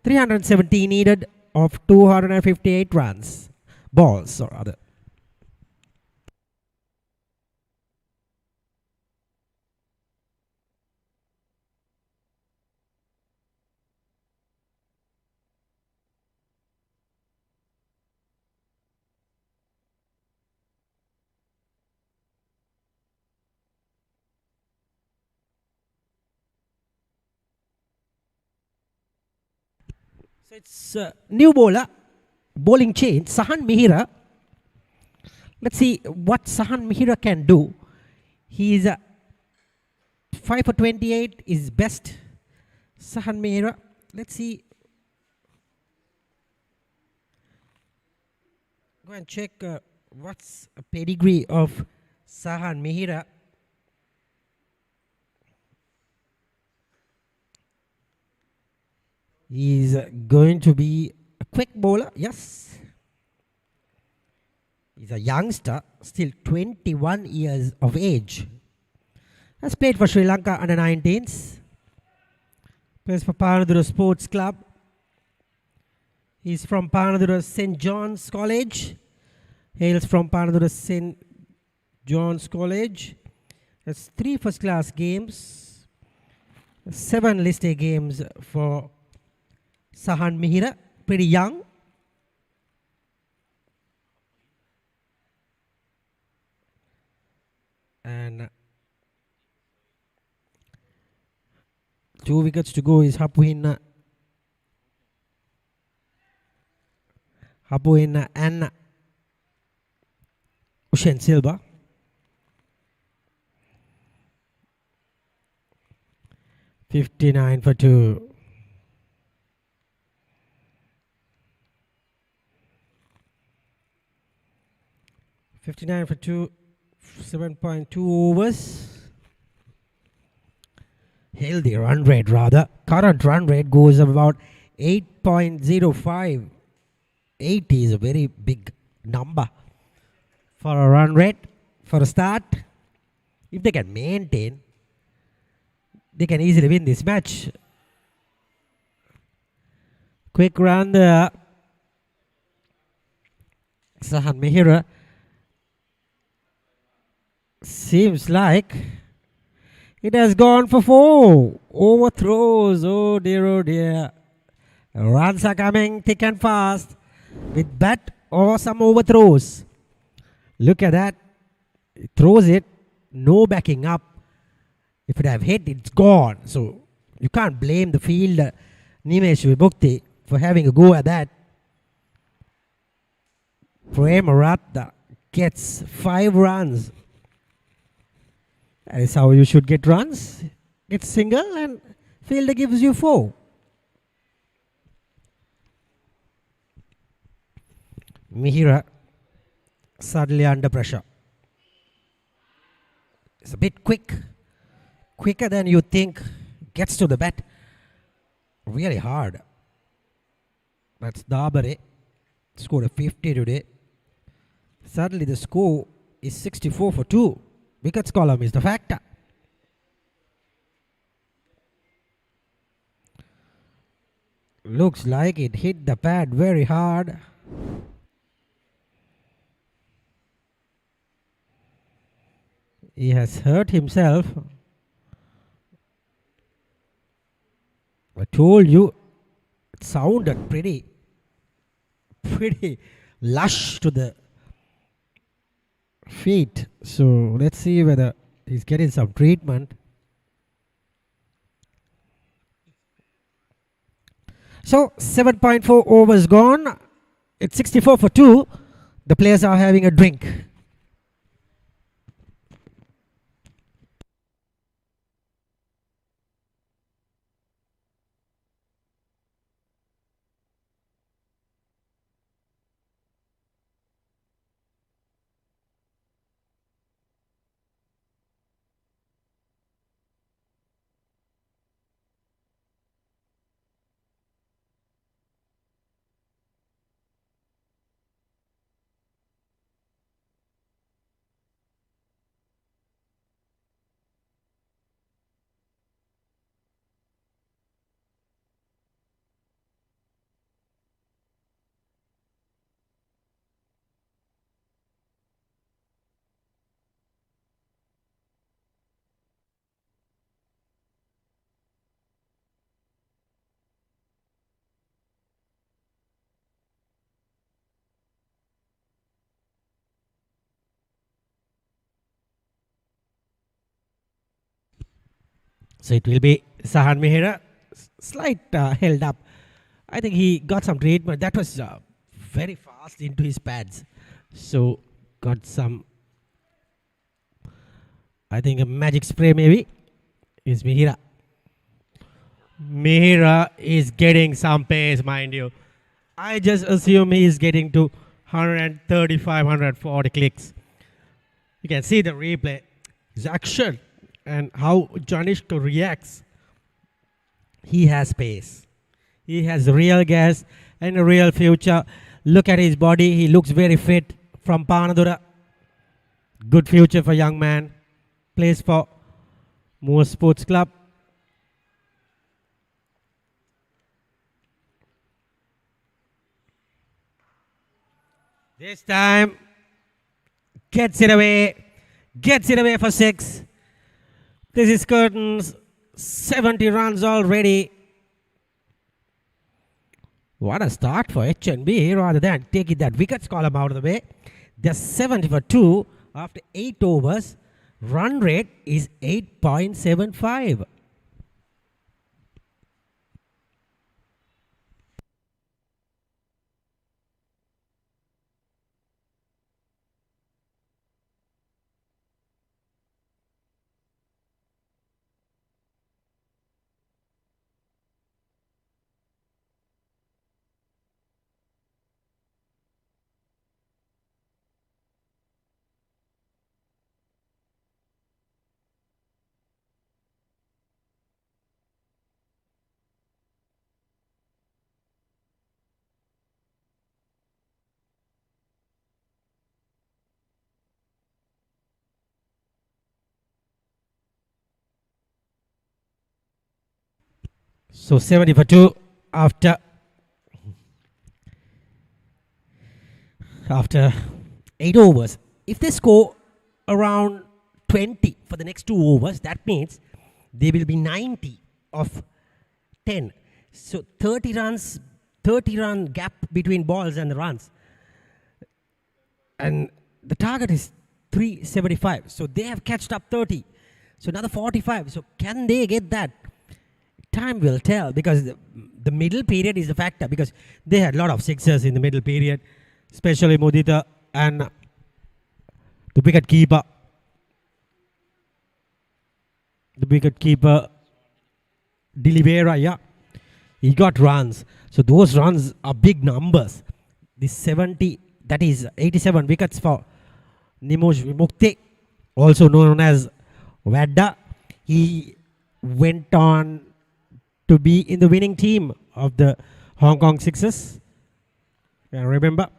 317 needed of 258 runs. Balls or other. So it's new bowler, bowling change, Sahan Mihira. Let's see what Sahan Mihira can do. He is 5 for 28 is best. Sahan Mihira. Let's see. Go and check what's a pedigree of Sahan Mihira. He's going to be a quick bowler, yes. He's a youngster, still 21 years of age. Has played for Sri Lanka under 19s. Plays for Paranadura Sports Club. He's from Paranadura St. John's College. Hails from Paranadura St. John's College. Has 3 first-class games. 7 List A games for Sahan Mihira, pretty young. And 2 wickets to go is Hapuhina and Ushen Silva. $59 for 2. $59 for 2, 7.2 overs. Healthy run rate rather. Current run rate goes about 8.05. 80 is a very big number for a run rate. For a start, if they can maintain, they can easily win this match. Quick run there. Sahan Mihira. Seems like it has gone for 4 overthrows. Oh dear. Runs are coming thick and fast with bat or some overthrows. Look at that. It throws it, no backing up. If it have hit, it's gone. So you can't blame the fielder Nimesh Vibhukti for having a go at that. Premaratna gets 5 runs. That is how you should get runs. Get single and fielder gives you 4. Mihira suddenly under pressure. It's a bit quicker than you think. Gets to the bat really hard. That's Dabare. Scored a 50 today. Suddenly the score is 64 for 2. Wickets column is the factor. Looks like it hit the pad very hard. He has hurt himself. I told you, it sounded pretty lush to the feet. So let's see whether he's getting some treatment. So 7.4 overs gone. It's 64 for 2. The players are having a drink. So it will be Sahan Mehra, slight held up. I think he got some treatment. That was very fast into his pads. So got some, I think a magic spray maybe. Is Mehra. Mehra is getting some pace, mind you. I just assume he is getting to 135, 140 clicks. You can see the replay, his action, and how Janishka reacts. He has pace. He has real gas and a real future. Look at his body. He looks very fit from Panadura. Good future for young man. Plays for Moore Sports Club. This time, gets it away for 6. This is Curtains, 70 runs already. What a start for HNB rather than taking that wickets column out of the way. They're 70 for 2 after 8 overs. Run rate is 8.75. So 70 for 2 after 8 overs. If they score around 20 for the next 2 overs, that means they will be 90 of 10. So 30 run gap between balls and the runs. And the target is 375. So they have catched up 30. So another 45. So can they get that? Time will tell, because the middle period is the factor, because they had a lot of sixers in the middle period, especially Mudita and the wicket keeper. The wicket keeper, Dilivera, yeah, he got runs. So those runs are big numbers. The 70, that is 87 wickets for Nimoj Mukti, also known as Vadda. He went on to be in the winning team of the Hong Kong Sixers. I remember,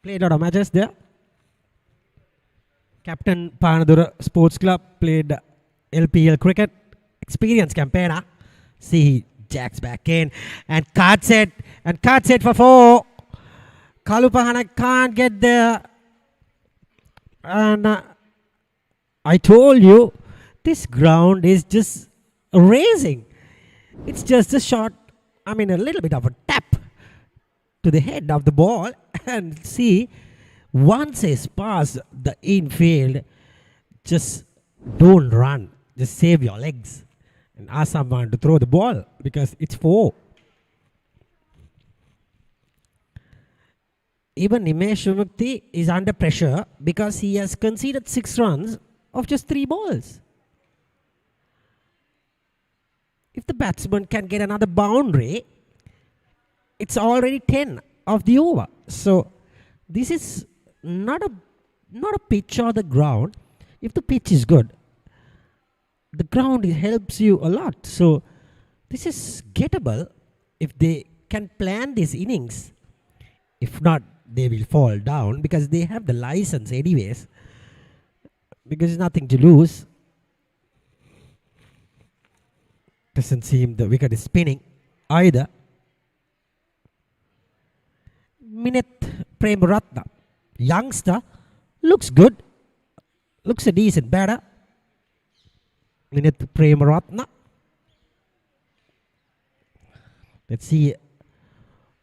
played a lot of matches there. Captain Panadura Sports Club, played LPL cricket. Experienced campaigner. See, he jacks back in. And card set for 4. Kalupahana can't get there. And I told you, this ground is just racing. It's just a shot, a little bit of a tap to the head of the ball. And see, once it's past the infield, just don't run. Just save your legs and ask someone to throw the ball, because it's 4. Even Nimesh Vimukti is under pressure because he has conceded 6 runs of just 3 balls. If the batsman can get another boundary, it's already 10 of the over. So this is not a pitch or the ground. If the pitch is good, the ground helps you a lot. So this is gettable if they can plan these innings. If not, they will fall down, because they have the license anyways, because there's nothing to lose. Doesn't seem the wicket is spinning either. Minit Premaratna, youngster, looks good. Looks a decent batter. Minit Premaratna. Let's see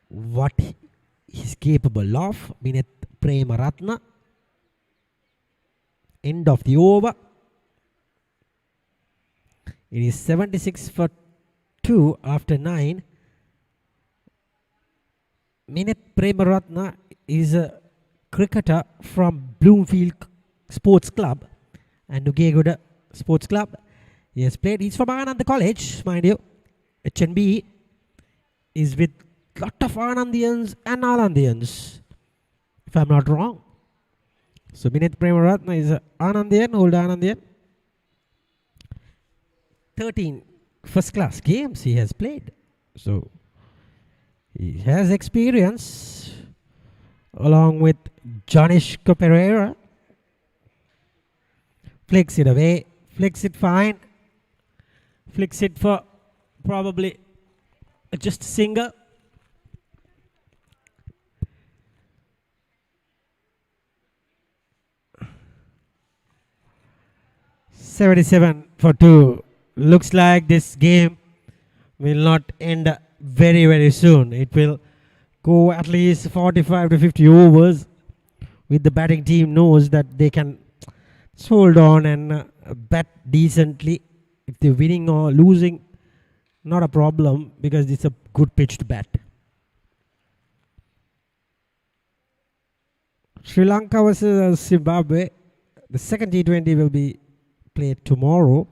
what he's capable of. Minit Premaratna. End of the over. It is 76 for 2 after 9. Minit Premaratna is a cricketer from Bloomfield Sports Club and Nugegoda Sports Club. He has played. He's from Anand College, mind you. HNB is with lot of Anandians and Alandians, if I'm not wrong. So Minit Premaratna is an Anandian, old Anandian. 13 first class games he has played. So he has experience along with Janishka Pereira. Flicks it away, flicks it fine, flicks it for probably just a single. $77 for 2. Looks like this game will not end very, very soon. It will go at least 45 to 50 overs, with the batting team knows that they can hold on and bat decently. If they're winning or losing, not a problem, because it's a good pitch to bat. Sri Lanka versus Zimbabwe. The second T20 will be played tomorrow,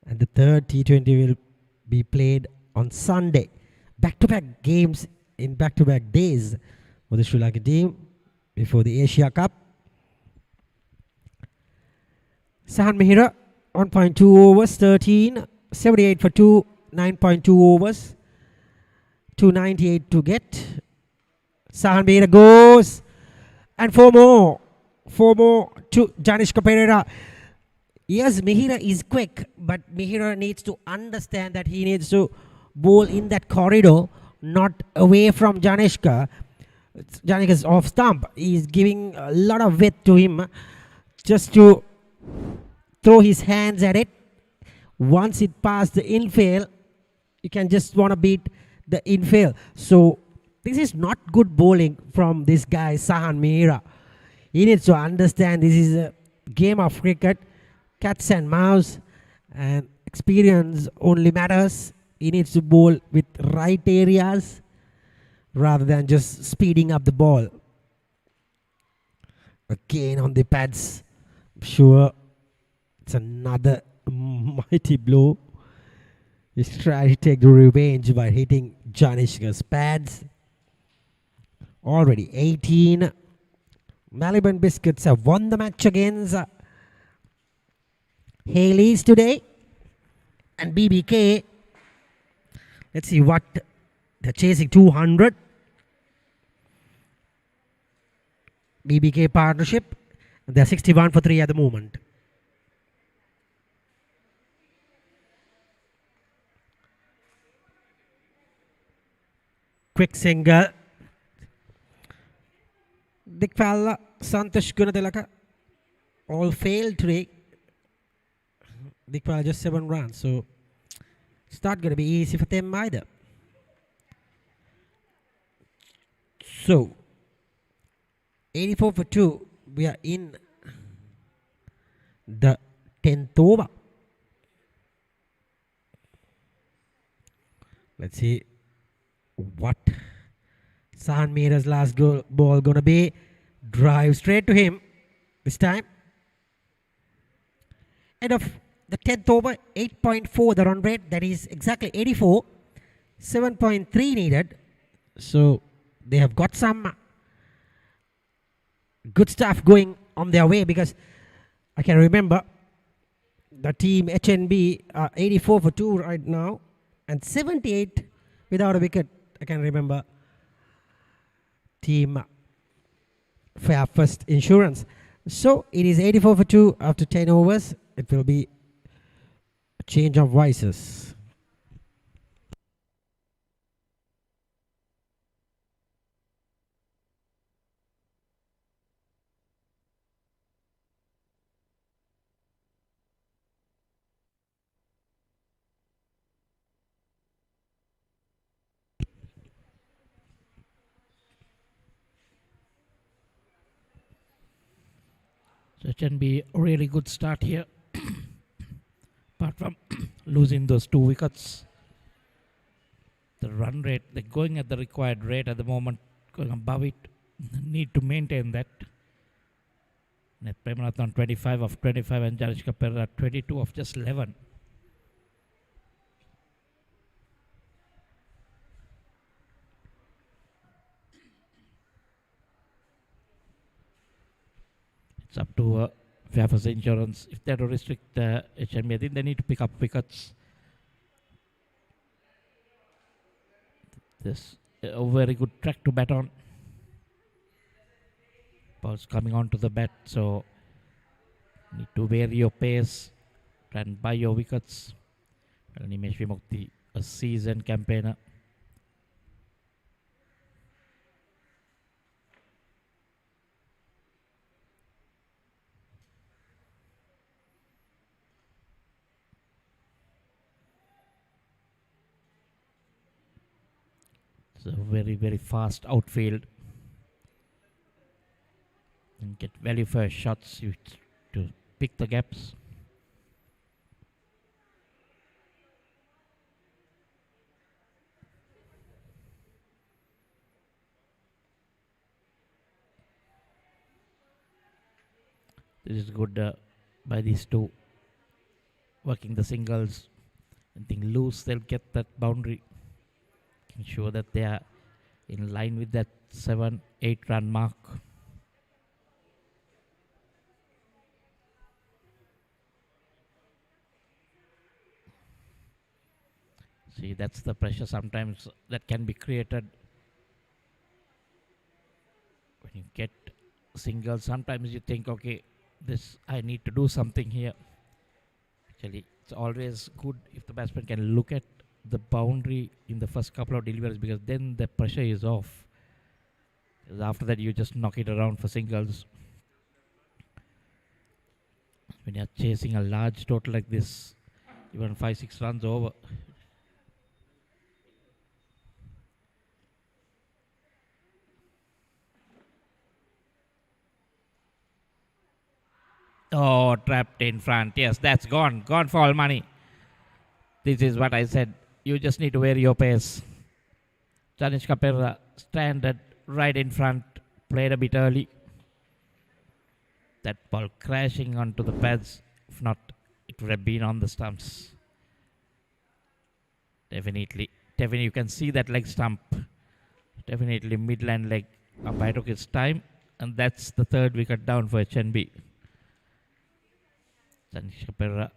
and the third T20 will be played on Sunday. Back-to-back games in back-to-back days for the Sri Lankan team before the Asia Cup. Sahan Mehra, 1.2 overs, 13, 78 for 2, 9.2 overs, 298 to get. Sahan Mehra goes, and 4 more to Janishka Pereira. Yes, Mehra is quick, but Mehra needs to understand that he needs to bowl in that corridor, not away from Janishka. Janishka's off stump. He's giving a lot of width to him just to throw his hands at it. Once it passed the infield, you can just want to beat the infield. So this is not good bowling from this guy, Sahan Mehra. He needs to understand this is a game of cricket. Cats and mouse, and experience only matters. He needs to bowl with right areas rather than just speeding up the ball. Again on the pads. I'm sure it's another mighty blow. He's trying to take the revenge by hitting Janishka's pads. Already 18. Melbourne Biscuits have won the match against Haley's today, and BBK, let's see what they're chasing. 200 BBK partnership. They're 61 for 3 at the moment. Quick single. Dikpala, Santosh Gunatilaka all failed today. Dikpala just 7 runs, so it's not going to be easy for them either. So 84 for 2. We are in the 10th over. Let's see what Sahan Mehra's last ball gonna be. Drive straight to him this time. End of the 10th over, 8.4 the run rate. That is exactly 84. 7.3 needed. So they have got some good stuff going on their way, because I can remember the team HNB are 84 for 2 right now and 78 without a wicket. I can remember team Fairfirst Insurance. So it is 84 for 2 after 10 overs. It will be a change of vices. So it can be a really good start here. Apart from losing those 2 wickets. The run rate, they're going at the required rate at the moment, going above it. Need to maintain that. Net Premanathan 25 of 25 and Janishka Perera 22 of just 11. It's up to Fairfirst Insurance. If they have to restrict HNB, I think they need to pick up wickets. This a very good track to bat on. Balls coming onto the bat, so need to vary your pace, try and buy your wickets. Nimesh Vimukti, a seasoned campaigner. It's a very, very fast outfield. And get value for shots to pick the gaps. This is good by these two. Working the singles. Anything loose, they'll get that boundary. Ensure that they are in line with that 7-8 run mark. See, that's the pressure sometimes that can be created when you get singles. Sometimes you think, okay, this I need to do something here. Actually, it's always good if the batsman can look at the boundary in the first couple of deliveries, because then the pressure is off. Because after that, you just knock it around for singles. When you're chasing a large total like this, even 5-6 runs over. Oh, trapped in front. Yes, that's gone. Gone for all money. This is what I said. You just need to vary your pace. Janishka Perera stranded right in front. Played a bit early. That ball crashing onto the pads. If not, it would have been on the stumps. Definitely. Definitely, you can see that leg stump. Definitely midland leg. Umpire took his time. And that's the 3rd wicket down for HNB. Janishka Perera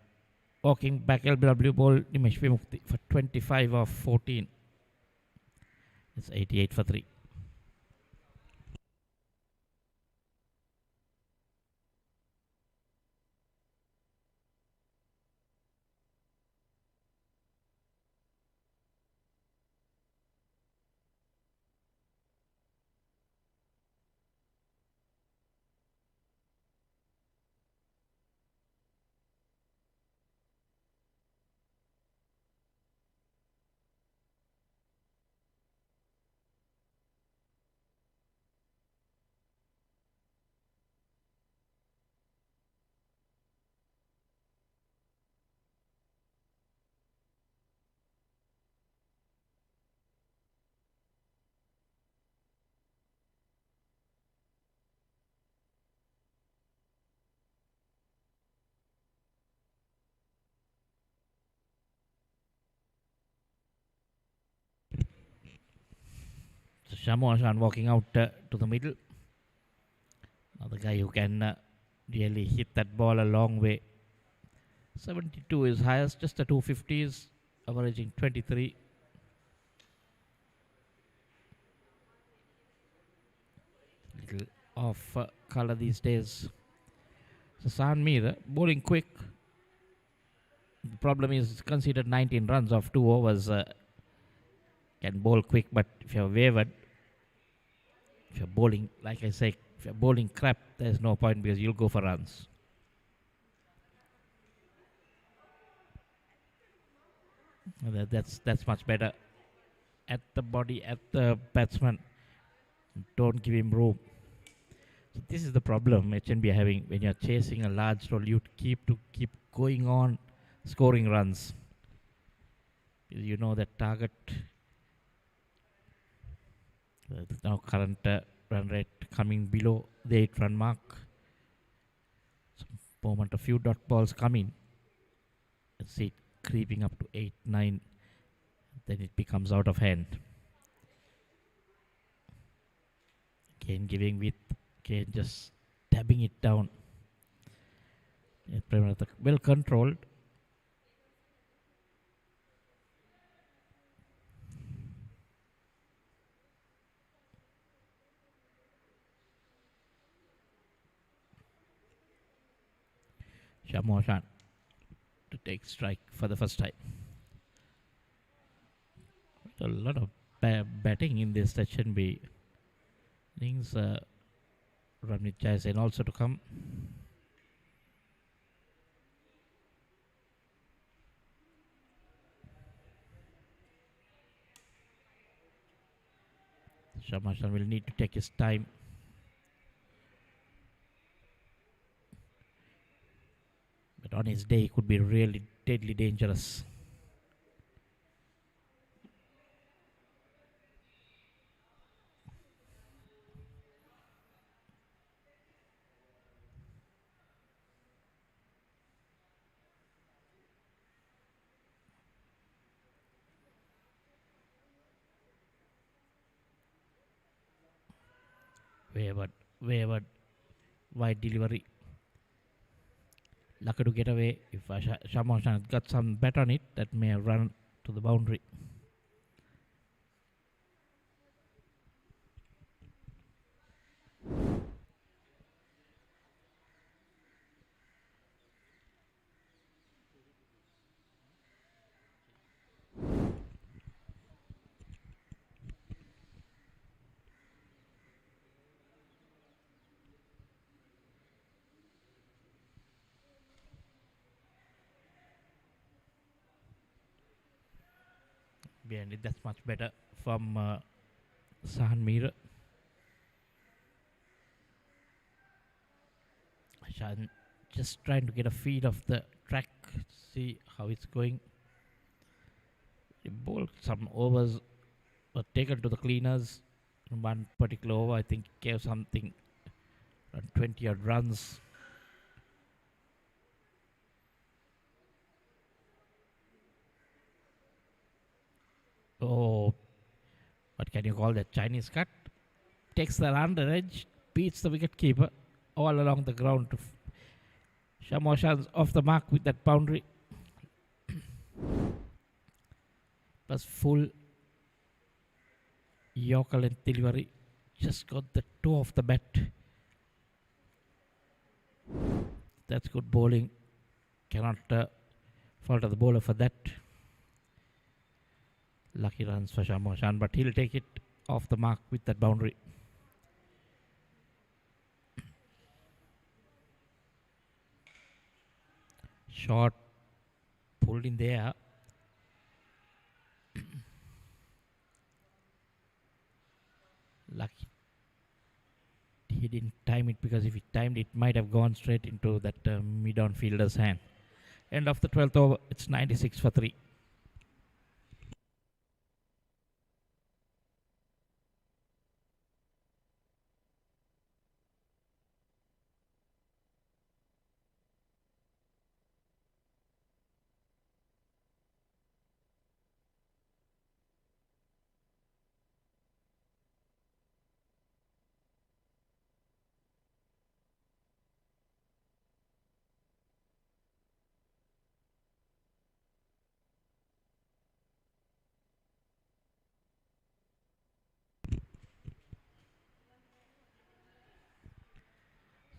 walking back LBW ball. Nimesh Vimukti for 25 of 14. It's 88 for 3. So Shamu Ashan walking out to the middle. Another guy who can really hit that ball a long way. 72 is highest, just the 250s, averaging 23. Little off color these days. So Sanmir bowling quick. The problem is it's considered 19 runs of 2 overs. Can bowl quick, but if you're wavered, if you're bowling, like I say, if you're bowling crap, there's no point because you'll go for runs. That's much better. At the body, at the batsman. Don't give him room. So this is the problem HNB are having when you're chasing a large total. You keep going on scoring runs. You know that target. Now current run rate coming below the 8-run mark. Some moment a few dot balls coming. Let's see it creeping up to 8, 9. Then it becomes out of hand. Again giving width. Again just tabbing it down. Well controlled. Shamoshan to take strike for the first time. A lot of batting in this HNB innings. Ranmit Jayasen also to come. Shamoshan will need to take his time. But on his day, it could be really deadly dangerous. Wayward, wide delivery. Lucky to get away. If Shamoshan had got some bat on it, that may have run to the boundary. Behind it, that's much better from Sahan Mir. Shan just trying to get a feel of the track, see how it's going. He bowled some overs, were taken to the cleaners. In one particular over, I think gave something around 20 odd runs. Oh, what can you call that? Chinese cut. Takes the under edge, beats the wicket keeper all along the ground. Shamoshan's off the mark with that boundary. Plus full Yorker length delivery. Just got the toe of the bat. That's good bowling. Cannot fault the bowler for that. Lucky runs for Shamoshan, but he'll take it off the mark with that boundary. Shot pulled in there. Lucky he didn't time it, because if he timed it, might have gone straight into that mid-on fielder's hand. End of the 12th over. It's 96 for 3.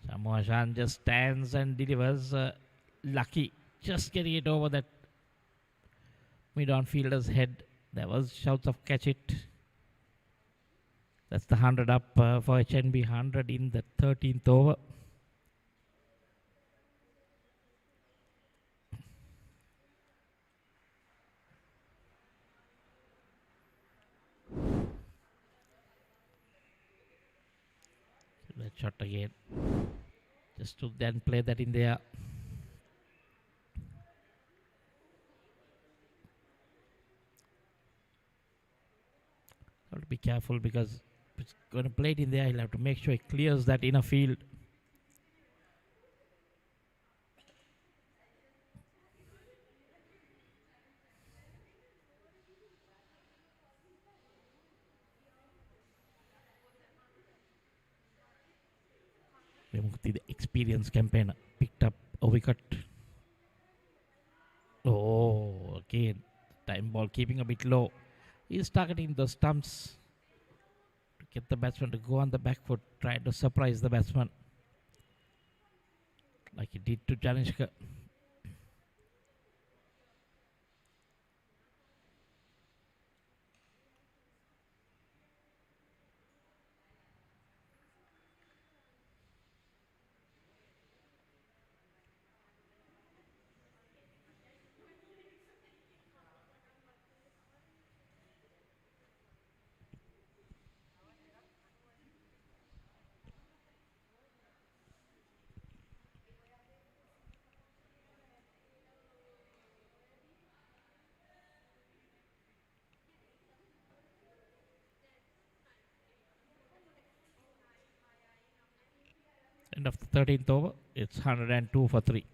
Shamoshan just stands and delivers. Lucky just getting it over that mid-on fielder's head. There was shouts of catch it. That's the 100 up for HNB. 100 in the 13th over. That shot again. Just to then play that in there. careful because if it's going to play it in there, he'll have to make sure he clears that inner field. Vimukti, the experienced campaigner, picked up a wicket. Oh, again, time ball keeping a bit low. He's targeting the stumps to get the batsman to go on the back foot, try to surprise the batsman like he did to Janishka. End of the 13th over, it's 102 for 3.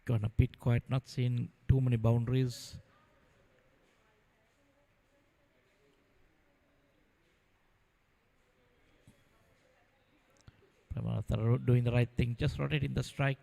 Gone a bit quiet, not seeing too many boundaries. Pramanatha doing the right thing, just rotating the strike.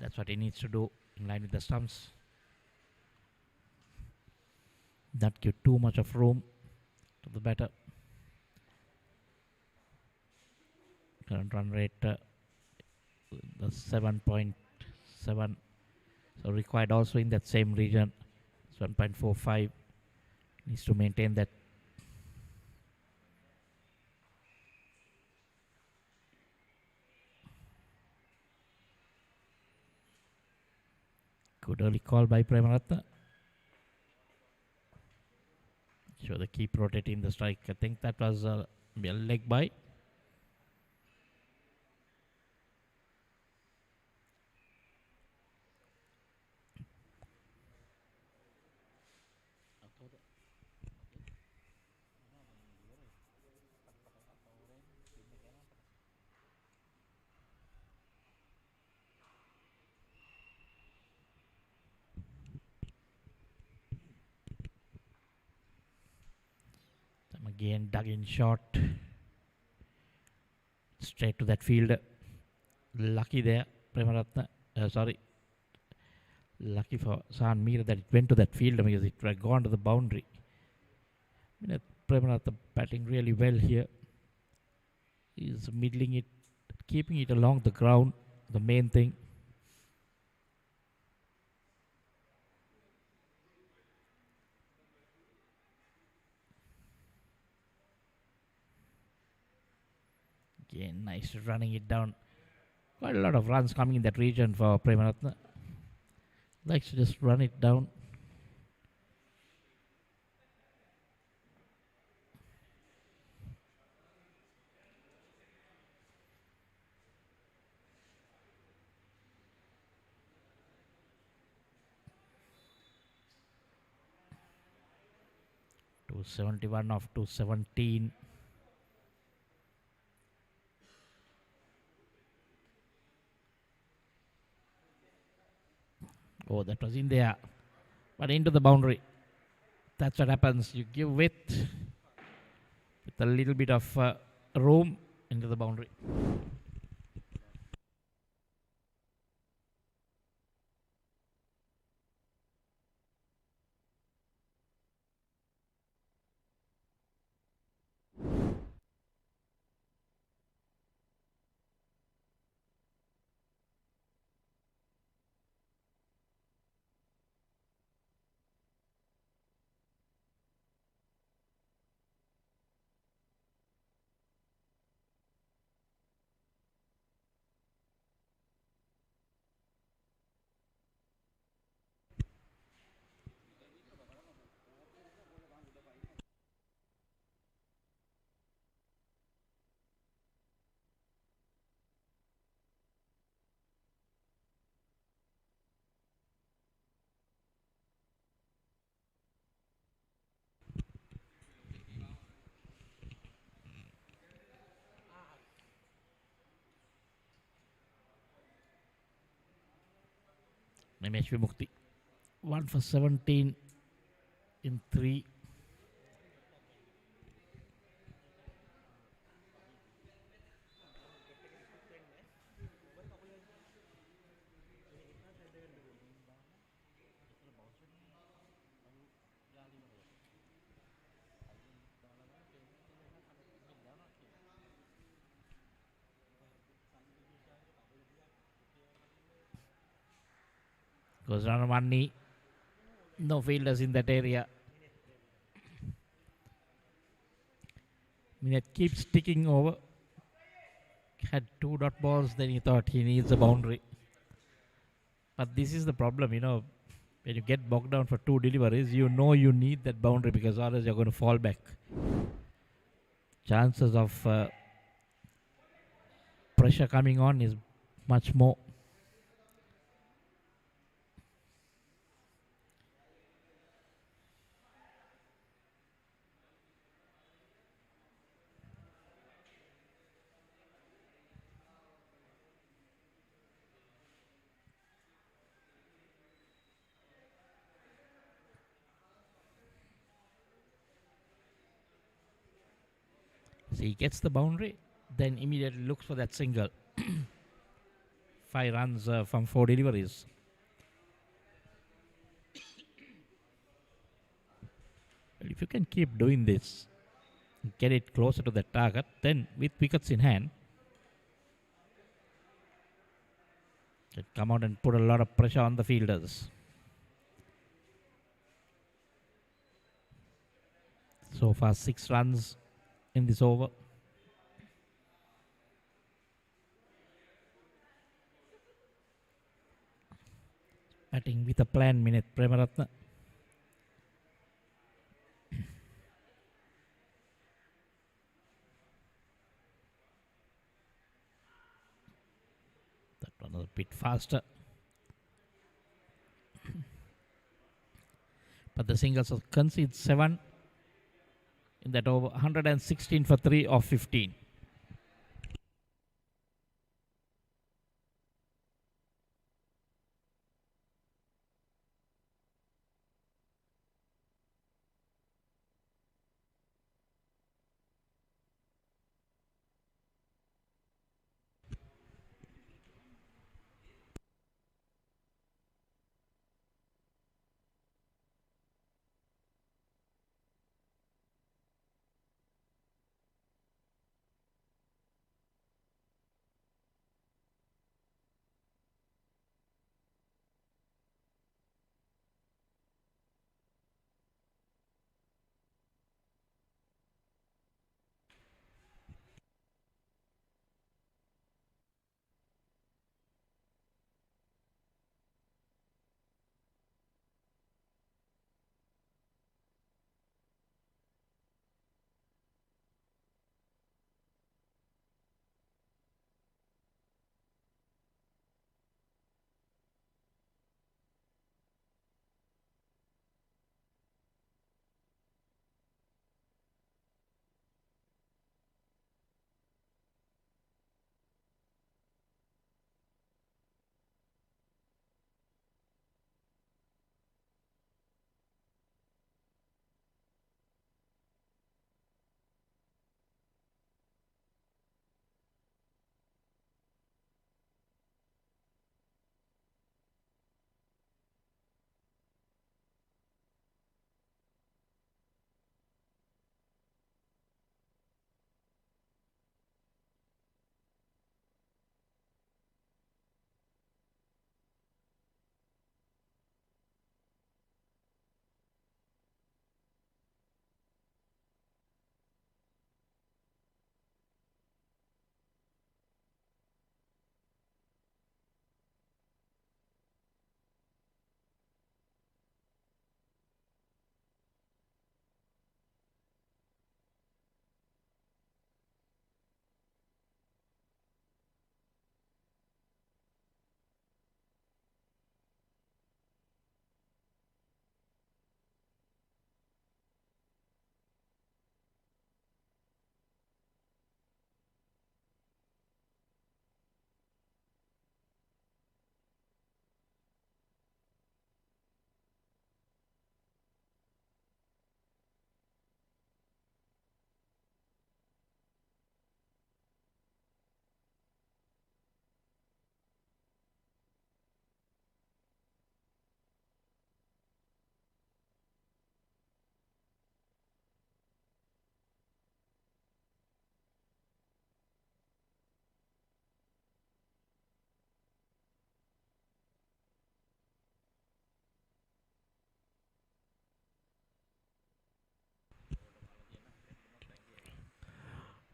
That's what he needs to do in line with the stumps. Not give too much of room to the batter. Current run rate, the 7.7. So required also in that same region. 7.45. Needs to maintain that. Good early call by Premaratna. So they keep rotating the strike. I think that was a leg by. Again, dug in short. Straight to that field. Lucky there, Premaratna. Sorry. Lucky for San Meera that it went to that field because it had gone to the boundary. Premaratna batting really well here. He's middling it, keeping it along the ground, the main thing. Again, nice running it down. Quite a lot of runs coming in that region for Premaratna. Likes to just run it down. 271 off 217. Oh, that was in there, but into the boundary. That's what happens. You give width with a little bit of room into the boundary. Nimesh Vimukti. 1 for 17 in 3. Goes down on one knee. No fielders in that area. Minute keeps ticking over. Had 2 dot balls, then he thought he needs a boundary. But this is the problem, when you get bogged down for 2 deliveries, you know you need that boundary because otherwise you're going to fall back. Chances of pressure coming on is much more. So he gets the boundary, then immediately looks for that single. 5 runs from 4 deliveries. Well, if you can keep doing this, get it closer to the target, then with wickets in hand, it come out and put a lot of pressure on the fielders. So far 6 runs in this over. Batting with a plan, Minit Premaratna. That one was a bit faster. But the singles have conceded 7 in that over. 116 for 3 of 15.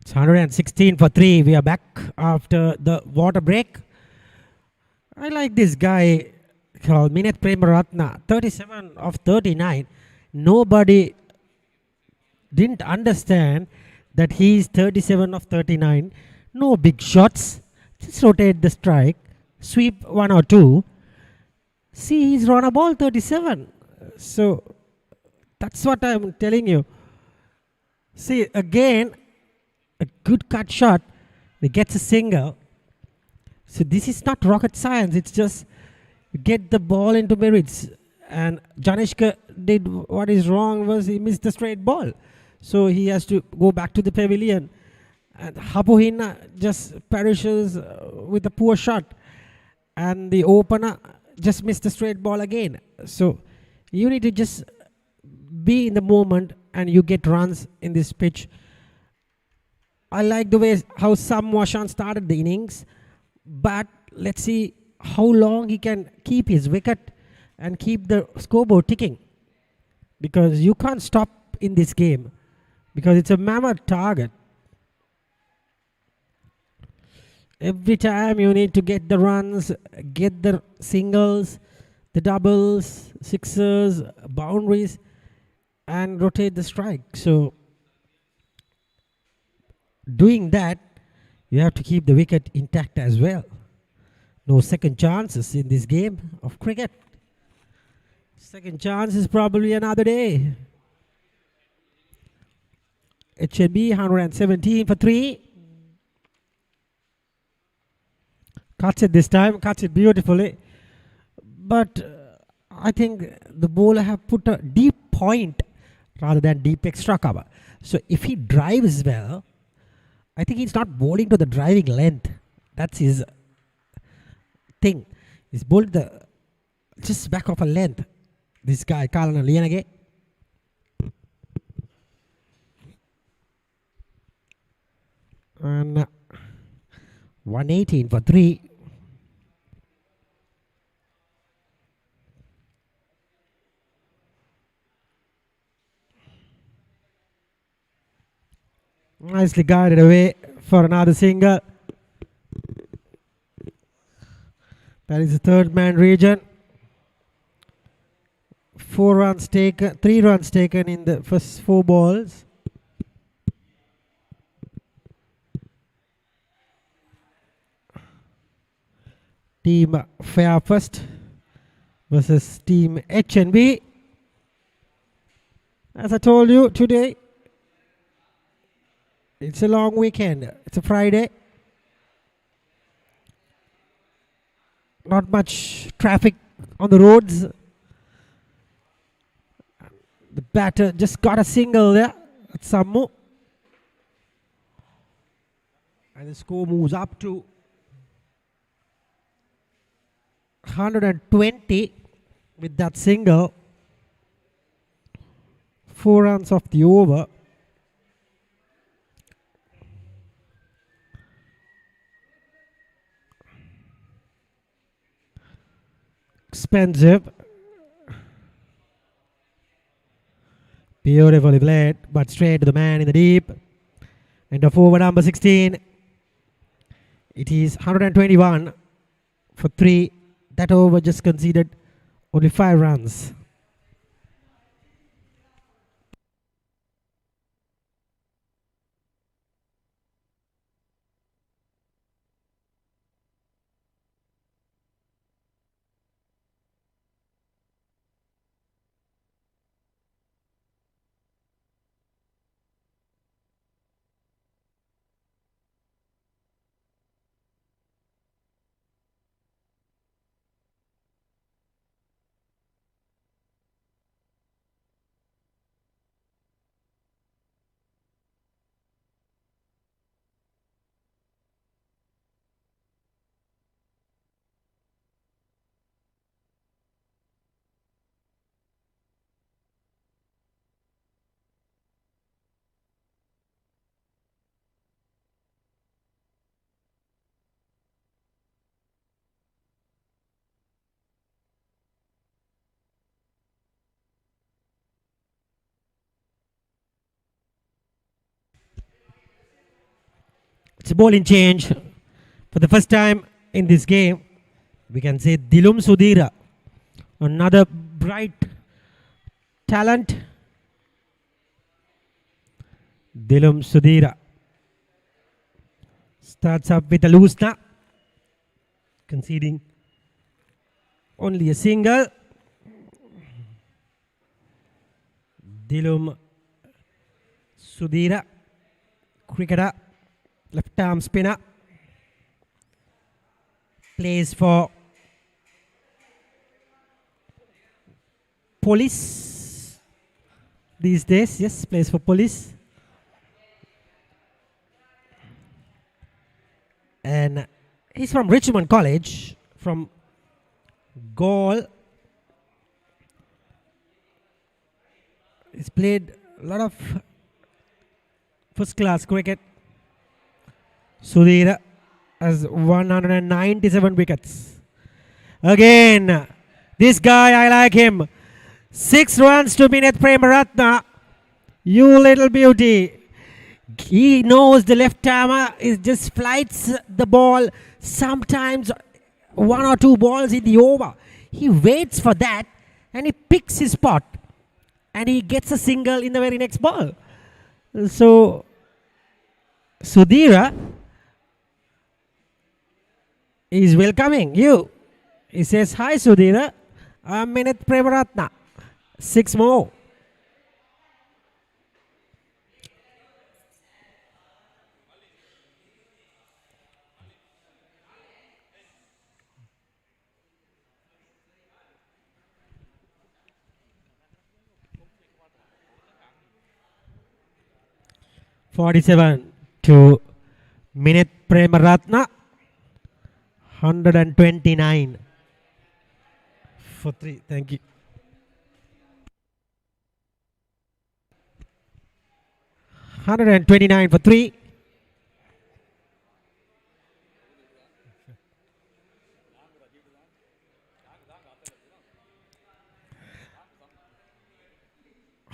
It's 116 for 3. We are back after the water break. I like this guy called Mineth Premaratna, 37 of 39. Nobody didn't understand that he is 37 of 39. No big shots. Just rotate the strike. Sweep 1 or 2. See, he's run a ball 37. So that's what I'm telling you. See, again, a good cut shot. He gets a single. So this is not rocket science. It's just get the ball into merits. And Janishka did what is wrong was he missed the straight ball. So he has to go back to the pavilion. And Hapuhina just perishes with a poor shot. And the opener just missed the straight ball again. So you need to just be in the moment and you get runs in this pitch. I like the way how Sam Washan started the innings. But let's see how long he can keep his wicket and keep the scoreboard ticking. Because you can't stop in this game. Because it's a mammoth target. Every time you need to get the runs, get the singles, the doubles, sixers, boundaries, and rotate the strike. So doing that, you have to keep the wicket intact as well. No second chances in this game of cricket. Second chance is probably another day. HNB 117 for 3. Cuts it this time, cuts it beautifully. But I think the bowler have put a deep point rather than deep extra cover. So if he drives well, I think he's not bowling to the driving length. That's his thing. He's bowling the just back of a length. This guy, Kalana Lianage. And 118 for 3. Nicely guided away for another single. That is the third man region. 4 runs taken, 3 runs taken in the first 4 balls. Team Fairfirst versus Team HNB. As I told you today, it's a long weekend. It's a Friday. Not much traffic on the roads. The batter just got a single there at Sammu. And the score moves up to 120 with that single. 4 runs off the over. Expensive. Beautifully played, but straight to the man in the deep. And of over number 16. It is 121 for 3. That over just conceded only 5 runs. It's a bowling change. For the first time in this game, we can say Dilum Sudhira, another bright talent. Dilum Sudhira starts up with a loose-na, conceding only a single. Dilum Sudhira, cricketer, left arm spinner, plays for Police these days. Yes, plays for Police. And he's from Richmond College, from Gaul. He's played a lot of first class cricket. Sudhira has 197 wickets. Again, this guy, I like him. 6 runs to Mineth Premaratna. You little beauty. He knows the left armer is just flights the ball. Sometimes 1 or 2 balls in the over. He waits for that and he picks his spot. And he gets a single in the very next ball. So, Sudhira is welcoming you. He says, "Hi Sudhira, I'm Mineth Premaratna. 6 more." "47 to Mineth Premaratna. 129 for 3. Thank you. 129 for 3.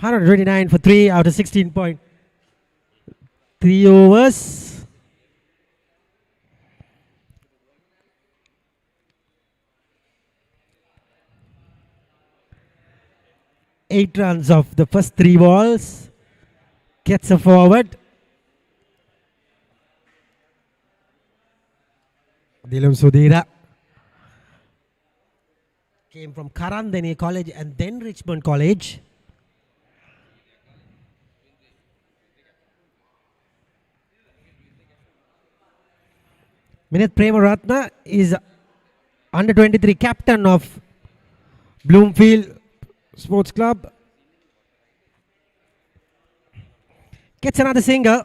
$129 for 3 out of 16.3 overs. Eight runs off the first 3 balls. Gets a forward. Dilum Sudhira came from Karandeni College and then Richmond College. Mineth Premaratna is under 23 captain of Bloomfield Sports Club. Gets another single.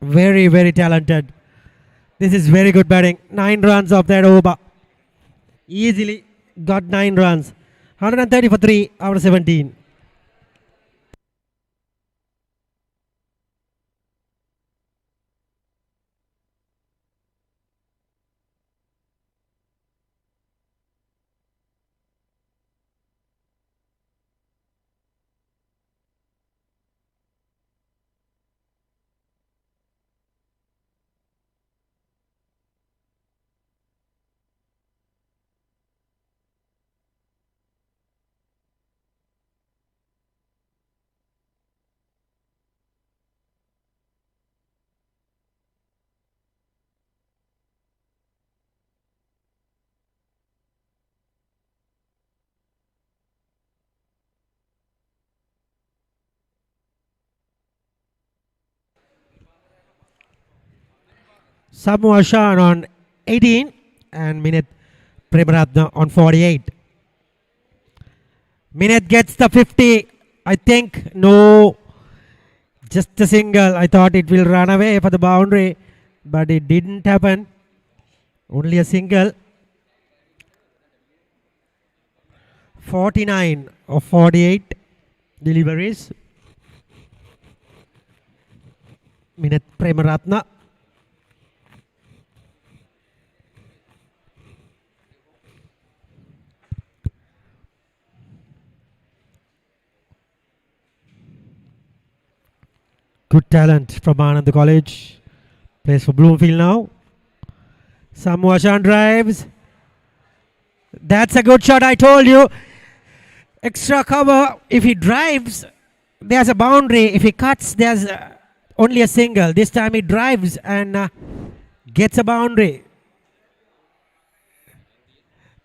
Very, very talented. This is very good batting. 9 runs off that over. Easily got 9 runs. 130 for 3 out of 17. Samoa Shan on 18 and Mineth Premaratna on 48. Mineth gets the 50. I think no, just a single. I thought it will run away for the boundary, but it didn't happen. Only a single. 49 of 48 deliveries. Mineth Premaratna. Good talent from Anand College. Plays for Bloomfield now. Samu Ashan drives. That's a good shot, I told you. Extra cover. If he drives, there's a boundary. If he cuts, there's only a single. This time he drives and gets a boundary.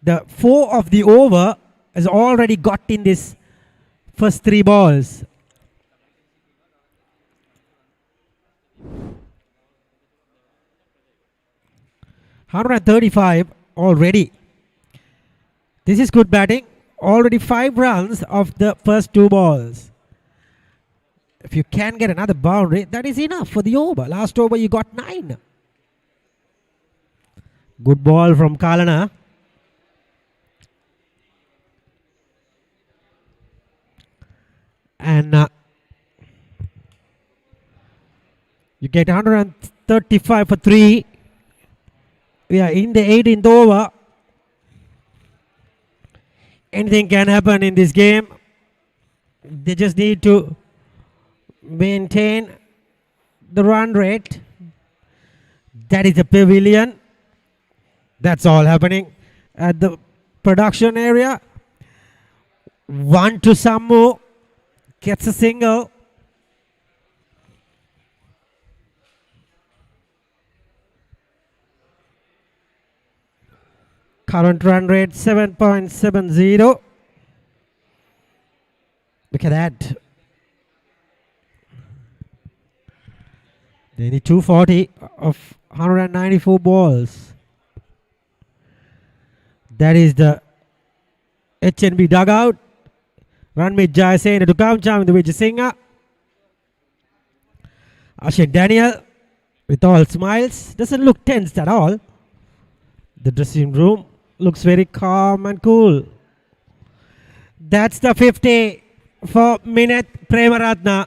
The 4 of the over has already got in this first 3 balls. $135 already. This is good batting. Already 5 runs of the first 2 balls. If you can get another boundary, that is enough for the over. Last over you got 9. Good ball from Kalana. And you get 135 for 3. We are in the 18th over. Anything can happen in this game. They just need to maintain the run rate. That is the pavilion. That's all happening at the production area. 1 to Sammu. Gets a single. Current run rate 7.70. Look at that. They need 240 of 194 balls. That is the HNB dugout. Ranmit Jayasena to come, Chamindu Wijesinha. Ashin Daniel with all smiles. Doesn't look tensed at all. The dressing room looks very calm and cool. That's the 50 for Minit Premaratna.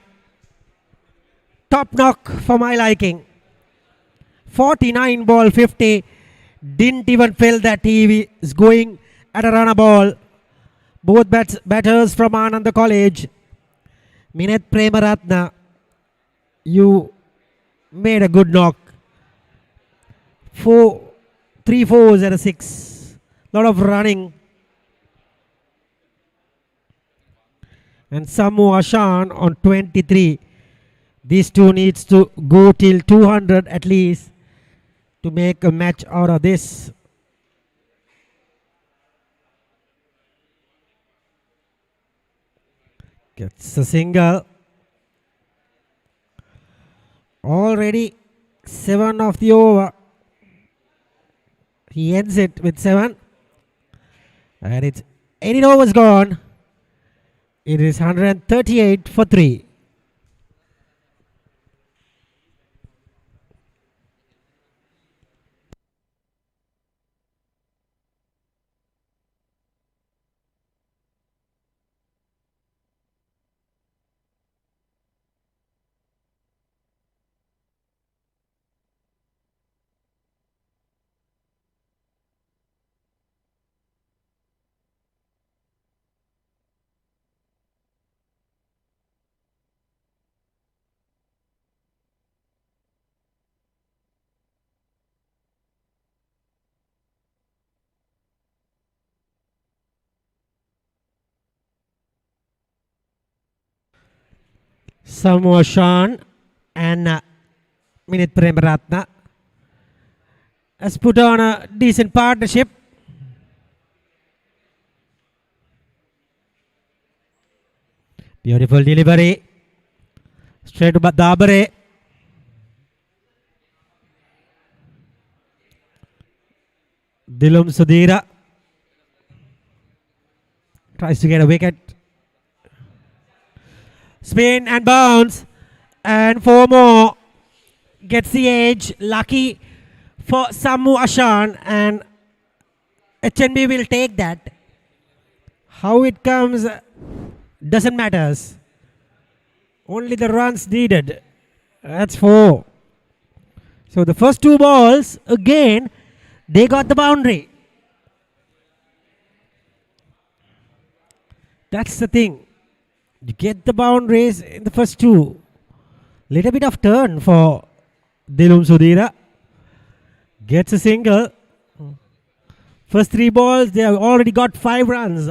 Top knock for my liking. 49 ball 50. Didn't even feel that he is going at a runner ball. Both batters from Ananda College. Minit Premaratna, you made a good knock. 3 4s and a 6. Lot of running. And Samu Ashan on 23. These two needs to go till 200 at least to make a match out of this. Gets a single. Already 7 of the over. He ends it with 7. And it's 18 overs gone. It is 138 for 3. Samu Ashan and Minit Premaratna has put on a decent partnership. Beautiful delivery. Straight to Dabare. Dilum Sudhira tries to get a wicket. Spin and bounce, and 4 more. Gets the edge. Lucky for Samu Ashan, and HNB will take that. How it comes doesn't matter. Only the runs needed. That's 4. So the first 2 balls, again, they got the boundary. That's the thing. You get the boundaries in the first 2. Little bit of turn for Dilum Sudhira gets a single. First 3 balls, they have already got 5 runs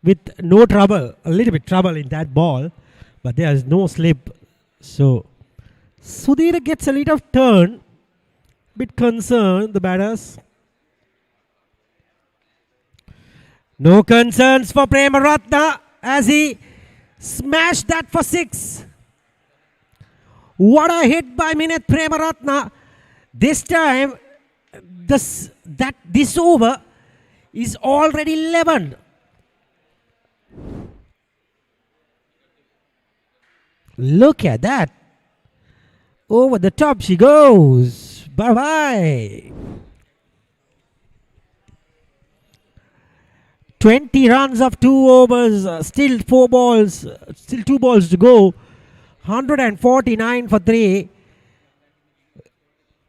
with no trouble. A little bit trouble in that ball, but there is no slip. So Sudhira gets a little turn. Bit concerned, the batters. No concerns for Premaratna as he smashed that for 6. What a hit by Minit Premaratna. This time, this over is already 11. Look at that. Over the top she goes. Bye-bye. 20 runs of 2 overs. Still 4 balls. Still 2 balls to go. 149 for 3.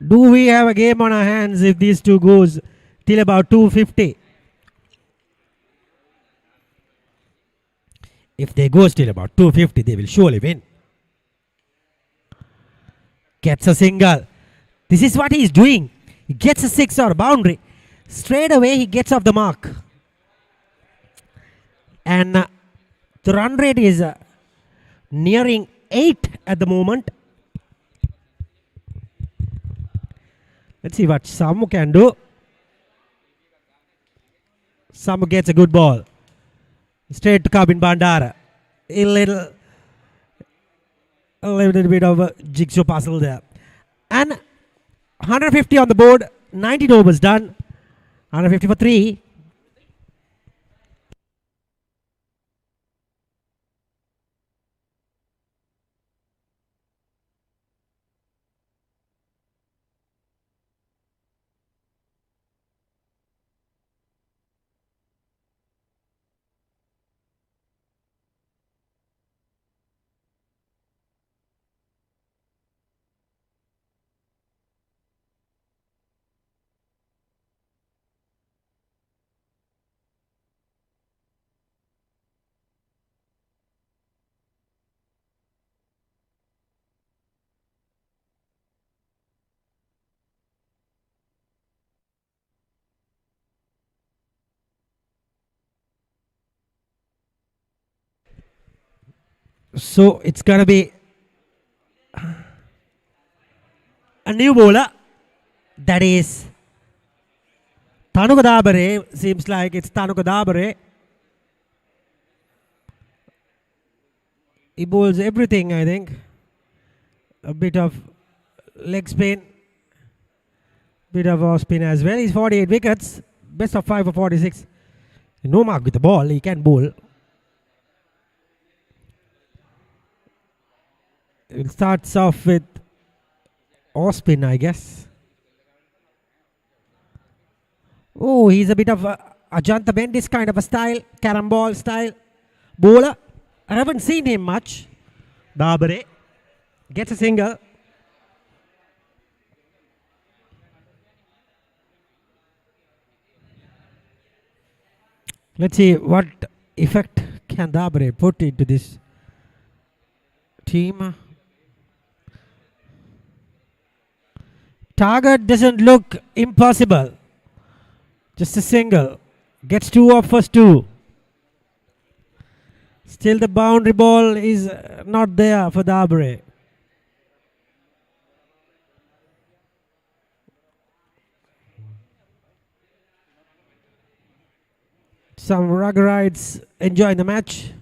Do we have a game on our hands if these two goes till about 250? If they go till about 250, they will surely win. Gets a single. This is what he is doing. He gets a 6 or a boundary. Straight away he gets off the mark. And the run rate is nearing 8 at the moment. Let's see what Samu can do. Samu gets a good ball. Straight to Kabin Bandara. A little bit of a jigsaw puzzle there. And 150 on the board. 19 overs done. 150 for 3. So it's going to be a new bowler. That is Tanuka. Seems like it's Tanuka. He bowls everything, I think. A bit of leg spin. Bit of off spin as well. He's 48 wickets. Best of 5 for 46. No mark with the ball. He can bowl. It starts off with off spin, I guess. Oh, he's a bit of a Ajanta Bendis kind of a style. Carambol style bowler. I haven't seen him much. Dabare gets a single. Let's see what effect can Dabare put into this team. Target doesn't look impossible. Just a single. Gets 2 off first 2. Still the boundary ball is not there for Dabare. Some Ruggerites enjoying the match.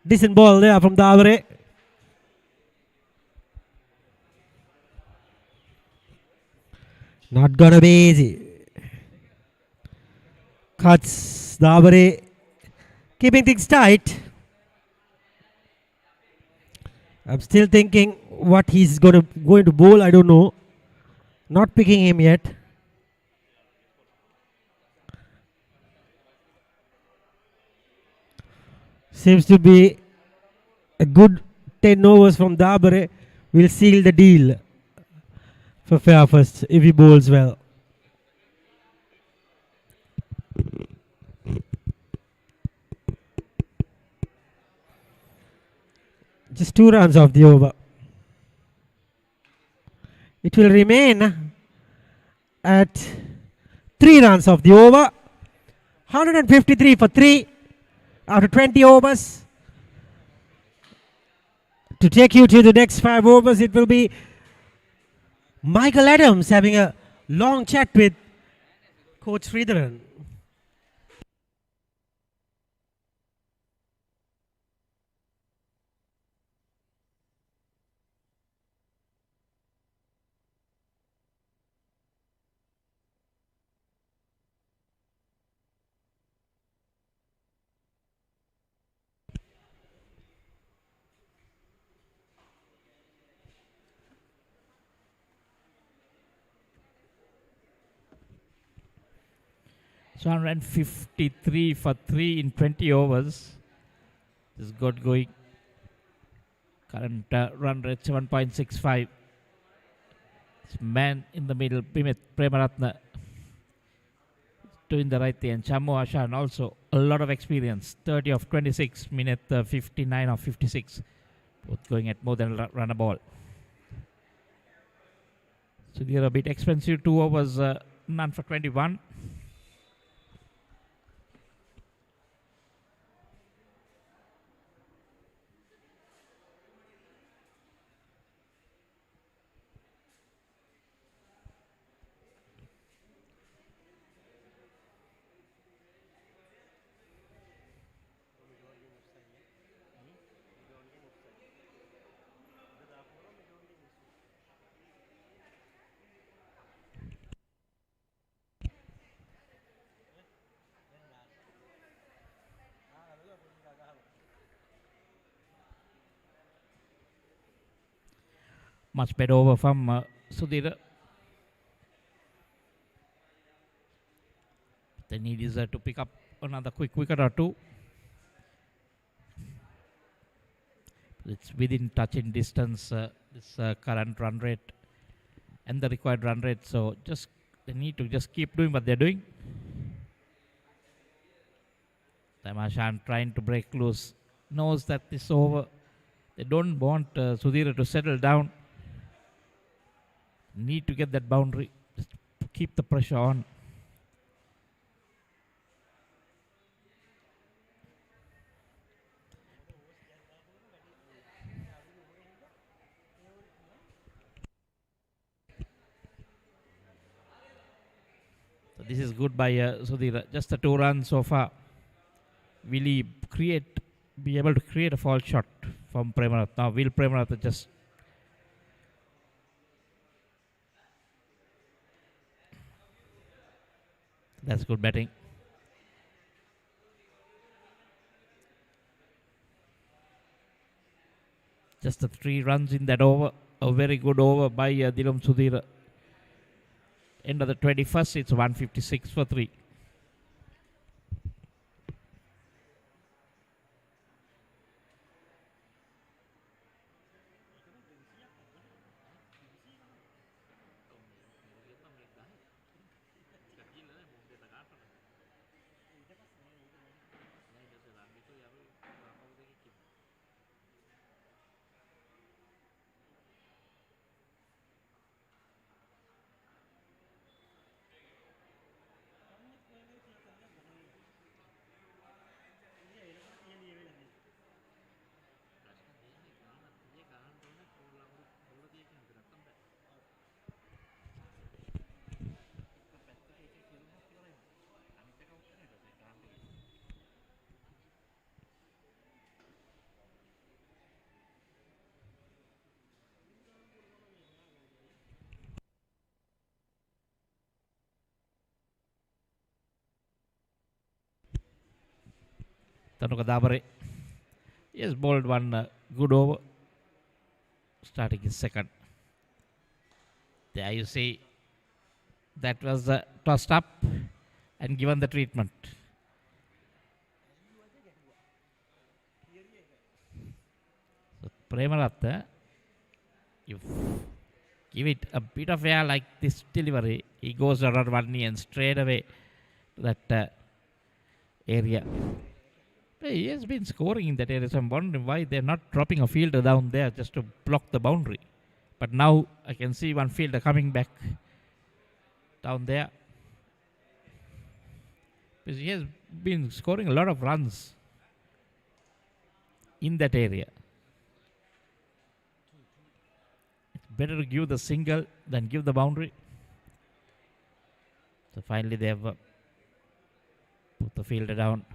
Decent ball there from Dabare. Not gonna be easy. Cuts Dabare, keeping things tight. I'm still thinking what he's going to bowl. I don't know. Not picking him yet. Seems to be a good 10 overs from Dabare. Will seal the deal for Fairfirst if he bowls well. Just 2 runs of the over. It will remain at 3 runs of the over. 153 for 3 after 20 overs. To take you to the next 5 overs, it will be Michael Adams having a long chat with Coach Sridharan. So 153 for 3 in 20 overs. This is good going. Current run rate 7.65. Man in the middle, Bimit Premaratna, doing the right thing. And Chammu Ashan also a lot of experience. 30 of 26, minute 59 of 56. Both going at more than run a ball. So they're a bit expensive. 2 overs, none for 21. Much better over from Sudhir. The need is to pick up another quick wicket or 2. It's within touching distance, this current run rate and the required run rate. So just they need to just keep doing what they're doing. Tamashan trying to break loose. Knows that this over. They don't want Sudhir to settle down. Need to get that boundary. Just keep the pressure on. So this is good by Sudhir. Just the 2 runs so far. Will he be able to create a fall shot from Premaratha? Now will Premaratha just that's good batting. Just the 3 runs in that over. A very good over by Dilam Sudhir. End of the 21st, it's 156 for 3. Tanuka Dabare. He has bowled one good over. Starting his second. There you see that was tossed up and given the treatment. So Premaratha, you give it a bit of air like this delivery, he goes around one knee and straight away to that area. he has been scoring in that area. So I'm wondering why they're not dropping a fielder down there just to block the boundary. But now I can see one fielder coming back down there. Because he has been scoring a lot of runs in that area. It's better to give the single than give the boundary. So finally they have put the fielder down.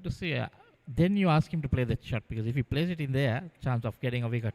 To see, then you ask him to play that shot, because if he plays it in there, chance of getting a wicket.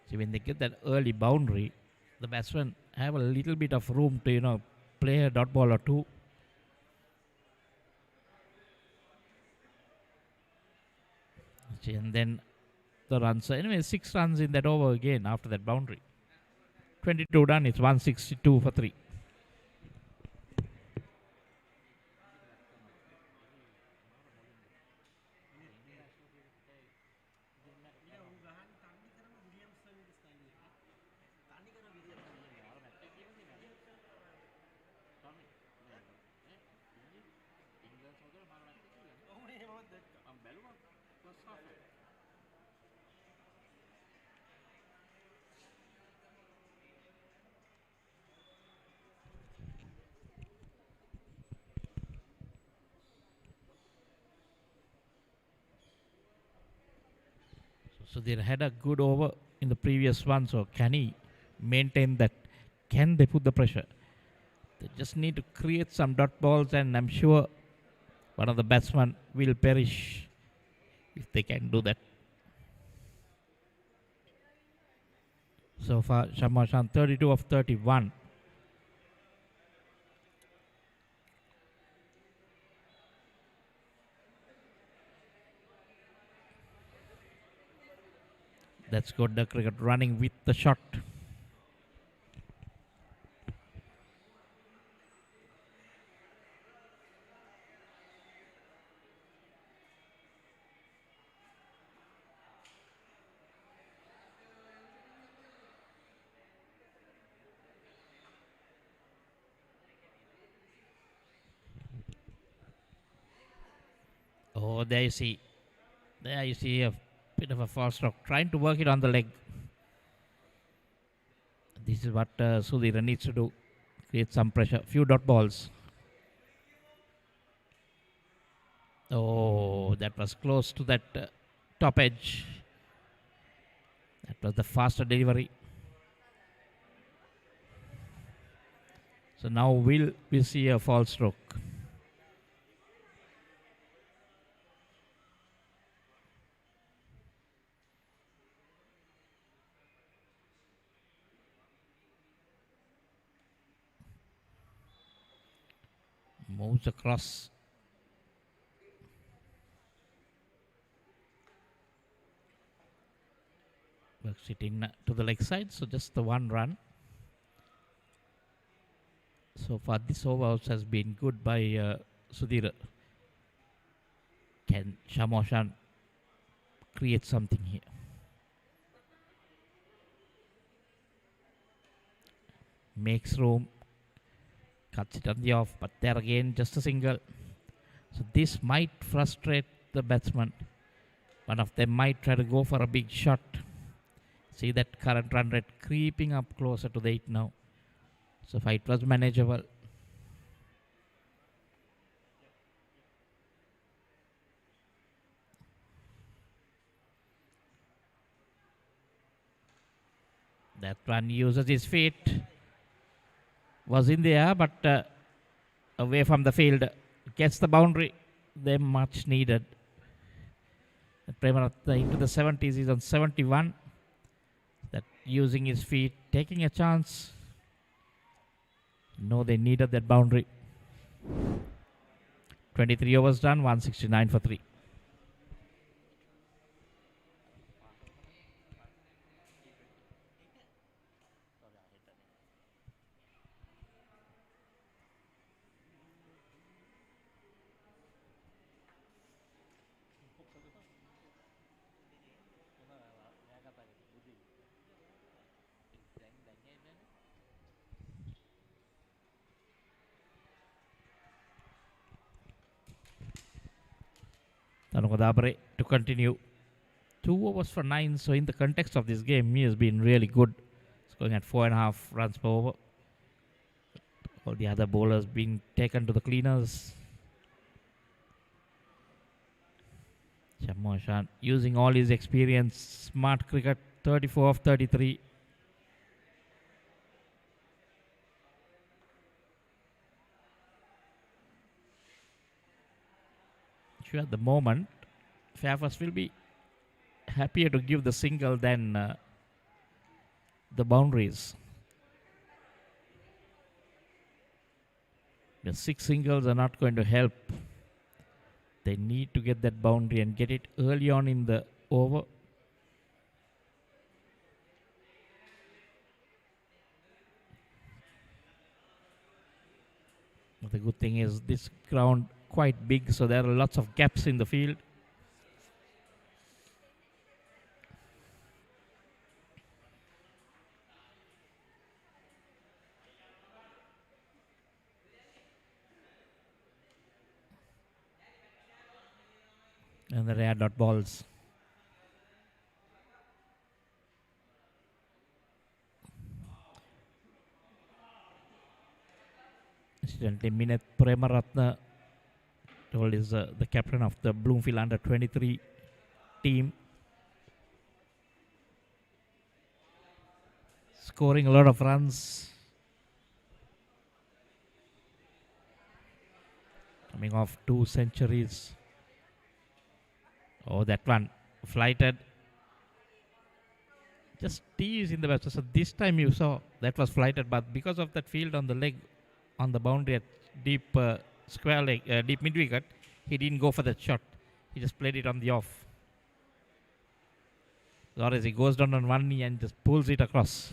See, when they get that early boundary, the batsmen have a little bit of room to, play a dot ball or two. See, and then the runs. So anyway, 6 runs in that over again after that boundary. 22 done, it's 162 for 3. So they had a good over in the previous one. So can he maintain that? Can they put the pressure? They just need to create some dot balls, and I'm sure one of the batsmen will perish if they can do that. So far, Shamashan 32 of 31. That's good, the cricket running with the shot. Oh, there you see a bit of a false stroke, trying to work it on the leg. This is what Sudhir needs to do, create some pressure, few dot balls. Oh, that was close to that top edge. That was the faster delivery. So now we'll see a false stroke. Moves across. Works it in to the leg side, so just the 1 run. So far this over has been good by Sudhir. Can Shamoshan create something here? Makes room. Cuts it on the off, but there again just a single. So this might frustrate the batsman. One of them might try to go for a big shot. See that current run rate creeping up closer to the 8 now. So fight was manageable. That one uses his feet. Was in the air, but away from the field. Gets the boundary. They're much needed. Premaratha into the 70s. He's on 71. That using his feet, taking a chance. No, they needed that boundary. 23 overs done, 169 for 3. Tanuka Dabre to continue. 2 overs for 9. So in the context of this game, he has been really good. It's going at 4.5 runs per over. All the other bowlers being taken to the cleaners. Shamoshan using all his experience. Smart cricket, 34 of 33. Sure, at the moment, Fairfirst will be happier to give the single than the boundaries. The 6 singles are not going to help. They need to get that boundary and get it early on in the over. But the good thing is this ground quite big, so there are lots of gaps in the field. And the rare dot balls. Incidentally, Mineth Premaratna told is the captain of the Bloomfield under 23 team. Scoring a lot of runs. Coming off 2 centuries. Oh, that one flighted. Just tease in the west. So this time you saw that was flighted, but because of that field on the leg, on the boundary at deep square leg, deep mid wicket, he didn't go for that shot. He just played it on the off. Or as he goes down on one knee and just pulls it across.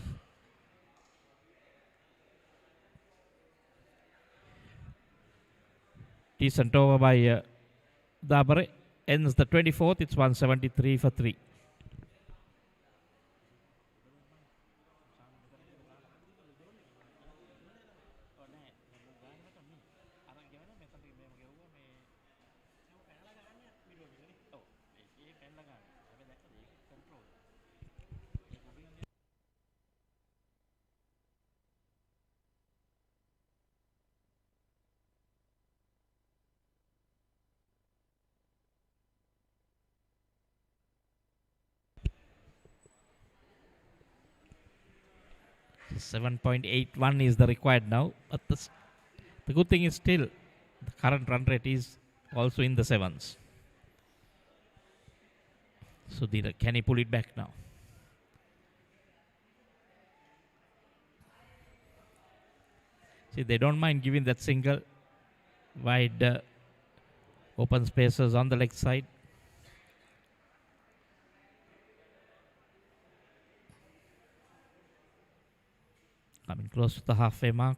Decent over by Dabare. Ends the 24th. It's 173 for 3. So 7.81 is the required now. But the good thing is still the current run rate is also in the 7s. So can he pull it back now? See, they don't mind giving that single wide open spaces on the leg side. Coming close to the halfway mark.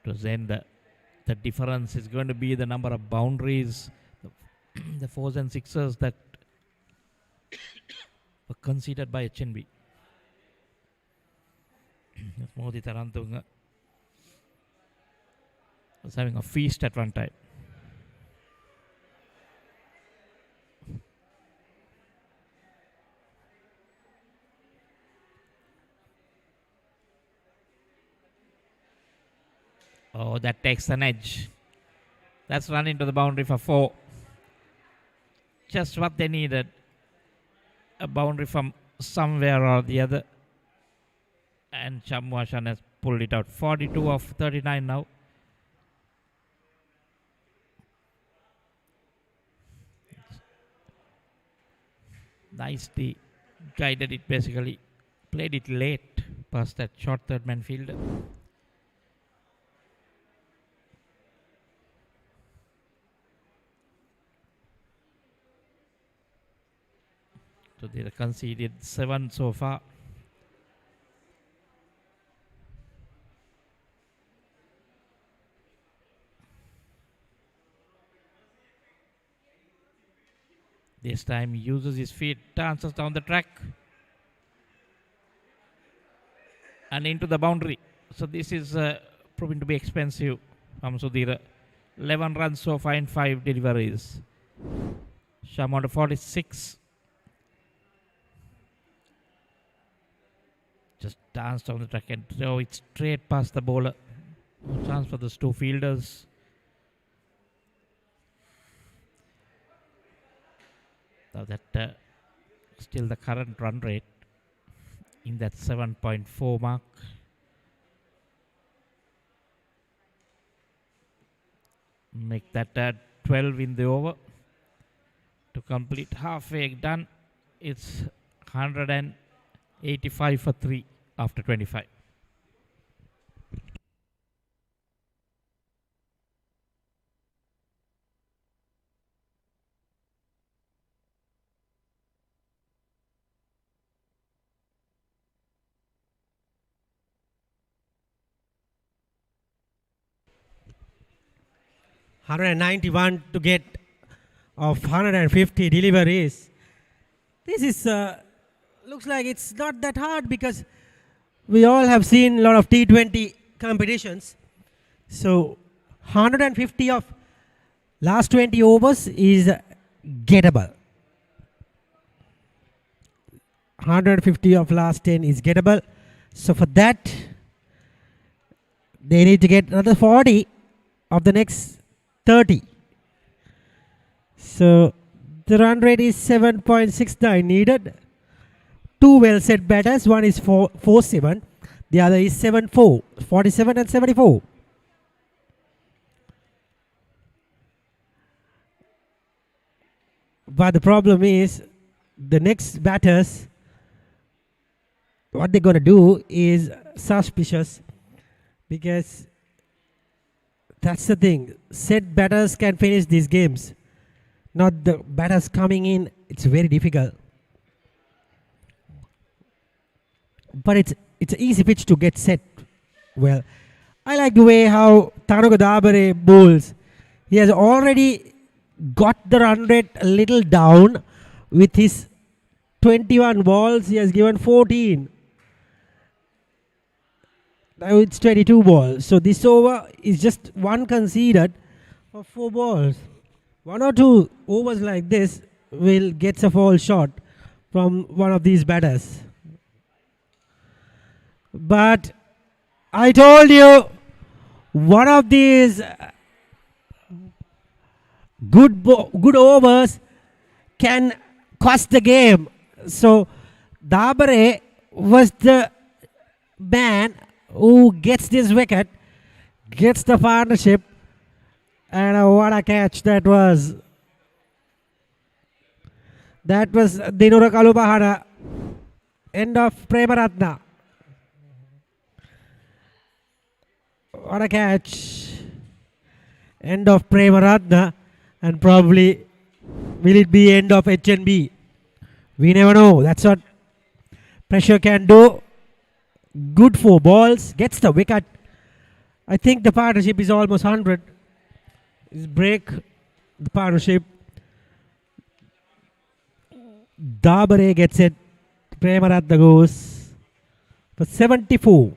To then the difference is going to be the number of boundaries, the 4s and 6s that were conceded by HNB. Modi Tarantunga was having a feast at one time. Oh, that takes an edge. That's run into the boundary for 4. Just what they needed. A boundary from somewhere or the other. And Shamwashan has pulled it out. 42 of 39 now. Nicely guided it basically. Played it late past that short third man fielder. So they conceded 7 so far. They This time he uses his feet, dances down the track and into the boundary. So this is proving to be expensive from Sudhir. 11 runs so far in 5 deliveries. Sham on to 46. Just dance down the track and throw it straight past the bowler. No chance for those two fielders. Now that still the current run rate in that 7.4 mark. Make that 12 in the over. To complete halfway done, it's 185 for 3 after 25. $191 to get of 150 deliveries. This is looks like it's not that hard because we all have seen a lot of T20 competitions. So 150 of last 20 overs is gettable. 150 of last 10 is gettable. So for that, they need to get another 40 of the next 30. So the run rate is 7.69 needed. Two well set batters. One is 4-7. The other is 7-4. 47 and 74. But the problem is the next batters, what they're going to do is suspicious, because that's the thing. Set batters can finish these games. Not the batters coming in. It's very difficult. But it's an easy pitch to get set well. I like the way how Tanuka Dabare bowls. He has already got the run rate a little down with his 21 balls. He has given 14. Now it's 22 balls. So this over is just one conceded for 4 balls. 1 or 2 overs like this will get a fall shot from one of these batters. But I told you, one of these good overs can cost the game. So Dabare was the man who gets this wicket, gets the partnership, and what a catch that was. That was Dinura Kalupahara, end of Premaratna. What a catch. End of Premaratna, and probably will it be end of HNB? We never know. That's what pressure can do. Good 4 balls, gets the wicket. I think the partnership is almost 100. Is break the partnership. Dabare gets it. Premaratna goes for 74.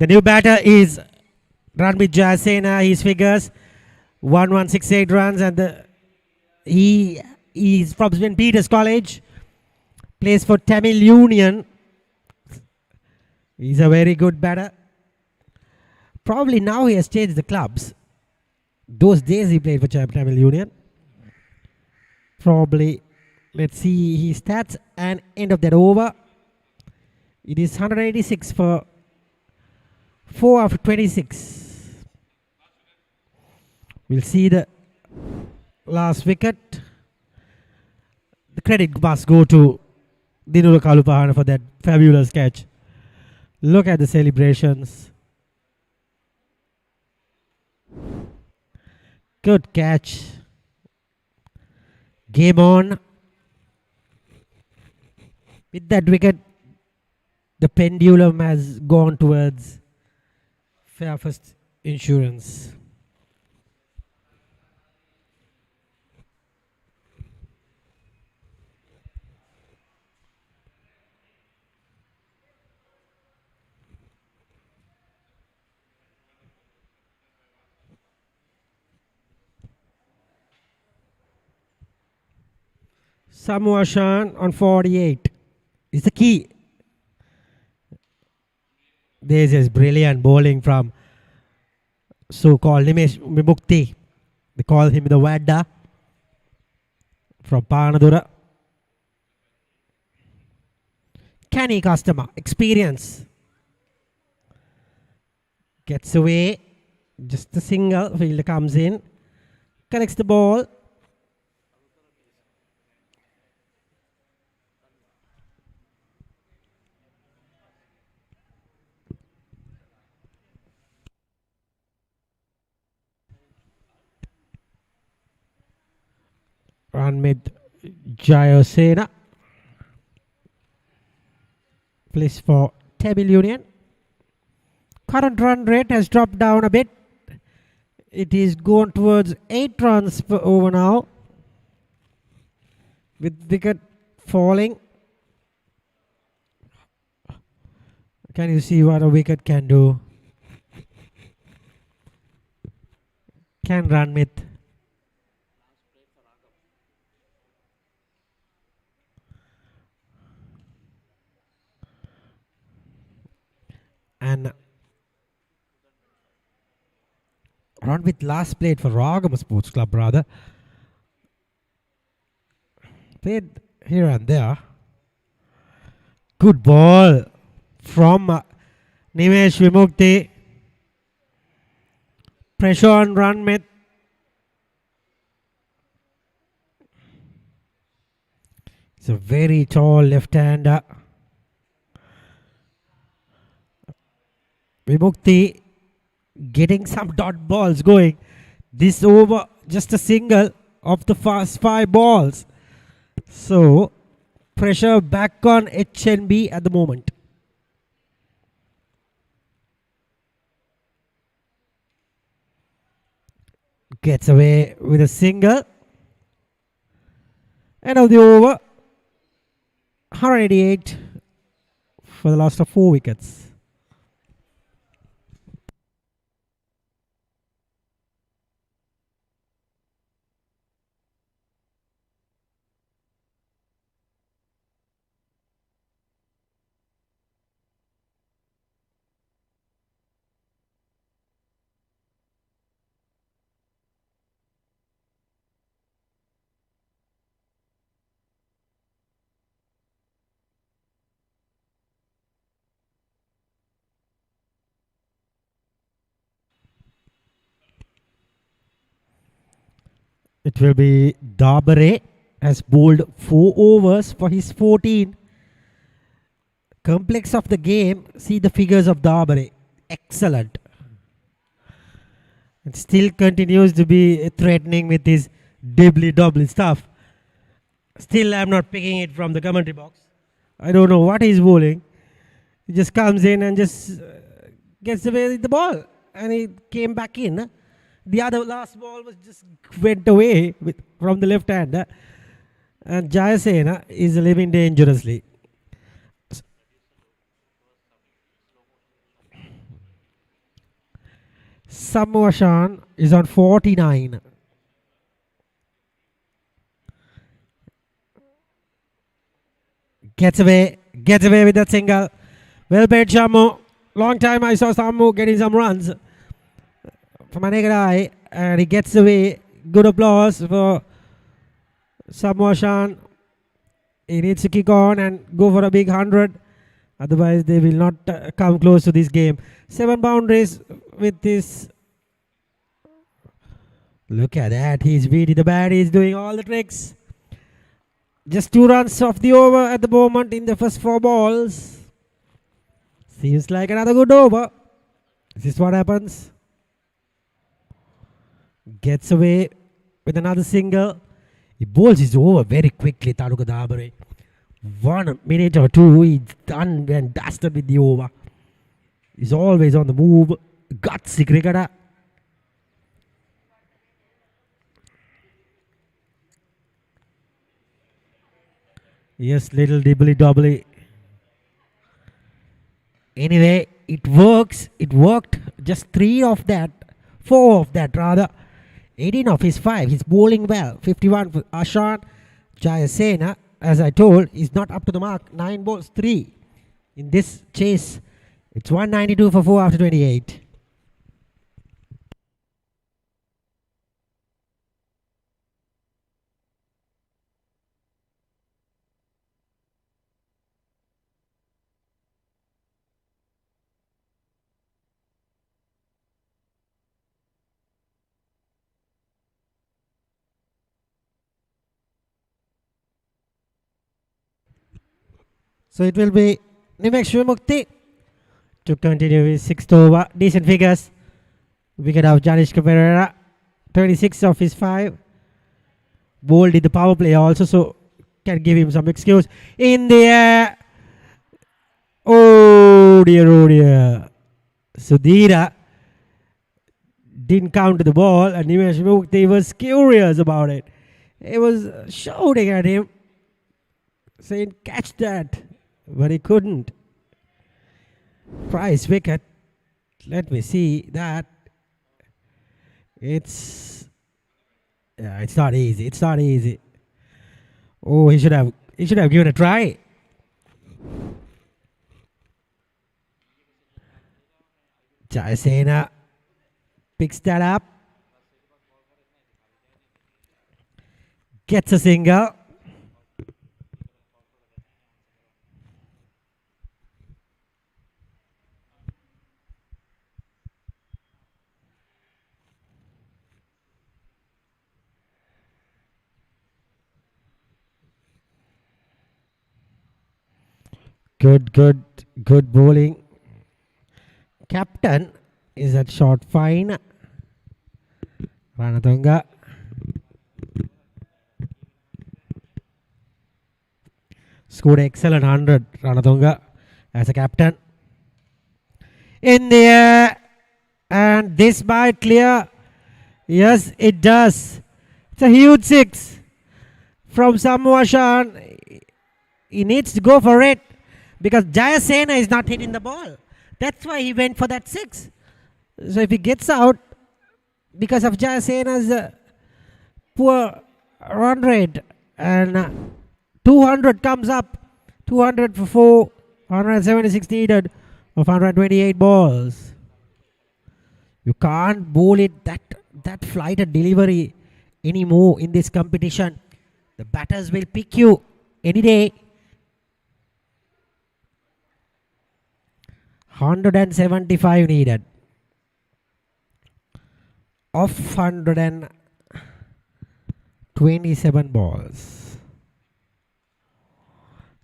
The new batter is Ranbir Jayasena, his figures 1168 runs, and he's from St. Peter's College, plays for Tamil Union. He's a very good batter. Probably now he has changed the clubs. Those days he played for Tamil Union. Probably, let's see his stats and end of that over. It is 186 for 4 after 26. We'll see the last wicket. The credit must go to Dinuru Kalupahana for that fabulous catch. Look at the celebrations. Good catch. Game on. With that wicket, the pendulum has gone towards Fairfirst Insurance. Samoa Shan on 48 is the key. This is brilliant bowling from so-called Nimesh Mimukti. They call him the Wadda from Panadura. Canny customer, experience. Gets away, just a single, fielder comes in, connects the ball. Ranmit Jayasena plays for Tamil Union. Current run rate has dropped down a bit. It is gone towards 8 runs per over now, with wicket falling. Can you see what a wicket can do? Can Ranmit and Ranmit last played for Ragama Sports Club, rather. Played here and there. Good ball from Nimesh Vimukti. Pressure on Ranmit. It's a very tall left-hander. Vimukti getting some dot balls going. This over, just a single of the first 5 balls. So, pressure back on HNB at the moment. Gets away with a single. End of the over. 188 for the last of 4 wickets. It will be Dabare has bowled 4 overs for his 14. Complex of the game, see the figures of Dabare. Excellent. And still continues to be threatening with his dibbly-dobbly stuff. Still I'm not picking it from the commentary box. I don't know what he's bowling. He just comes in and just gets away with the ball. And he came back in. The other last ball was just went away from the left hand. And Jayasena is living dangerously. Samoa Shan is on 49. Gets away with that single. Well played, Shamu. Long time I saw Samu getting some runs from my naked eye, and he gets away. Good applause for Samoa Shan. He needs to kick on and go for a big 100. Otherwise, they will not come close to this game. 7 boundaries with this. Look at that. He's beating the bat. He's doing all the tricks. Just 2 runs off the over at the moment in the first 4 balls. Seems like another good over. This is what happens. Gets away with another single. He bowls his over very quickly, Taruka Dabare. 1 minute or 2, he's done and dusted with the over. He's always on the move. Gutsy cricketer. Yes, little dibbly dobbly. Anyway, it works. It worked. Just 4 of that rather. 18 of his 5. He's bowling well. 51 for Ashan. Jayasena, as I told, is not up to the mark. 9 balls, 3 in this chase. It's 192 for 4 after 28. So it will be Nimek Shivamukti to continue with 6th over. Decent figures. Wicket of Janishka Pereira. 26 of his 5. Bowled in the power play also, so can give him some excuse. In the air. Oh dear, oh dear. Sudhira didn't count the ball, and Nimek Shivamukti was curious about it. He was shouting at him, saying, catch that. But he couldn't. Price wicket. Let me see that. It's not easy. It's not easy. Oh, he should have given a try. Jayasena picks that up. Gets a single. Good bowling. Captain is at short fine. Ranatunga. Scored excellent 100, Ranatunga, as a captain. In the air. And this might clear. Yes, it does. It's a huge 6 from Samoa Shan. He needs to go for it, because Jayasena is not hitting the ball. That's why he went for that 6. So if he gets out because of Jayasena's poor run rate, and 200 comes up, 200 for 4, 176 needed of 128 balls. You can't bowl it that flighted delivery anymore in this competition. The batters will pick you any day. 175 needed of 127 balls.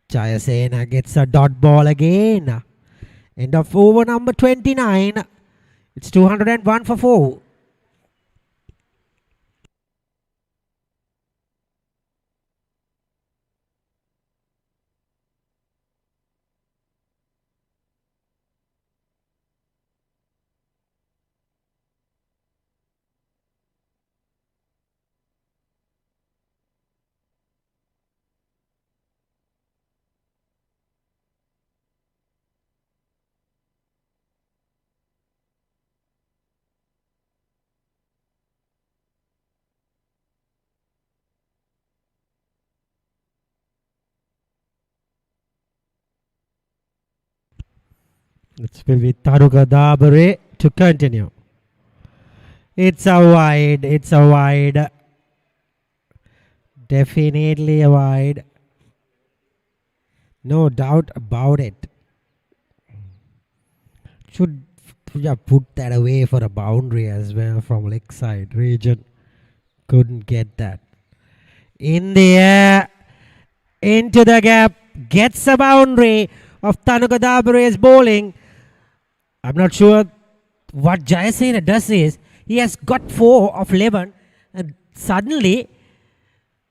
Jayasena gets a dot ball again. End of over number 29. It's 201 for 4. It will be Tanuka Dabare to continue. It's a wide. It's a wide. Definitely a wide. No doubt about it. Should have put that away for a boundary as well from leg side. Region couldn't get that. In the air. Into the gap. Gets a boundary of Tanuka Dabare's bowling. I'm not sure what Jayasena does is he has got 4 of 11 and suddenly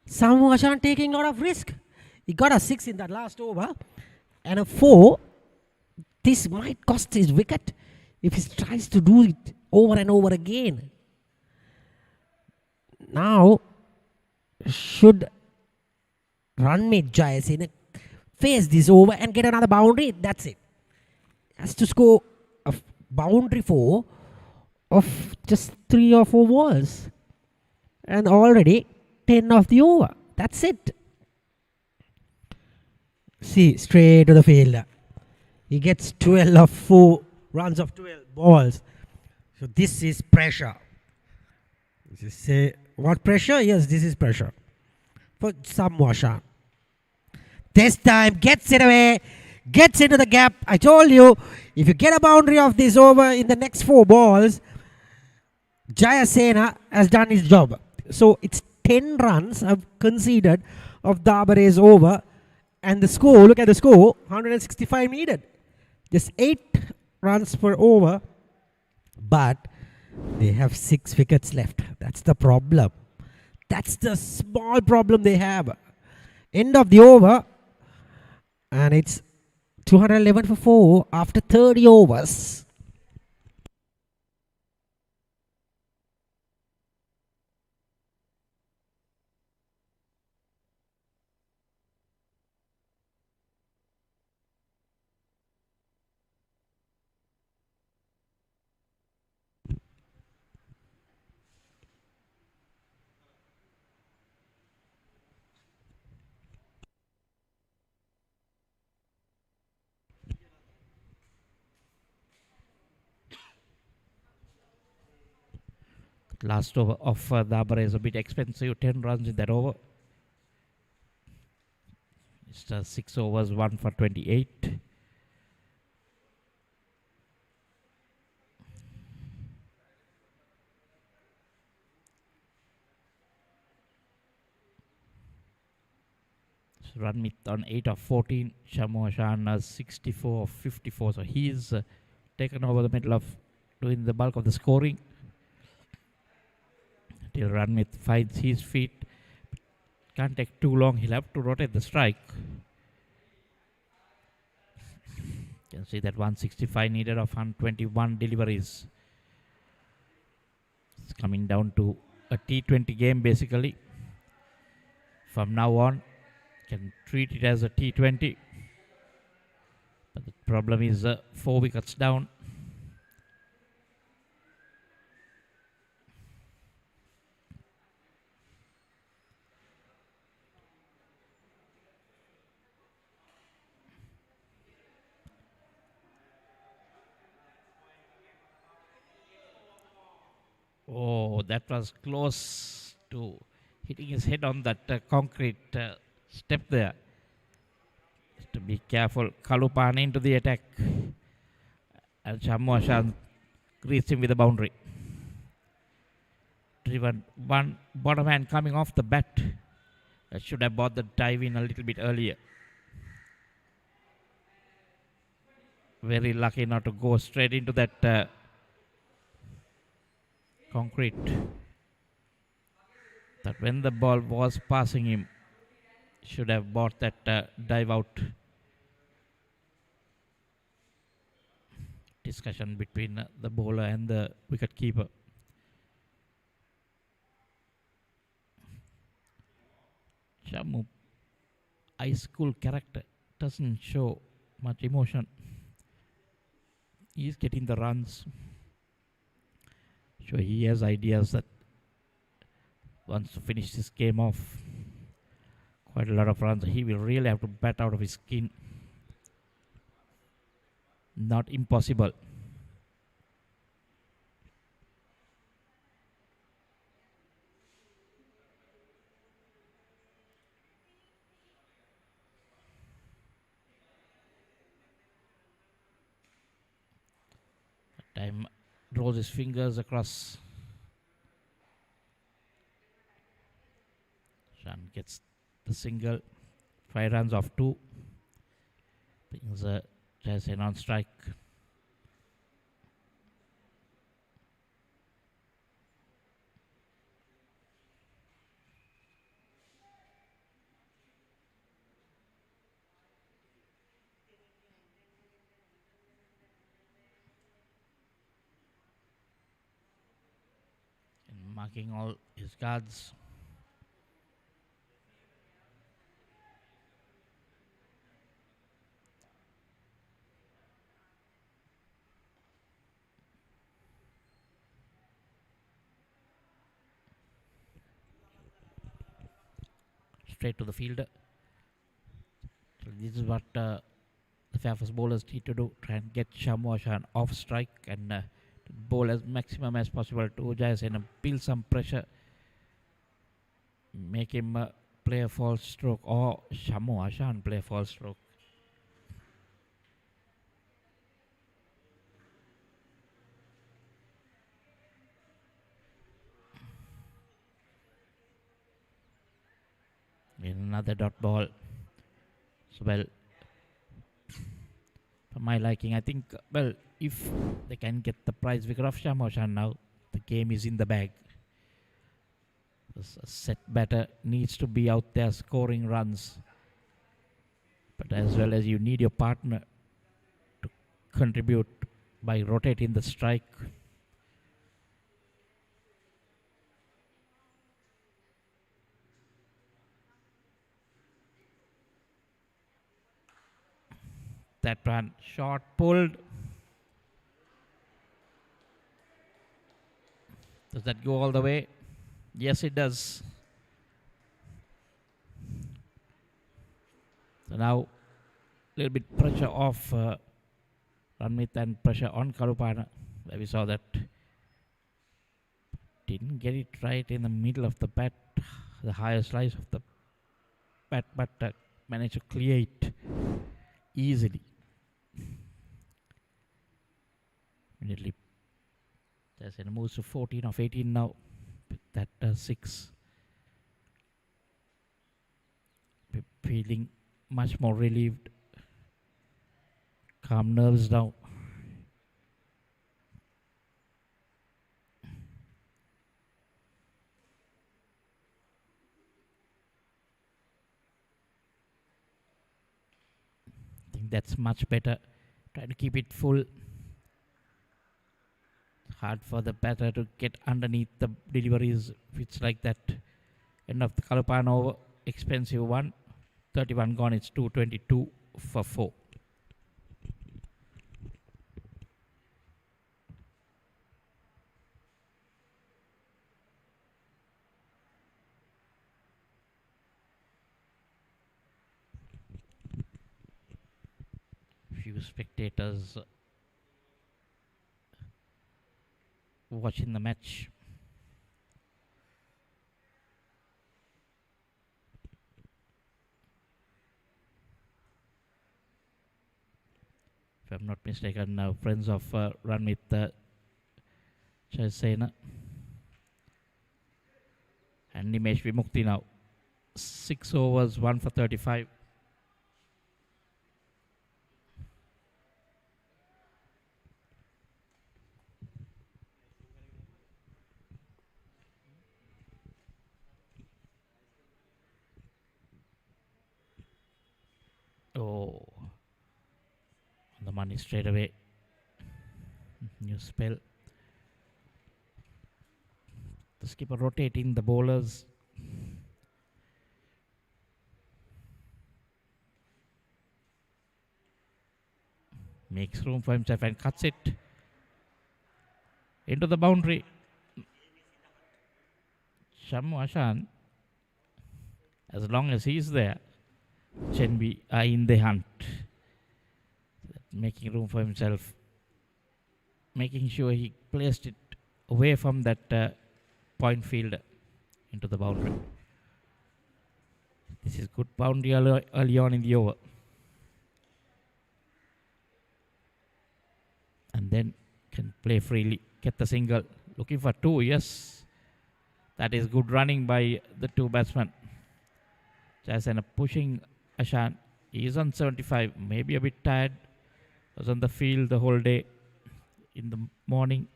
Samu Ashan taking a lot of risk. He got a 6 in that last over and a 4. This might cost his wicket if he tries to do it over and over again. Now, should Ranmit Jayasena face this over and get another boundary? That's it. Has to score a boundary 4 of just 3 or 4 balls. And already 10 of the over. That's it. See, straight to the fielder. He gets 12 of 4 runs of 12 balls. So this is pressure. This is what pressure? Yes, this is pressure. For Samu Ashan. This time gets it away. Gets into the gap. I told you, if you get a boundary of this over in the next 4 balls, Jayasena has done his job. So it's 10 runs I've conceded of Dabare's over. And the score, look at the score, 165 needed. Just 8 runs per over. But they have 6 wickets left. That's the problem. That's the small problem they have. End of the over. And it's 211 for 4 after 30 overs. Last over of Dabare is a bit expensive. 10 runs in that over. It's 6 overs, 1 for 28. So Ranmit on 8 of 14. Samu Ashan 64 of 54. So he's taken over the middle of doing the bulk of the scoring. Till Ranmit finds his feet. Can't take too long. He'll have to rotate the strike. You can see that 165 needed of 121 deliveries. It's coming down to a T20 game basically. From now on, you can treat it as a T20. But the problem is 4 wickets down. Oh, that was close to hitting his head on that concrete step there. Just to be careful. Kalupan into the attack. And Samu Ashan greets him with a boundary. Driven one bottom hand coming off the bat. That should have bought the dive in a little bit earlier. Very lucky not to go straight into that concrete. That when the ball was passing him, should have bought that dive out. Discussion between the bowler and the wicket keeper. Samu, ice cool character, doesn't show much emotion. He's getting the runs. So he has ideas that wants to finish this game off. Quite a lot of runs. He will really have to bat out of his skin. not impossible. Time rolls his fingers across. Shan gets the single. 5 runs off 2. Brings Jaisen on strike. And marking all his guards. Straight to the fielder. So this is what the Fairfirst bowlers need to do. Try and get Shamu Ashan off strike and bowl as maximum as possible to Jaisen and build some pressure. Make him play a false stroke or Shamu Ashan play a false stroke. Another dot ball. So, well, for my liking, I think, well, if they can get the prize wicket of Shamoshan now, the game is in the bag. A set batter needs to be out there scoring runs. But as well as you need your partner to contribute by rotating the strike. That one shot pulled. Does that go all the way? Yes, it does. So now a little bit pressure off Ranmit and pressure on Karupana. Where we saw that didn't get it right in the middle of the bat, the higher slice of the bat, but managed to clear it easily. Immediately, Jaisen moves to 14 of 18 now with that 6. Feeling much more relieved. Calm nerves now. I think that's much better. Try to keep it full. Hard for the batter to get underneath the deliveries if it's like that. End of the Kalapan over. Expensive one. 31 gone. It's 222 for 4. Few spectators watching the match. If I'm not mistaken, friends of Ranmit Jaisena and Nimesh Vimukti now. 6 overs, 1 for 35. Oh, the money straight away. New spell. The skipper rotating the bowlers. Makes room for himself and cuts it into the boundary. Shamu Ashan, as long as he's there, HNB are in the hunt. making room for himself, making sure he placed it away from that point field into the boundary. This is good boundary early on in the over. And then can play freely, get the single. Looking for two, yes. That is good running by the two batsmen. Jayasena pushing Ashan. He is on 75, maybe a bit tired. Was on the field the whole day. In the morning,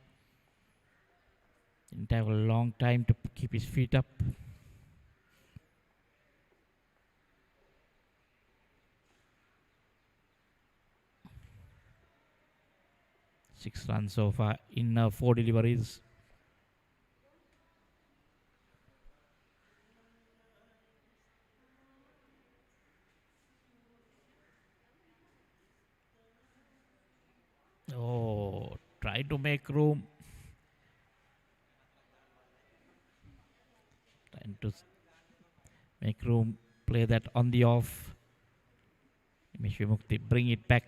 didn't have a long time to keep his feet up. Six runs so far in 4 deliveries. Oh, try to make room. Trying to make room, play that on the off. Mukti bring it back.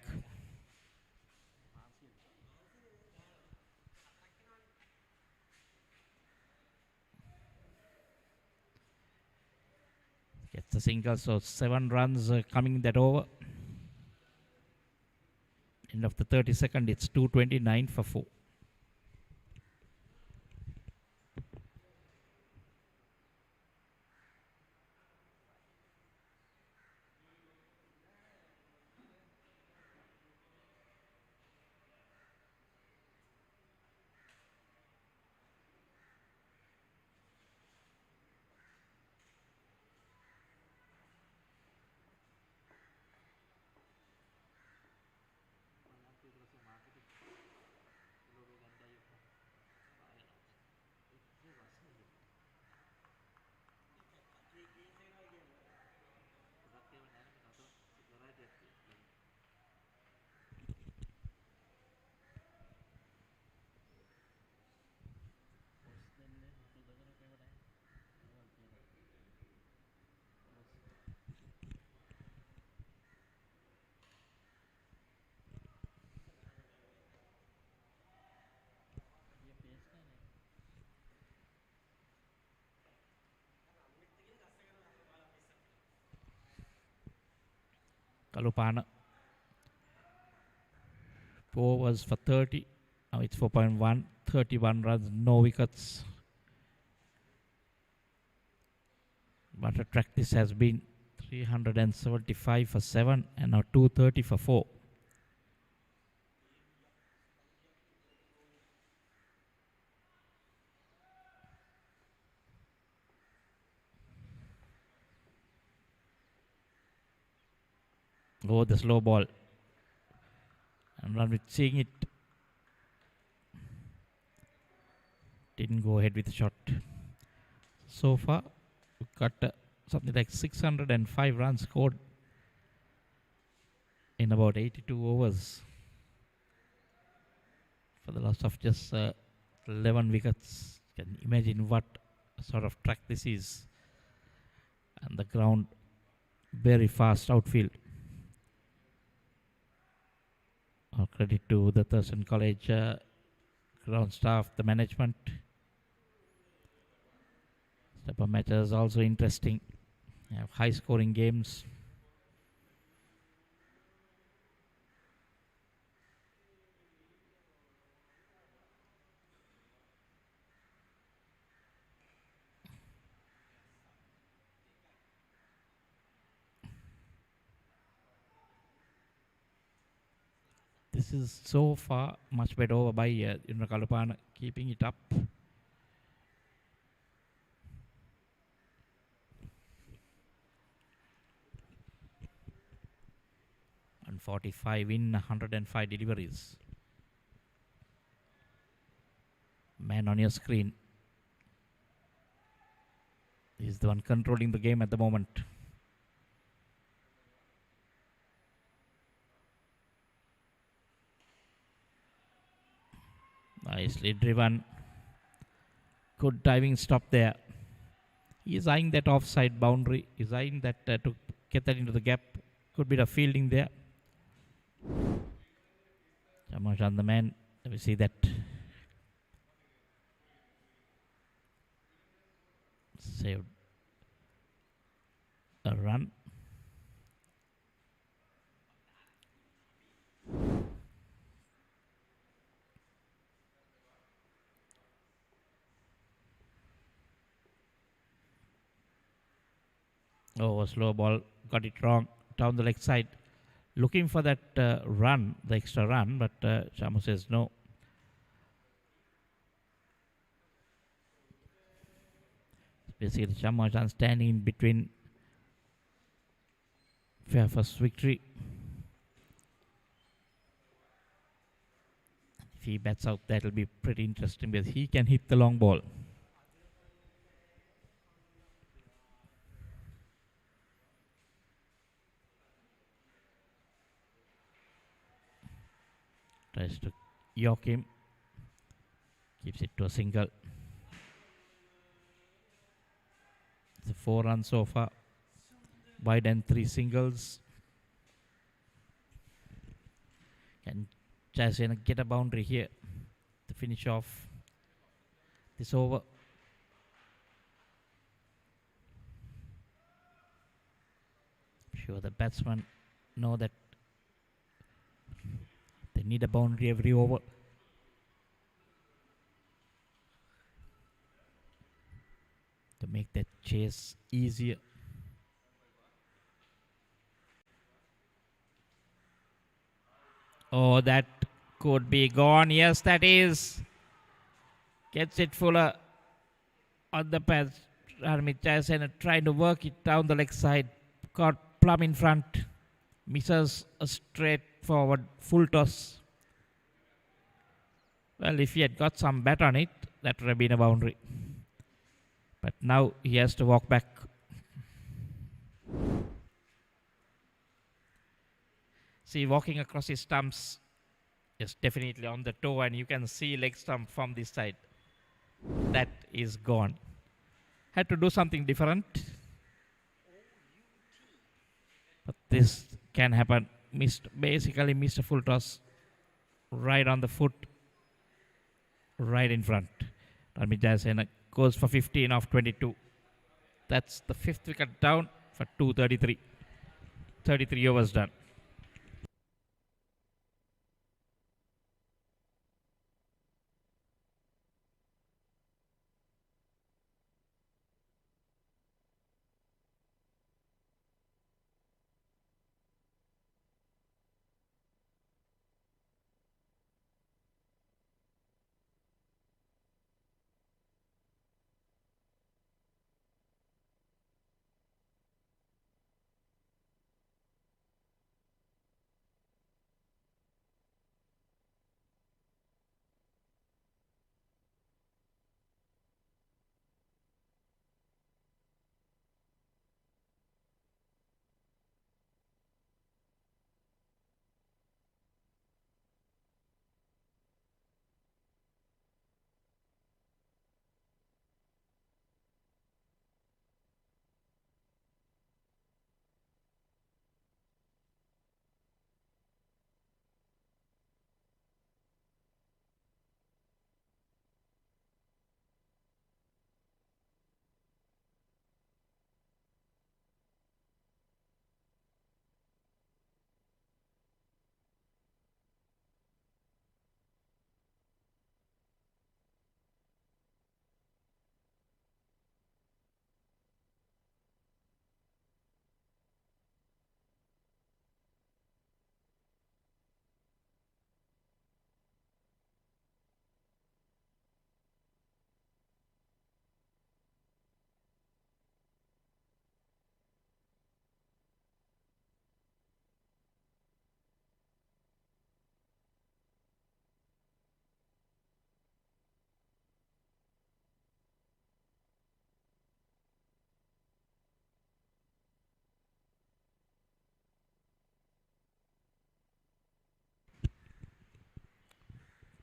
Gets a single, so 7 runs coming that over. End of the 32nd, it's 229 for 4. Kalupana. 4 was for 30. Now it's 4.1. 31 runs, no wickets. But a track this has been 375 for 7 and now 230 for 4. Oh, the slow ball. And run with seeing it. Didn't go ahead with the shot. So far, we've got something like 605 runs scored in about 82 overs. For the loss of just 11 wickets. You can imagine what sort of track this is. And the ground, very fast outfield. All credit to the Thurston College ground staff, the management. Step up matches also interesting. Have high scoring games. This is so far much better over by Kalupana, keeping it up. And 45 in 105 deliveries. Man on your screen is the one controlling the game at the moment. Nicely driven. Good diving stop there. He is eyeing that offside boundary. He's eyeing that to get that into the gap. Good bit of fielding there. Shamashan the man. Let me see that. Saved a run. Oh, a slow ball. Got it wrong. Down the leg side. Looking for that run, the extra run, but Shamu says no. Basically, Shamashan standing in between Fairfirst victory. If he bats out, that'll be pretty interesting because he can hit the long ball. Tries to york him. Keeps it to a single. It's a 4 runs so far. Wide and 3 singles. Can Jasena get a boundary here to finish off this over? I'm sure the batsmen know that they need a boundary every over. To make that chase easier. Oh, that could be gone. Yes, that is. Gets it fuller on the pads. Harmit Jayasena trying to work it down the leg side. Got plumb in front. Misses a straight forward full toss. Well, if he had got some bat on it, that would have been a boundary. But now he has to walk back. See, walking across his stumps is definitely on the toe, and you can see leg stump from this side. That is gone. Had to do something different. But this can happen. Basically missed a full toss right on the foot, right in front. Harmit Jayasena goes for 15 off 22. That's the 5th wicket down for 233. 33 overs done.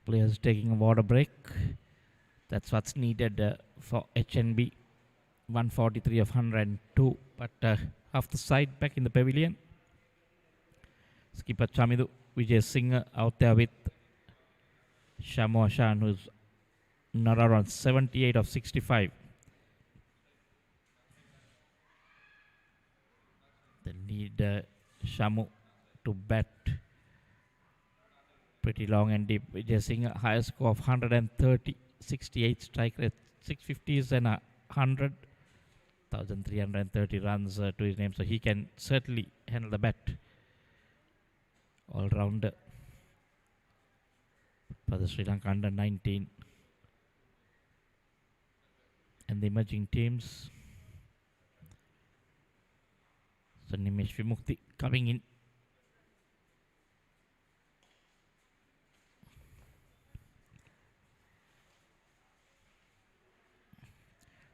Players taking a water break. That's what's needed for HNB. 143 of 102. But off the side, back in the pavilion. Skipper Chamidu Vijay Singh out there with Shamu Ashan, who's not around 78 of 65. They need Shamu to bat pretty long and deep. Vijay Singh, a higher score of 130, 68 strike rate, 650s and 100, 1,330 runs to his name. So he can certainly handle the bat. All rounder for the Sri Lanka under 19 and the emerging teams. So Nimesh Vimukti coming in.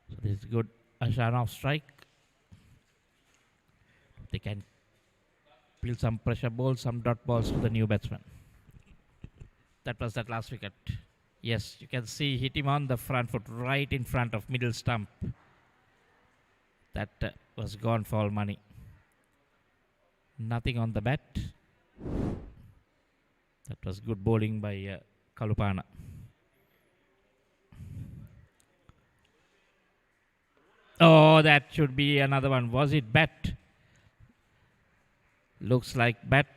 So this is good. Ashan off strike. They can build some pressure balls, some dot balls to the new batsman. That was that last wicket. Yes, you can see hit him on the front foot, right in front of middle stump. That was gone for all money. Nothing on the bat. That was good bowling by Kalupana. Oh, that should be another one. Was it bat? Looks like bat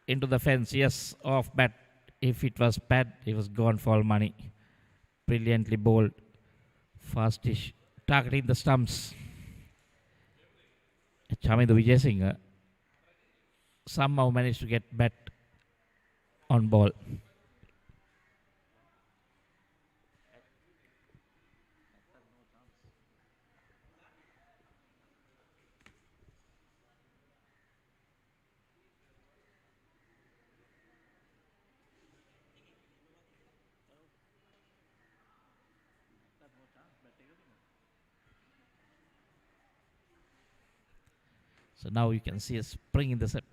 into the fence. Yes, off bat. If it was bad, it was gone for all money. Brilliantly bowled. Fastish. Targeting the stumps. Chamindu Vijayasinghe somehow managed to get bat on ball. So now you can see a spring in the set.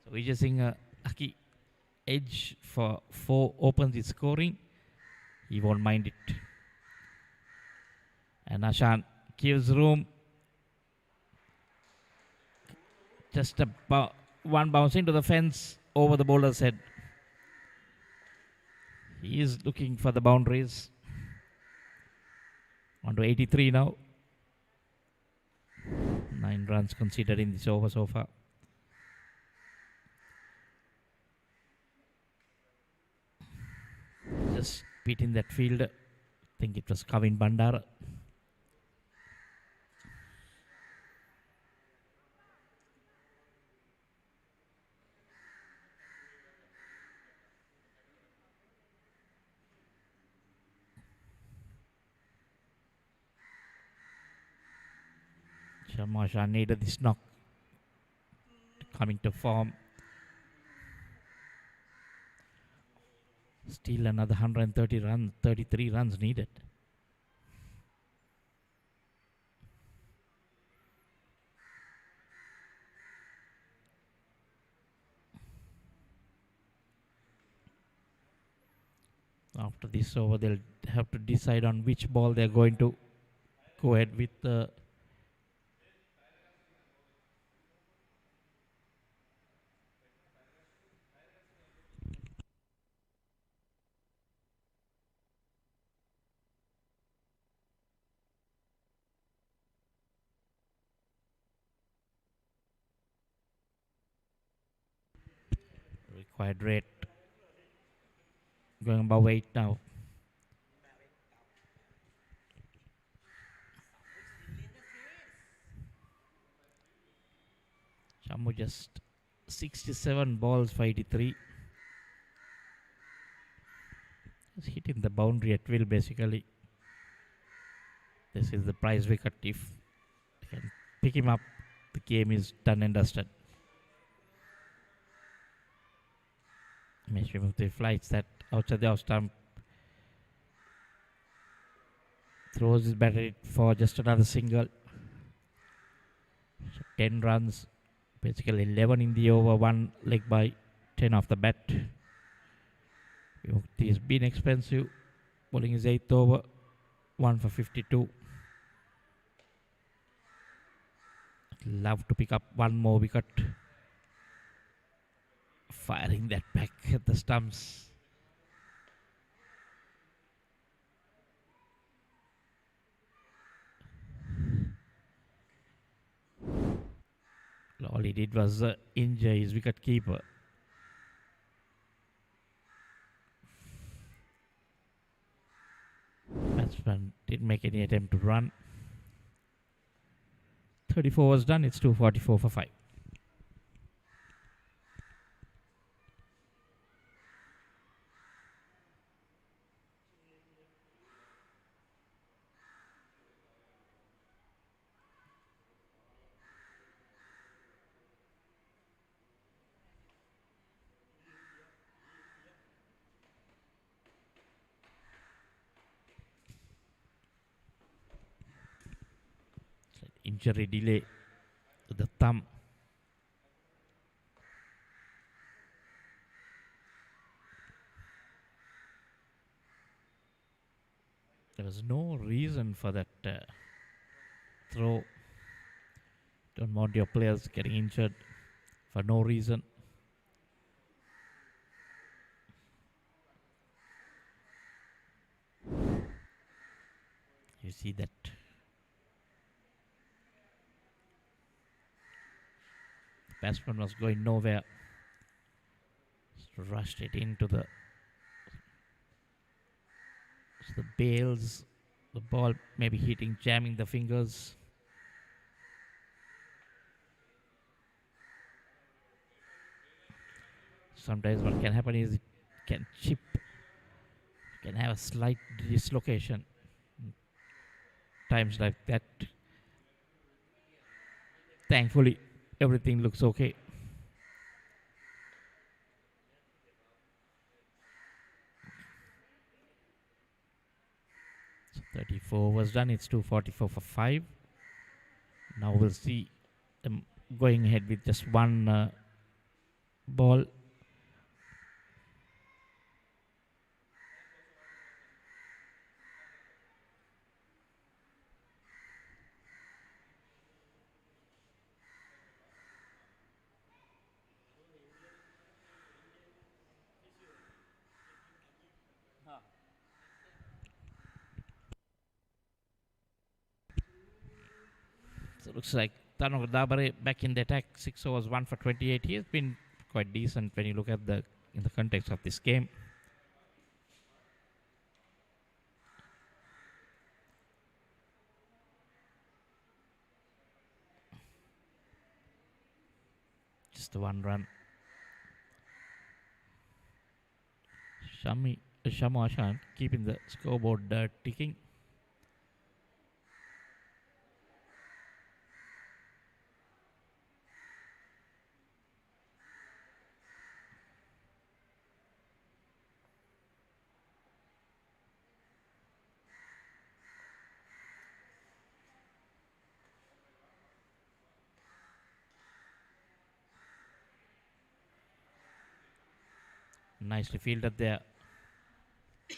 So Vijay Singh Aki edge for 4 opens his scoring. He won't mind it. And Ashan gives room. Just one bounce into the fence over the bowler's head. He is looking for the boundaries. On to 83 now. 9 runs conceded in this over so far. Just beating that fielder. I think it was Kavin Bandara. Shamasha needed this knock coming to form. Still another 130 runs, 33 runs needed. After this over, they'll have to decide on which ball they're going to go ahead with. Required rate going above 8 now. Shamu just 67 balls for 83. He's hitting the boundary at will basically. This is the prize wicket. If they can pick him up, the game is done and dusted. Meshwimukti flights that outside the off stump. Throws his bat for just another single. So 10 runs. Basically 11 in the over, 1 leg by 10 off the bat. Vimukti has been expensive. Bowling his 8th over, 1 for 52. love to pick up one more wicket. Firing that back at the stumps. All he did was injure his wicket keeper. Batsman didn't make any attempt to run. 34 was done. It's 244 for 5. Injury delay to the thumb. There was no reason for that throw. Don't want your players getting injured for no reason. You see that. The batsman was going nowhere. Just rushed it into the bails. The ball maybe hitting, jamming the fingers. Sometimes what can happen is it can chip. You can have a slight dislocation. Times like that. Thankfully, everything looks okay. So 34 was done. It's 244 for 5. Now we'll see them going ahead with just one ball. So it looks like Tanok Dabare back in the attack. 6 overs, 1 for 28. He has been quite decent when you look at in the context of this game. Just the 1 run. Shamu Ashan keeping the scoreboard ticking. Nicely fielded there. I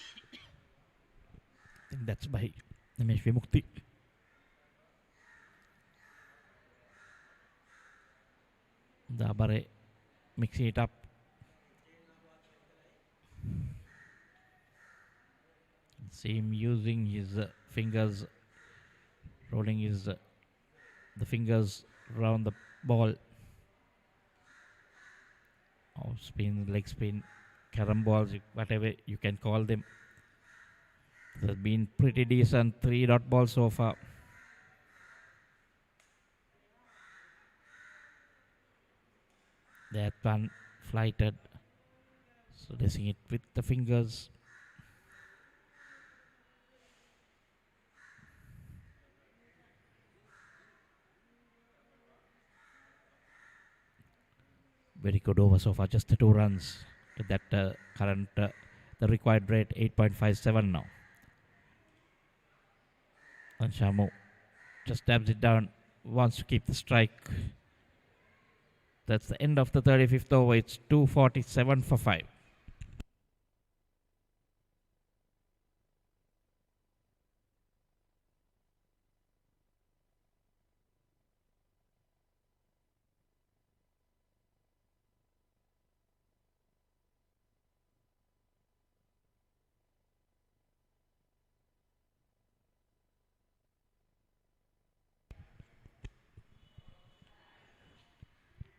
think that's by Nimesh Vimukti. Dabare mixing it up. See him using his fingers, rolling the fingers around the ball. Off spin, leg spin, carom balls, whatever you can call them. It has been pretty decent. 3 dot balls so far. That one flighted. So racing it with the fingers. Very good over so far. Just the 2 runs. With that current, the required rate 8.57 now. And Shamu just dabs it down. Wants to keep the strike. That's the end of the 35th over. It's 247 for 5.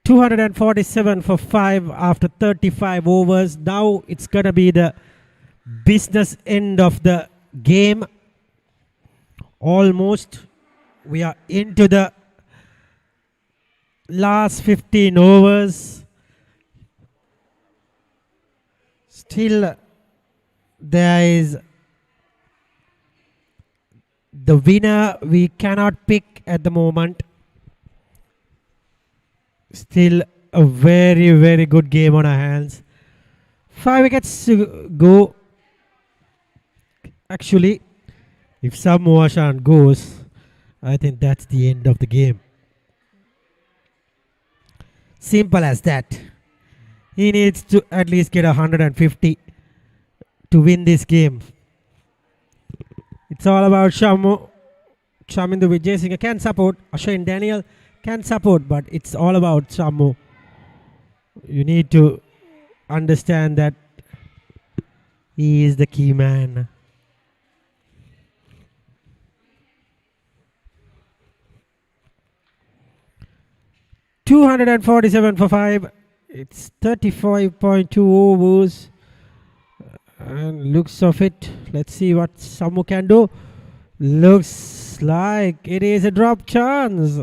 247 for 5 after 35 overs. Now it's going to be the business end of the game. Almost. We are into the last 15 overs. Still, there is the winner we cannot pick at the moment. Still a very, very good game on our hands. 5 wickets to go. Actually, if Samuashan goes, I think that's the end of the game. Simple as that. He needs to at least get 150 to win this game. It's all about Shamu. Chamindu Vijayasinghe can support. Ashwin Daniel can support, but it's all about Shamu. You need to understand that he is the key man. $247 for 5. It's 35.2 overs. And looks of it. Let's see what Samu can do. Looks like it is a drop chance.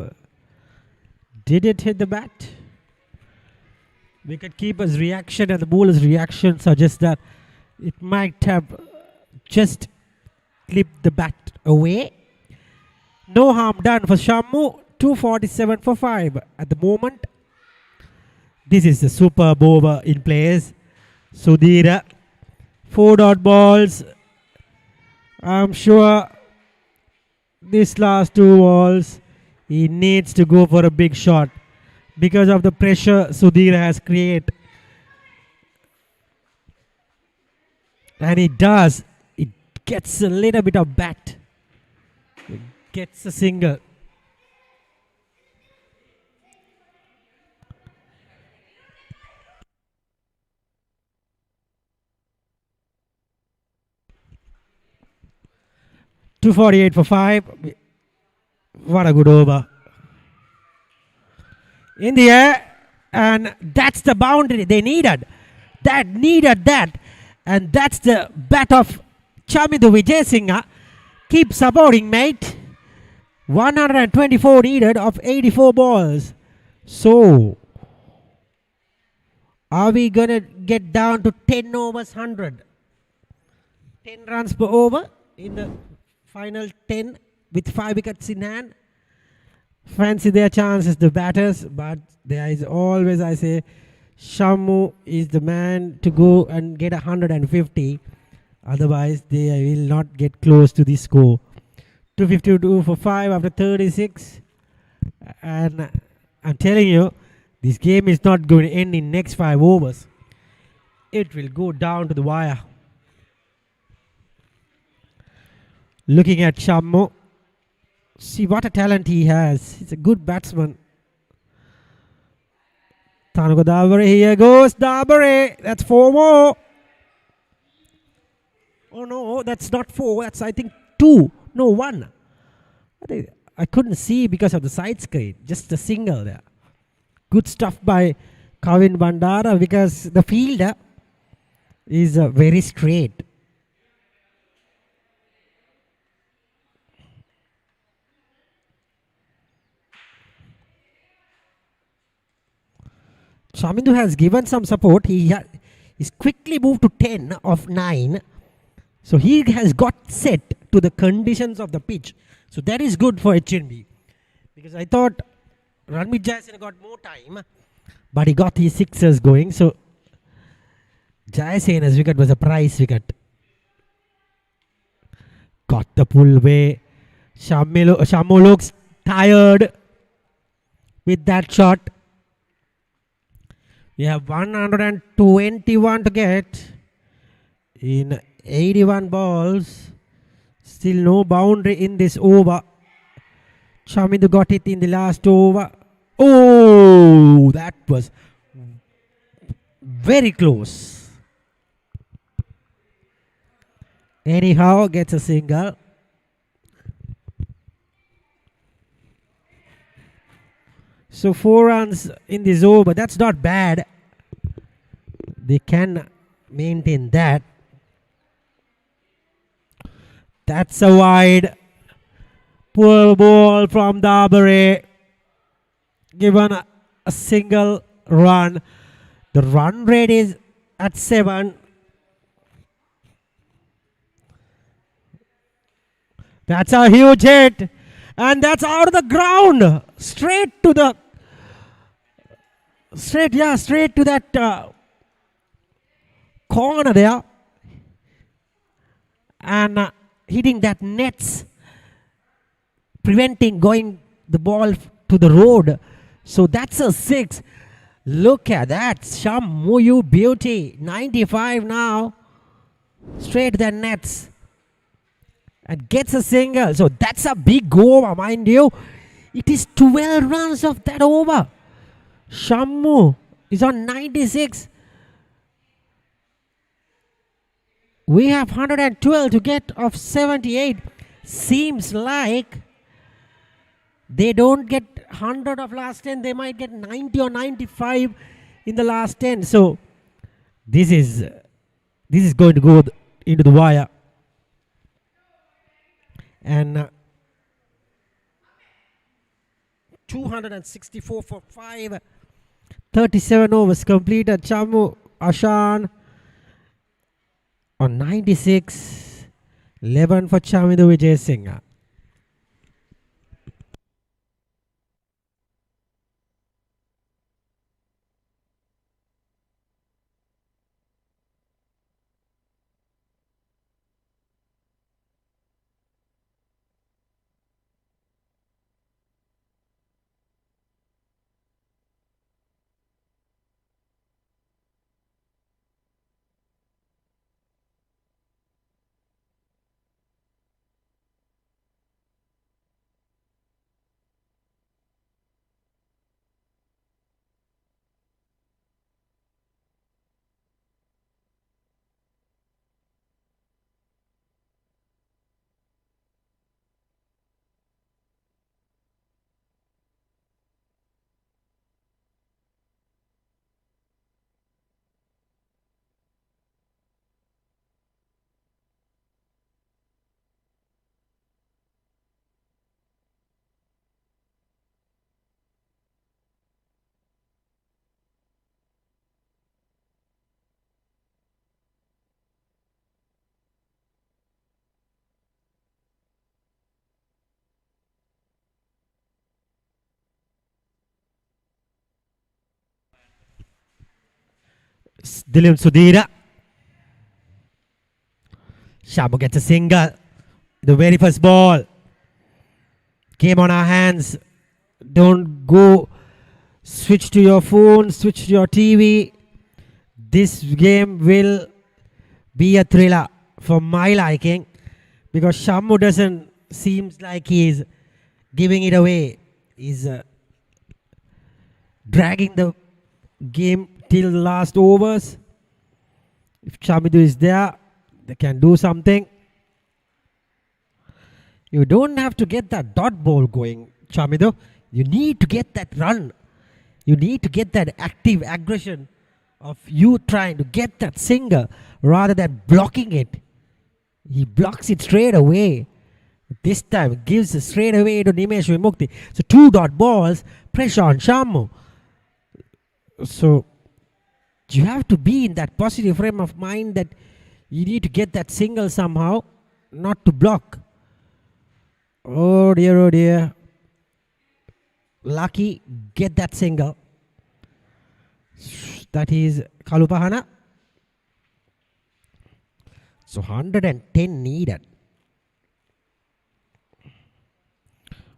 Did it hit the bat? Wicketkeeper's reaction and the bowler's reaction suggests that it might have just clipped the bat away. No harm done for Shamu. 247 for 5 at the moment. This is the superb over in place. Sudhira, 4 dot balls. I'm sure this last 2 balls he needs to go for a big shot because of the pressure Sudhira has created. And it does. It gets a little bit of bat. It gets a single. $248 for 5. What a good over. In the air. And that's the boundary they needed. That needed that. And that's the bat of Chamindu Vijayasinghe. Keep supporting, mate. 124 needed of 84 balls. So, are we going to get down to 10 overs 100? 10 runs per over in the final 10 with 5 wickets in hand. Fancy their chances, the batters, but there is always, I say, Shamu is the man to go and get 150. Otherwise, they will not get close to the score. 252 for 5 after 36. And I'm telling you, this game is not going to end in next 5 overs. It will go down to the wire. Looking at Shamu. See what a talent he has. He's a good batsman. Tanuka Dabare, here goes Dabare. That's 4 more. Oh no, that's not 4. That's I think 2. No, 1. I couldn't see because of the side screen. Just a single there. Good stuff by Kavin Bandara because the fielder is very straight. Chamindu has given some support. He's quickly moved to 10 of 9. So he has got set to the conditions of the pitch. So that is good for HNB. Because I thought Ranmit Jayasena got more time. But he got his sixers going. So Jayasena's wicket was a prize wicket. Got the pull away. Shamu looks tired with that shot. We have 121 to get in 81 balls. Still no boundary in this over. Chamindu got it in the last over. Oh, that was very close. Anyhow, gets a single. So 4 runs in this over. That's not bad. They can maintain that. That's a wide. Poor ball from Dabare. Given a single run. The run rate is at 7. That's a huge hit. And that's out of the ground. Straight to the... Straight to that corner there. And hitting that nets. Preventing going the ball to the road. So that's a 6. Look at that. Shammu, you beauty. 95 now. Straight to the nets. And gets a single. So that's a big over, mind you. It is 12 runs of that over. Shammu is on 96. We have 112 to get of 78. Seems like they don't get 100 of last 10. They might get 90 or 95 in the last 10. So this is going to go into the wire. And 264 for 5. 37 overs completed. Chamu Ashan on 96. 11 for Chamidu Vijay Singh. Dilim Sudhira. Shamu gets a single. The very first ball. Game on our hands. Don't go. Switch to your phone. Switch to your TV. This game will be a thriller for my liking. Because Shamu doesn't seems like he is giving it away. He's dragging the game till the last overs. If Chamidu is there, they can do something. You don't have to get that dot ball going, Chamidu. You need to get that run. You need to get that active aggression of you trying to get that single rather than blocking it. He blocks it straight away. This time gives it straight away to Nimesh Vimukti. So 2 dot balls, pressure on Shamu. So you have to be in that positive frame of mind that you need to get that single somehow, not to block. Oh dear, oh dear. Lucky, get that single. That is Kalupahana. So 110 needed.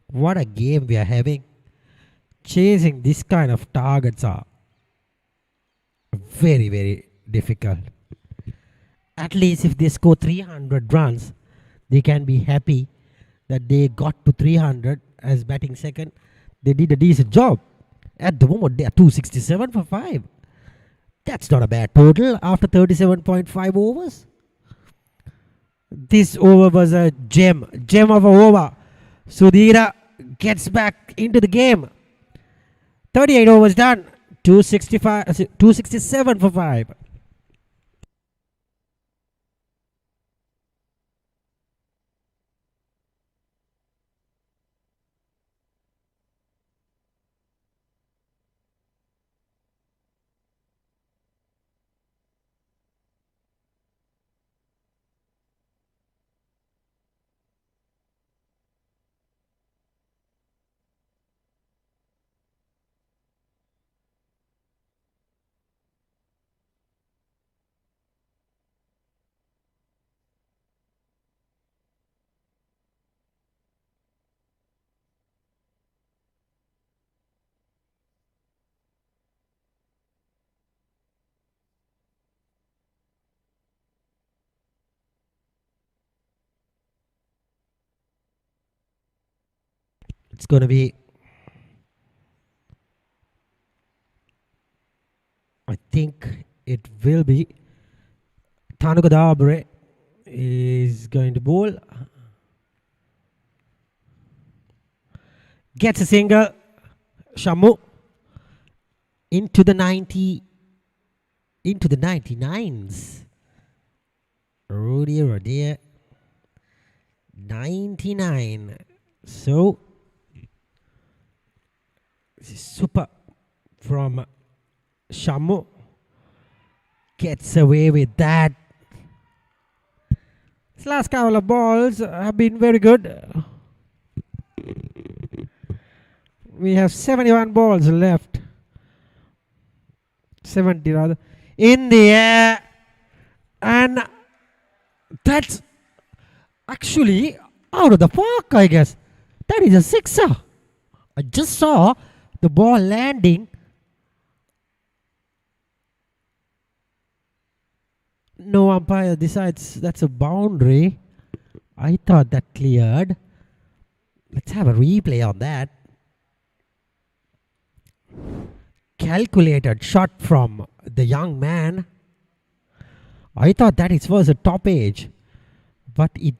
What a game we are having. Chasing this kind of targets are very, very difficult. At least if they score 300 runs, they can be happy that they got to 300 as batting second. They did a decent job. At the moment, they are 267 for 5. That's not a bad total after 37.5 overs. This over was a gem of a over. Sudhira gets back into the game. 38 overs done. 267 for 5. It's going to be, I think it will be Tanukadabre is going to bowl. Gets a single. Shamu into the 99s. Oh dear. 99. So this is super from Shamu. Gets away with that. This last couple of balls have been very good. We have 71 balls left. 70 rather. In the air. And that's actually out of the park, I guess. That is a sixer. I just saw the ball landing. No umpire decides that's a boundary. I thought that cleared. Let's have a replay on that. Calculated shot from the young man. I thought that it was a top edge, but it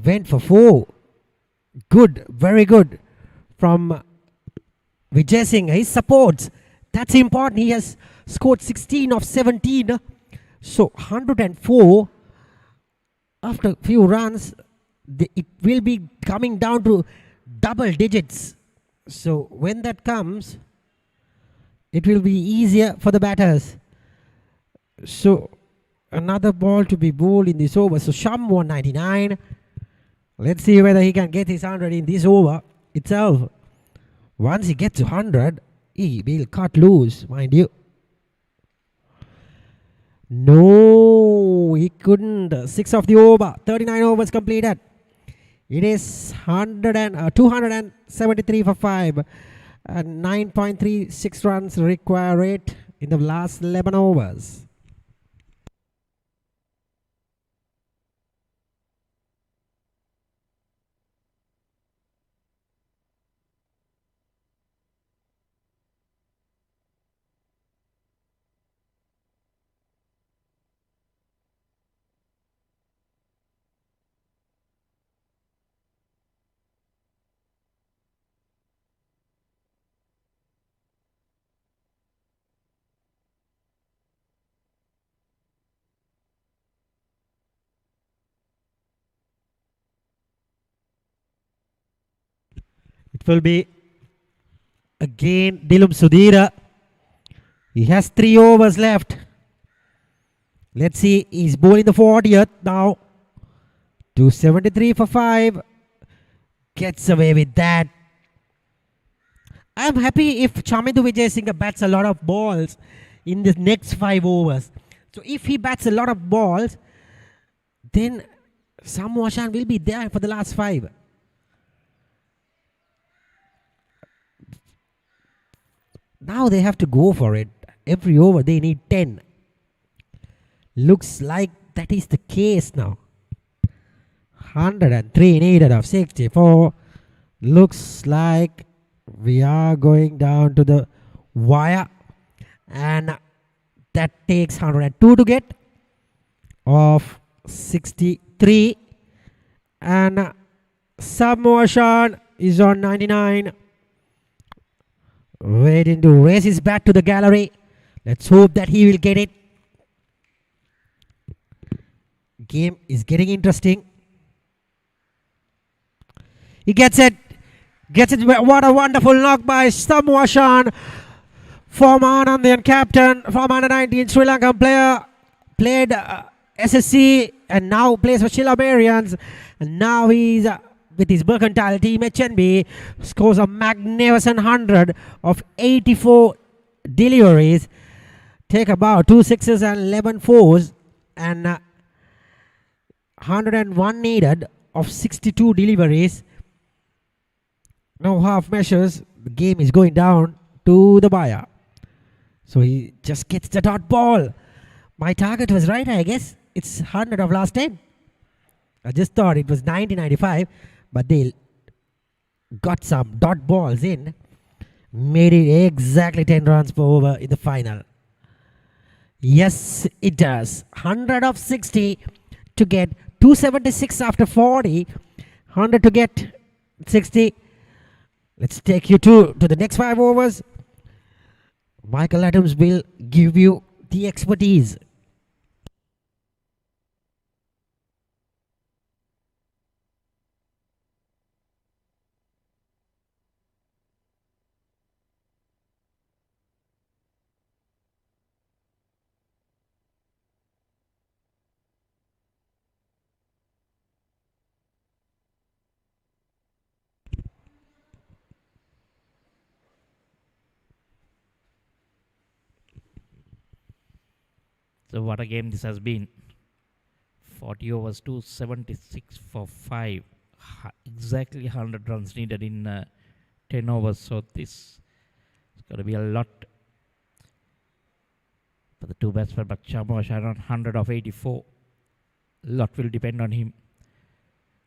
went for 4. Good, very good from Vijay Singh. He supports. That's important. He has scored 16 of 17. So 104 after a few runs. It will be coming down to double digits. So when that comes, it will be easier for the batters. So another ball to be bowled in this over. So Sham 199. Let's see whether he can get his 100 in this over itself. Once he gets to 100, he will cut loose, mind you. No, he couldn't. 6 of the over. 39 overs completed. It is 273 for 5. 9.36 runs required rate in the last 11 overs. It will be again Dilum Sudhira. He has 3 overs left. Let's see, he's bowling the 40th now. 273 for 5. Gets away with that. I'm happy if Chamindu Vijay Singh bats a lot of balls in the next 5 overs. So if he bats a lot of balls, then Sam Washan will be there for the last 5. Now they have to go for it. Every over they need 10. Looks like that is the case now. 103 needed of 64. Looks like we are going down to the wire. And that takes 102 to get of 63. And Sam Motion is on 99. waiting to raise his bat to the gallery. Let's hope that he will get it. Game is getting interesting. He gets it. Gets it. What a wonderful knock by Samwashan. Former Anandian captain from under 19 Sri Lankan player. Played SSC and now plays for Shilamarians. And now he's with his mercantile team HNB. Scores a magnificent 100 of 84 deliveries. Take about 2 sixes and 11 fours. And 101 needed of 62 deliveries. No half measures. The game is going down to the buyer. So he just gets the dot ball. My target was right, I guess. It's 100 of last time. I just thought it was 1995, but they got some dot balls in. Made it exactly 10 runs per over in the final. Yes, it does. 100 of 60 to get 276 after 40. 100 to get 60. Let's take you to the next 5 overs. Michael Adams will give you the expertise. So what a game this has been. 40 overs, 276 for 5. Exactly 100 runs needed in 10 overs. So this is going to be a lot for the two batsmen. But Chamo Sharon 100 of 84. A lot will depend on him.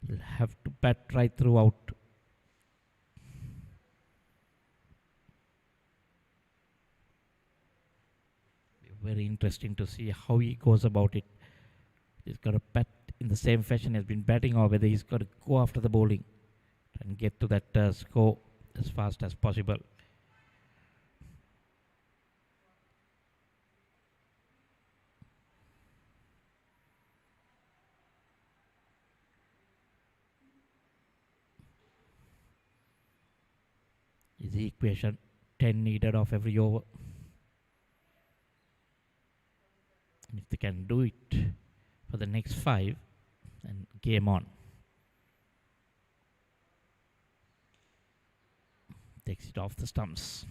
He'll have to bat right throughout. Very interesting to see how he goes about it. He's got to bat in the same fashion he's been batting, or whether he's got to go after the bowling and get to that score as fast as possible. Is the equation 10 needed of every over. And if they can do it for the next 5, then game on. Takes it off the stumps.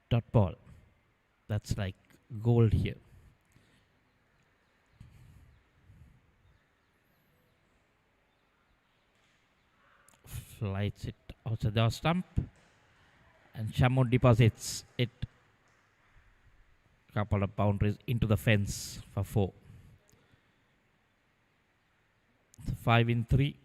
Dot ball. That's like gold here. Flights it outside the stump. And Shamu deposits it couple of boundaries into the fence for 4. So 5 in 3.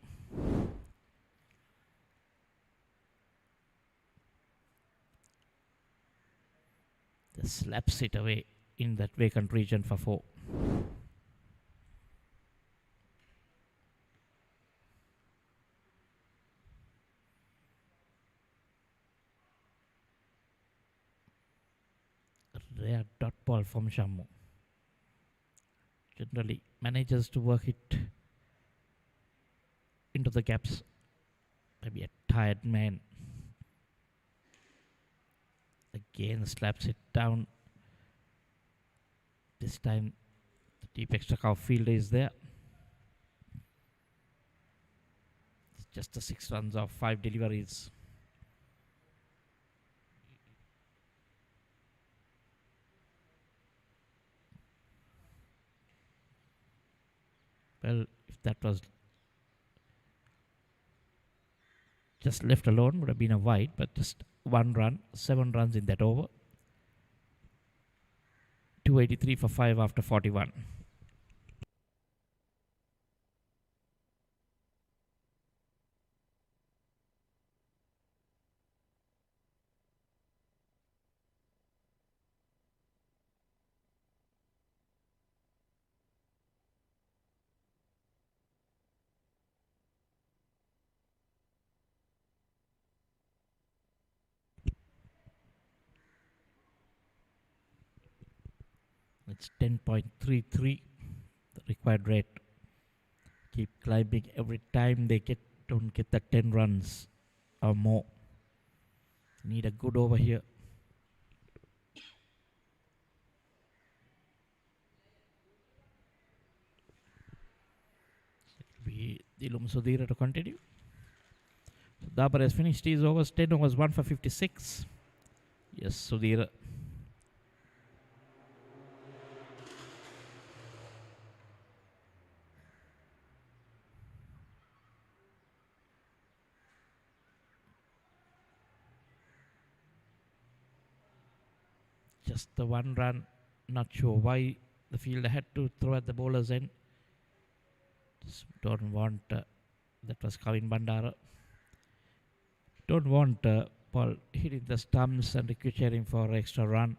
Just slaps it away in that vacant region for 4. Rare dot ball from Shammu. Generally manages to work it into the gaps. Maybe a tired man. Again slaps it down. This time the deep extra cow fielder is there. It's just the 6 runs of 5 deliveries. Well, if that was just left alone, would have been a wide, but just 1 run, 7 runs in that over. 283 for 5 after 41. It's 10.33, the required rate. Keep climbing every time they don't get the 10 runs or more. Need a good over here. Be Dilum Sudhira to continue. Dabar has finished his overs, 10 overs, 1 for 56. Yes, Sudhira. Just the one run. Not sure why the fielder had to throw at the bowler's end. Just don't want that was Kavin Bandara. Don't want ball hitting the stumps and ricocheting for extra run.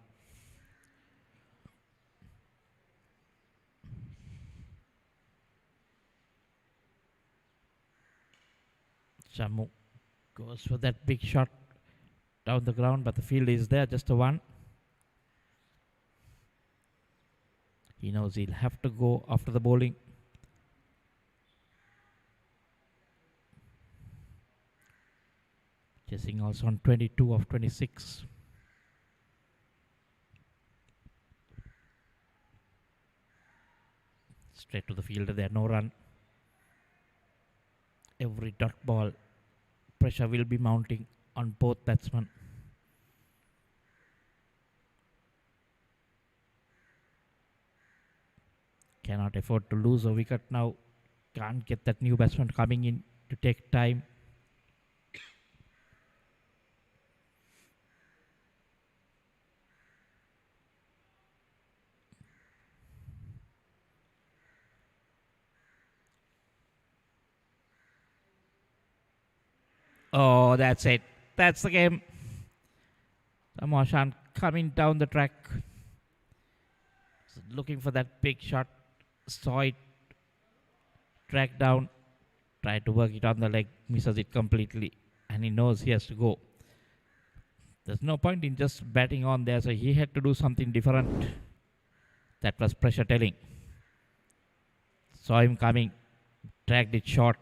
Jammu goes for that big shot down the ground, but the field is there, just a one. He knows he'll have to go after the bowling. Chasing also on 22 of 26. Straight to the fielder there, no run. Every dot ball, pressure will be mounting on both batsmen. Cannot afford to lose a wicket now. Can't get that new batsman coming in to take time. Oh, that's it. That's the game. Tamashan coming down the track. Looking for that big shot. Saw it. Track down. Tried to work it on the leg. Misses it completely. And he knows he has to go. There's no point in just batting on there. So he had to do something different. That was pressure telling. Saw him coming. Dragged it short.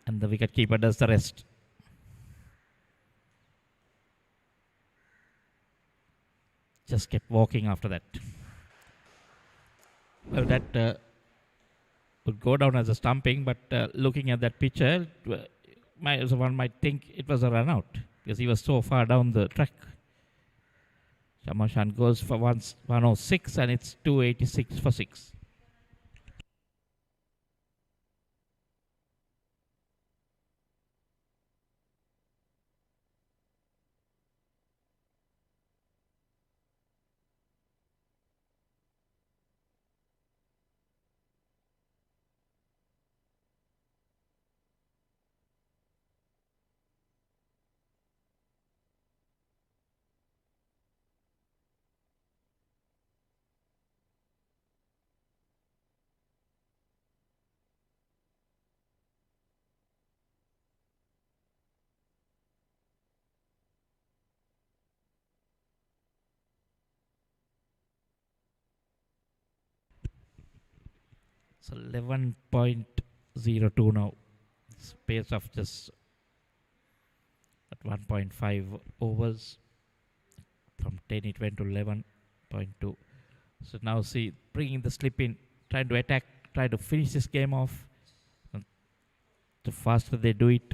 And the wicketkeeper does the rest. Just kept walking after that. Well, that would go down as a stumping, but looking at that picture, one might think it was a run out because he was so far down the track. Shamashan goes for 106 and it's 286 for 6. So 11.02 now. Space of just at 1.5 overs. From 10 it went to 11.2. So now see, bringing the slip in, trying to attack, trying to finish this game off. And the faster they do it,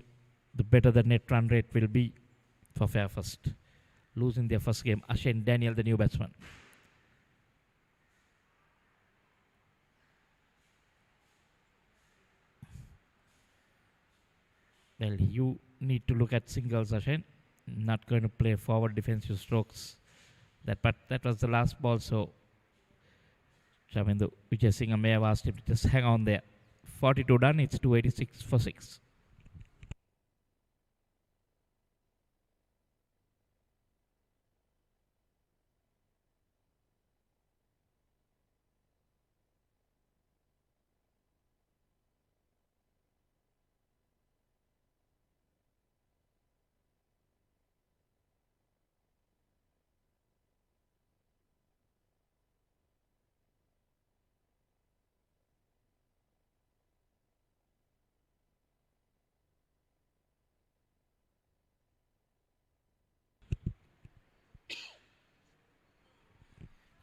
the better the net run rate will be for Fairfirst. Losing their first game, Ashane Daniel, the new batsman. Well, you need to look at singles, Ashane. Not going to play forward defensive strokes. But that was the last ball, so Chamindu Vijay may have asked him to just hang on there. 42 done, it's 286 for 6.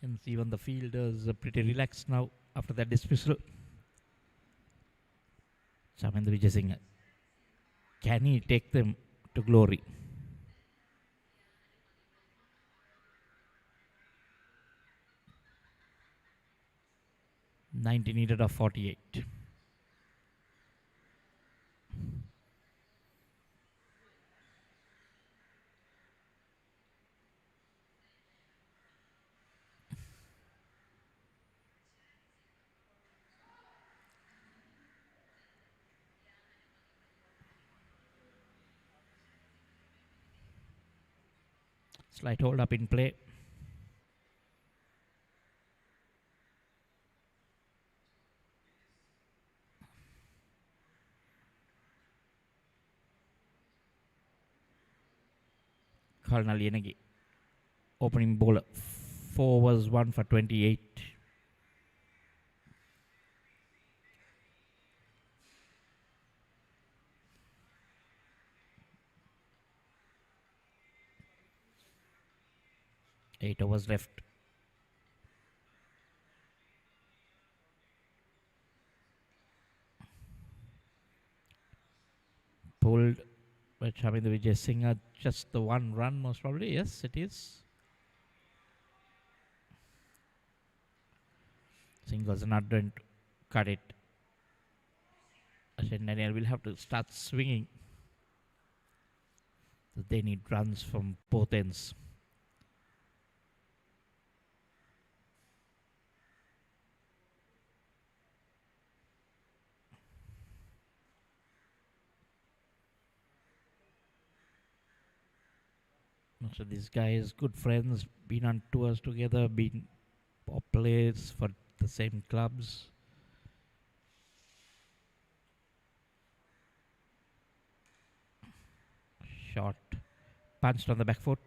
And even the fielders are pretty relaxed now after that dismissal. Chamindu Vijayasinghe, can he take them to glory? "90 needed of 48. Slight hold up in play. Colonel Yenagi, opening bowler. 4 overs, 1 for 28. Eight overs left. Pulled by Chamindu Vijayasinghe. Just the one run, most probably. Yes, it is. Singles are not going to cut it. Ashwin Daniel will have to start swinging. They need runs from both ends. Most of these guys, good friends, been on tours together, been players for the same clubs. Shot punched on the back foot.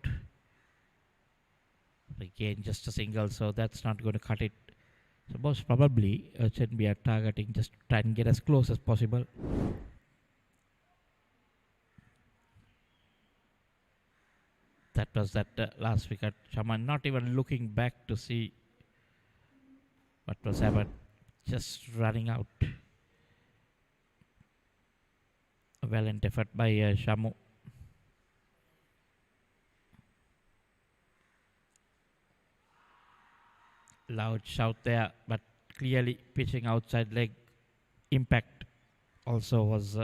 Again, just a single, so that's not going to cut it. So most probably HNB are targeting just to try and get as close as possible. That was that last wicket. Shaman not even looking back to see what was happened. Just running out. A valiant effort by Shamu. Loud shout there, but clearly pitching outside leg. Impact also was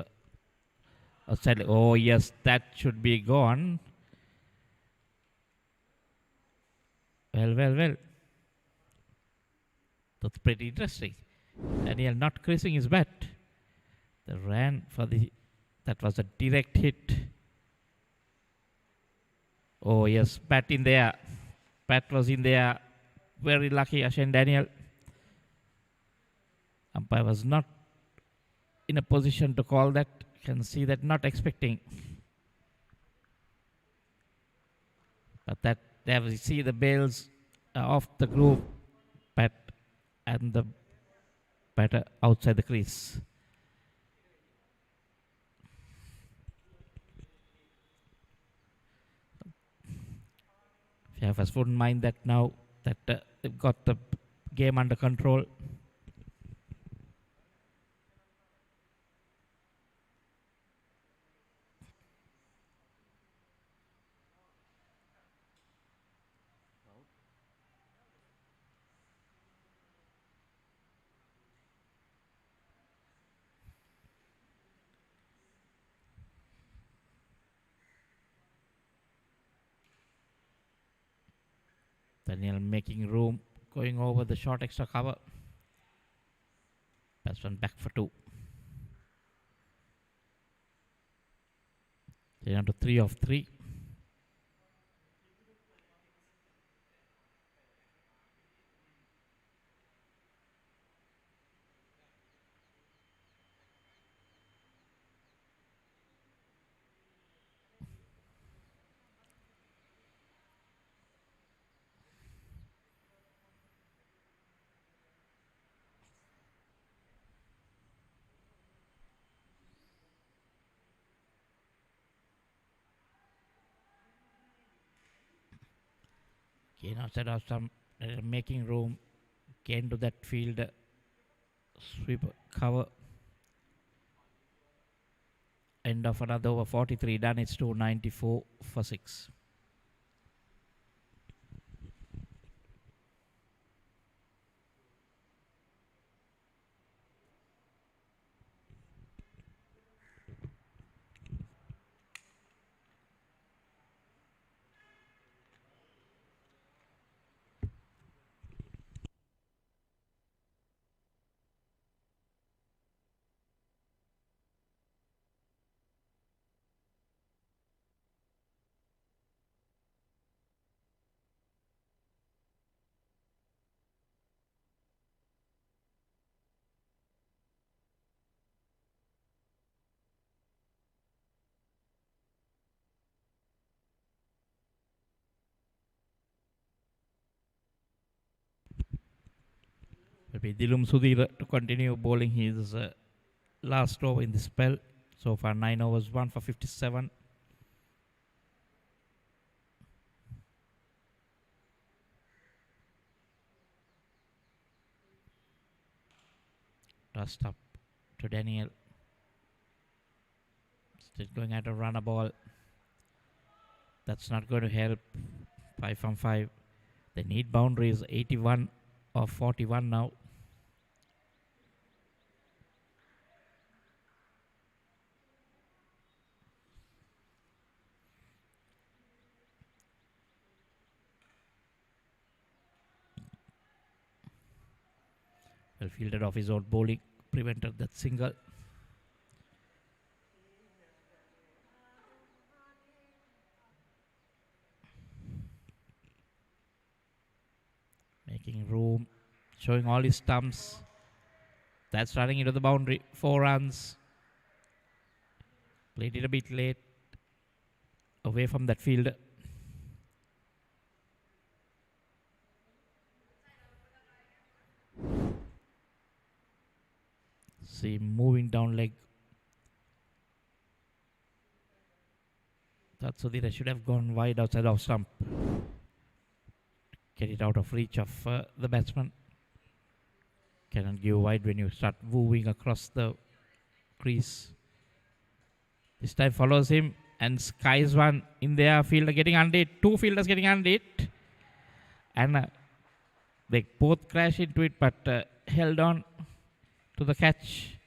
outside leg. Oh yes, that should be gone. Well. That's pretty interesting. Daniel not creasing his bat. The ran for the... That was a direct hit. Oh yes, bat in there. Bat was in there. Very lucky Ashwin Daniel. Umpire was not in a position to call that. Can see that, not expecting. But that there we see the bails off the groove. Bat and the batter outside the crease. Fairfirst wouldn't mind that now that they've got the game under control. Daniel making room, going over the short extra cover. Batsman back for 2. They're down to 3 of 3. Again outside of some making room, gain to that field, sweep, cover. End of another over, 43 done. It's 294 for 6. Maybe Dilum Sudhir to continue bowling his last over in the spell. So far 9 overs, 1 for 57. Tossed up to Daniel. Still going at a runner ball. That's not going to help. 5 from 5. They need boundaries. 81 or 41 now. Well fielded off his own bowling. Prevented that single. Making room. Showing all his stumps. That's running into the boundary. 4 runs. Played it a bit late. Away from that fielder. See, moving down leg. That's Sudhir should have gone wide outside of stump. Get it out of reach of the batsman. Cannot give wide when you start moving across the crease. This time follows him and skies one in there. Fielder getting under it. 2 fielders getting under it. And they both crash into it but held on to the catch.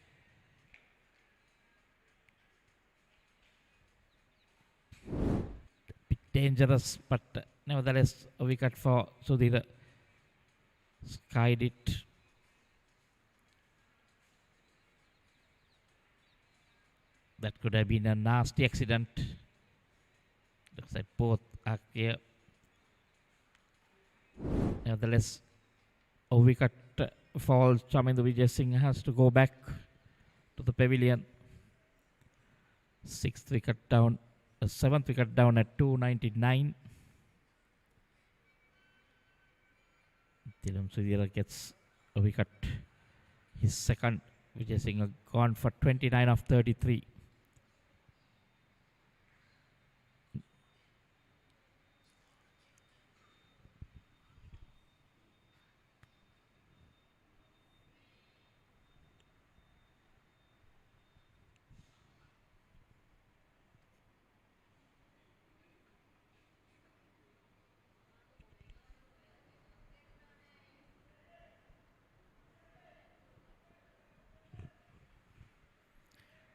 Bit dangerous, but nevertheless a wicket for Sudhir. Skied it. That could have been a nasty accident. Looks like both are clear. Nevertheless, a wicket falls. Chamindu Vijay Singh has to go back to the pavilion. 6th wicket down, 7th wicket down at 299. Dilum Sudhir gets a wicket. His second. Vijay Singh gone for 29 of 33.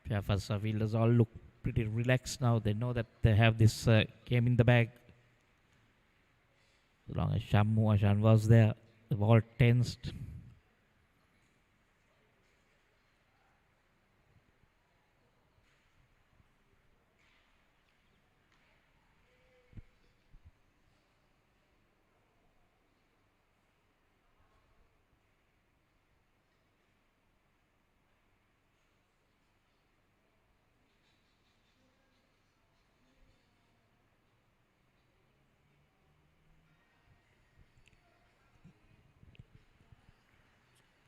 Fairfirst fielders all look pretty relaxed now. They know that they have this game in the bag. As long as Shammu Ashan was there, the ball tensed.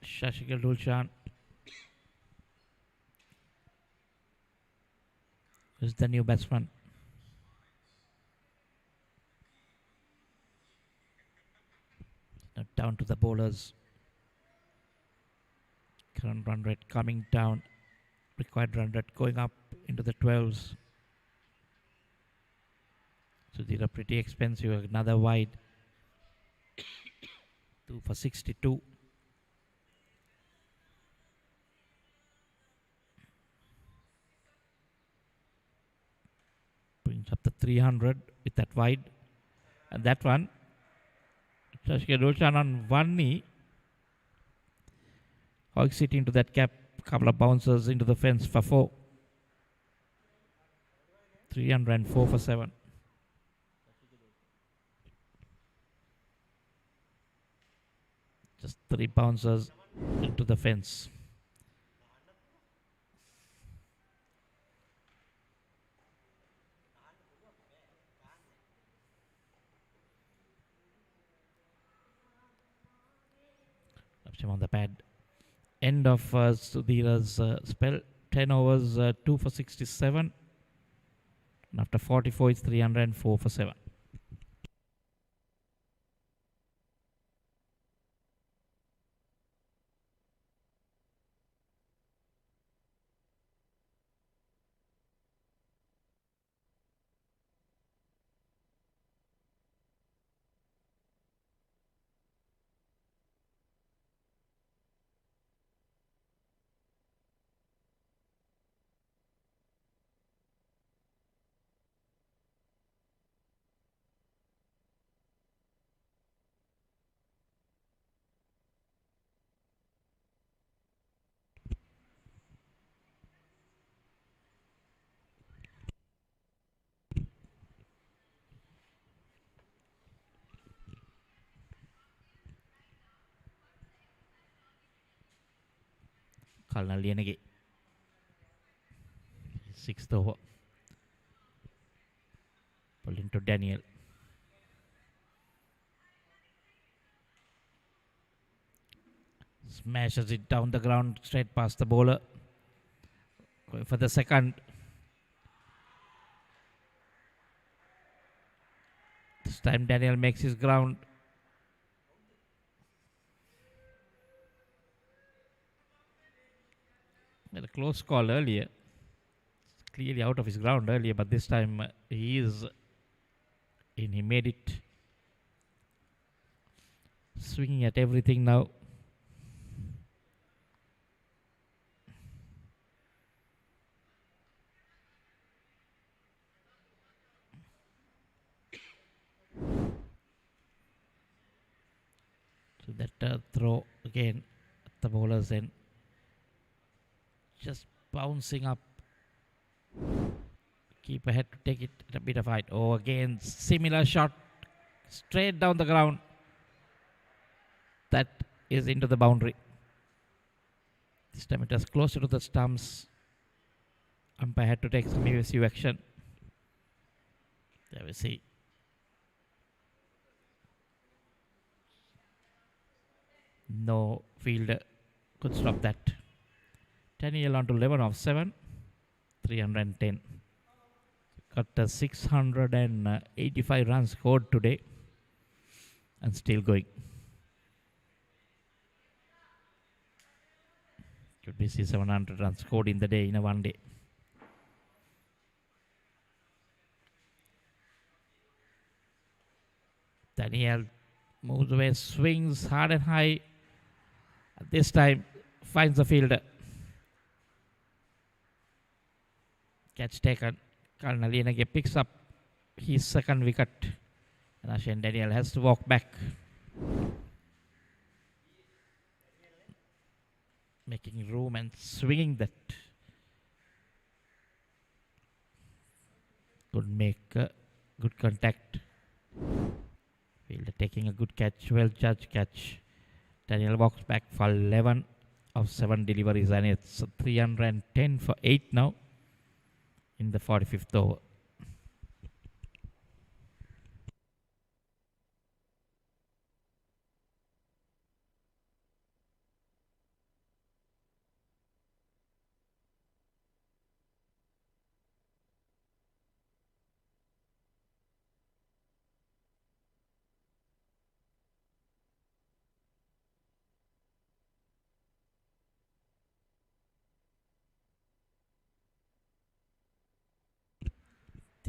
Shashikal Dulshan is the new batsman. down to the bowlers. Current run rate coming down. Required run rate going up into the 12s. So these are pretty expensive. Another wide. 2 for 62. Brings up the 300 with that wide. And that one, Chashika Dolchan on one knee. Hogs it into that gap. Couple of bouncers into the fence for 4. 304 for 7. Just 3 bouncers into the fence. On the pad. End of Sudhira's spell. 10 overs, 2 for 67. And after 44, it's 304 for 7. Kalna Lienegi. 6th over. Pulled into Daniel. Smashes it down the ground straight past the bowler. Going for the second. This time Daniel makes his ground. Had a close call earlier. Clearly out of his ground earlier, but this time he is in. He made it. Swinging at everything now. So that throw again at the bowler's end. Just bouncing up. Keeper had to take it at a bit of height. Oh, again, similar shot. Straight down the ground. That is into the boundary. This time it was closer to the stumps. Umpire had to take some evasive action. There we see. No fielder could stop that. 10 on to 11 of 7. 310. Got 685 runs scored today. And still going. Could be 700 runs scored in the day, in a one day. Daniel moves away, swings hard and high. This time finds the fielder. Catch taken. Karnalinage picks up his second wicket. And Ashen Daniel has to walk back. Making room and swinging that. Could make good contact. Fielder taking a good catch. Well judged catch. Daniel walks back for 11 of 7 deliveries. And it's 310 for 8 now. In the 45th over.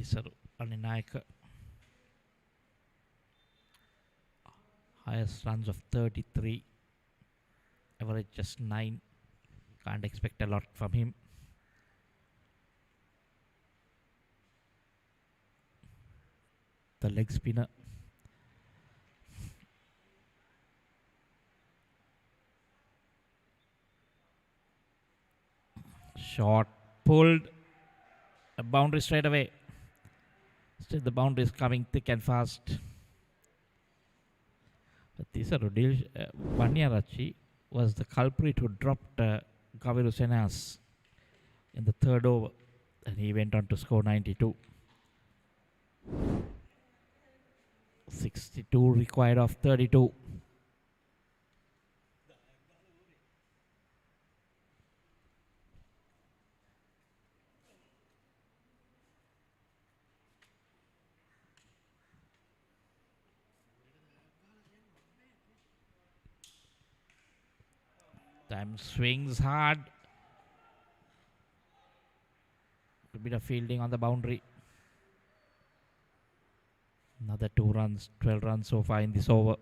Tisaru Aninayaka. Highest runs of 33. Average just 9. Can't expect a lot from him. The leg spinner. Shot pulled. A boundary straight away. Still the boundary is coming thick and fast. But Tisaru Banyarachi was the culprit who dropped Gaviru Senas in the third over, and he went on to score 92. 62 required of 32. Time swings hard. A bit of fielding on the boundary. Another 2 runs, 12 runs so far in this over.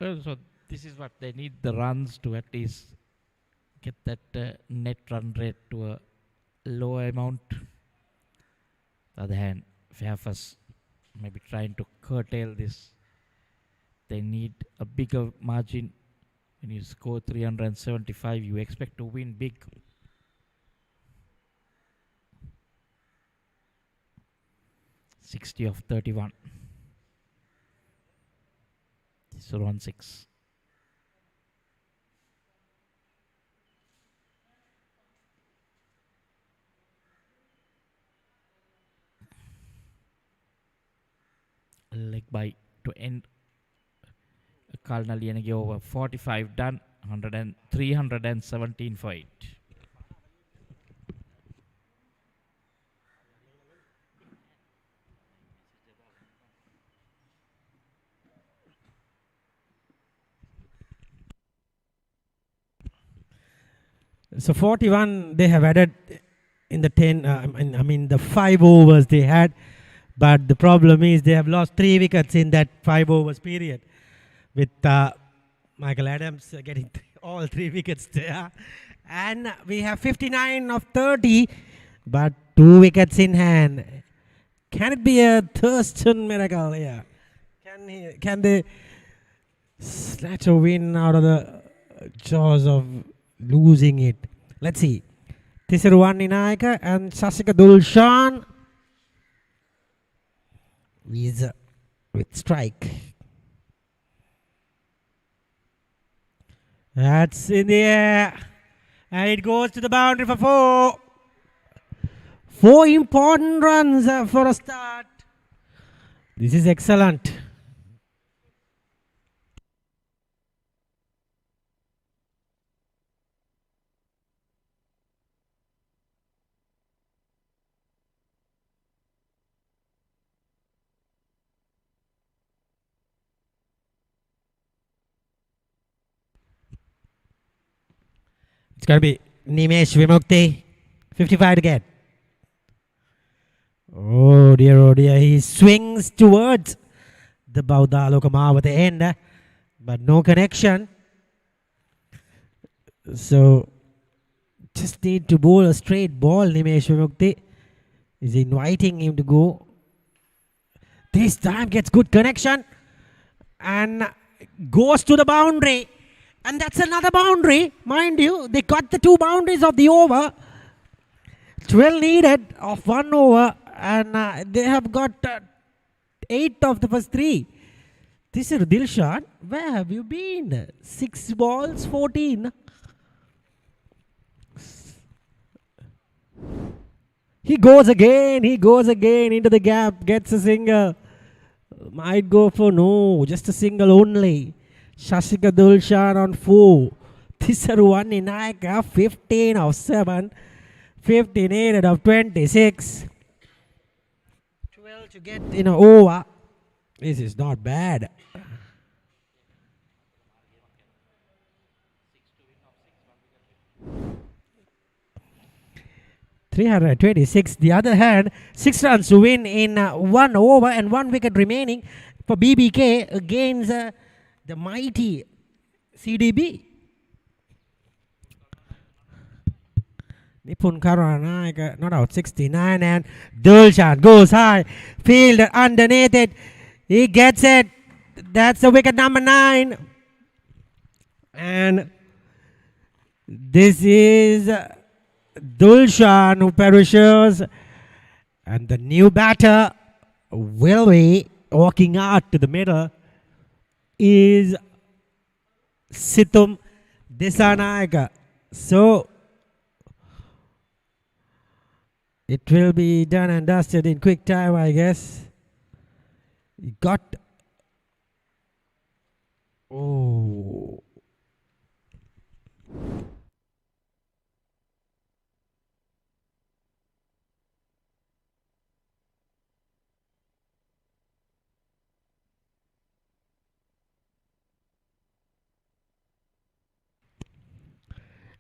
Well, so this is what they need, the runs to at least get that net run rate to a lower amount. On the other hand, Fairfirst maybe trying to curtail this. They need a bigger margin. When you score 375, you expect to win big. $60 of 31. This is 1-6. Leg by to end Kalnaliyanage over. 45 done. 317 for 8. So 41 they have added in the 10, I mean the 5 overs they had, but the problem is they have lost 3 wickets in that 5 overs period, with Michael Adams getting all 3 wickets there. And we have 59 of 30, but 2 wickets in hand. Can it be a Thurston miracle here? Can they snatch a win out of the jaws of losing it? Let's see. Tisaru Aninayaka and Sasika Dulshan with strike. That's in the air. And it goes to the boundary for 4. 4 important runs for a start. This is excellent. It's going to be Nimesh Vimukti. 55 to get. Oh dear, he swings towards the Bauda Lokamava at the end, but no connection. So just need to bowl a straight ball. Nimesh Vimukti is inviting him to go. This time gets good connection and goes to the boundary. And that's another boundary, mind you. They got the 2 boundaries of the over. 12 needed of 1 over, and they have got 8 of the first 3. This is Dilshan. Where have you been? 6 balls, 14. He goes again into the gap, gets a single. Might go for no, just a single only. Sasika Dulshan on 4. Tisaru Aninayaka 15 of 7. 15 8 of 26. 12 to get in an over. This is not bad. 326. The other hand, 6 runs to win in 1 over and 1 wicket remaining for BBK against the mighty CDB. Nipun Karanayaka not out, 69, and Dulshan goes high, fielder underneath it, he gets it, that's the wicket number 9, and this is Dulshan who perishes, and the new batter will be walking out to the middle is Situm Disanayaka. So it will be done and dusted in quick time, I guess. He got... Oh.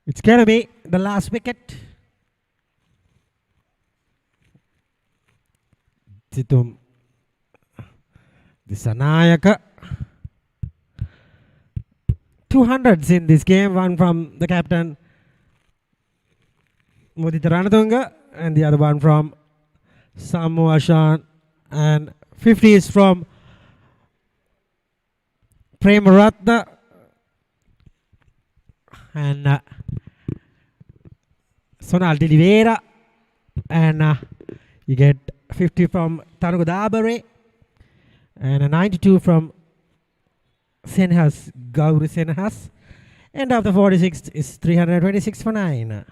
It's going to be the last wicket. Situm Disanayaka. 200s in this game, one from the captain Mudita Ranatunga and the other one from Samu Ashan, and 50 is from Premaratna and Sonal Dilivera, and you get 50 from Tanuga Dabare and a 92 from Senhas, Gauri Senhas, and after 46 is 326 for 9.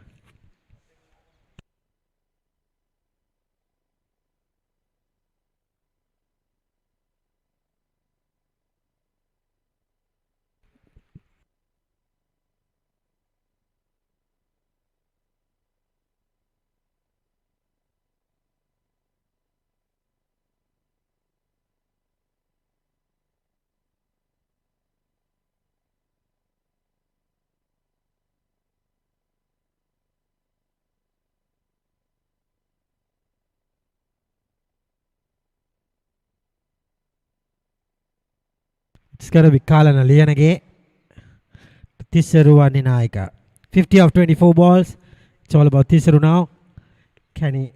It's going to be Kalana Lianage. Tisaru Ninayaka. 50 of 24 balls. It's all about Tisaru now. Can he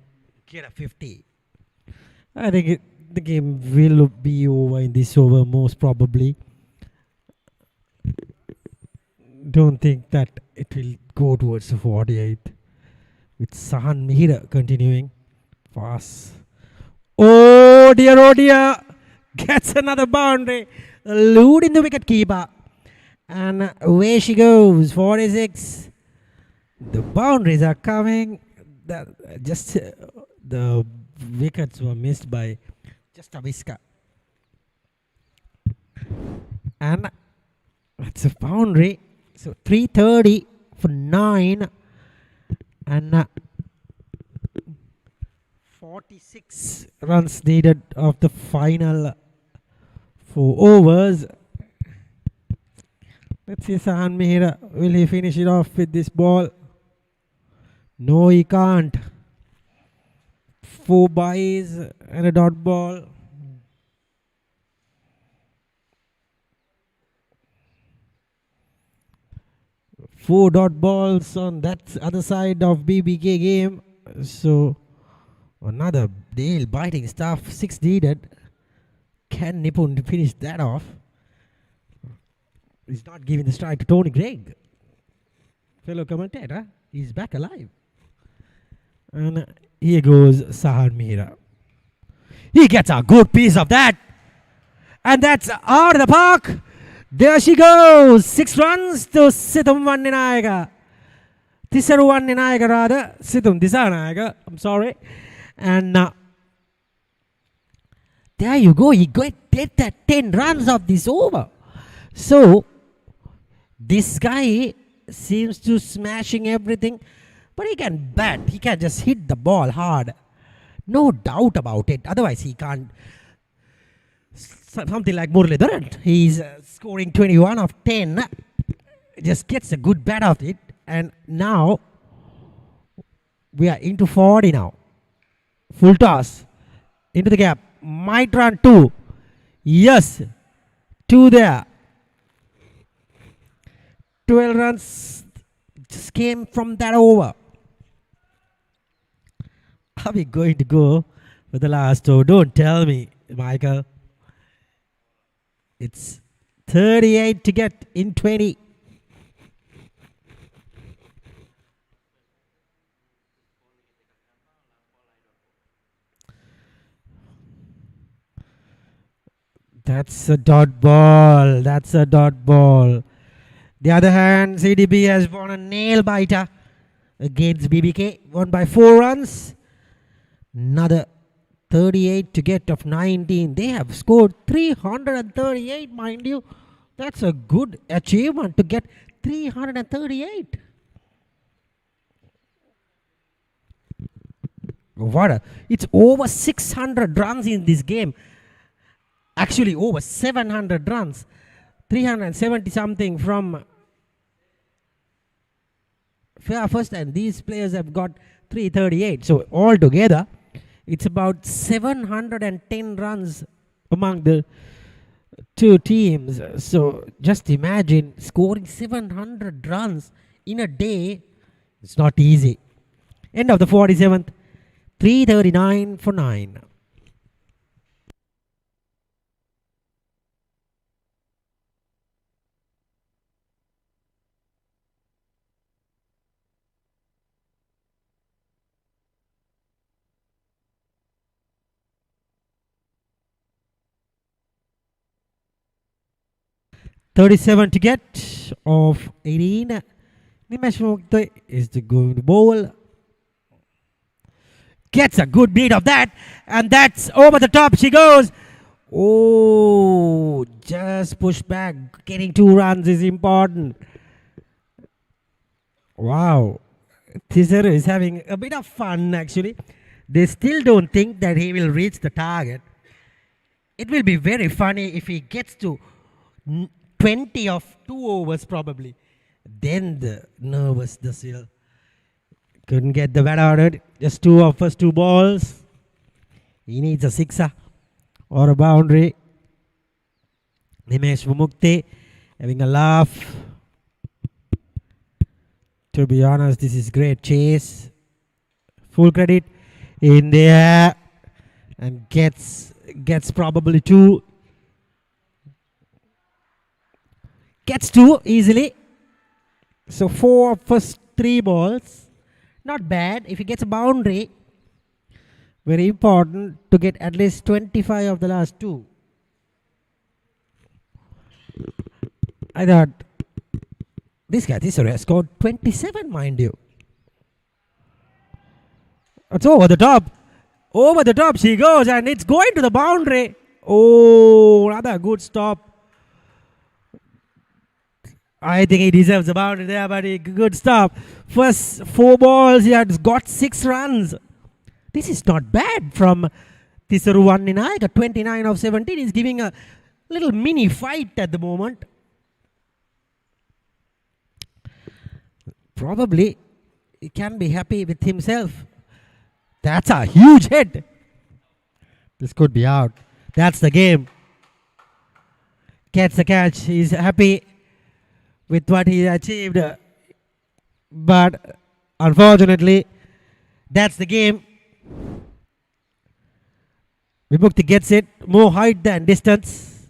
get a 50? I think the game will be over in this over most probably. Don't think that it will go towards the 48. With Sahan Mihira continuing. Fast. Oh dear. Gets another boundary. Eluding the wicket keeper, and away she goes. 46. The boundaries are coming. The wickets were missed by just a whisker, and that's a boundary. So 330 for 9, and 46 runs needed of the final 4 overs. Let's see Sahan Mihira. Will he finish it off with this ball? No, he can't. 4 byes and a dot ball. Four dot balls on that other side of BBK game. So another nail biting stuff. 6 needed. Can Nipun finish that off? He's not giving the strike to Tony Gregg. Fellow commentator, he's back alive. And here goes Sahan Mihira. He gets a good piece of that. And that's out of the park. There she goes. 6 runs to Situm Vandinayaka. Tisaru Vandinayaka rather. Situm Disanayaka. I'm sorry. And there you go. He got that 10 runs of this over. So this guy seems to smashing everything, but he can bat. He can just hit the ball hard. No doubt about it. Otherwise he can't. Something like Muralidharan. He's scoring 21 of 10. Just gets a good bat of it. And now We are into 40 now. Full toss. Into the gap. Might run 2. Yes. 2 there. 12 runs just came from that over. Are we going to go for the last over? Don't tell me, Michael. It's 38 to get in 20. That's a dot ball. That's a dot ball. The other hand, CDB has won a nail biter against BBK. Won by 4 runs. Another 38 to get of 19. They have scored 338, mind you. That's a good achievement to get 338. It's over 600 runs in this game. Actually, over 700 runs. 370 something from Fairfirst, and these players have got 338. So altogether, it's about 710 runs among the two teams. So just imagine scoring 700 runs in a day. It's not easy. End of the 47th, 339 for 9. $37 to get of 18. Nimesh Mukta is going to bowl. Gets a good beat of that, and that's over the top. She goes. Oh, just push back. Getting 2 runs is important. Wow. Tisaru is having a bit of fun actually. They still don't think that he will reach the target. It will be very funny if he gets to 20 of 2 overs probably. Then the nervousness will. Couldn't get the bat out of it. Just 2 of first 2 balls. He needs a sixer or a boundary. Nimesh Mukte having a laugh. To be honest, this is great chase. Full credit in there. And gets probably 2. Gets 2 easily. So 4 first 3 balls. Not bad. If he gets a boundary, very important to get at least 25 of the last 2. I thought this guy, this has scored 27, mind you. It's over the top. Over the top she goes, and it's going to the boundary. Oh, rather good stop. I think he deserves a boundary there, but a good stop. First 4 balls, he has got 6 runs. This is not bad from Tisaru Vanninayaka. 29 of 17. He's giving a little mini fight at the moment. Probably he can be happy with himself. That's a huge hit. This could be out. That's the game. Gets the catch. He's happy with what he achieved. But unfortunately, that's the game. Vibhukti gets it. More height than distance.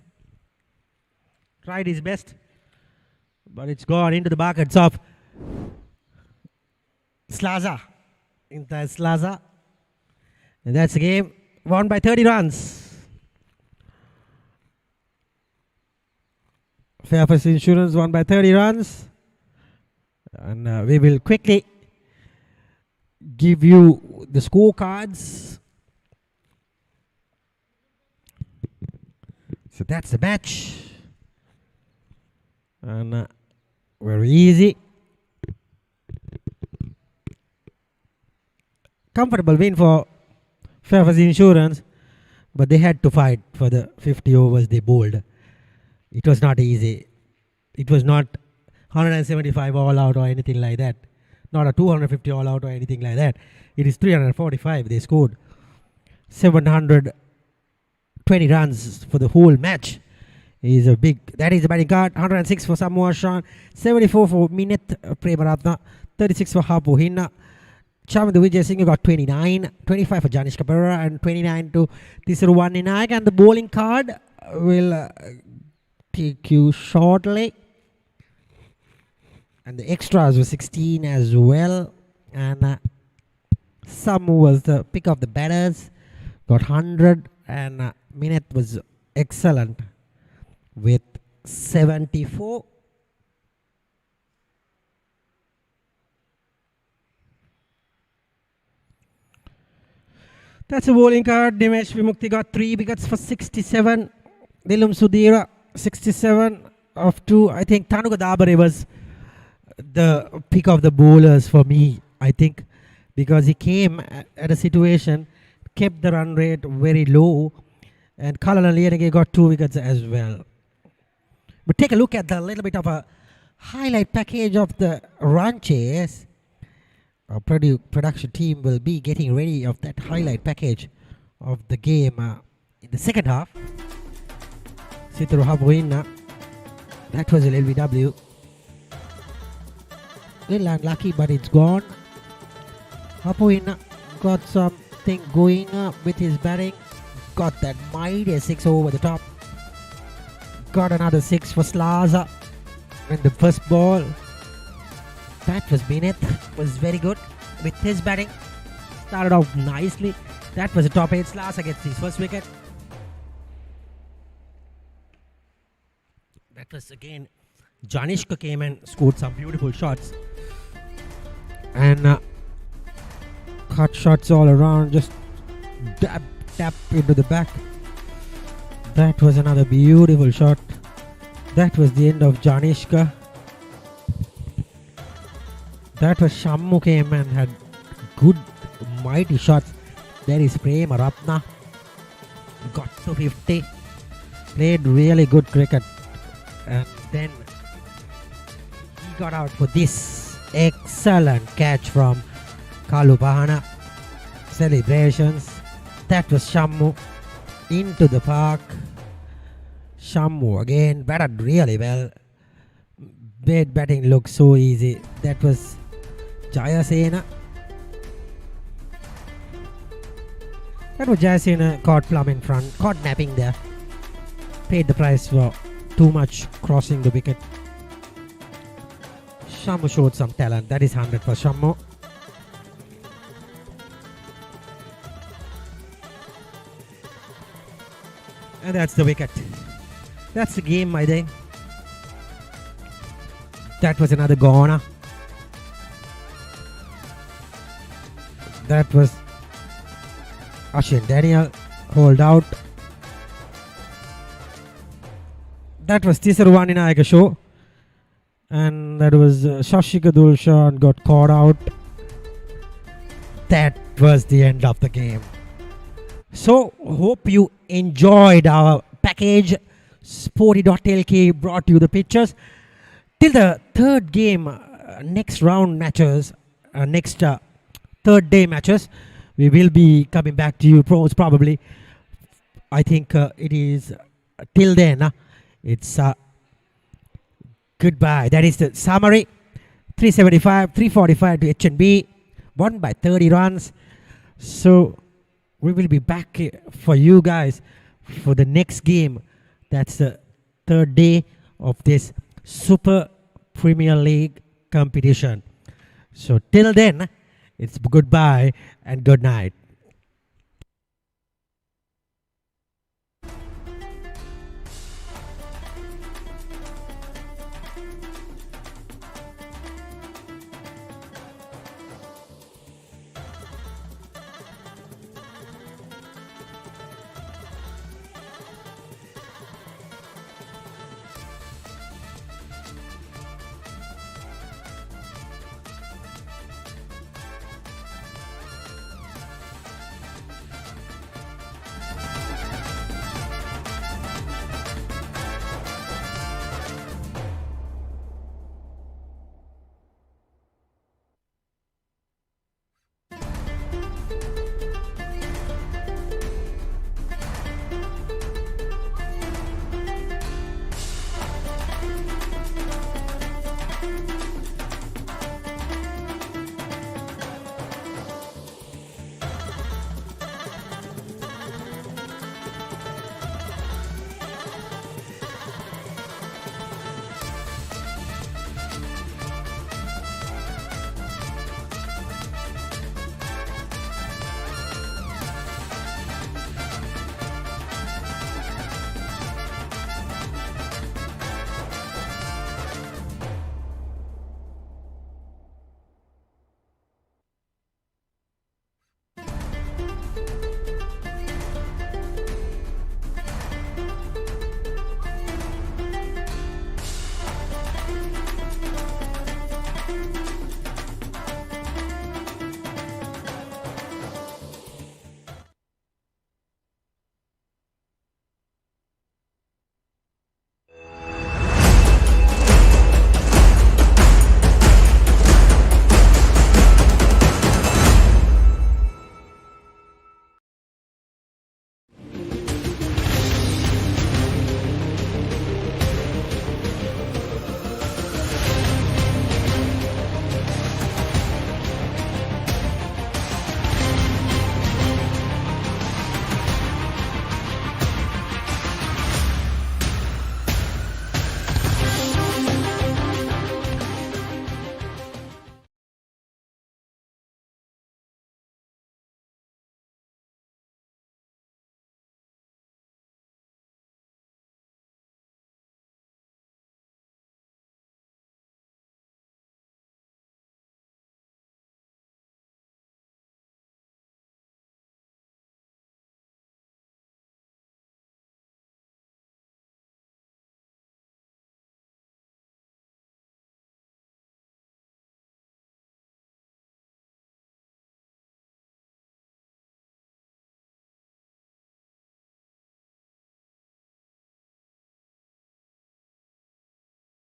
Tried his best. But it's gone into the buckets of Slaza. Into Slaza. And that's the game. Won by 30 runs. Fairfirst Insurance won by 30 runs. And we will quickly give you the scorecards. So that's the match. And very easy. Comfortable win for Fairfirst Insurance, but they had to fight for the 50 overs they bowled. It was not easy. It was not 175 all out or anything like that. not a 250 all out or anything like that. It is 345 they scored. 720 runs for the whole match. Is a big, that is the batting card. 106 for Samoa Shan, 74 for Mineth Premaratna, 36 for Hapu Hinna. Chamindu Wijayasinghe got 29, 25 for Janishka Pereira, and 29 to Tisuruwanni Nayak. And the bowling card will take you shortly. And the extras were 16 as well. And Samu was the pick of the batters, got 100, and Mineth was excellent with 74. That's a bowling card. Dinesh Vimukti got 3 wickets for 67. Dilum Sudhira 67 of 2. I think Tanuka Dabare was the pick of the bowlers for me, I think, because he came at a situation, kept the run rate very low, and Kalana Lienege got 2 wickets as well. But take a look at the little bit of a highlight package of the run chase. Our production team will be getting ready of that highlight package of the game in the second half. Sitaru Habuina, that was an LBW. Little unlucky, but it's gone. Habuina got something going with his batting. Got that mighty 6 over the top. Got another 6 for Slaza in the first ball. That was Mineth, was very good with his batting. Started off nicely. That was a top 8. Slaza gets his first wicket. That was again, Janishka came and scored some beautiful shots. And cut shots all around, just tap into the back. That was another beautiful shot. That was the end of Janishka. That was Shammu came and had good mighty shots. There is Prema Ratna. Got to 50. Played really good cricket. And then he got out for this excellent catch from Kalu Pahana. Celebrations. That was Shammu. Into the park. Shammu again batted really well. Batting looked so easy. That was Jayasena. That was Jayasena caught plumb in front. Caught napping there. Paid the price for too much crossing the wicket. Shammu showed some talent. That is 100 for Shammu. And that's the wicket. That's the game, I think. That was another goner. That was Ashin Daniel, hold out. That was Tisuruwanni Nayaka show. And that was Shashika Dulshan got caught out. That was the end of the game. So, hope you enjoyed our package. Sporty.lk brought you the pictures. Till the third game, next round matches, next third day matches, we will be coming back to you probably. I think it is till then. It's goodbye. That is the summary. 375, 345 to HNB. Won by 30 runs. So we will be back for you guys for the next game. That's the third day of this Super Premier League competition. So till then, it's goodbye and good night.